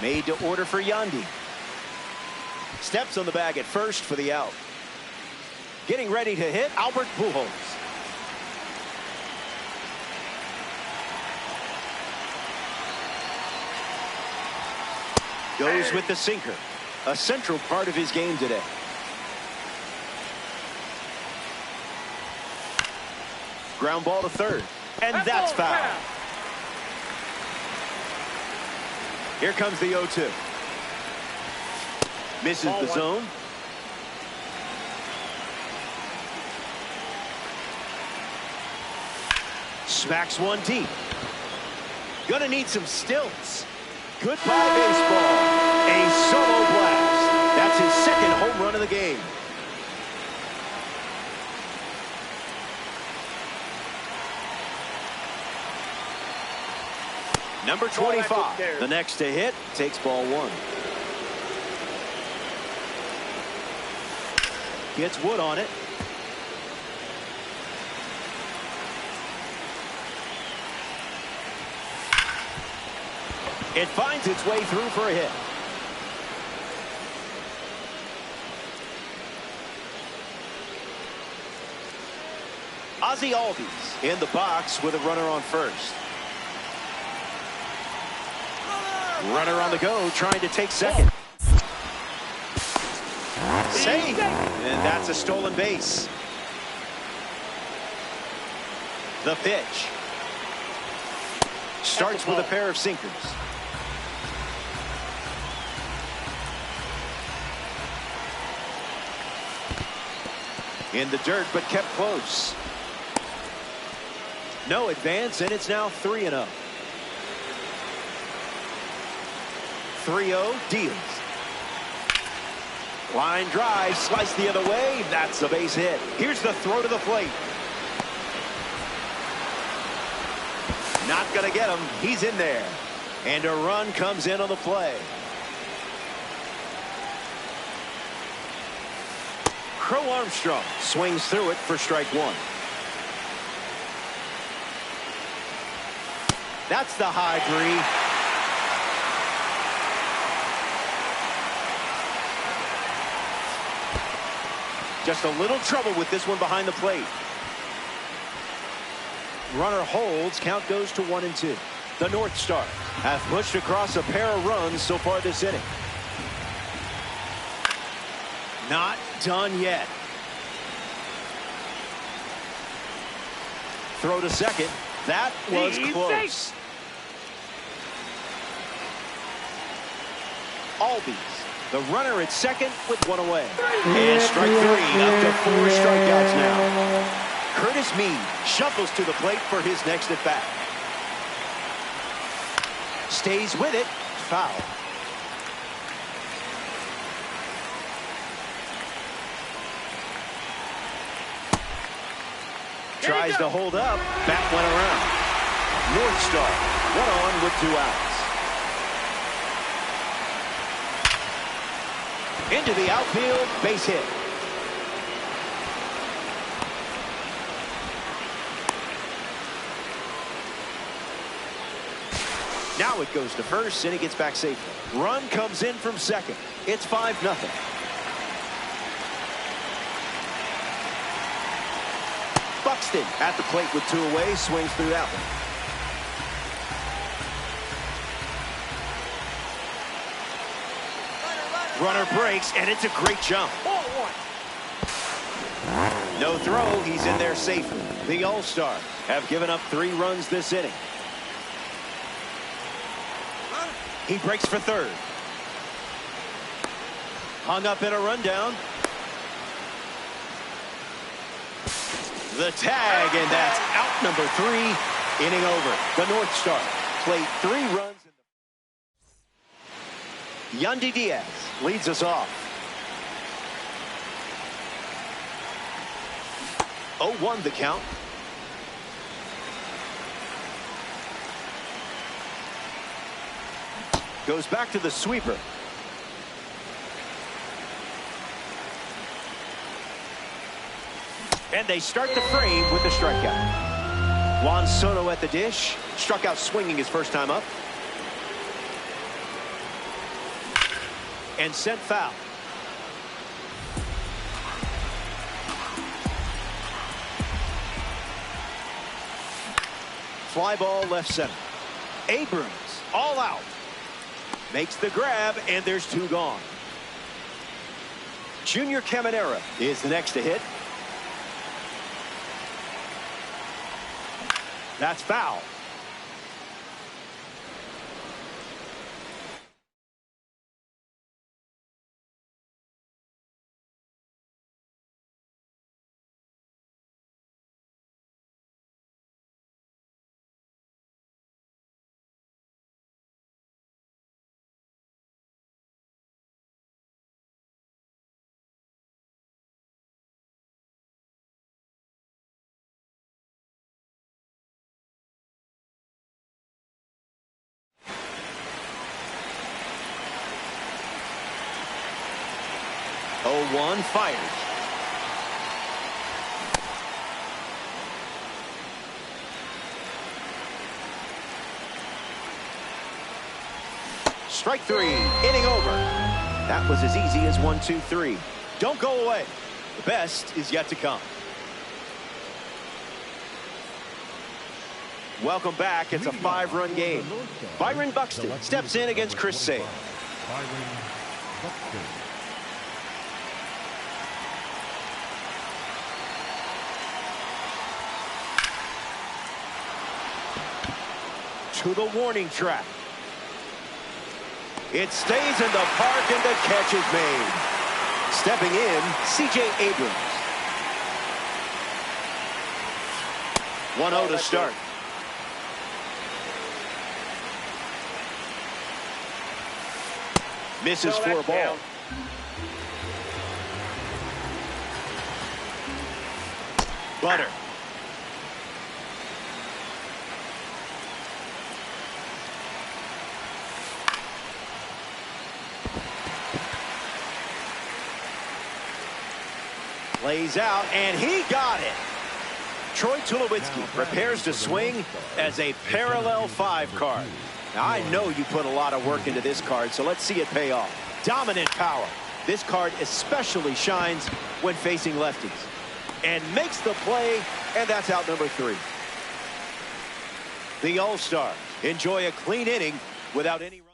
Made to order for Yandy. Steps on the bag at first for the out. Getting ready to hit, Albert Pujols. Goes with the sinker, a central part of his game today. Ground ball to third, and that's foul. Here comes the 0-2. Misses the zone. Smacks one deep. Gonna need some stilts. Goodbye baseball. A solo blast. That's his 2nd home run of the game. Number 25, the next to hit, takes ball 1. Gets Wood on it. It finds its way through for a hit. Ozzie Albies in the box with a runner on first. Runner on the go, trying to take second. Save, and that's a stolen base. The pitch. Starts with a pair of sinkers. In the dirt, but kept close. No advance, and it's now 3-0. 3-0 deals. Line drive, slice the other way. That's a base hit. Here's the throw to the plate. Not gonna get him. He's in there. And a run comes in on the play. Crow Armstrong swings through it for strike 1. That's the high Bree. Just a little trouble with this one behind the plate. Runner holds, count goes to 1-2. The North Star have pushed across a pair of runs so far this inning. Not done yet. Throw to second. That was close. Albies, the runner at second with one away. And strike three, up to 4 strikeouts now. Curtis Mead shuffles to the plate for his next at bat. Stays with it, foul. Tries to hold up, bat went around. North Star, 1 on with 2 outs. Into the outfield, base hit. Now it goes to first, and he gets back safely. Run comes in from second. It's 5-0. Buxton at the plate with 2 away, swings through that one. Runner breaks, and it's a great jump. No throw, he's in there safely. The All-Star have given up 3 runs this inning. He breaks for third. Hung up in a rundown. The tag, and that's out number 3. Inning over. The North Star played 3 runs. Yandy Diaz leads us off. 0-1 the count. Goes back to the sweeper. And they start the frame with the strikeout. Juan Soto at the dish. Struck out swinging his first time up. And sent foul. Fly ball left center. Abrams all out. Makes the grab, and there's 2 gone. Junior Caminera is the next to hit. That's foul. One fired. Strike 3, inning over. That was as easy as 1, 2, 3. Don't go away. The best is yet to come. Welcome back. It's a 5-run game. Byron Buxton steps in against Chris Sale. To the warning track. It stays in the park, and the catch is made. Stepping in, C.J. Abrams. 1-0 to start. Misses for a ball. Butter. Lays out, and he got it. Troy Tulowitzki prepares to swing as a parallel 5 card. Now, I know you put a lot of work into this card, so let's see it pay off. Dominant power. This card especially shines when facing lefties. And makes the play, and that's out number 3. The All-Star enjoy a clean inning without any runs.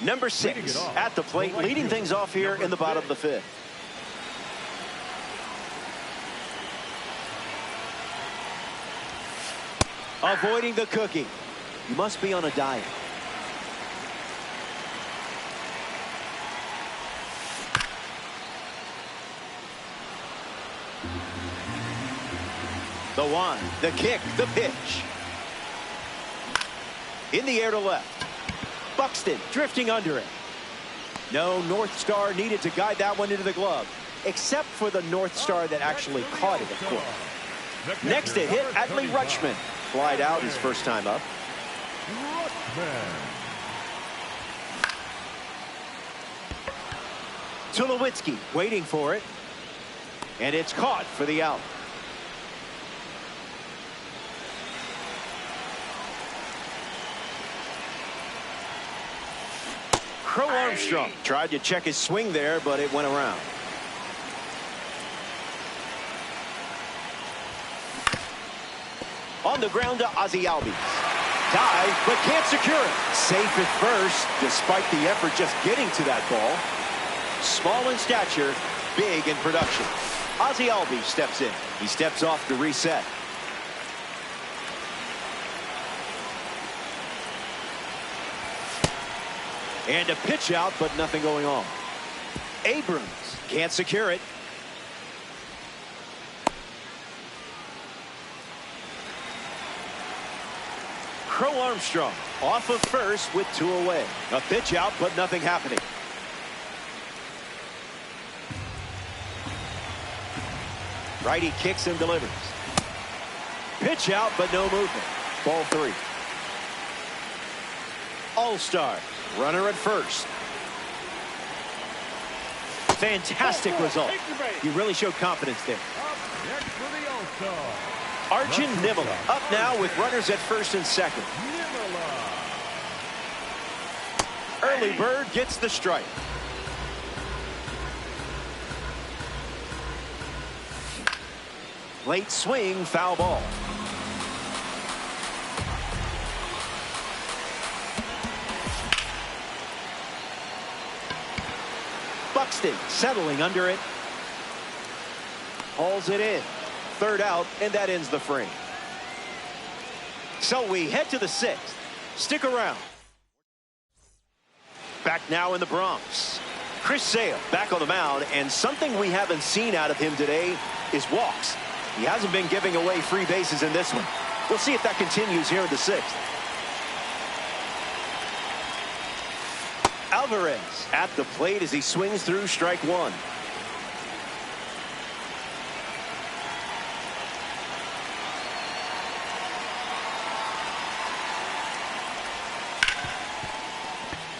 Number 6 at the plate, leading things off here in the bottom of the 5th. Avoiding the cookie. You must be on a diet. The one, the kick, the pitch. In the air to left. Buxton drifting under it. No North Star needed to guide that one into the glove, except for the North Star that actually caught it, of course. Next to hit, Adley Rutschman. Flied out his first time up. Tulowitzki waiting for it. And it's caught for the out. Crow Armstrong tried to check his swing there, but it went around. On the ground to Ozzie Albies. Dive, but can't secure it. Safe at first, despite the effort just getting to that ball. Small in stature, big in production. Ozzie Albies steps in. He steps off to reset. And a pitch out, but nothing going on. Abrams can't secure it. Crow Armstrong off of first with 2 away. A pitch out, but nothing happening. Righty kicks and delivers. Pitch out, but no movement. Ball 3. All-Star. Runner at first. Fantastic result. He really showed confidence there. Arjun Nimala up now with runners at first and second. Early bird gets the strike. Late swing, foul ball. Buxton settling under it. Hauls it in. Third out, and that ends the frame. So we head to the 6th. Stick around. Back now in the Bronx. Chris Sale back on the mound, and something we haven't seen out of him today is walks. He hasn't been giving away free bases in this one. We'll see if that continues here in the 6th. Alvarez at the plate as he swings through strike 1.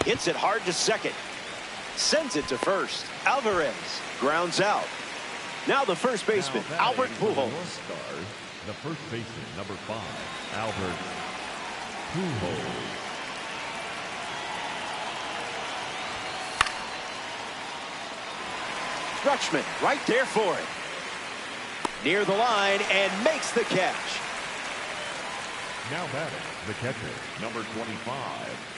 Hits it hard to second. Sends it to first. Alvarez grounds out. Now the first baseman, Albert Pujols. The first baseman, number 5, Albert Pujols. Rutschman right there for it. Near the line and makes the catch. Now batting, the catcher, number 25.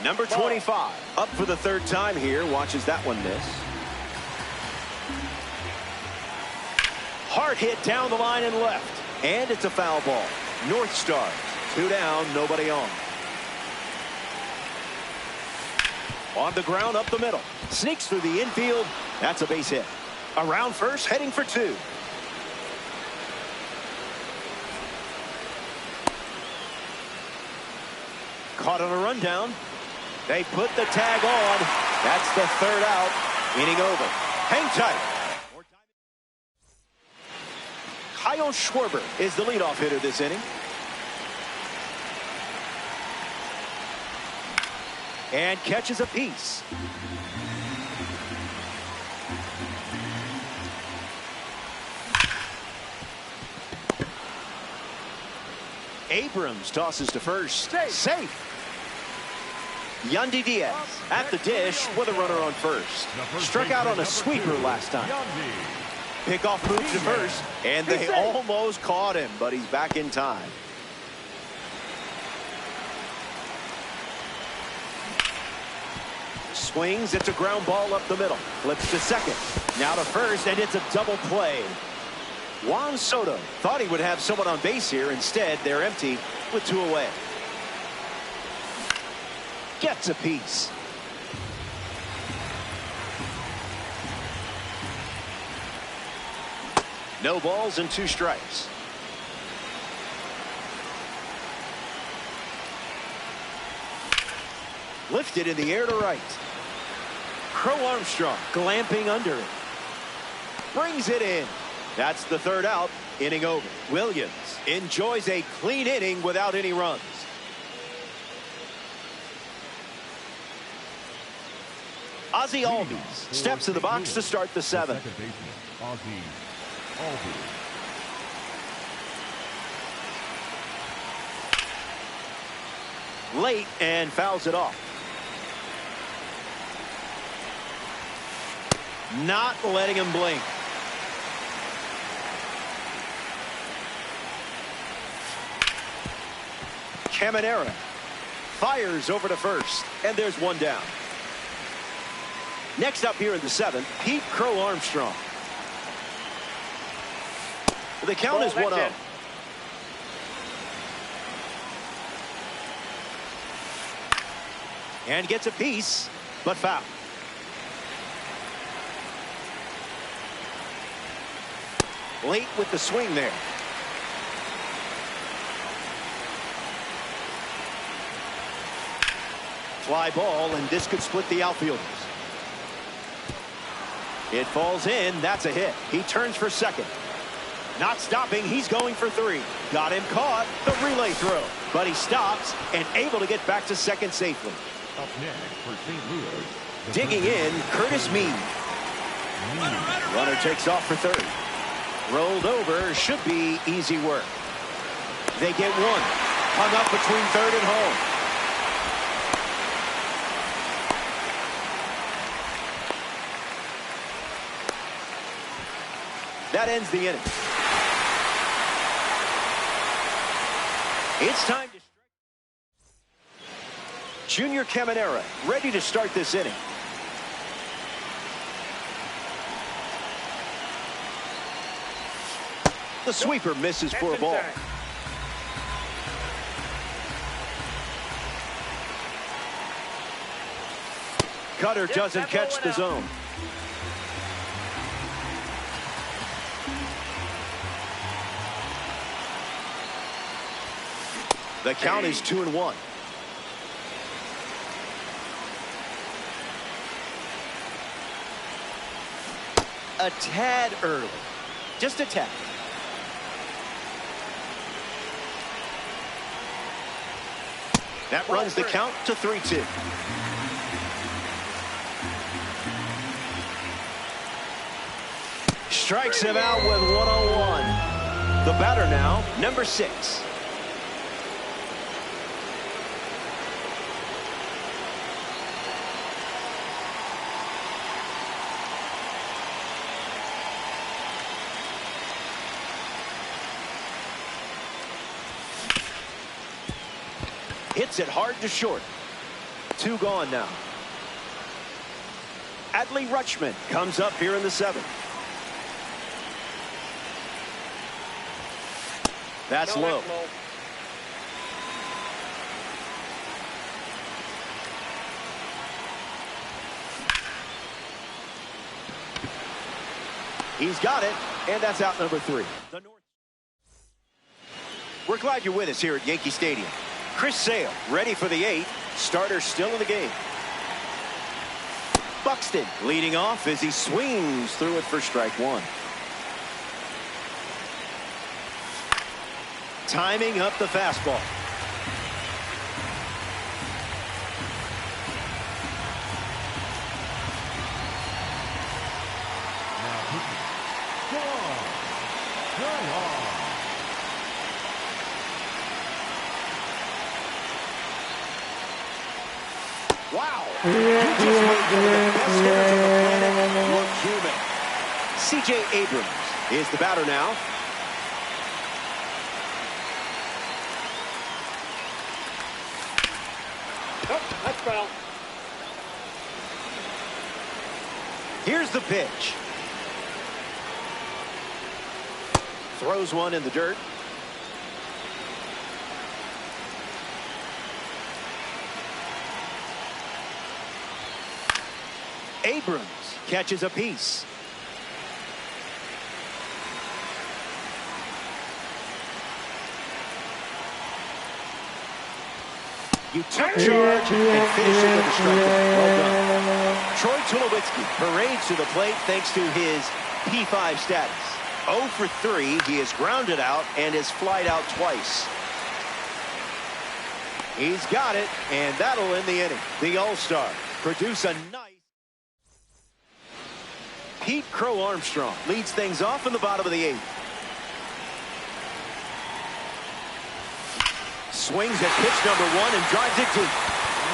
Number 25 up for the 3rd time here. Watches that one miss. Hard hit down the line and left. And it's a foul ball. North Stars 2 down, nobody on. On the ground up the middle. Sneaks through the infield. That's a base hit. Around first, heading for 2. Caught on a rundown. They put the tag on. That's the 3rd out. Inning over. Hang tight. Kyle Schwarber is the leadoff hitter this inning. And catches a piece. Abrams tosses to first. Safe. Yandy Diaz at the dish with a runner on first. Struck out on a sweeper last time. Pickoff move to first, and they almost caught him, but he's back in time. Swings, it's a ground ball up the middle. Flips to second. Now to first, and it's a double play. Juan Soto thought he would have someone on base here. Instead, they're empty with 2 away. Gets a piece. No balls and 2 strikes. Lifted in the air to right. Crow Armstrong glamping under it. Brings it in. That's the 3rd out. Inning over. Williams enjoys a clean inning without any runs. Ozzie Albies steps to the box to start the 7th. Late and fouls it off. Not letting him blink. Caminera fires over to first, and there's 1 down. Next up here in the 7th, Pete Crow Armstrong. The count is 1-0. And gets a piece, but foul. Late with the swing there. Fly ball, and this could split the outfielders. It falls in. That's a hit. He turns for second. Not stopping. He's going for 3. Got him caught. The relay throw. But he stops and able to get back to second safely. Up next for St. Louis. Digging in, Curtis Mead. Runner takes off for 3rd. Rolled over. Should be easy work. They get 1. Hung up between 3rd and home. That ends the inning. It's time to strike. Junior Caminera ready to start this inning. The sweeper misses for a ball. Cutter doesn't catch the zone. The count is 2-1. A tad early. Just a tad. That runs the count to 3-2. Strikes him out with 101. The batter now, number 6. Hits it hard to short. 2 gone now. Adley Rutschman comes up here in the 7th. That's low. He's got it, and that's out number 3. We're glad you're with us here at Yankee Stadium. Chris Sale ready for the 8th. Starter still in the game. Buxton leading off as he swings through it for strike 1. Timing up the fastball. Wow. You just made one of the best hitters on the planet look human. C.J. Abrams is the batter now. Oh, that's foul. Here's the pitch. Throws one in the dirt. Abrams catches a piece. You took charge and finished it with a strikeout. Well done. Troy Tulowitzki parades to the plate thanks to his P5 status. 0 for 3. He is grounded out and is flied out twice. He's got it, and that'll end the inning. The All-Star produce a nice... Pete Crow Armstrong leads things off in the bottom of the 8th. Swings at pitch number 1 and drives it deep.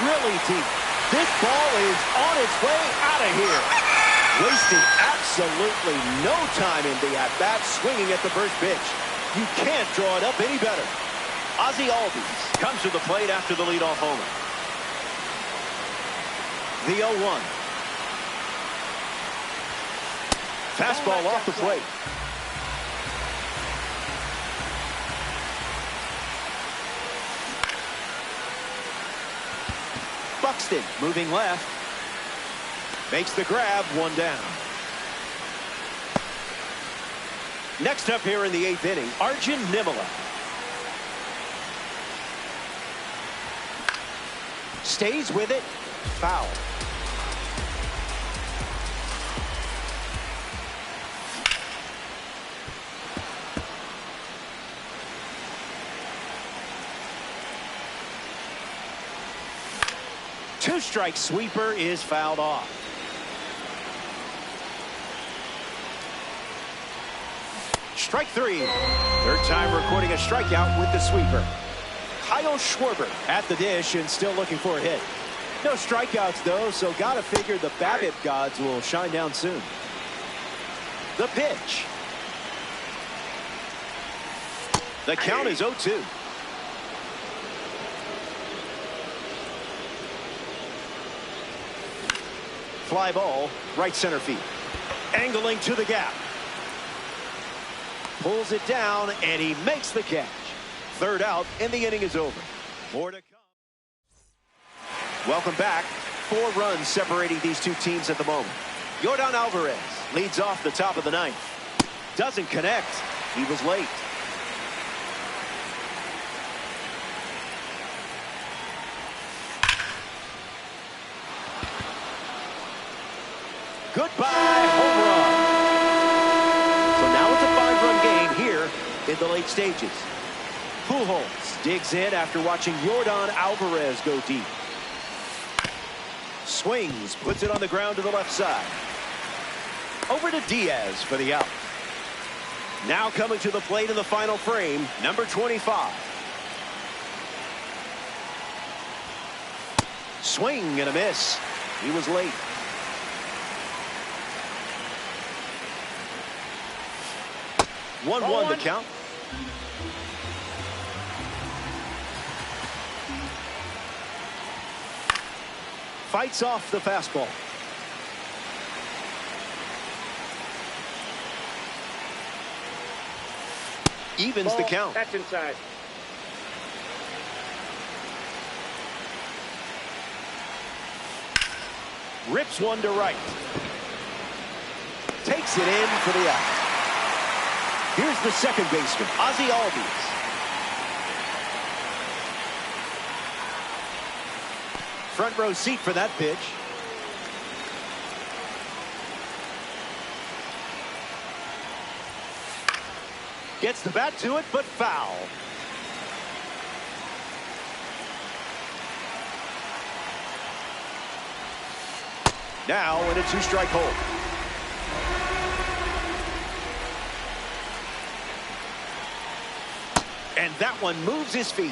Really deep. This ball is on its way out of here. Wasting absolutely no time in the at-bat, swinging at the first pitch. You can't draw it up any better. Ozzie Albies comes to the plate after the leadoff homer. The 0-1. Fastball off the plate. Buxton moving left. Makes the grab, 1 down. Next up here in the 8th inning, Arjun Nimala. Stays with it. Foul. Two-strike sweeper is fouled off. Strike 3. Third time recording a strikeout with the sweeper. Kyle Schwarber at the dish and still looking for a hit. No strikeouts, though, so gotta figure the BABIP gods will shine down soon. The pitch. The count is 0-2. Fly ball, right center field. Angling to the gap. Pulls it down, and he makes the catch. Third out, and the inning is over. More to come. Welcome back. 4 runs separating these two teams at the moment. Yordan Alvarez leads off the top of the 9th. Doesn't connect. He was late. Goodbye, home run. So now it's a 5-run game here in the late stages. Pujols digs in after watching Yordan Alvarez go deep. Swings, puts it on the ground to the left side. Over to Diaz for the out. Now coming to the plate in the final frame, number 25. Swing and a miss. He was late. One to count. Fights off the fastball. Evens the count. That's inside. Rips one to right. Takes it in for the out. Here's the second baseman, Ozzie Albies. Front row seat for that pitch. Gets the bat to it, but foul. Now in a 2-strike hold. And that one moves his feet.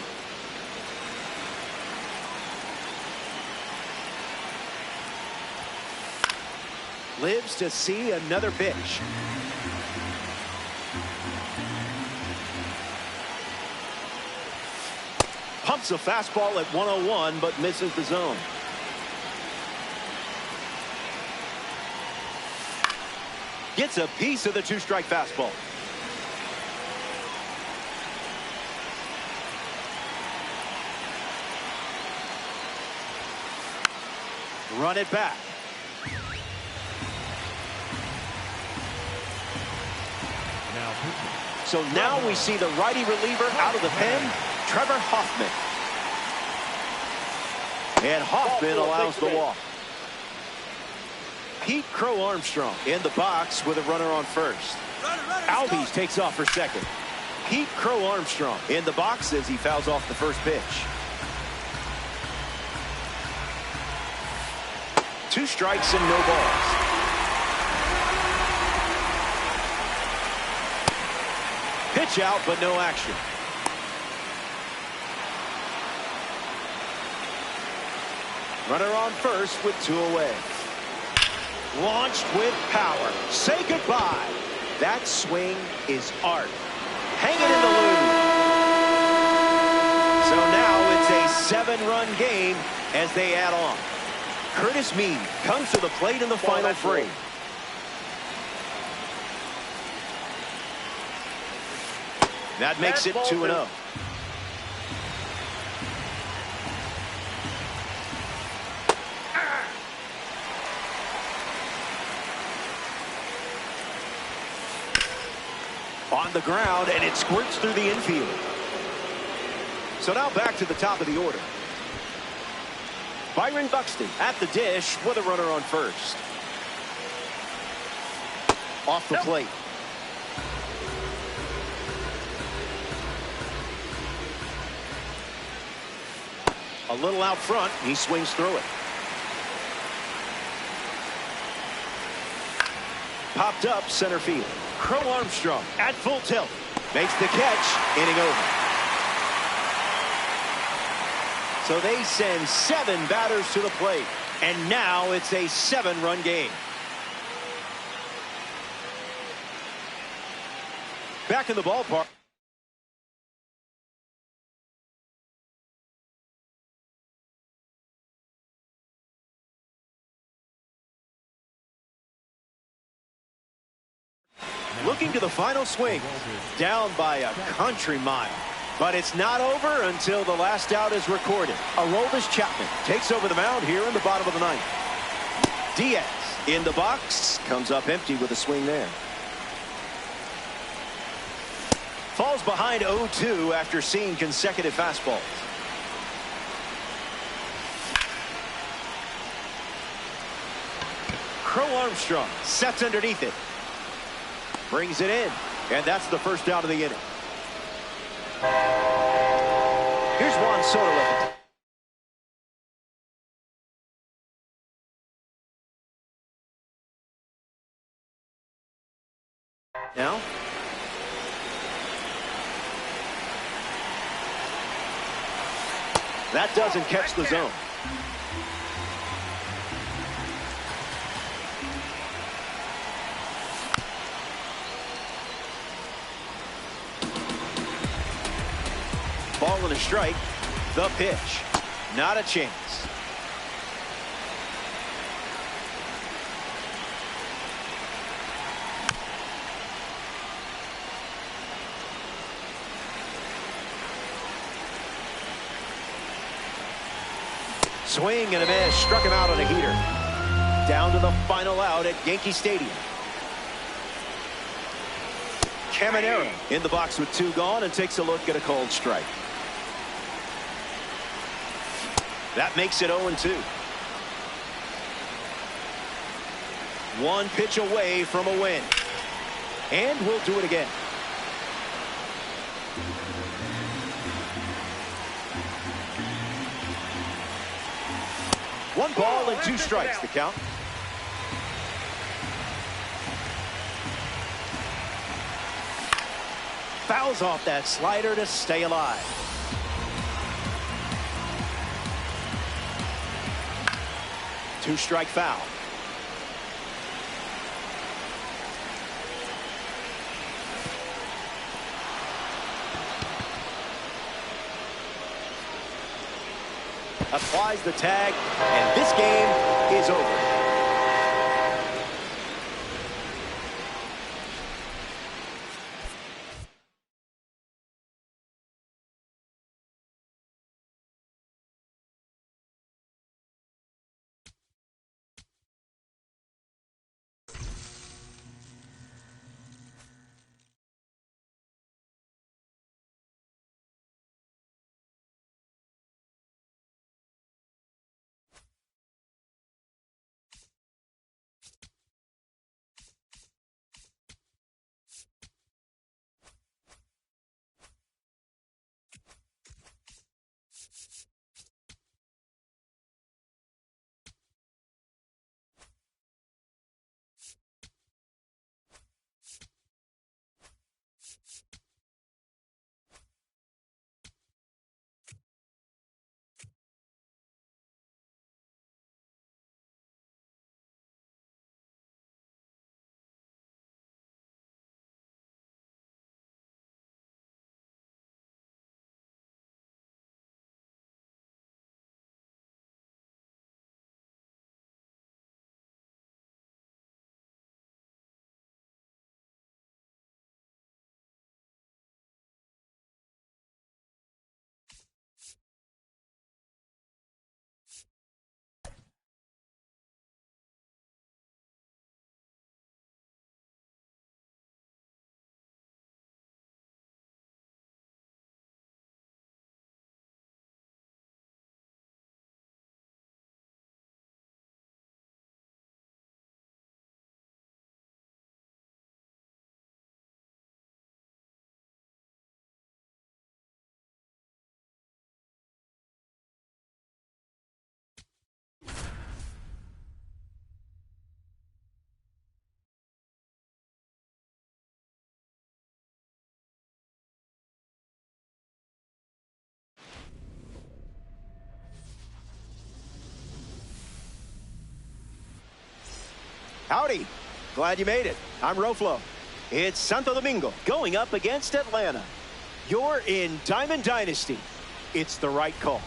Lives to see another pitch. Pumps a fastball at 101, but misses the zone. Gets a piece of the 2-strike fastball. Run it back. So now we see the righty reliever out of the pen, Trevor Hoffman. And Hoffman allows the walk. Pete Crow Armstrong in the box with a runner on first. Albies takes off for second. Pete Crow Armstrong in the box as he fouls off the first pitch. 2 strikes and no balls. Pitch out, but no action. Runner on first with 2 away. Launched with power. Say goodbye. That swing is art. Hang it in the loop. So now it's a 7-run game as they add on. Curtis Mead comes to the plate in the final frame. That makes it 2-0. On the ground, and it squirts through the infield. So now back to the top of the order. Byron Buxton at the dish with a runner on first. Off the plate. A little out front, he swings through it. Popped up center field. Crow Armstrong at full tilt. Makes the catch, inning over. So they send 7 batters to the plate. And now it's a 7-run game. Back in the ballpark. Looking to the final swing. Down by a country mile. But it's not over until the last out is recorded. Aroldis Chapman takes over the mound here in the bottom of the 9th. Diaz in the box. Comes up empty with a swing there. Falls behind 0-2 after seeing consecutive fastballs. Crow Armstrong sets underneath it. Brings it in. And that's the first out of the inning. Here's Juan Sola. Now. That doesn't catch the zone. Ball and a strike. The pitch. Not a chance. Swing and a miss. Struck him out on a heater. Down to the final out at Yankee Stadium. Caminero in the box with 2 gone and takes a look at a called strike. That makes it 0-2. 1 pitch away from a win. And we'll do it again. One ball and 2 strikes, the count. Fouls off that slider to stay alive. Two-strike foul. Applies the tag, and this game is over. Howdy. Glad you made it. I'm Roflo. It's Santo Domingo going up against Atlanta. You're in Diamond Dynasty. It's the right call.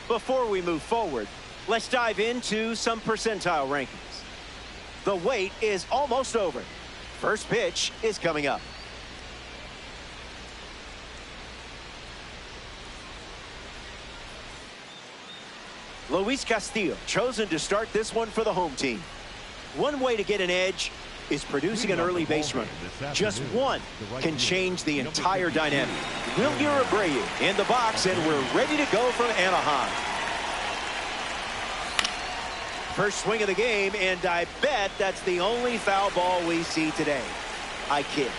Before we move forward, let's dive into some percentile rankings. The wait is almost over. First pitch is coming up. Luis Castillo chosen to start this one for the home team. One way to get an edge is producing an early base runner. Just one can change the entire dynamic. Wilyer Abreu in the box, and we're ready to go from Anaheim. First swing of the game, and I bet that's the only foul ball we see today. I kid.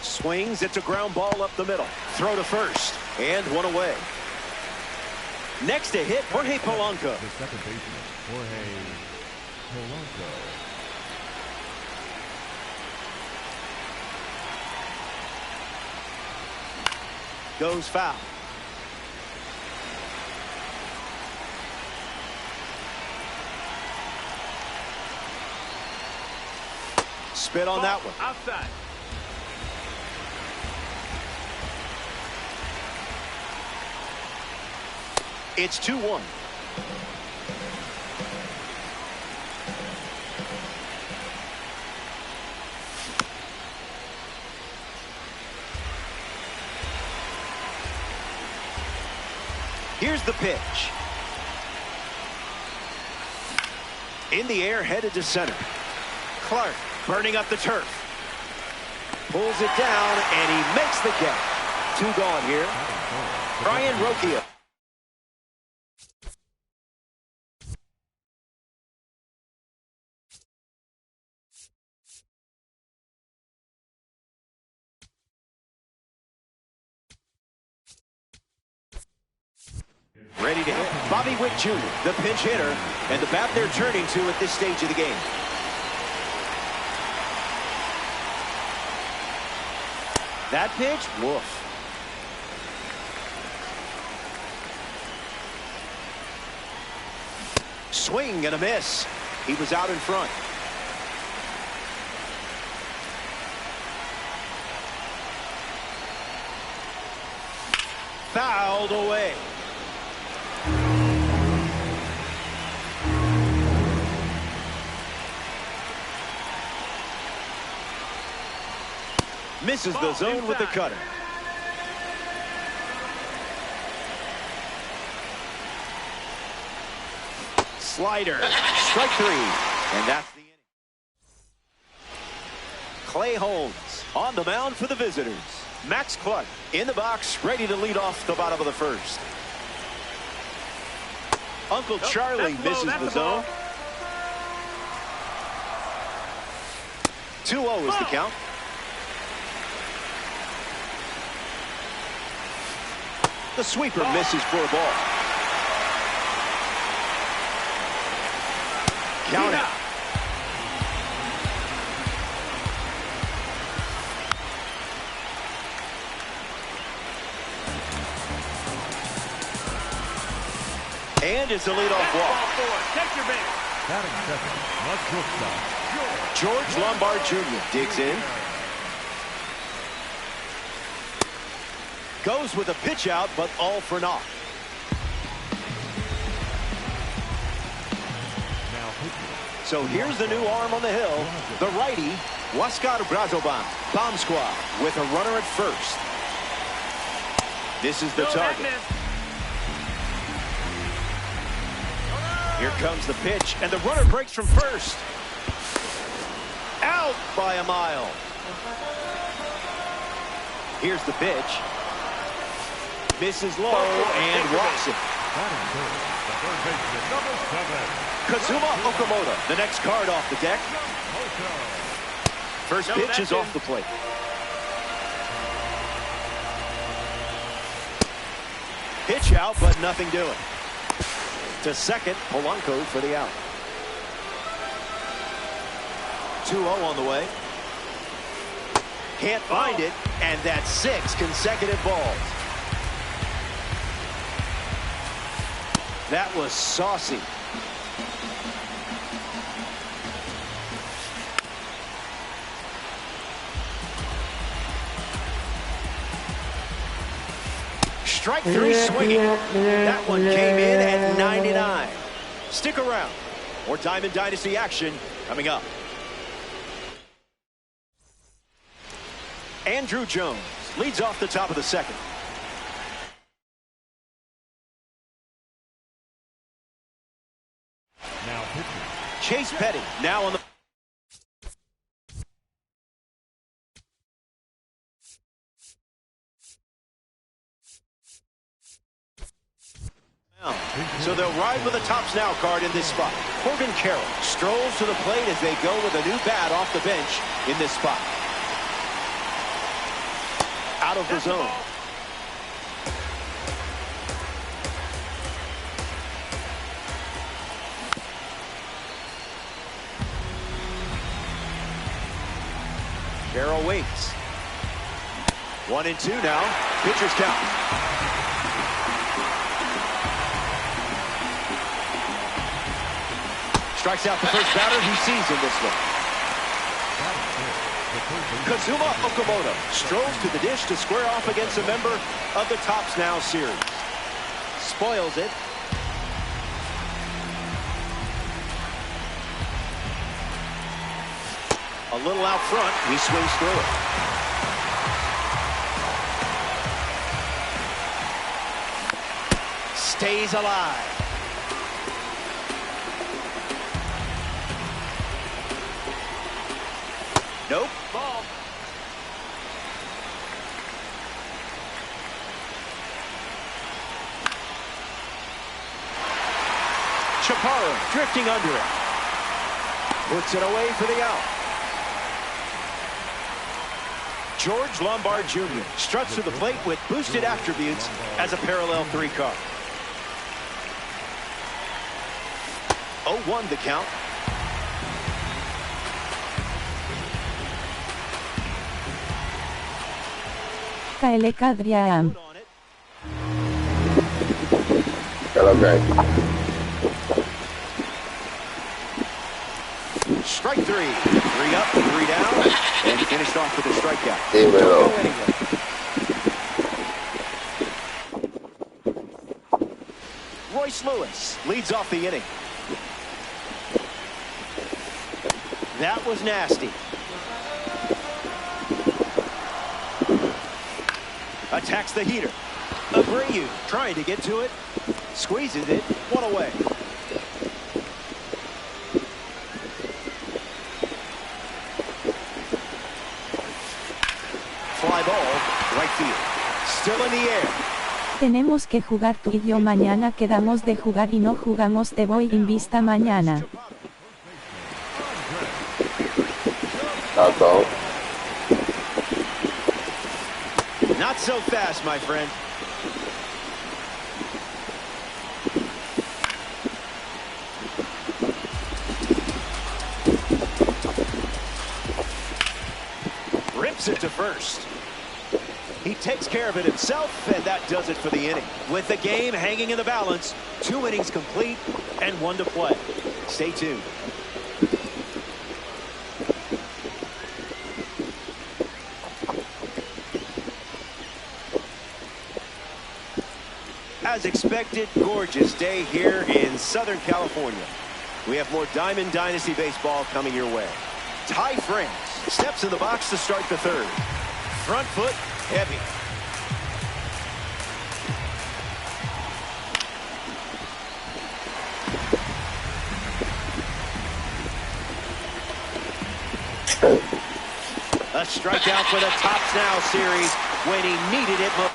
Swings, it's a ground ball up the middle. Throw to first, and one away. Next to hit, Jorge Polanco. The second baseman, Jorge Polanco. Goes foul. Spit on that one. Outside. It's 2-1. Here's the pitch. In the air, headed to center. Clark burning up the turf. Pulls it down, and he makes the catch. 2 gone here. Brian Rokia. Ready to hit. Bobby Wick Jr., the pinch hitter, and the bat they're turning to at this stage of the game. That pitch, woof. Swing and a miss. He was out in front. Fouled away. Misses the zone with the cutter. Slider. Strike 3. And that's the inning. Clay Holmes on the mound for the visitors. Max Clark in the box, ready to lead off the bottom of the first. Uncle Charlie misses the zone. 2-0 is the count. The sweeper misses for a ball. Count it. And it's a leadoff walk. Take your base. Batting second, George Lombard Jr. digs in. Goes with a pitch out, but all for naught. So here's the new arm on the hill. The righty, Huáscar Brazoban. Bomb squad with a runner at first. This is the target. Here comes the pitch, and the runner breaks from first. Out by a mile. Here's the pitch. Misses low and walks it. Kazuma Okamoto, the next card off the deck. First pitch is off the plate. Pitch out, but nothing doing. To second, Polanco for the out. 2-0 on the way. Can't find it, and that's 6 consecutive balls. That was saucy. Strike three swinging. That one came in at 99. Stick around. More Diamond Dynasty action coming up. Andrew Jones leads off the top of the second. Now pitching. Chase Petty now on the so they'll ride with a tops now card in this spot. Corbin Carroll strolls to the plate as they go with a new bat off the bench in this spot. Out of the zone. Carroll waits. 1-2 now. Pitcher's count. Strikes out the first batter he sees in this one. Kazuma Okamoto strolls to the dish to square off against a member of the Tops Now series. Spoils it. A little out front, he swings through it. Stays alive. Nope. Ball. Chaparro drifting under it. Puts it away for the out. George Lombard Jr. struts to the plate with boosted attributes as a parallel 3 car. 0-1 the count. Kyle Kadriam. Okay. Strike 3. 3 up, 3 down, and finished off with a strikeout. Dímelo. Royce Lewis leads off the inning. That was nasty. Attacks the heater. Abreu trying to get to it. Squeezes it. 1 away. Fly ball. Right field. Still in the air. Tenemos que jugar tú y yo mañana. Quedamos de jugar y no jugamos. Te voy en vista mañana. That's all. Not so fast, my friend. Rips it to first. He takes care of it himself, and that does it for the inning. With the game hanging in the balance, 2 innings complete and 1 to play. Stay tuned. As expected, gorgeous day here in Southern California. We have more Diamond Dynasty baseball coming your way. Ty France steps in the box to start the 3rd. Front foot, heavy. A strikeout for the Tops Now series when he needed it most.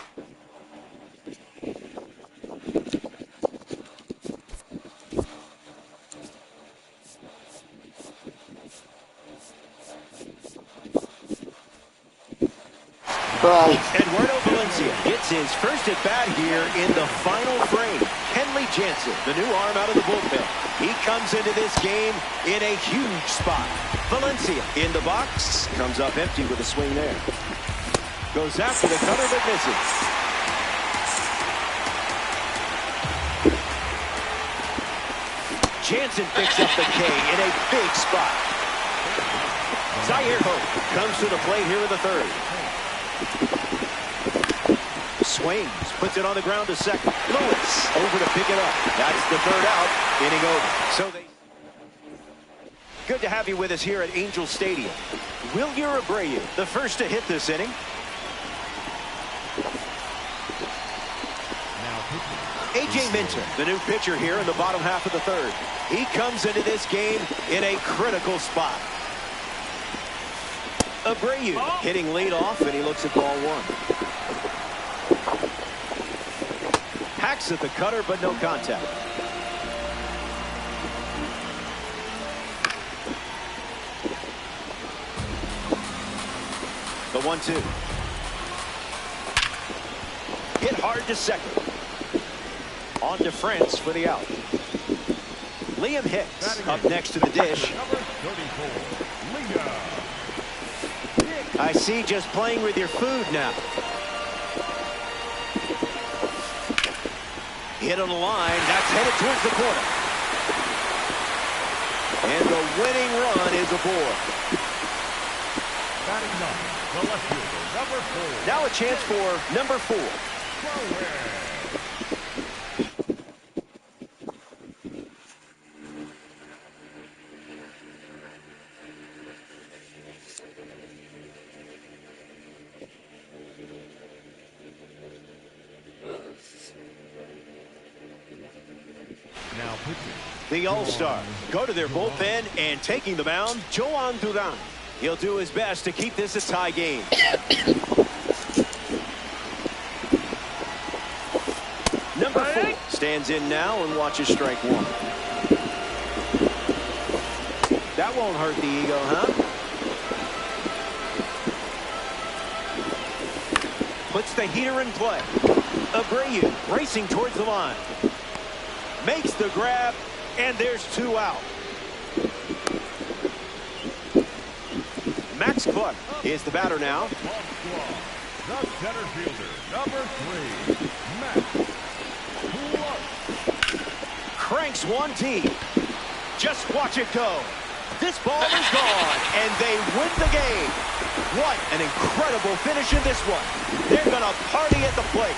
Eduardo Valencia gets his first at bat here in the final frame. Henley Jansen, the new arm out of the bullpen. He comes into this game in a huge spot. Valencia in the box. Comes up empty with a swing there. Goes after the cutter but misses. Jansen picks up the K in a big spot. Zaire Hope comes to the plate here in the third. Swings, puts it on the ground to second. Lewis over to pick it up. That's the third out. Inning over. So they... Good to have you with us here at Angel Stadium. Wilyer Abreu, the first to hit this inning. A.J. Minton, the new pitcher here in the bottom half of the third. He comes into this game in a critical spot. Abreu hitting leadoff, and he looks at ball one. Hacks at the cutter, but no contact. The 1-2. Hit hard to second. On to France for the out. Liam Hicks up next to the dish. I see, just playing with your food now. Hit on the line. That's headed towards the corner. And the winning run is aboard. The left fielder, number 4. Now a chance for number 4. The All-Stars go to their bullpen, and taking the mound, Joan Duran. He'll do his best to keep this a tie game. Number 4 stands in now and watches strike one. That won't hurt the ego, huh? Puts the heater in play. Abreu racing towards the line. Makes the grab, and there's 2 out. Max Clark is the batter now. The center fielder, number 3, Max Clark. Cranks one deep. Just watch it go. This ball is gone, and they win the game. What an incredible finish in this one. They're going to party at the plate.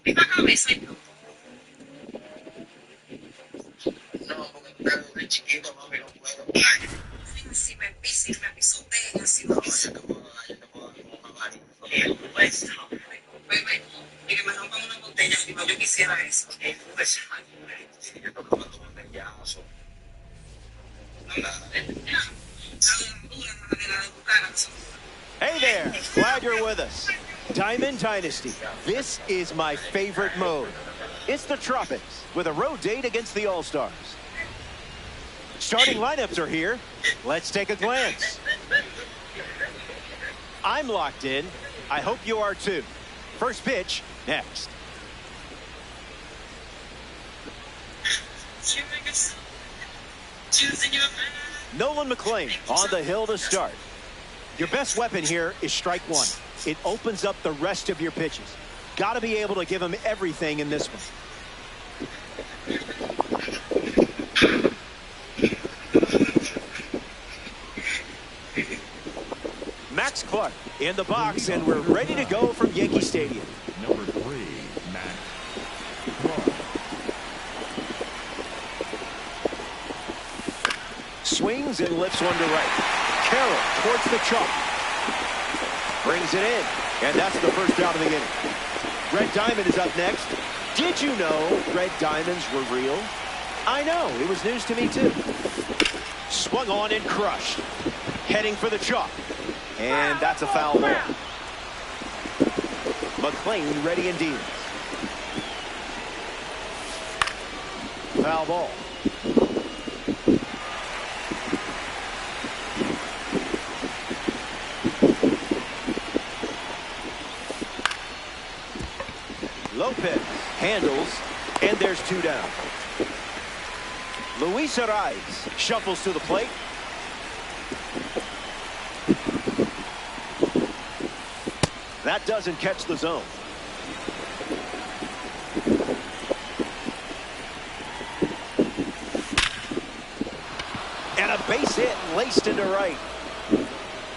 Pica cabeza y todo. No, porque de chiquito, mami, no puedo. Si me pisotea, si no. No, yo te puedo dar como una varita. Pues no, bebé, y que me rompan una botella, si no, yo quisiera eso. Pues, si yo toco tu botellazo. No, nada, Hey there, glad you're with us. Diamond Dynasty, this is my favorite mode. It's the Tropics with a road date against the All-Stars. Starting lineups are here. Let's take a glance. I'm locked in. I hope you are too. First pitch, next. Nolan McLean on the hill to start. Your best weapon here is strike one. It opens up the rest of your pitches. Got to be able to give him everything in this one. Max Clark in the box, and we're ready to go from Yankee Stadium. Number 3, Max Clark. Swings and lifts one to right. Carroll towards the chalk. Brings it in, and that's the first out of the inning. Red Diamond is up next. Did you know red diamonds were real? I know, it was news to me too. Swung on and crushed. Heading for the chalk. And that's a foul ball. McLean ready and deals. Foul ball. Lopez handles, and there's two down. Luis Ariz shuffles to the plate. That doesn't catch the zone. And a base hit laced into right.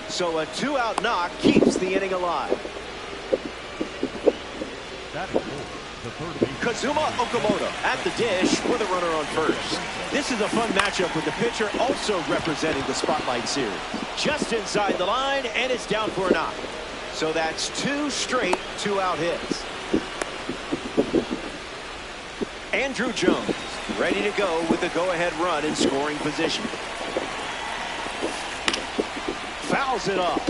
So a two-out knock keeps the inning alive. Kazuma Okamoto at the dish for the runner on first. This is a fun matchup with the pitcher also representing the Spotlight Series. Just inside the line, and it's down for a knock. So that's two straight two-out hits. Andrew Jones ready to go with the go-ahead run in scoring position. Fouls it off.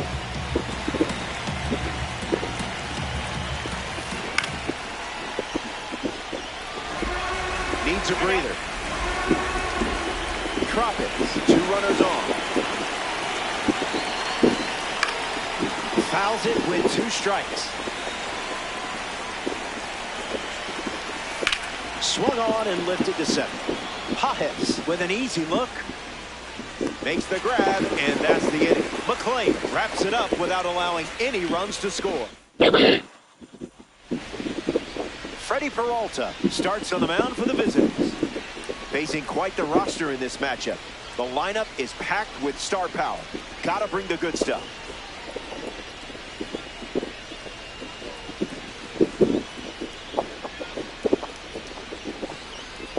Needs a breather. Tropics, two runners on. Fouls it with two strikes. Swung on and lifted to second. Pajes with an easy look. Makes the grab, and that's the inning. McLean wraps it up without allowing any runs to score. Freddie Peralta starts on the mound for the visitors. Facing quite the roster in this matchup. The lineup is packed with star power. Gotta bring the good stuff.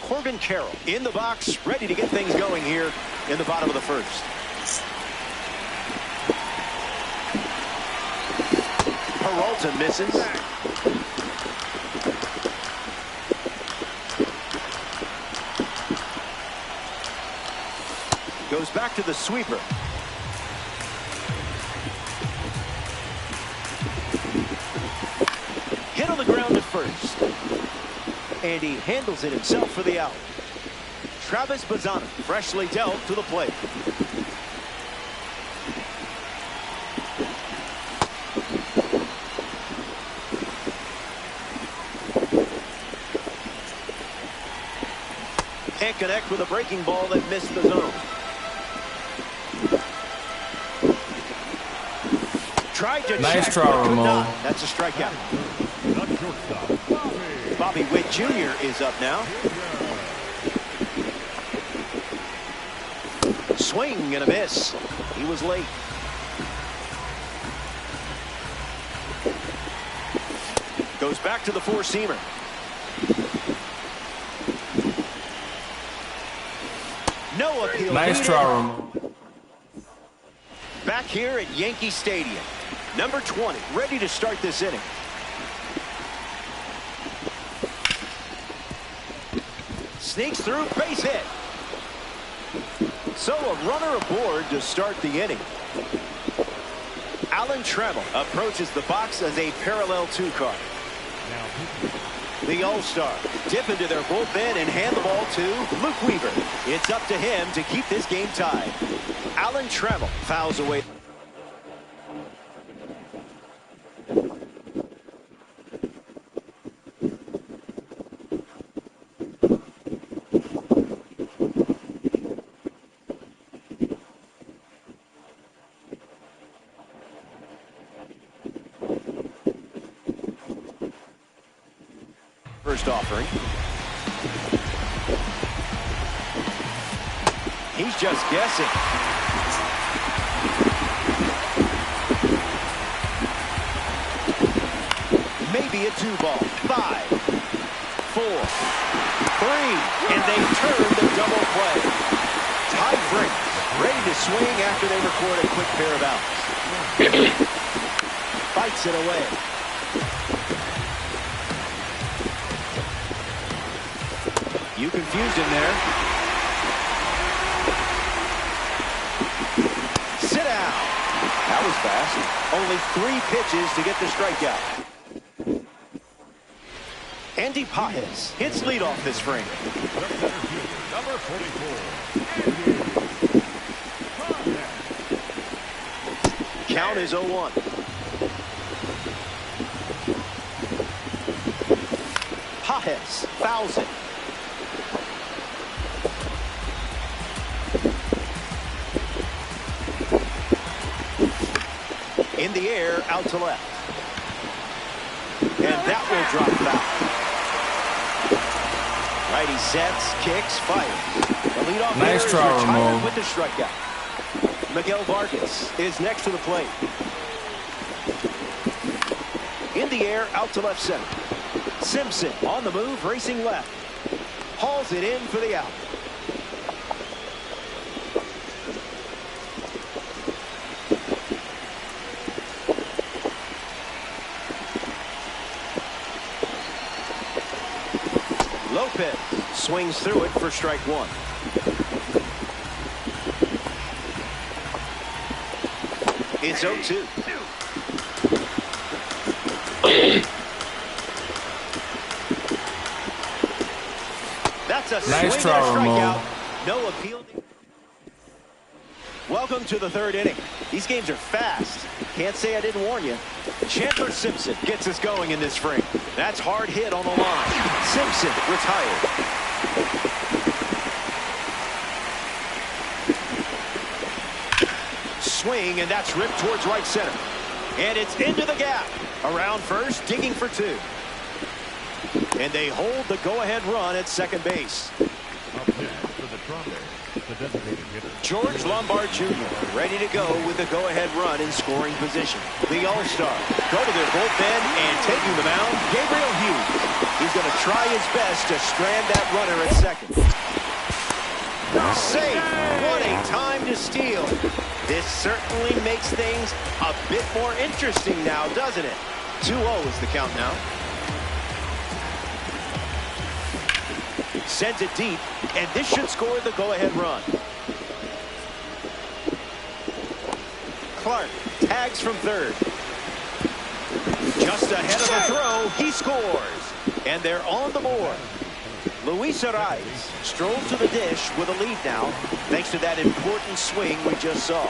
Corbin Carroll in the box, ready to get things going here in the bottom of the first. Peralta misses. Goes back to the sweeper. Hit on the ground at first. And he handles it himself for the out. Travis Bazzana freshly dealt to the plate. Can't connect with a breaking ball that missed the zone. Tried to nice try, Ramon. That's a strikeout. Bobby Witt Jr. is up now. Swing and a miss. He was late. Goes back to the four-seamer. No appeal. Nice try, Ramon. Back here at Yankee Stadium. Number 20, ready to start this inning. Sneaks through, base hit. So a runner aboard to start the inning. Alan Trammell approaches the box as a parallel two-car. The All-Star dip into their bullpen and hand the ball to Luke Weaver. It's up to him to keep this game tied. Alan Trammell fouls away. First offering. He's just guessing. Maybe a 2-ball. 5, 4, 3, and they turn the double play. Ty Brink ready to swing after they record a quick pair of outs. Fights it away. You confused him there. Sit down. That was fast. Only 3 pitches to get the strikeout. Andy Pajes hits leadoff this frame. Number 44. Count is 0-1. Pajes fouls it. In the air, out to left. And that will drop foul. Righty sets, kicks, fires. The leadoff nice hitter try, is retired Ramon. with the strikeout. Miguel Vargas is next to the plate. In the air, out to left center. Simpson on the move, racing left. Hauls it in for the out. Lopez swings through it for strike 1. It's 0-2. That's a nice swing try, and a strikeout. Ramon. No appeal. Welcome to the 3rd inning. These games are fast. Can't say I didn't warn you. Chandler Simpson gets us going in this frame. That's hard hit on the line. Simpson retired. Swing, and that's ripped towards right center. And it's into the gap. Around first, digging for 2. And they hold the go-ahead run at second base. Up next for the trumpet, the designated hitter. George Lombard Jr. ready to go with the go-ahead run in scoring position. The All-Star go to their bullpen and taking the mound, Gabriel Hughes. He's going to try his best to strand that runner at second. Safe. What a time to steal. This certainly makes things a bit more interesting now, doesn't it? 2-0 is the count now. Sends it deep, and this should score the go-ahead run. Clark tags from third. Just ahead of the throw, he scores. And they're on the board. Luis Ariz strolls to the dish with a lead now, thanks to that important swing we just saw.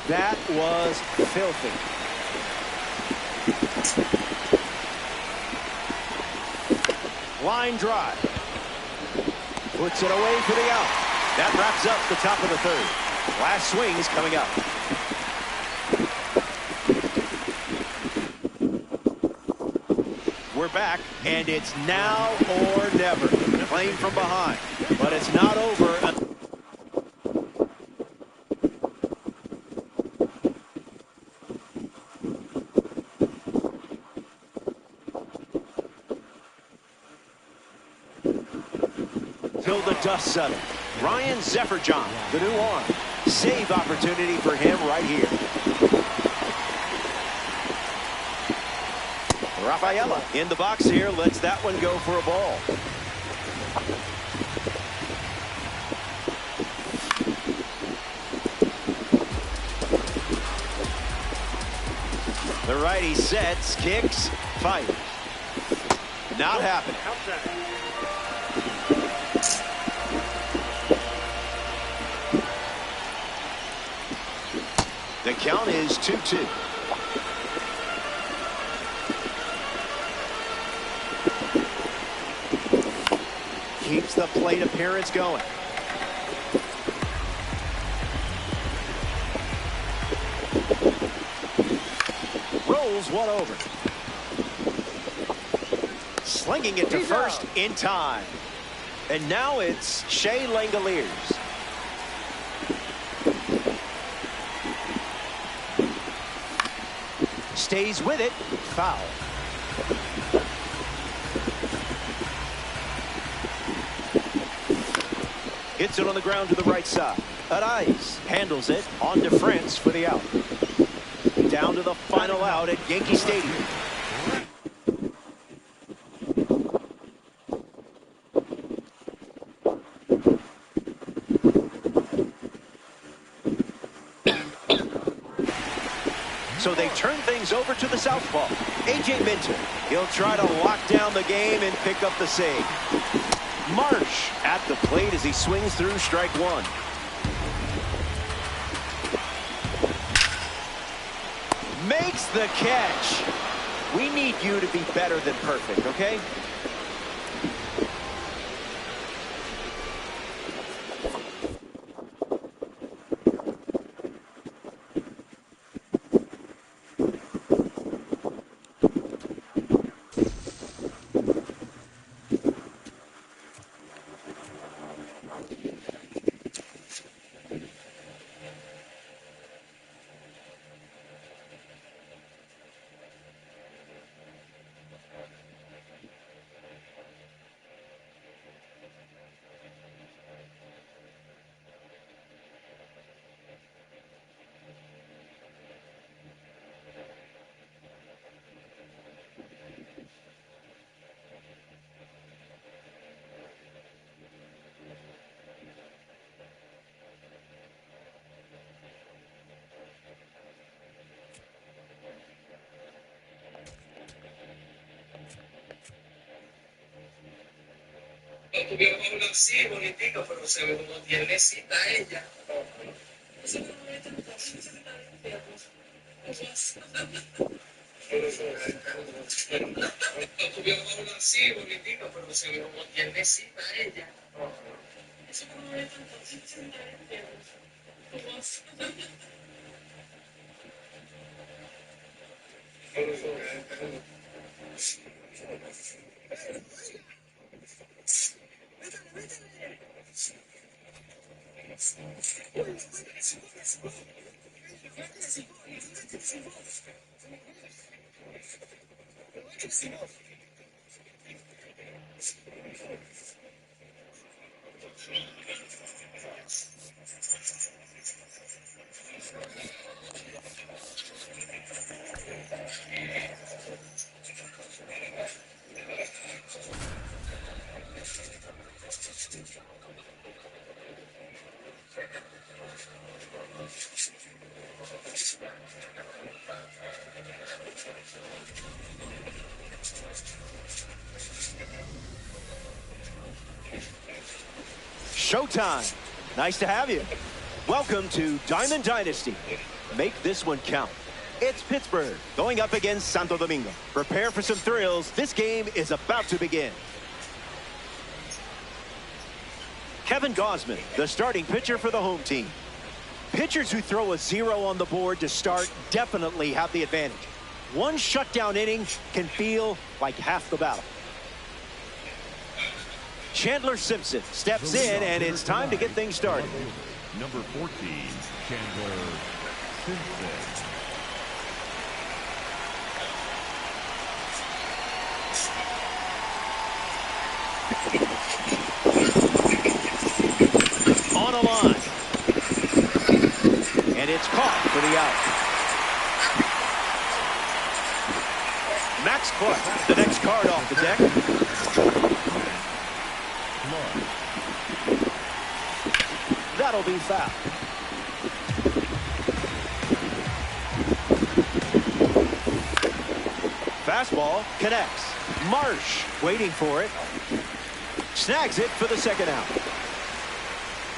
That was filthy. Line drive. Puts it away for the out. That wraps up the top of the 3rd. Last swing is coming up. We're back, and it's now or never. Playing from behind, but it's not over. until the dust settles. Ryan Zefferjohn, the new arm. Save opportunity for him right here. Rafaela in the box here, lets that one go for a ball. The righty sets, kicks, fires. Not happening. The count is 2-2. Keeps the plate appearance going. Rolls one over. Slinging it to first in time. And now it's Shea Langoliers. Stays with it. Foul. Hits it on the ground to the right side. Arias handles it on to France for the out. Down to the final out at Yankee Stadium. So they turn things over to the southpaw. A.J. Minter. He'll try to lock down the game and pick up the save. Marsh at the plate as he swings through strike one. Makes the catch. We need you to be better than perfect, okay? Tuvimos una así, bonitito, pero se ve como tiernecita ella. Tuvimos una así, bonitito, pero se ve como tiernecita ella. Showtime. Nice to have you. Welcome to Diamond Dynasty. Make this one count. It's Pittsburgh going up against Santo Domingo. Prepare for some thrills. This game is about to begin. Kevin Gausman, the starting pitcher for the home team. Pitchers who throw a 0 on the board to start definitely have the advantage. One shutdown inning can feel like half the battle. Chandler Simpson steps in, and it's time to get things started. Number 14, Chandler Simpson. the line. And it's caught for the out. Max Clark, the next card off the deck. That'll be foul. Fastball connects. Marsh waiting for it. Snags it for the second out.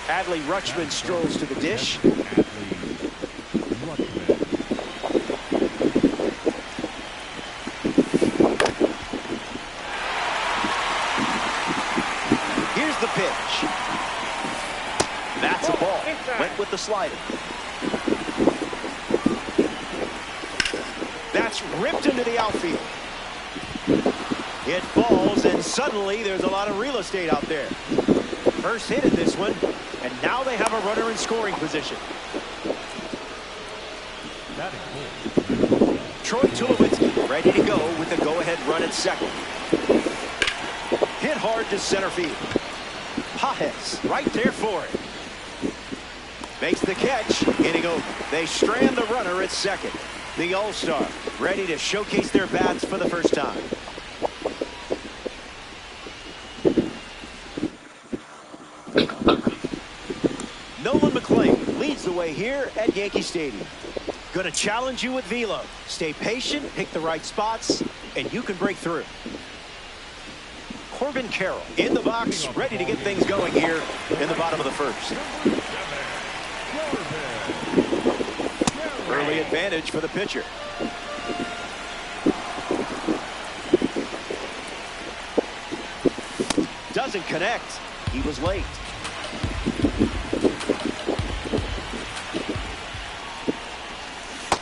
Adley Rutschman strolls to the dish. Here's the pitch. That's a ball. Went with the slider. That's ripped into the outfield. It falls, and suddenly there's a lot of real estate out there. First hit in this one, and now they have a runner in scoring position. Troy Tulowitzki ready to go with the go-ahead run at second. Hit hard to center field. Pajes right there for it. Makes the catch, hitting over. They strand the runner at second. The All-Star ready to showcase their bats for the first time. Nolan McLean leads the way here at Yankee Stadium. Gonna challenge you with velo. Stay patient, pick the right spots, and you can break through. Corbin Carroll in the box, ready to get things going here in the bottom of the first. Early advantage for the pitcher. Doesn't connect. He was late.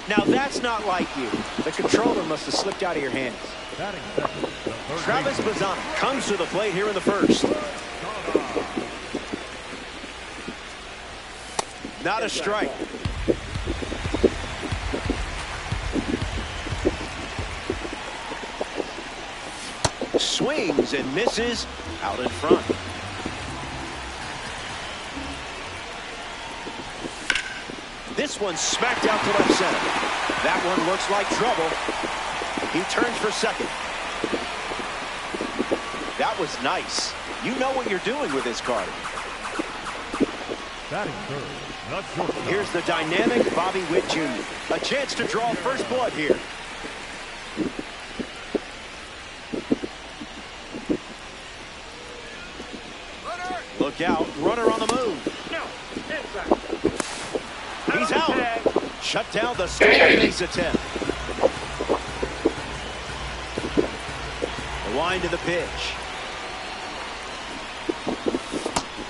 Now that's not like you. The controller must have slipped out of your hands. Travis Bazzana comes to the plate here in the first. Not a strike. Swings and misses out in front. This one smacked out to left center. That one looks like trouble. He turns for second. That was nice. You know what you're doing with this card. Here's the dynamic Bobby Witt Jr. A chance to draw first blood here. Look out, runner on the move. He's out. Shut down the stolen base attempt. The wind to the pitch.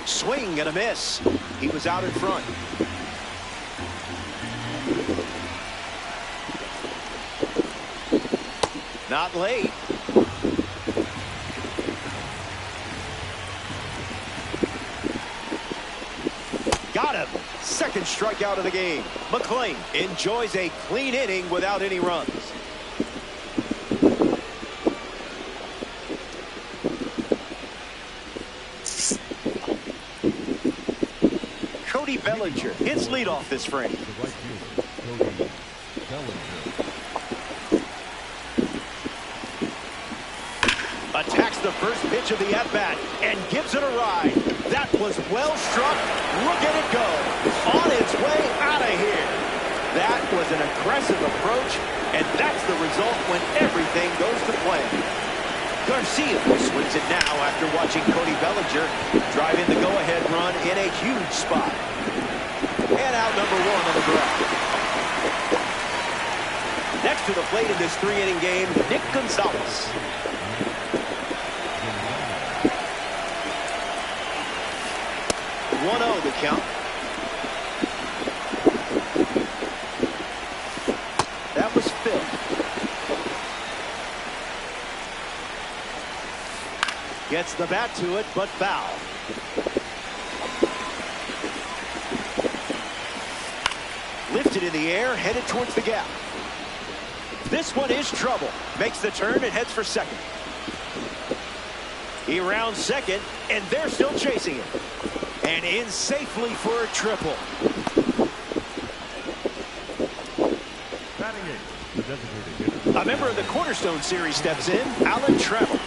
Swing and a miss. He was out in front. Not late. Got him. Second strikeout of the game. McLean enjoys a clean inning without any runs. Cody Bellinger hits leadoff this frame. Attacks the first pitch of the at-bat and gives it a ride. That was well struck. Look at it go. On its way out of here. That was an aggressive approach, and that's the result when everything goes to plan. Garcia swings it now after watching Cody Bellinger drive in the go-ahead run in a huge spot. And out number one on the ground. Next to the plate in this three-inning game, Nick Gonzalez. 1-0 the count. That was Phil. Gets the bat to it, but foul. Lifted in the air, headed towards the gap. This one is trouble. Makes the turn and heads for second. He rounds second, and they're still chasing it. And in safely for a triple. A member of the Cornerstone Series steps in, Alan Trammell.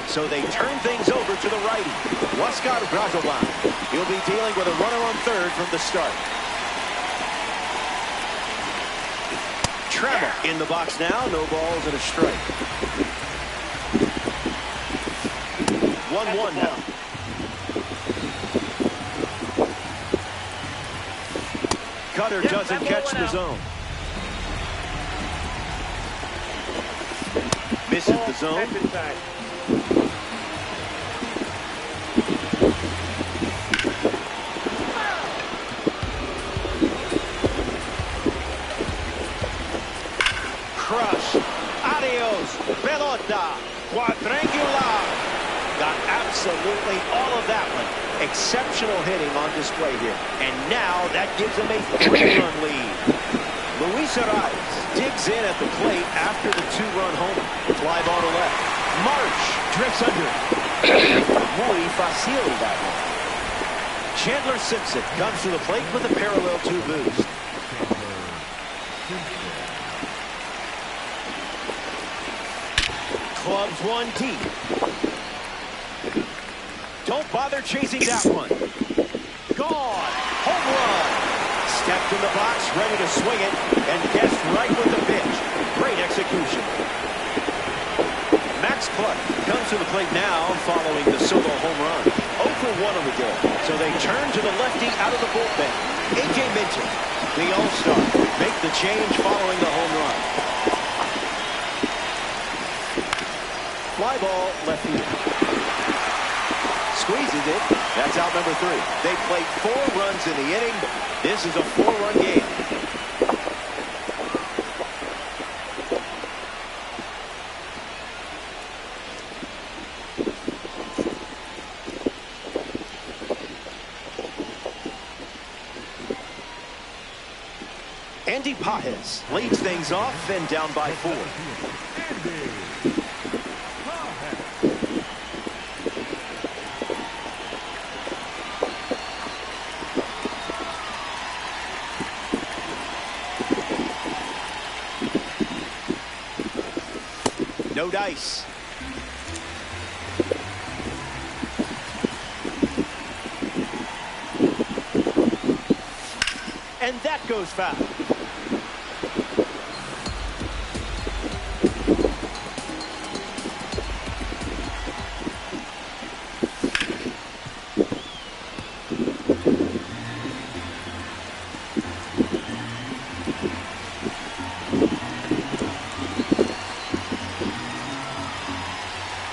So they turn things over to the righty, Huáscar Brazoban. He'll be dealing with a runner on third from the start. Trammell in the box now, no balls and a strike. 1-1 now. Cutter doesn't catch the zone. Misses the zone. Crush. Adios. Pelota. Quadrangular. Got absolutely all of that one. Exceptional hitting on display here. And now that gives him a 3-run lead. Luis Arias digs in at the plate after the 2-run homer. Fly ball to left. March drifts under it. Muy fácil that one. Chandler Simpson comes to the plate with a parallel 2 boost. Clubs one deep. Don't bother chasing that one. Gone. Home run. Stepped in the box, ready to swing it, and guessed right with the pitch. Great execution. Max Clark comes to the plate now following the solo home run. 0 for 1 on the day. So they turn to the lefty out of the bullpen. A.J. Minton, the All-Star, make the change following the home run. Fly ball left field. Squeezes it. That's out number 3. They played 4 runs in the inning. This is a 4-run game. Andy Pajes leads things off and down by 4. No dice. And that goes foul.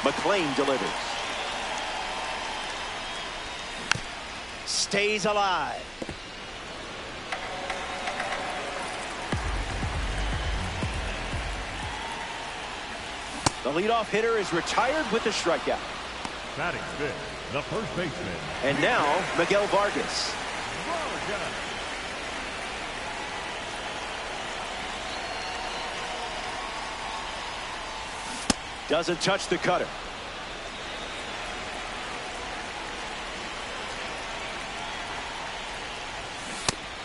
McLean delivers. Stays alive. The leadoff hitter is retired with the strikeout. Batting fifth, the first baseman. And now Miguel Vargas. Doesn't touch the cutter.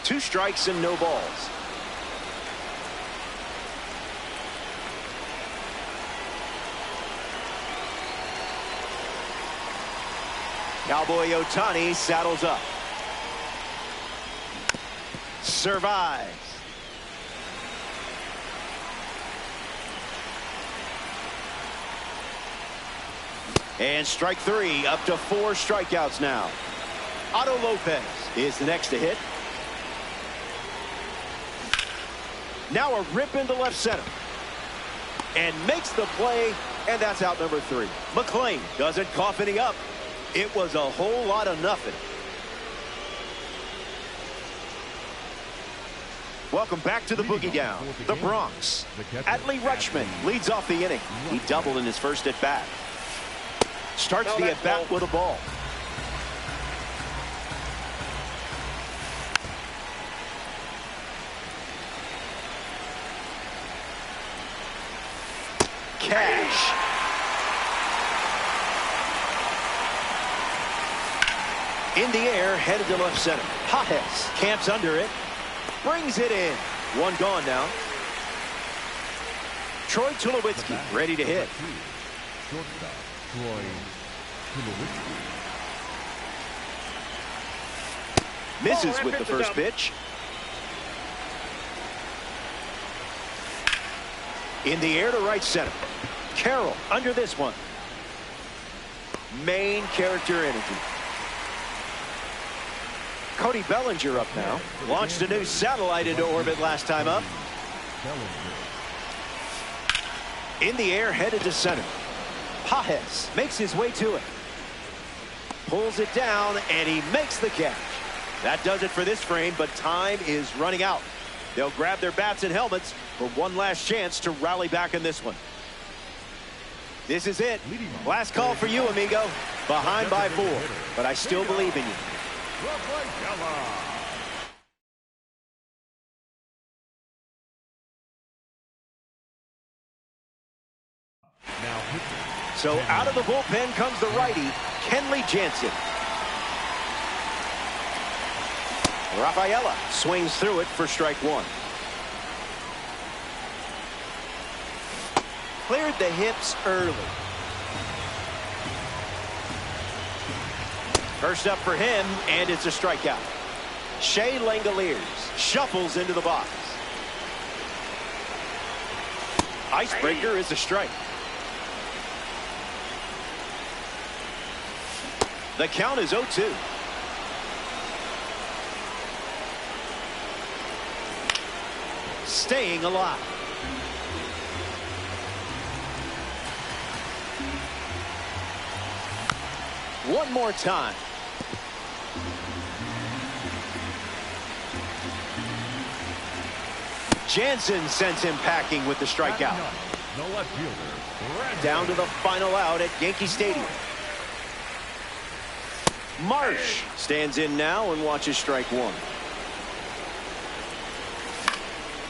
Two strikes and no balls. Cowboy Ohtani saddles up. Survives. And strike 3, up to 4 strikeouts now. Otto Lopez is the next to hit. Now a rip into left center. And makes the play, and that's out number 3. McLean doesn't cough any up. It was a whole lot of nothing. Welcome back to the Boogie Down, the Bronx. Adley Rutschman leads off the inning. He doubled in his first at bat. Starts the at bat with a ball. Cash. In the air, headed to left center. Pajes camps under it. Brings it in. One gone now. Troy Tulowitzki ready to hit. Shortstop, Troy Tulowitzki. Misses with the first pitch. In the air to right center. Carroll under this one. Main character energy. Cody Bellinger up now. Launched a new satellite into orbit last time up. In the air, headed to center. Pajes makes his way to it. Pulls it down, and he makes the catch. That does it for this frame, but time is running out. They'll grab their bats and helmets for one last chance to rally back in this one. This is it. Last call for you, amigo. Behind by 4, but I still believe in you. So out of the bullpen comes the righty, Kenley Jansen. Rafaela swings through it for strike 1. Cleared the hips early. First up for him, and it's a strikeout. Shea Langoliers shuffles into the box. Icebreaker is a strike. The count is 0-2. Staying alive. One more time. Jansen sends him packing with the strikeout. Down to the final out at Yankee Stadium. Marsh stands in now and watches strike 1.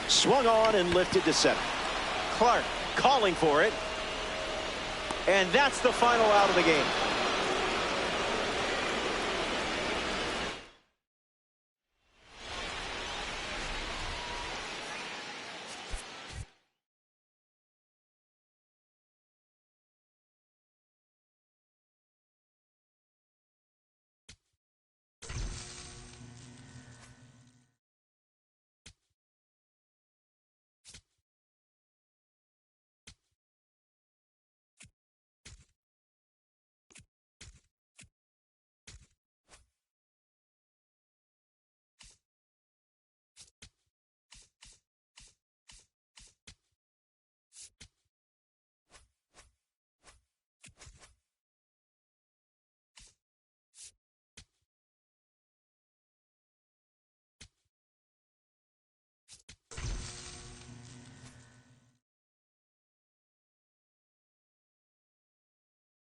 Swung on and lifted to center. Clark calling for it. And that's the final out of the game.